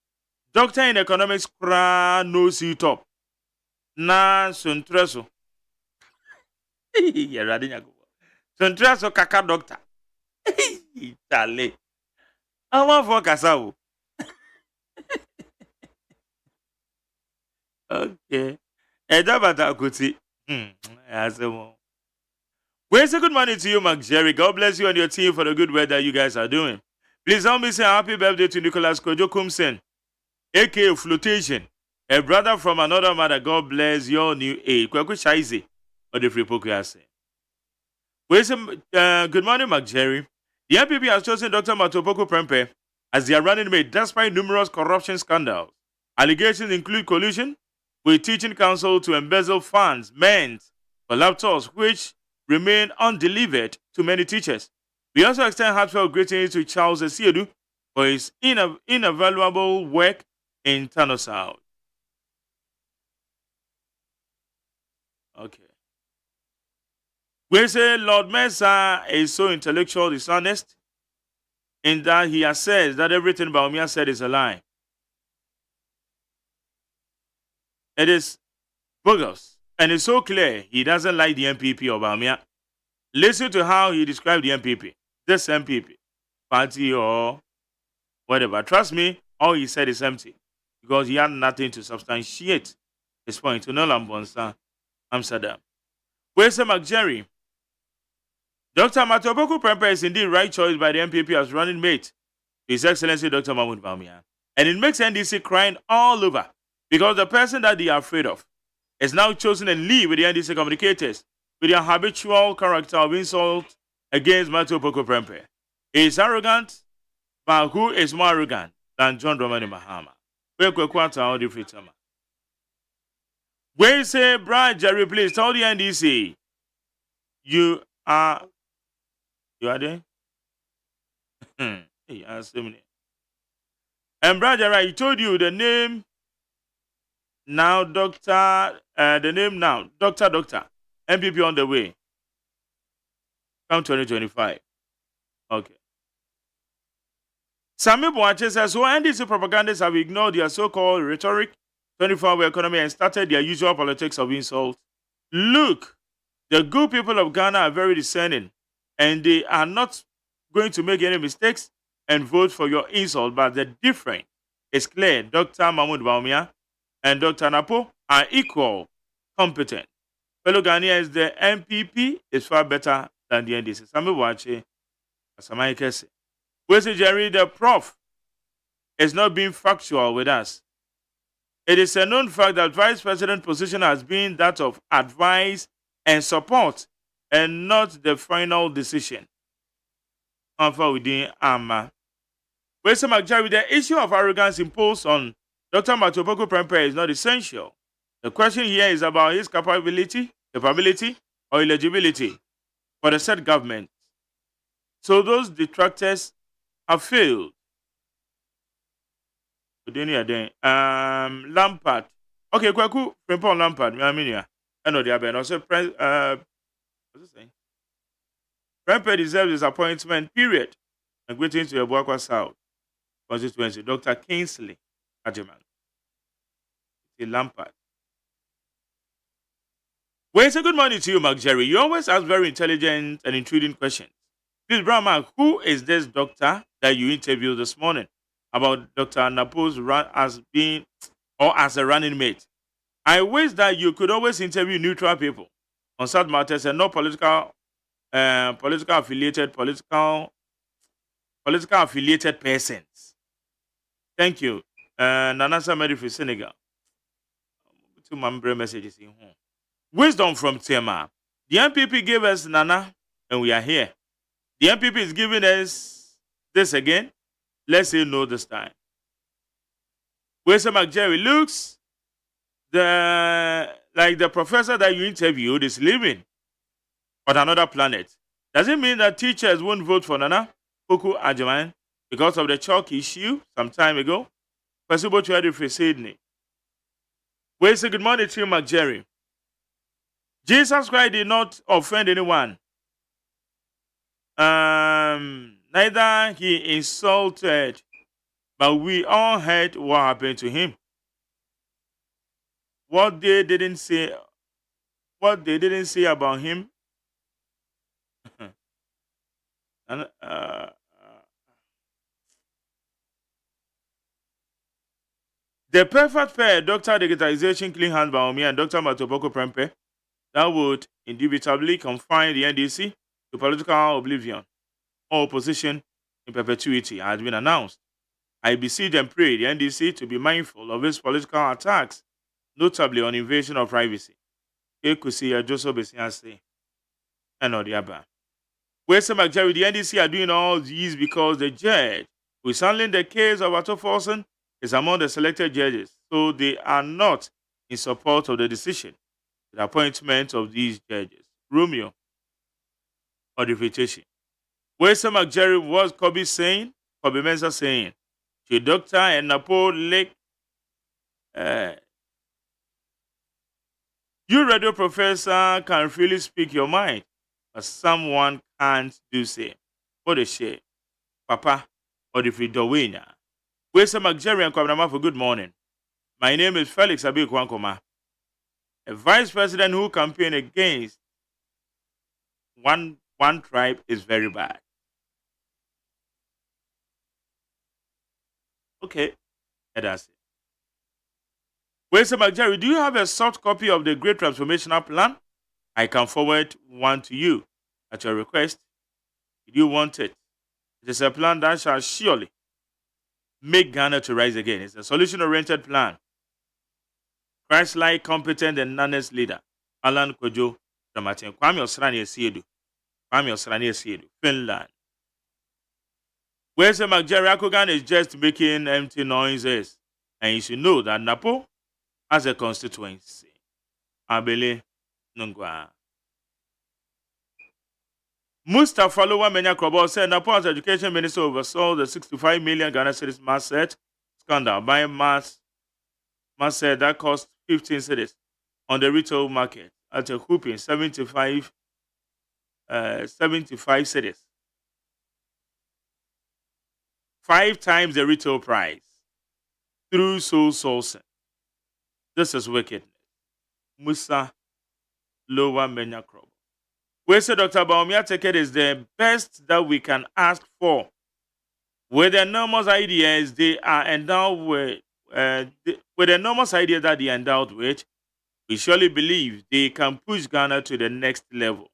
Doctor in economics no see top. Na suntreso. Suntreso kaka doctor. Itale. I want for Kasao. Okay. Ejabata Koti. We say good morning to you, Mark Jerry. God bless you and your team for the good work that you guys are doing. Please help me say happy birthday to Nicholas Kojo Kumsen, aka Flotation, a brother from another mother. God bless your new age. Kwaku Shaize, or the free poker. We say good morning, Mark Jerry. The MPP has chosen Dr. Matoboko Prempeh as their running mate despite numerous corruption scandals. Allegations include collusion with teaching council to embezzle funds meant for laptops, which remain undelivered to many teachers. We also extend heartfelt greetings to Charles Esiedu for his invaluable work in Tano South. Okay. We say Lord Mensah is so intellectual, dishonest, in that he has said that everything Bawumia said is a lie. It is bogus, and it's so clear he doesn't like the MPP of Bawumia. Listen to how he described the MPP. This MPP, party or whatever. Trust me, all he said is empty, because he had nothing to substantiate his point. To Nolan Bonsa, Amsterdam. Where's Mark Jerry? Dr. Matoboko Prempeh is indeed right choice by the MPP as running mate to His Excellency Dr. Mahmoud Bawumia. And it makes NDC crying all over, because the person that they are afraid of is now chosen and leave with the NDC communicators with their habitual character of insult against Matoboko Prempeh. He is arrogant, but who is more arrogant than John Dramani Mahama? We say, Brian Jerry, please tell the NDC you are there? Hey, and Brian Jerry, I told you the name now, Doctor, Doctor. MPP on the way. Come 2025. Okay. Sami Boache says, so NDC propagandists have ignored their so-called rhetoric, 24-hour economy, and started their usual politics of insult. Look, the good people of Ghana are very discerning, and they are not going to make any mistakes and vote for your insult, but the difference is clear. Dr. Mahmoud Bawumia and Dr. Napo are equal, competent, Fellow Ghanaians, the MPP is far better than the NDC. Sami Wache, Asamai Kese. Wesley Jerry, the prof, is not being factual with us. It is a known fact that Vice President position has been that of advice and support and not the final decision. Alpha within Amma. Wesley McJarry, the issue of arrogance imposed on Dr. Matopoko Prempeh is not essential. The question here is about his capability, or eligibility for the said government. So those detractors have failed. Lampard. Okay, Kwaku, Prempeh Lampard, I mean, yeah. I know the other. Also, what's it saying? Prempeh deserves his appointment, period. And greetings to Yabuakwa South constituency, Dr. Kingsley AGYEMAN. Lampard. Well, it's a good morning to you, Mark Jerry. You always ask very intelligent and intriguing questions. Please, Brahma, who is this doctor that you interviewed this morning about Dr. Napo's run as being or as a running mate? I wish that you could always interview neutral people on such matters and not political affiliated persons. Thank you. Nanasa Mary for Senegal. Two member messages in home. Wisdom from Tema. The MPP gave us Nana, and we are here. The MPP is giving us this again. Let's say no this time. Wesley McJerry looks like the professor that you interviewed is living on another planet. Does it mean that teachers won't vote for Nana Poku AGYEMAN because of the chalk issue some time ago? Possible to have for Sydney. Wesley, good morning to you, McJerry. Jesus Christ did not offend anyone. Neither he insulted, but we all heard what happened to him. What they didn't say about him. The perfect pair, Dr. Digitalization Clean Hands Baomi and Dr. Matopoko Prempeh, that would indubitably confine the NDC to political oblivion or opposition in perpetuity has been announced. I beseech and pray the NDC to be mindful of its political attacks, notably on invasion of privacy. Ekusi Joseph Besianse and all the other. Wesley McJerry, the NDC are doing all these because the judge who is handling the case of Ato Forson is among the selected judges, so they are not in support of the decision. The appointment of these judges. Romeo or the invitation. Wesley McJerry was Kobe Mensah saying, to Doctor and Napo Lake, you radio professor can really speak your mind, but someone can't do same. What a shame. Papa or the Fridowena. Wesley McJerry and Kwabnama for good morning. My name is Felix Abikwankoma. A vice president who campaigned against one tribe is very bad. Okay, that's it. Wesley McJerry, do you have a soft copy of the Great Transformational Plan? I can forward one to you at your request. If you want it, it is a plan that shall surely make Ghana to rise again. It's a solution-oriented plan. Christ-like, competent, and honest leader, Alan Kojo Dramatin. Kwame Osrani Esiedu, Finland. Wesley McJerry Akogan is just making empty noises. And you should know that Napo has a constituency. Abele Nungwa. Mustafa Lowa Menya Krobo said Napo's education minister oversaw the 65 million Ghana cedis mass set scandal buying mass set that cost 15 cedis on the retail market at a whooping 75 cedis. 5 times the retail price through sole sourcing. This is wickedness. Musa Lowa Menya Krobo. We say Dr. Baumia ticket is the best that we can ask for. With the enormous ideas they are endowed with, with the enormous ideas that they are endowed with, We surely believe they can push Ghana to the next level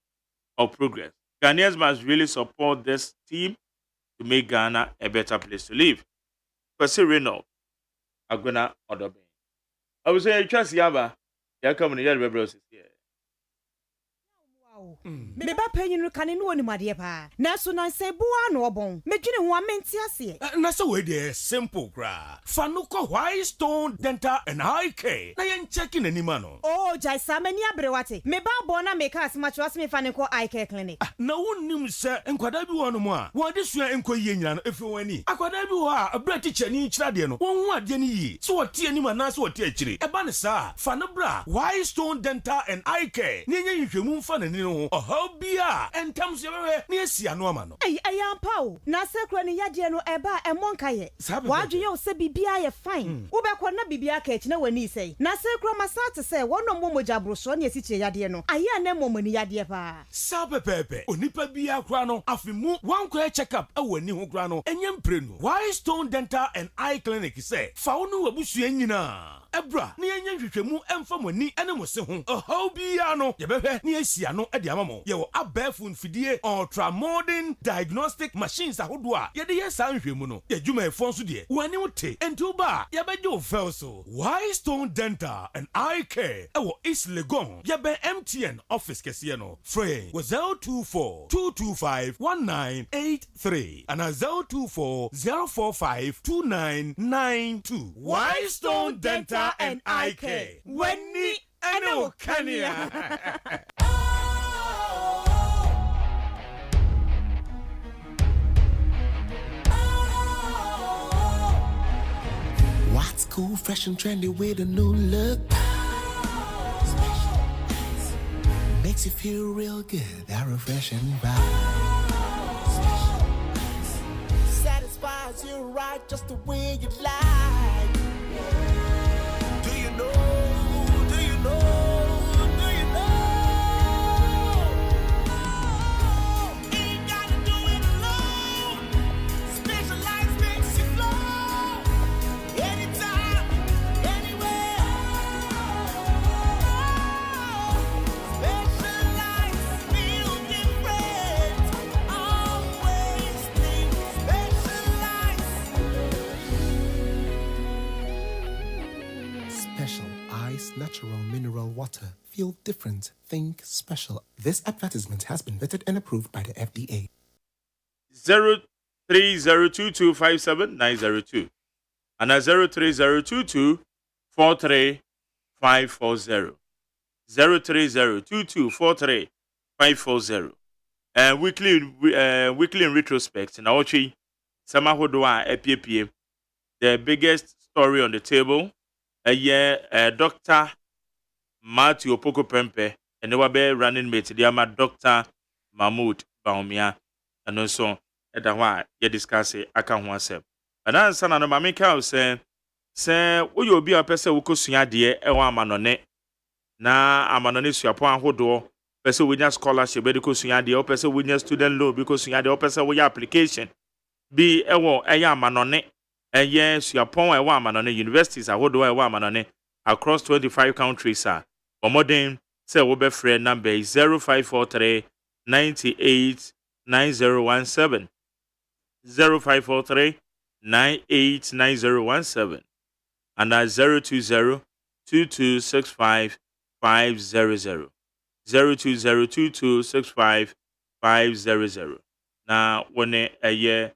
of progress. Ghanaians must really support this team to make Ghana a better place to live. Kwesi Reynolds, Agona Odobe. I was saying, trust Yaba, you're coming here, rebels here. Me ba panyin no kane no oni made pa na so nan se boa no obon medwene ho amenti ase na so we dey simple gra fa no ko White Stone Dental and Eye Care na yen checking anima no oh jai samani abrewate me ba bo na me ka asma chwa se me fa ne ko Eye Care clinic na wonnim se enkwada bi wo no mo a wo de sua enko yie nyina no efi wani akwada bi wo a abra teacher ni kyira de no won hu ade ni yi so wo te anima na so wo te akire e ba ne sa fa no bra White Stone Dental and Eye Care ni nya nhwehwemu fa ne ni ho Hobia and Tams near Sianomano. Ay, Pau, Nasakra ni Yadia no eba and Monkaye. Why do you say Bibia fine? Ubakwa na Bibia catch no when he say. Nasakra Masata say one no momo jabroson ye siche Yadiano. Aya ne momoni Yadia pa. Sabe Pepe, Onipa Bia Grano, Afimu, one quick check up a when you grano, and Yemprenu. White Stone Dental and Eye Clinic say, Faunu Abusianina. Ebra, ni enyanhwehwemu emfamo ni enemo se ho. Hobia no, ye bebe ni asia no e de amamo. Ye wo abafun fidie ultra modern diagnostic machines ahodo a ye de ye san hwemu no. Ye dwuma efo nso de. Wani wote enti ba ye beje o felso. White Stone Dental and Eye Care e wo East Legon. Ye be MTN office kese no. Free was 024 225 1983 and 024 045 2992. White Stone Dental and Eye Care. Wenni ano kania. What's cool, fresh and trendy with a new look? Makes you feel real good, that refreshing vibe. Satisfies you right just the way you like. Do you know? Do you know? Do you know? Ain't gotta do it alone. Specialized makes you flow. Anytime, anywhere. Specialized feel different. Always think Special Ice Natural Mineral Water. Feel different. Think special. This advertisement has been vetted and approved by the FDA. 0302257902 and 03022435540 03022435540 and weekly in retrospect na ochi sama hodo a epiepie the biggest story on the table Dr. Matthew Opoko Prempe and they were running mate the Dr. Mahmoud Baumia and also at the why you discuss it aka ho asem ana nsa na mama ka say wo you be a person wo kosua de e wa amanone na amanone suapon ahodo person we nya scholarship be kosua de o person we nya student loan be kosua de o person we application bi e wo eya amanone eye suapon e wa amanone universities ahodo e wa amanone across 25 countries are modern say wo be free number 0543 98 9017 0543 989017 and 020 2265 500 020 2265 500 na wone eye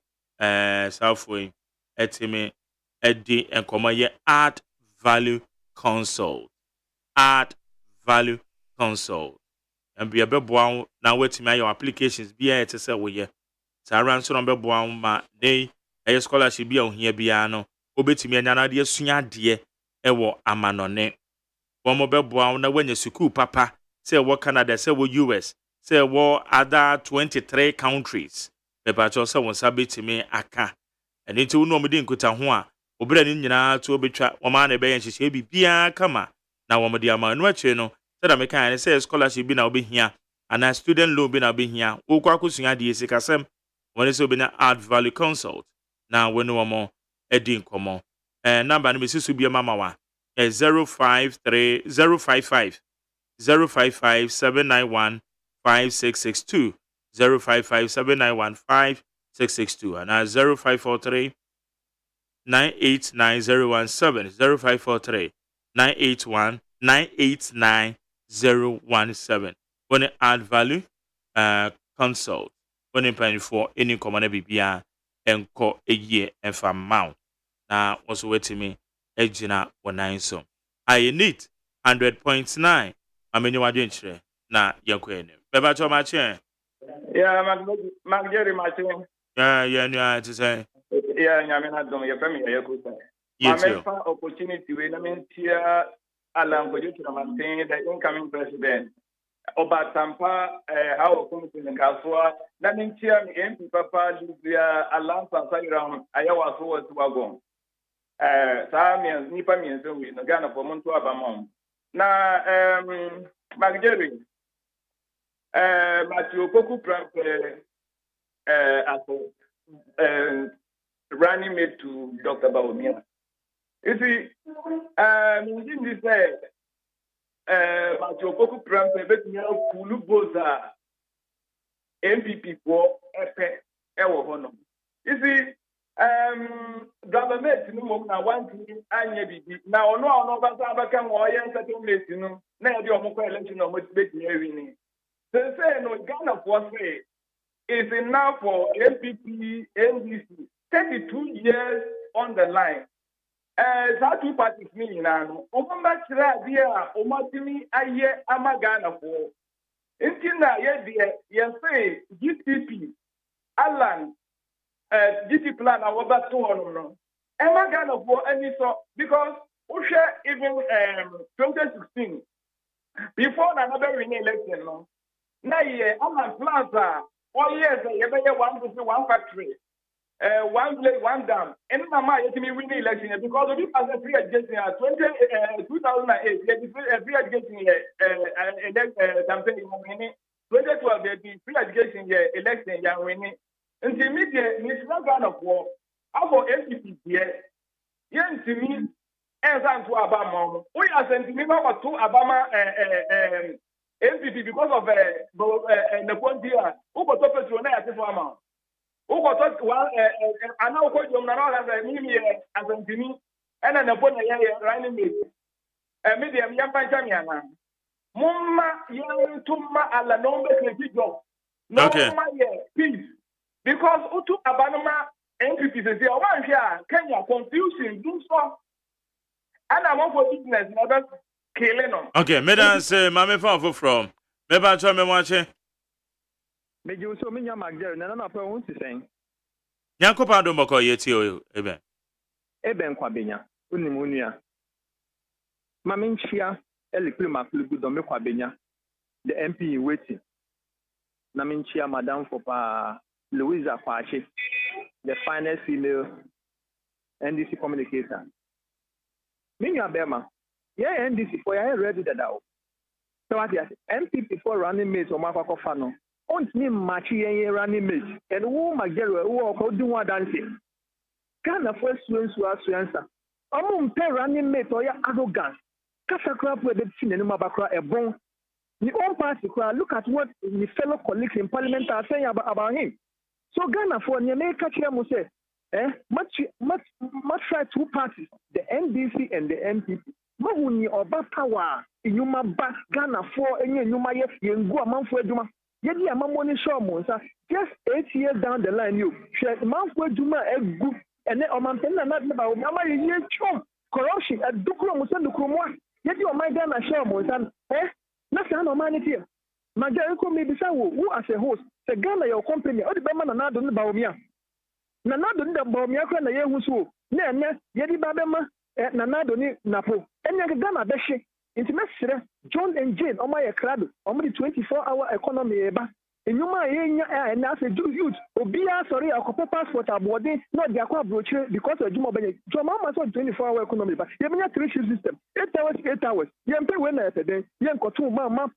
Southway etime edi enkomo ye art value consult and be a bebo now waiting my applications be a say we ye Saran so number boa ma dey a scholarship be on here biano obetimi anya de asua de ewo amanone wo mo beboa na wanya school papa say wo Canada say wo US say wo other 23 countries be ba cho say won sabetimi aka eni ti wo no mede nkuta ho a obra ni nyina to obetwa wo ma na be yan hihye bibia kama na wo mo de amanu ache no say me kan say scholarship bi na obehia ana student loan bi na obehia wo kwa kosua de esikasem when it's been art value consult now when no more edding come number no be sisu bi mama wa 055 791 5662 055 791 5662 and 0543 989017 0543 989017 when it add value consult when it paying for any common BBA and call a year and for amount now also waiting me ejina 19 so I need 100.9 ameni wadwenchire na yakweni beba to ma chen mag Jerry Martin yeah to say nyame na dom ye fami ye ko say ma me fa opportunity we na me tia Alan Judicial Martin the incoming president Oba Tampa how come to Nkaswa na me tia me MP papa Libya Alan Sansairam ayawa so was wagon saa nipa mienzo wi no Ghana for monto abamom na Magdalene Matthew Koku Pramp running mate to Dr. Bawumia. You see, in this Matthew Koku Pramp bet me Kulu Boza MPP for Epe Ewo Hono. You see, government no mo na want to anya bibi na ono ba sa kan o yen settlement no na e di omo ko election no motivate me win say no Ghana for say is enough for MPP NDC 32 years on the line that two parties me na no omo ba kira dia omo timi aye ama Ghana for intina ye say GTP Alan GT plan and what that 200 no. Emma Ghana for any so because we share even 2016 before another winning election no. Now yeah, I'm plans are all years you better one factory, one place, one dam. And now you me winning election because of it as a free education 2008 free education campaign 2012 the free education election winning. Until media is not going to war. About MPP here, young to me, and to Obama. We are sending me over to Obama MPP because of the Pontia. Who got up to an active farmer? Who got up one and now quite young as a mini as a Timmy and an upon a running mate. A medium young Pantamiana. Mumma, young Tumma, and la nombre job. No, peace. Because Utu Abanama NPP says, "Oh, one here, Kenya confusing, do so." And I want for business, never killing them. Okay, madam say, "Mama, from from." Maybe try me watching. Me you so me Magdalene, na na pa won ti sen. Yanko pa do moko yeti o eben. Eben kwa benya, unim unua. Mama nchia elikulu makulu do me kwa benya. The MP waiting. Na me nchia madam for pa Louisa Kwache, the finest female NDC communicator. Minya Bema, yeah, NDC for you ready that out. So what is MPP for running mates or Marco Fano? On me machi running mates, and who Magdalene who do one dancing. Can the first students who answer? I'm running mates or your arrogance. Casacrap with the chin and Mabakra a bone. The own party, look at what the fellow colleagues in parliament are saying about him. So Ghana for Nyame Kachia Muse, much try two parties, the NDC and the MPP. Mahuni oba power inyuma ba Ghana for enye nyuma ye yengu amanfo aduma. Yedi amamoni show mo nsa just 8 years down the line you share amanfo aduma egu ene omanpen na ba o mama ye chom corruption adukro mo se dukro mo. Yedi o man Ghana show mo nsa na say no man here. Maja ko me bisa wo who as a host say Ghana your company o de be ma na do ne ba o mia na do ne ba o mia kwa na ye hu so na ene ye di ba be ma na do ni napo enya Ghana be hye nti mesere John and Jane o ma ye krado o mo di 24-hour economy e ba enyuma ye nya na say youth obia sorry akopo passport abode na di akwa broche because ejuma be jo ma so 24-hour economy ba ye nya 3 shift system 8 hours ye mpe we na etede ye nkoto ma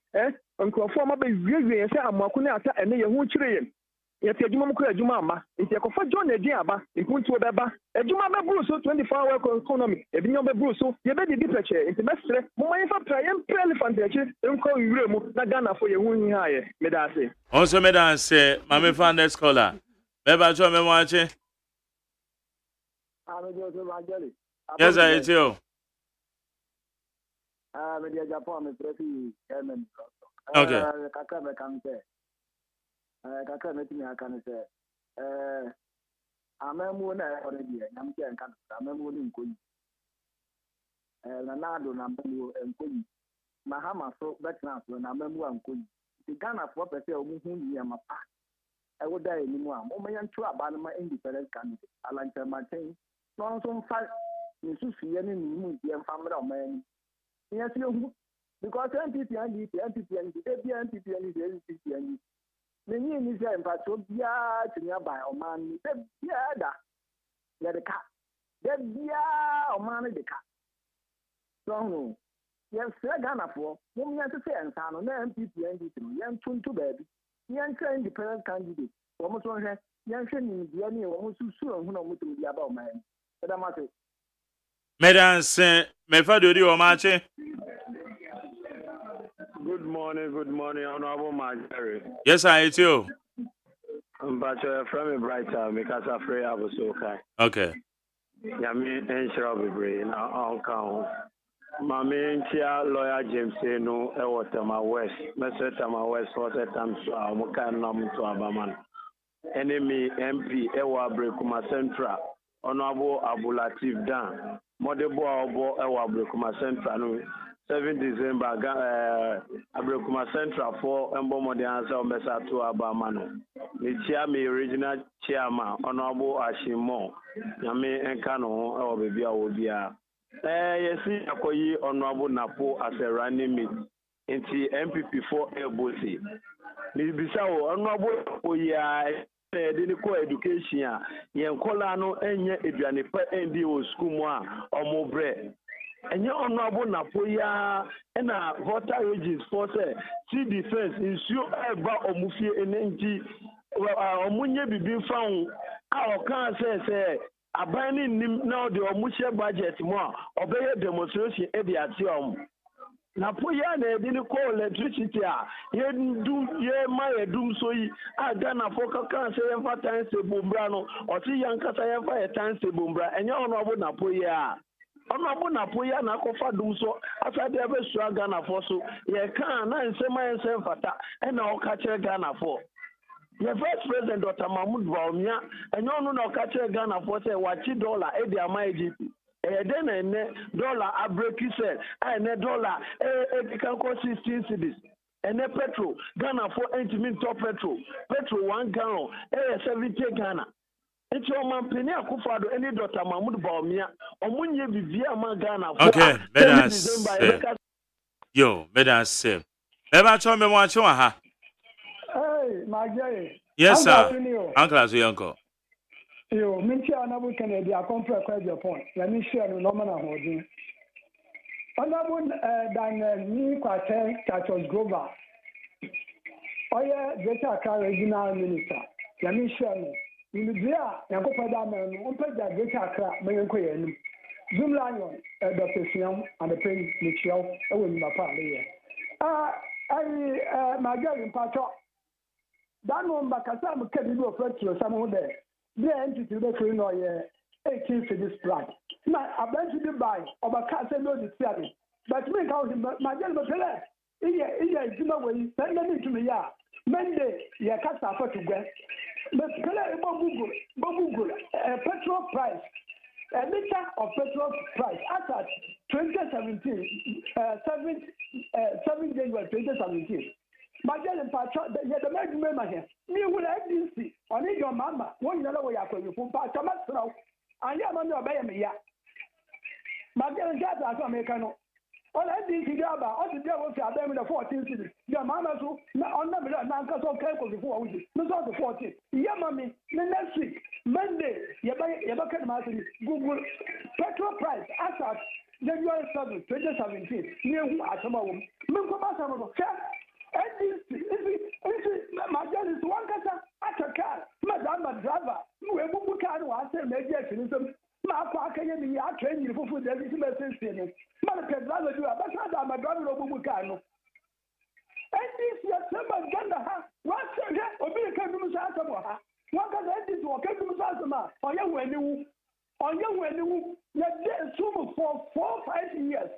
nkrofo ma be wiye ye say amako na ata ene ye hu kire ye yɛte adwuma mu kɔ adwuma ama nti ɛkɔfa John edi aba mpuntuo bɛba adwuma bɛburu so 24-hour economy ebi nyɛ bɛburu so yɛbɛdidi pɛkyɛ nti mɛsrɛ moma yɛmfa pra yɛmpra elephant akyi nkɔ nwura mu na Ghanafoɔ yɛhu nyi ha yɛ meda ase also meda ase mame fan next caller bɛba cho me mo ache yes I hear you media Japan me prefi German okay kaka me kan say kaka me timi aka ne say amemu na already nyam ke nka amemu ni nkoyi na nado na amemu nkoyi mahama so betna so na amemu nkoyi the Ghana for person omu hu ni amapa I would die anymore mo me yantu aba na independent candidate alancha maintain no so mfa ni susu ye ni mu die mfa mra o man yes you because NPP and the NPP and the NPP and the NPP and the new say mpacho bia tinya by o man the bia da ya de ka the bia o man de ka so no yes Ghana for mo me yantu say ensa no na NPP and the no yan tuntu baby yan train independent candidate o mo so hwe yan hwe ni bia ni o mo susu hu na mo tum bia ba o man da ma say Mesdames, mes frères de Rio Mache. Good morning, Honorable Marjorie. Yes, I hear you. But from a brighter, because I'm afraid I was okay. Okay. Yami Enshra Bibre, now on count. My main chair, lawyer James, no, Tama West, Mr. Tama West, for the time, so I'm kind of to Abaman. Enemy MP, Ewa Brekuma Central, Honorable Abulatif Dan. Modebo Obo Ewa Abrekuma Central no 7 December Abrekuma Central for Embo Modiansa Omesa to Abamano. The chairman original chairman Honorable Ashimo Yame Enkano Ewa Bibia Obia. Yesi Akoyi Honorable Napo as a running mate into MPP for Ebosi. Nibisa Honorable Oya Dinico education yen kola no enye eduane pa endi o school mu a omo bre enye honorable napoya na voter agents for say see defense ensure eba omufie enenti omunye bibi faun a o kan say aban ni nim na de omuhye budget mu a obeye demonstration e de ati om na poya na edini ko electricity a ye ma edum so yi a Ghana for kan say ye fa tan se bombra no o ti yankasa ye fa ye tan se bombra enye ono obo na poya na kofa dum so afade be sua Ghana for so ye kan na nsema ye nsem fata e na o ka kire Ghana for the Vice President Dr. Mahmoud Baumia enye ono na o ka kire Ghana for say wachi dollar e de ama EGP then dollar a break said and dollar can cost 16 cedis and petrol Ghana for 8 min top petrol 1 gallon 70 Ghana. It's your man penny akufado any Dr. Mahmoud Baumia omunye bibia ma Ghana for okay bedas say eba cho me mo acho ha hey Magye yes sir uncle Azuyanko yo minti Honorable Kennedy I come for your point let me share no normal holding Honorable Daniel ni kwate Church Grover oye Greater Accra Regional Minister let me share no Nidia yakopada man no peja Greater Accra menko yenum Zumlanyon Dr. Siam and the pen Michel e wo nyima pa le Magye mpacho that number kasa mo kedi do ofetro samo de the entity be free no ye 18 for this plan na abantu be buy obaka say no the theory but me count Magye be pele iya juma we send me to me ya Monday ye kasa for to gwe but pele Google petrol price a liter of petrol price at 2017 7 January 2017 Magye mpacho the medicine here me will agency on your mama one yellow way after you for part of myself and ya man obey me ya Magye gas as Americano all agency gaba all the day was abem the 14 cities your mama so on the na nka so kai ko before we no so the 14 ya mami next week Monday ya ba kan ma Google petrol price as at January 7 2017 me hu asama wo me ko ba sama My journey is one kasa at a car, Madame driver, who will book car who I say major cynicism. My park and the art training for food that is message in. Malachi driver do a better my driver of Bukano. And this year, someone gonna have one second or be a Kamusasama. One can end this or Kamusasama, or young when you, you're dead soon for 4 5 years.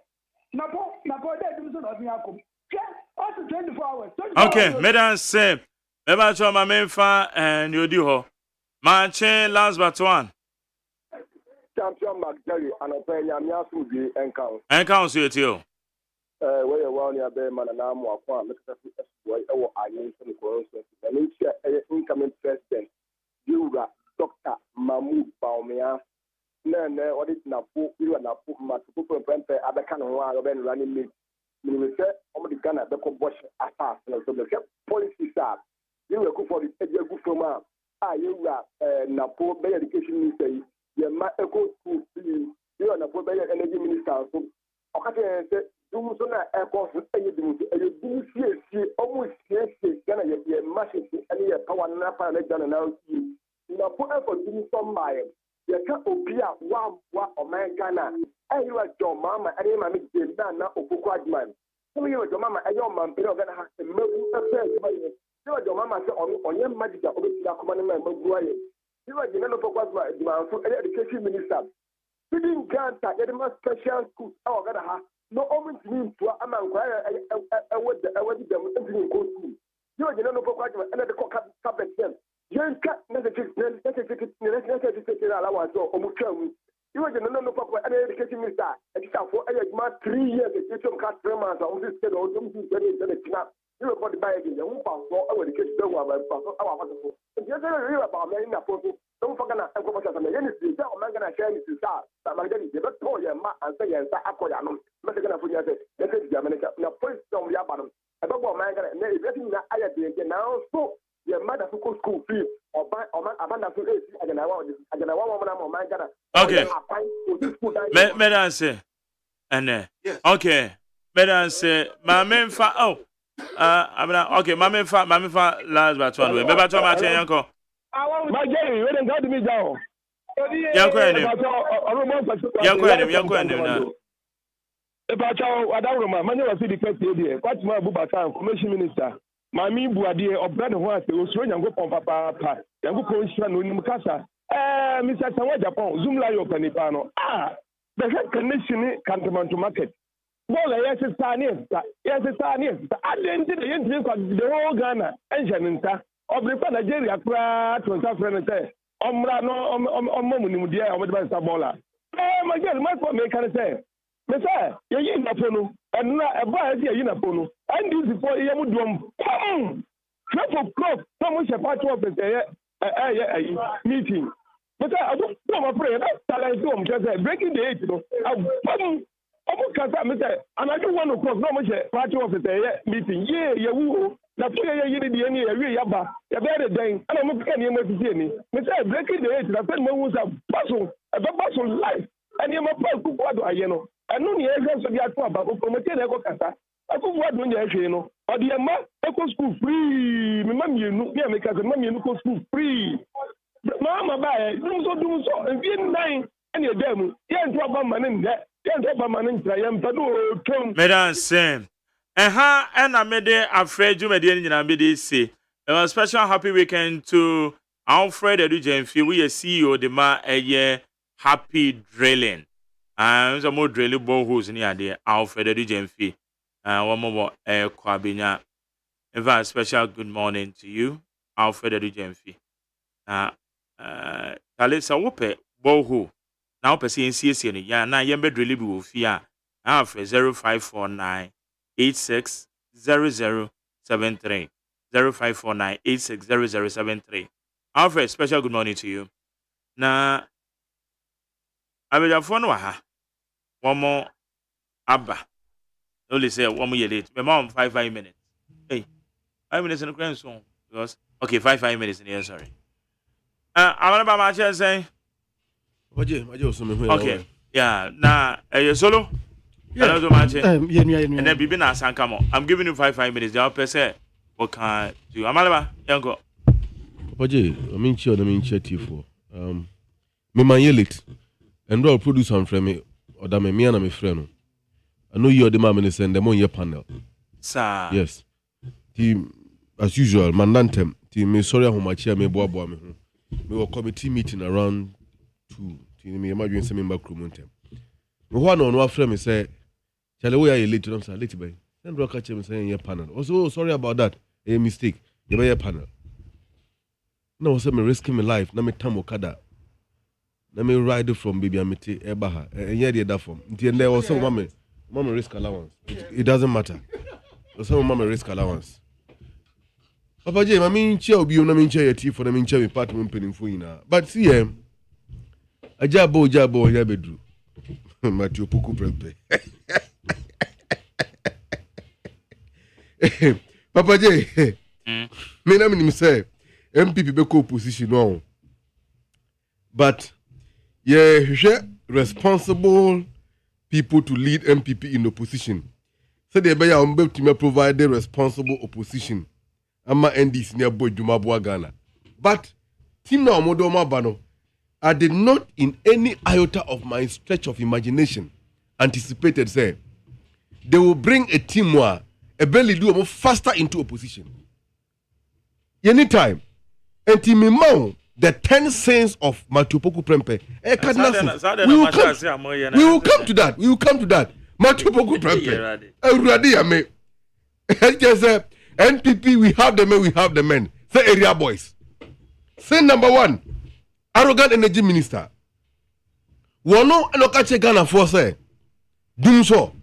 Napo, that is not the outcome. Also 24 hours. Okay, Madam say, Eba cho my main fan and you do ho. Manche last but one. Champion McJerry and Openya Miasu the encounter. Encounter you too. Where you want your bear man and I'm walking, or I need some corruption. And each incoming president, you got Dr. Mahmoud Baumia. No, what is Napo, you are not put my super pempe, other kind of one of running me. We say, oh, the Ghana, the Combosh, assassin, so the policy staff. You will go for the good from you are Napo Bay Education Minister, you are Eco School, you are Napo Bay Energy Minister. So, okay, do so now, aircraft, and you do see almost Ghana, you're mashing, and you're power Napa and Ghana now. Napo for doing some buy. You can't be a one or man Ghana. And you are your mama, and you are making Nana or AGYEMAN. So you are your mama, and your mom, you are going to have to move affairs. You are your mama on your magic of the commandment of Maguire. You are the name of AGYEMAN, education minister. You didn't grant that you must special school. Oh, God, no omens mean to a man, I would them entering school. You are the name of AGYEMAN, and the cabinet them. You can't necessarily allowance or Mukamu. You are the no papa and education minister. Except for 3 years, the teacher of cast 3 months or this said, or don't do the snap. You are for the bag in the womb for our education. Don't worry about it. If you're real about me in a photo, don't forget that I'm going to say, I'm going to share this start. I'm going to get all your mat and say, yes, I call you. I'm not going to put you there. Let's say, America. Now, first, don't be about them. I don't want my God, and everything that I did now. So, your mother who go school fee or buy or abandon to this. I don't know my God. Okay. Madam say, and okay. Madam say, my main fa. Oh, okay. My main fa last but one way. Maybe I told my uncle. My Jerry, you didn't got me down. Young About I don't remember. My name was the first year. What's my Bubaka, Commission Minister? My me buadie or brother was the Australian go on papa. Yango Commission in Mukasa. Mr. Sawa Japan, Zoom Layo Panipano. The head connection can't to market. Well, yes, it's Tanian. Yes, it's Tanian. I didn't the whole Ghana engine of the Nigeria crack to South say. Omra no Momudia or the Sabola. My girl, my for me can say. Mesa, you're in the phone, and not a buy here in the phone. And this is for Yamudum. Crop of crop, someone shall part of the meeting. But I don't know, I'm afraid that's breaking the age. And I don't want to cross no much part of the meeting. Yeah, you. Na put you the any yaba. You better then. And I'm not getting to see any. Mesa, breaking the age. I said, my was a person life. And you're my person. What do I know? I know the areas of the Aqua, but promoting Eco Cata. I could what when you know. Or the Amma Eco School free. Mamma, you know, because the mommy Eco School free. Mamma, buy do so, and be 9 and your demo. You ain't drop a man in there. You ain't drop a man in Triumph. Madam Sam. And I made it afraid you made it in a say. A special happy weekend to Alfred Edujenfi. We are CEO the ma a year happy drilling. And some more drilling boreholes near there. Alfred Edujenfi. One more Kwabinya. In fact, special good morning to you, Alfred Edujenfi. Talisa Wope borehole. Now, Percy CSN. Yeah, now Yembe drilling will fear. Alfred 0549. 860073 0549 860073. Alfred, special good morning to you. Na Abidjan no ha. One more Abba. Only say one more year late. My mom 5 minutes. Hey, 5 minutes in the grand song. Because okay, 5 minutes in here, sorry. I want about my chair saying. Okay. Yeah, na solo. Yeah. And then Bibi na Sankamo. I'm giving you 5 minutes. They are per se. what can do? Amalaba, Yango. Papa J, I mean, Tifo. Me man late. And I'll produce some from me, or that me and my friend. I know you're the man and send them on your panel. Sir. Yes. Team, as usual, mandantem. Team, me sorry how much me boy me. Me were committee meeting around 2. Team, me imagine some member crew montem. Me one on one friend me say, "Chale, we are late." I'm saying late by. Then Rock catch me saying your panel. Also, sorry about that. A mistake. You your panel. Now I say me risking my life. Now me tam okada. Let me ride from baby amity ebaha. And yeah, that form. Until there was some mama risk allowance. It doesn't matter. Some mama risk allowance. Papa J, I mean, chair be on a min chair tea for a min chair part of penning for you now. But see, a jabo, yabedru. Matthew Puku Prempe. Papa J, me na me say, MPP beko position now. But yeah, responsible people to lead MPP in opposition. So they be able to provide the responsible opposition. Ama NDC near boy Jumabua Ghana. But team now Modoma Bano, I did not in any iota of my stretch of imagination anticipated say they will bring a team where a belly do faster into opposition. Anytime. And team the 10 saints of Matupoku Prempe. We will come to that. Matupoku Prempe. NPP, we have the men. Say area boys. Say number 1, arrogant energy minister. Wono enokache Ghana for say. Dumso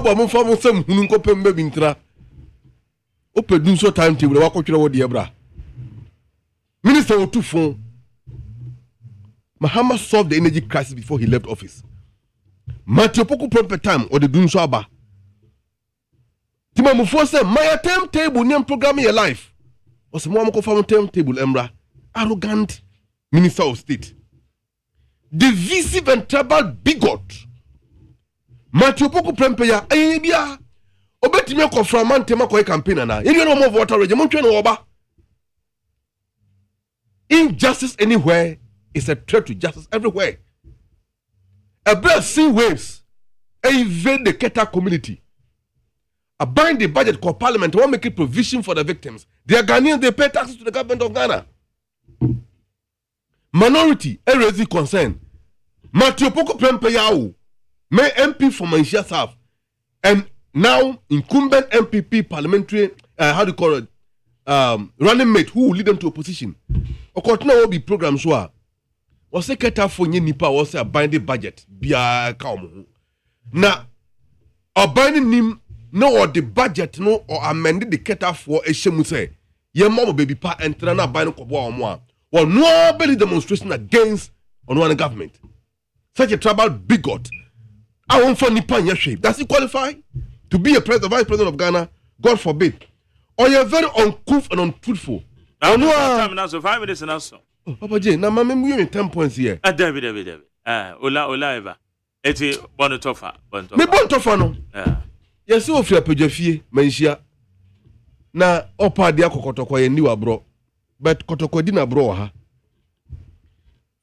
ba mo fa mo sem hununko pembe bintra. Ope dumso timetable wa kwetwe wo de ebra. Minister Otufon, Mahama solved the energy crisis before he left office. Matthew Poku Prempe time or the Dunso Aba. Tima Mufo said, my timetable name programming your life. Was a more timetable, Emra. Arrogant Minister of State. Divisive and tribal bigot. Matthew Poku Prempe ya, ayebia. Obetime ko from Mantema ko campaign na. You know more voter regiment no oba. Injustice anywhere is a threat to justice everywhere. A bird sea waves invade the Keta community. A bind the budget called parliament won't make it provision for the victims. They are Ghanaians, they pay taxes to the government of Ghana. Minority, raising concern. Matthew Poku Prempe Yao, May MP for Malaysia South, and now incumbent MPP parliamentary, running mate who will lead them to opposition. Okotna will be programs where was a Keta for nipa was a binding budget. Bia kaum. Na a binding him no or the budget no or amended the Keta for a shemuse. Ye mama baby pa and trana binding kobo moi. Well, nobody demonstration against on one government. Such a tribal bigot. I won't find nipa in your shape. Does he qualify to be a vice president of Ghana? God forbid. Or you're very uncouth and untruthful. I know time now, so 5 minutes and also. Papa J, now mamma, we have 10 points here. David. Ola Eva. Eti Bonotofa. Me Bonotofa no. Yes, so if you are Pejafie, Menshia. Na opa dia kokotoko ye niwa bro. But kotoko dina bro ha.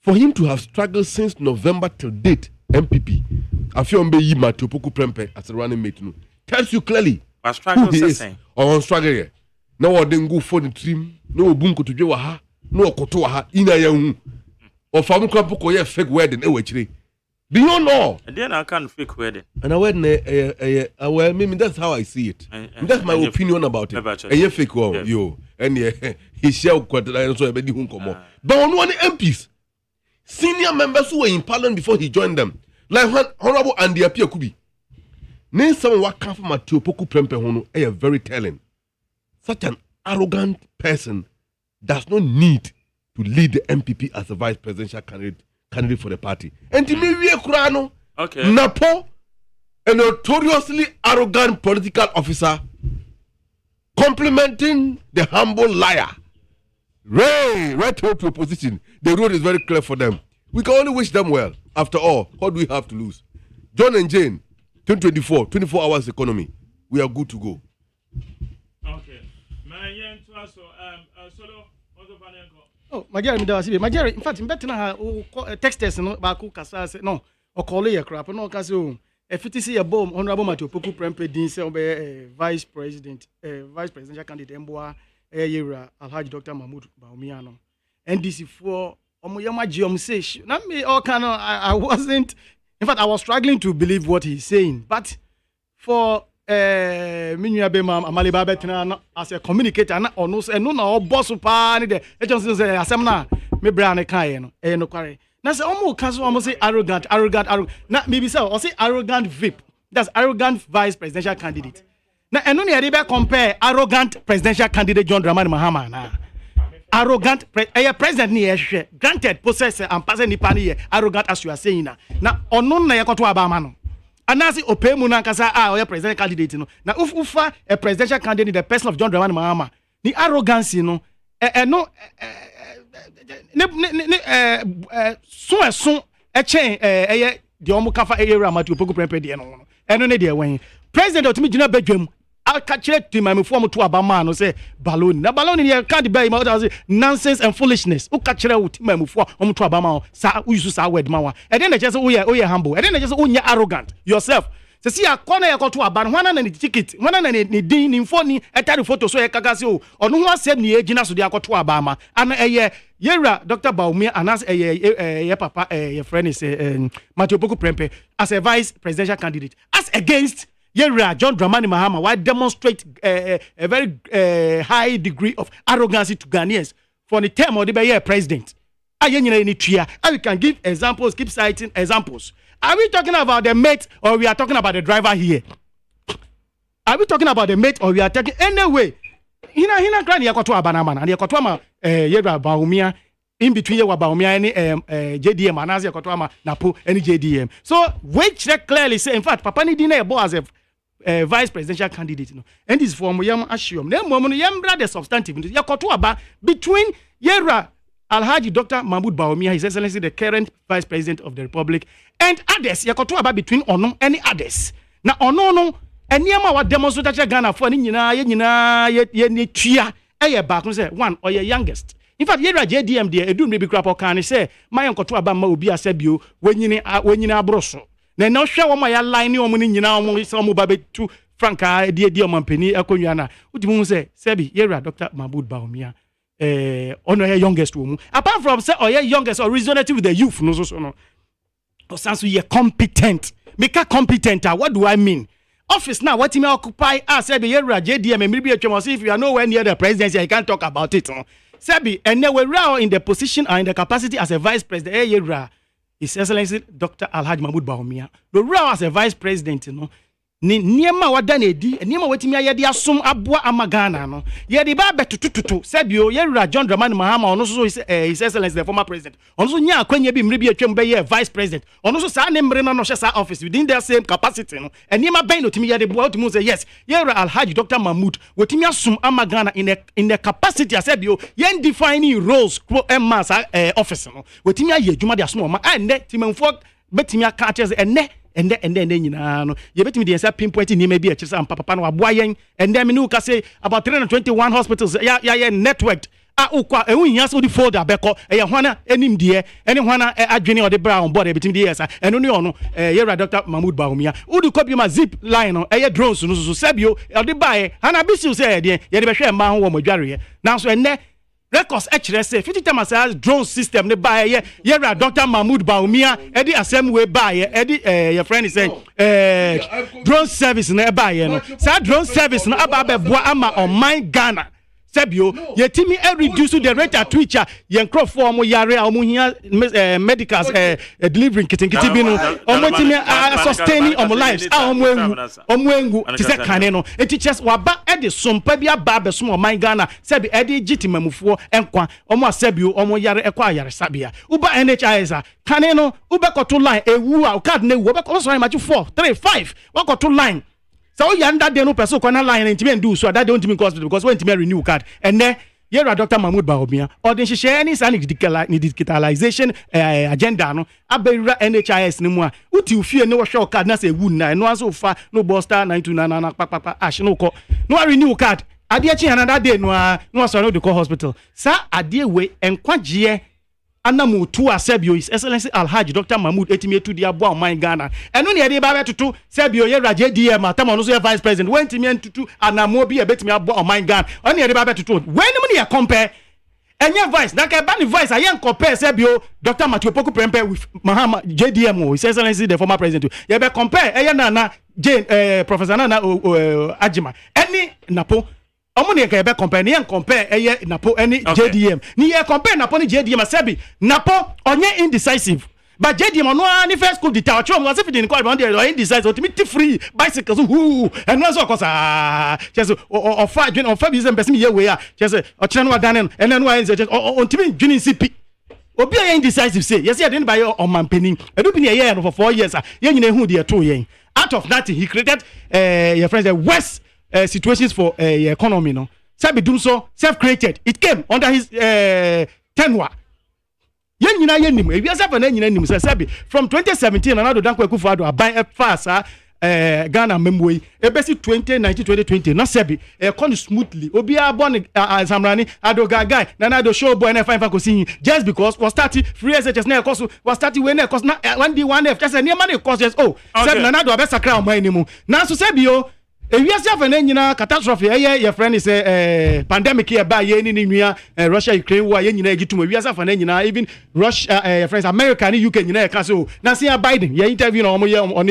For him to have struggled since November till date, MPP, Afiombe Yima to Poku Prempe as a running mate no. Tells you clearly who he is or on struggle here. No one then go for the trim, no bunko to do ha, no koto ha, ina yahu. Or famu krampoko ye fake wedding, actually. Beyond all. And then I can't fake wedding. And I wedding, well, maybe that's how I see it. That's my opinion about it. And you fake one, yo. And he shall quite so I come. But on one MPs, senior members who were in parliament before he joined them, like Honorable Andy Apia Kubi. Name someone what come from Matthew Poku Prempe Hono, very telling. Such an arrogant person does not need to lead the MPP as a vice presidential candidate for the party. And to me, we are Kurano, Napo, a notoriously arrogant political officer, complimenting the humble liar. Right to opposition. The road is very clear for them. We can only wish them well. After all, what do we have to lose? John and Jane, 2024, 24 hours economy. We are good to go. Okay. Oh, my dear, my dear, in fact, better now, texters no baku kasa say no, or call your crap, no, caso. If it is a bomb, Honorable Matthew Poku Prempe Dean, vice presidential candidate, Mboa, Yera, Alhaji Dr. Mahmoud Baumiano. NDC for Omoyama Giom say, not me, all kind of, I wasn't, in fact, I was struggling to believe what he's saying, but for Minya Bema, Amaliba Betina, as a communicator, or no, and no, boss of party, the agency say, Asamna, me brand a kayan, no quarry. Now, say, almost say arrogant. Not maybe so, or say arrogant VIP. That's arrogant vice presidential candidate. Now, and only I compare arrogant presidential candidate John Dramani Mahama. Nah. Arrogant president ni granted possessor and person ni pani arrogant as you are saying now. Now, onon na yakoto abama no. Anasi opemu na kasa oya presidential candidate no. Now, ufa a presidential candidate the person of John Dramani Mahama. Ni arrogance no. So chain the omu kafa area Matthew Poku Prempe de no eno ne de wen president otimi gina badwam aka kire to my form to abama no say balloon na balloon ne can't be my nonsense and foolishness uka kire wo my mufo omu to abama sa usu sa word ma wa e de na just we humble e de na just unya arrogant yourself. See a corner ya to aban wana na ni ticket wana na ni din ni phone etari photo so ya kaka se o ono ho asem ni egina so de akoto abama ana yera Dr. Baumia anas ye papa your friend is Matthew Poku Prempe as a vice presidential candidate as against yera John Dramani Mahama why demonstrate a very high degree of arrogance to Ghanaians for the term of the president ayenyina ni tria we can give examples keep citing examples. Are we talking about the mate or we are talking about the driver here? Are we talking about the mate or we are talking anyway? Hina grani yakoto abanama na yakoto ama yedra Baumia in between your Baumia any JDM and as yakoto ama napo any JDM. So which clearly say in fact Papa ni dina ebo as a vice presidential candidate no. And this form yam assume na mo no yam the substantive yakoto aba between yedra Alhaji Dr. Mahmoud Bawumia, His Excellency the current Vice President of the Republic, and others. Yakoto about between ono any others. Now ono eniyama wa demonstrate Ghana for ni nyina ye ni tua eye back no say one or your youngest. In fact, yera JDM there edu maybe crap or can say my uncle aba ma obi asebio wenyini abroso. Na no hwe wo ma ya line ni omo ni nyina omo se omo ba betu franka die omampani akonwa na. Udimu say sebi yera Dr. Mahmoud Bawumia on your youngest woman. Apart from say or your youngest or resonating with the youth, no so no. Or sounds you're competent. Make a competent. What do I mean? Office now, what you may occupy? Sabi you're JDM and maybe if you are nowhere near the presidency, you can't talk about it. Sabi and now we're in the position and in the capacity as a vice president. His Excellency Dr. Alhaji Mahmoud Bawumia. The role as a vice president, you know. Ni niema wadane di niema wetimi ayede asom aboa amagana no yede ba betututu sebio yera John Dramani Mahama ono so His Excellency the former president ono so nya akwanya bi mre bi atwam be vice president ono so sa ne mre no hye sa office within their same capacity no niema ben no timi yede boa timi say yes yera Alhaji Dr. Mahmoud wetimi asom amagana in the capacity asebio yen defining roles emma sa office no wetimi aye adwuma de asom ma enne timanfo betimi aka acheze enne and then nyina no ye betimi de nsa pinpoint ni ma bi a chisa papa no aboa yen and then me no ka say about 321 hospitals ya networked ukwa ehun so di folder beko hwana enim de ene hwana adwene o de bra on board betimi de yesa eno ne ono yera Dr. Mahmoud Bawumia udu copy ma zip line no drones no so sabio o de bae hana bisi say de ye de behwe ma ho wo modware na so enne records actually say 50 times as drone system ne buy yera Dr. Mahmoud Bawumia edi asem we buy edi your friend is saying drone service na buy no say drone service no aba boa ama on my Ghana sebio yetimi reduce the rate at which yen crofo omo yare omo hia medicals delivering kitinkiti bi no omo timi sustaining omo lives omo engu ti se kane no teachers waba ede sompa bi aba besom o man Ghana sebi ede gitimamufo enkwa omo asebio omo yare ekwa yare sabia uba NHIS kane no ube koto line ewu a card na ewu obekọ so match 4 3 5 wakoto line. So you under the no person corner line and to do so that don't mean cost because when to renew card and then here Dr. Mahmoud Bawumia or then she share any digitalization agenda no abera NHIS no mu uti ufie no show card na say wound na no so far no boster 929 papa ash no ko no renew card adeɛ kyi another day no asɔre no de kɔ hospital sa adeɛ we enkwagye anamu tu asebio His Excellency Alhaji Dr. Mahmoud etimi etu dia boa man Ghana eno ne de ba betutu sebio ye raje DM atama no so ye vice president wentimi entutu anamu bi e betimi aboa man Ghana oni ye de ba betutu wenum ne ye compare enye vice na ka ba ni vice ayen compare sebio Dr. Matthew Poku Prempe with Mahama JDM His Excellency the former president ye be compare eye na Professor Nana Agyeman any napo omo ne ka ebe compare ne compare eye napo any JDM ni ye compare napo ni JDM asebi napo onye indecisive but JDM no any first school detail chom was if in call on the indecisive ultimately free bicycles who and no so cause just of five business person ye we just o kire no dan and then why just ultimately dwinin CP obi a indecisive say yes ye den buy on man penin edu bi ne ye no for 4 years ye nyina hu de to ye out of nothing he created your friends the West situations for economy no sabi dum so self created it came under his tenure yen nyina yenim ewiase fa na nyina nim sabi from 2017 anado danko Akufo-Addo aban fasa Ghana memwei ebesi 2019 2020 na sabi con smoothly obi abon samrani ado gagai na ado show boy na fine kosi just because was starting free SHS na course was starting we na course na 1D1F just na man course just sabi na ado abesakra oman ni mu na so sabi o ewiase afa na nyina catastrophe your friend is pandemic here ba ye ni nua Russia Ukraine war ye nyina egitum ewiase afa na nyina even Russia your friends America ni UK nyina e ka so na say Biden ye interview na omo ye on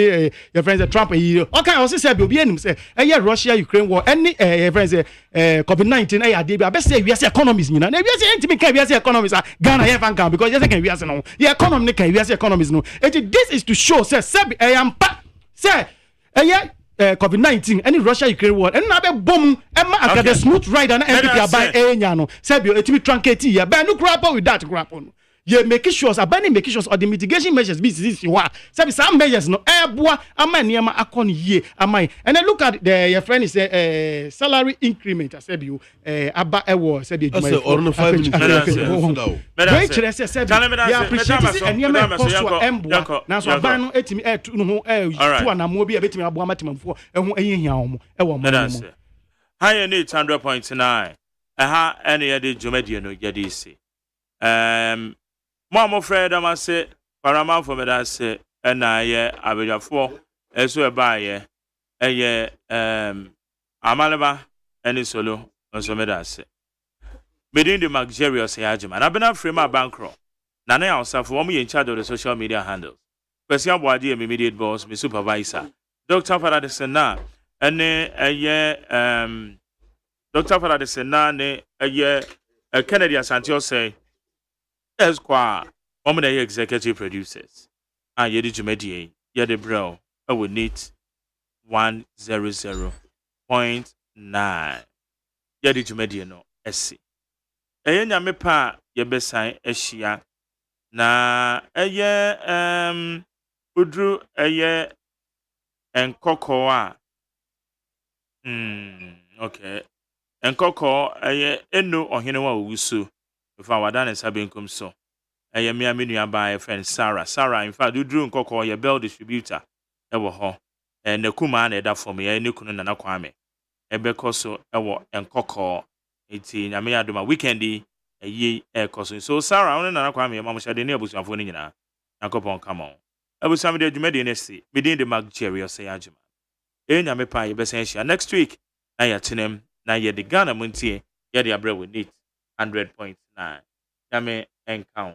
your friends Trump he okay o say obi enim say Russia Ukraine war any your friends COVID-19 ade bi abese ewiase economies nyina na ewiase entimi ka ewiase economies Ghana ye fan kan because you say kan ewiase no ye economy ka ewiase economies no this is to show say sebi eyampa say COVID-19 any Russia Ukraine war and na be bom emma akade smooth ride na MPP aban enya no sebio etimi truncate ya ba no grapple with that grapple no ye make sure abani make sure or the mitigation measures be this wa sebi some measures no eboa ama niema akon ye amai and then look at the your friend is salary increment sebio aba ewo sebi ejuma or no 5 minutes wait chere sebi ya appreciate and niema cost to emboa na so aban no etimi etu no ho tu anamo bi ebetimi aboa matemamfo ehu ehihia omo ewo mo high need 100.9 aha ene ye de jumadi no ye de isi Mama Fred amase paraman for me that say na ye abejafo eso eba ye eye amaleba eni solo nso me that say within the luxurious AGYEMAN abena frame bankro na na yawsafo wo in charge of the social media handles person boade immediate boss me supervisor Dr. Faradese na ene eye Dr. Faradese na ne eye Kennedy Asante say yes, kwa woman executive producers. And yedi jumedi yedi bro. I would need 100.9. Yedi jumedi no SC. Eye nyame pa yebesan ehia na eye udru eye enkoko a okay enkoko eye enu ohene wa owusu. If I were done as Sabinkum so, I am mere by a friend Sarah. In fact, you drew Coco, your bell distributor, ever ho, and the Kuman that for me, I knew couldn't an aquame. A becoso, and Coco, 18. I may do my weekendy, a ye air cousin. So Sarah, on an aquame, Mamma said the neighbors of Winina, and Copon come on. I was some day you made in SC, within the luxurious AGYEMAN. In Yamepa, Bessentia next week, I at him, now yet the Ghana MONTIE, yet the bread with it, 100.9. Yame and count.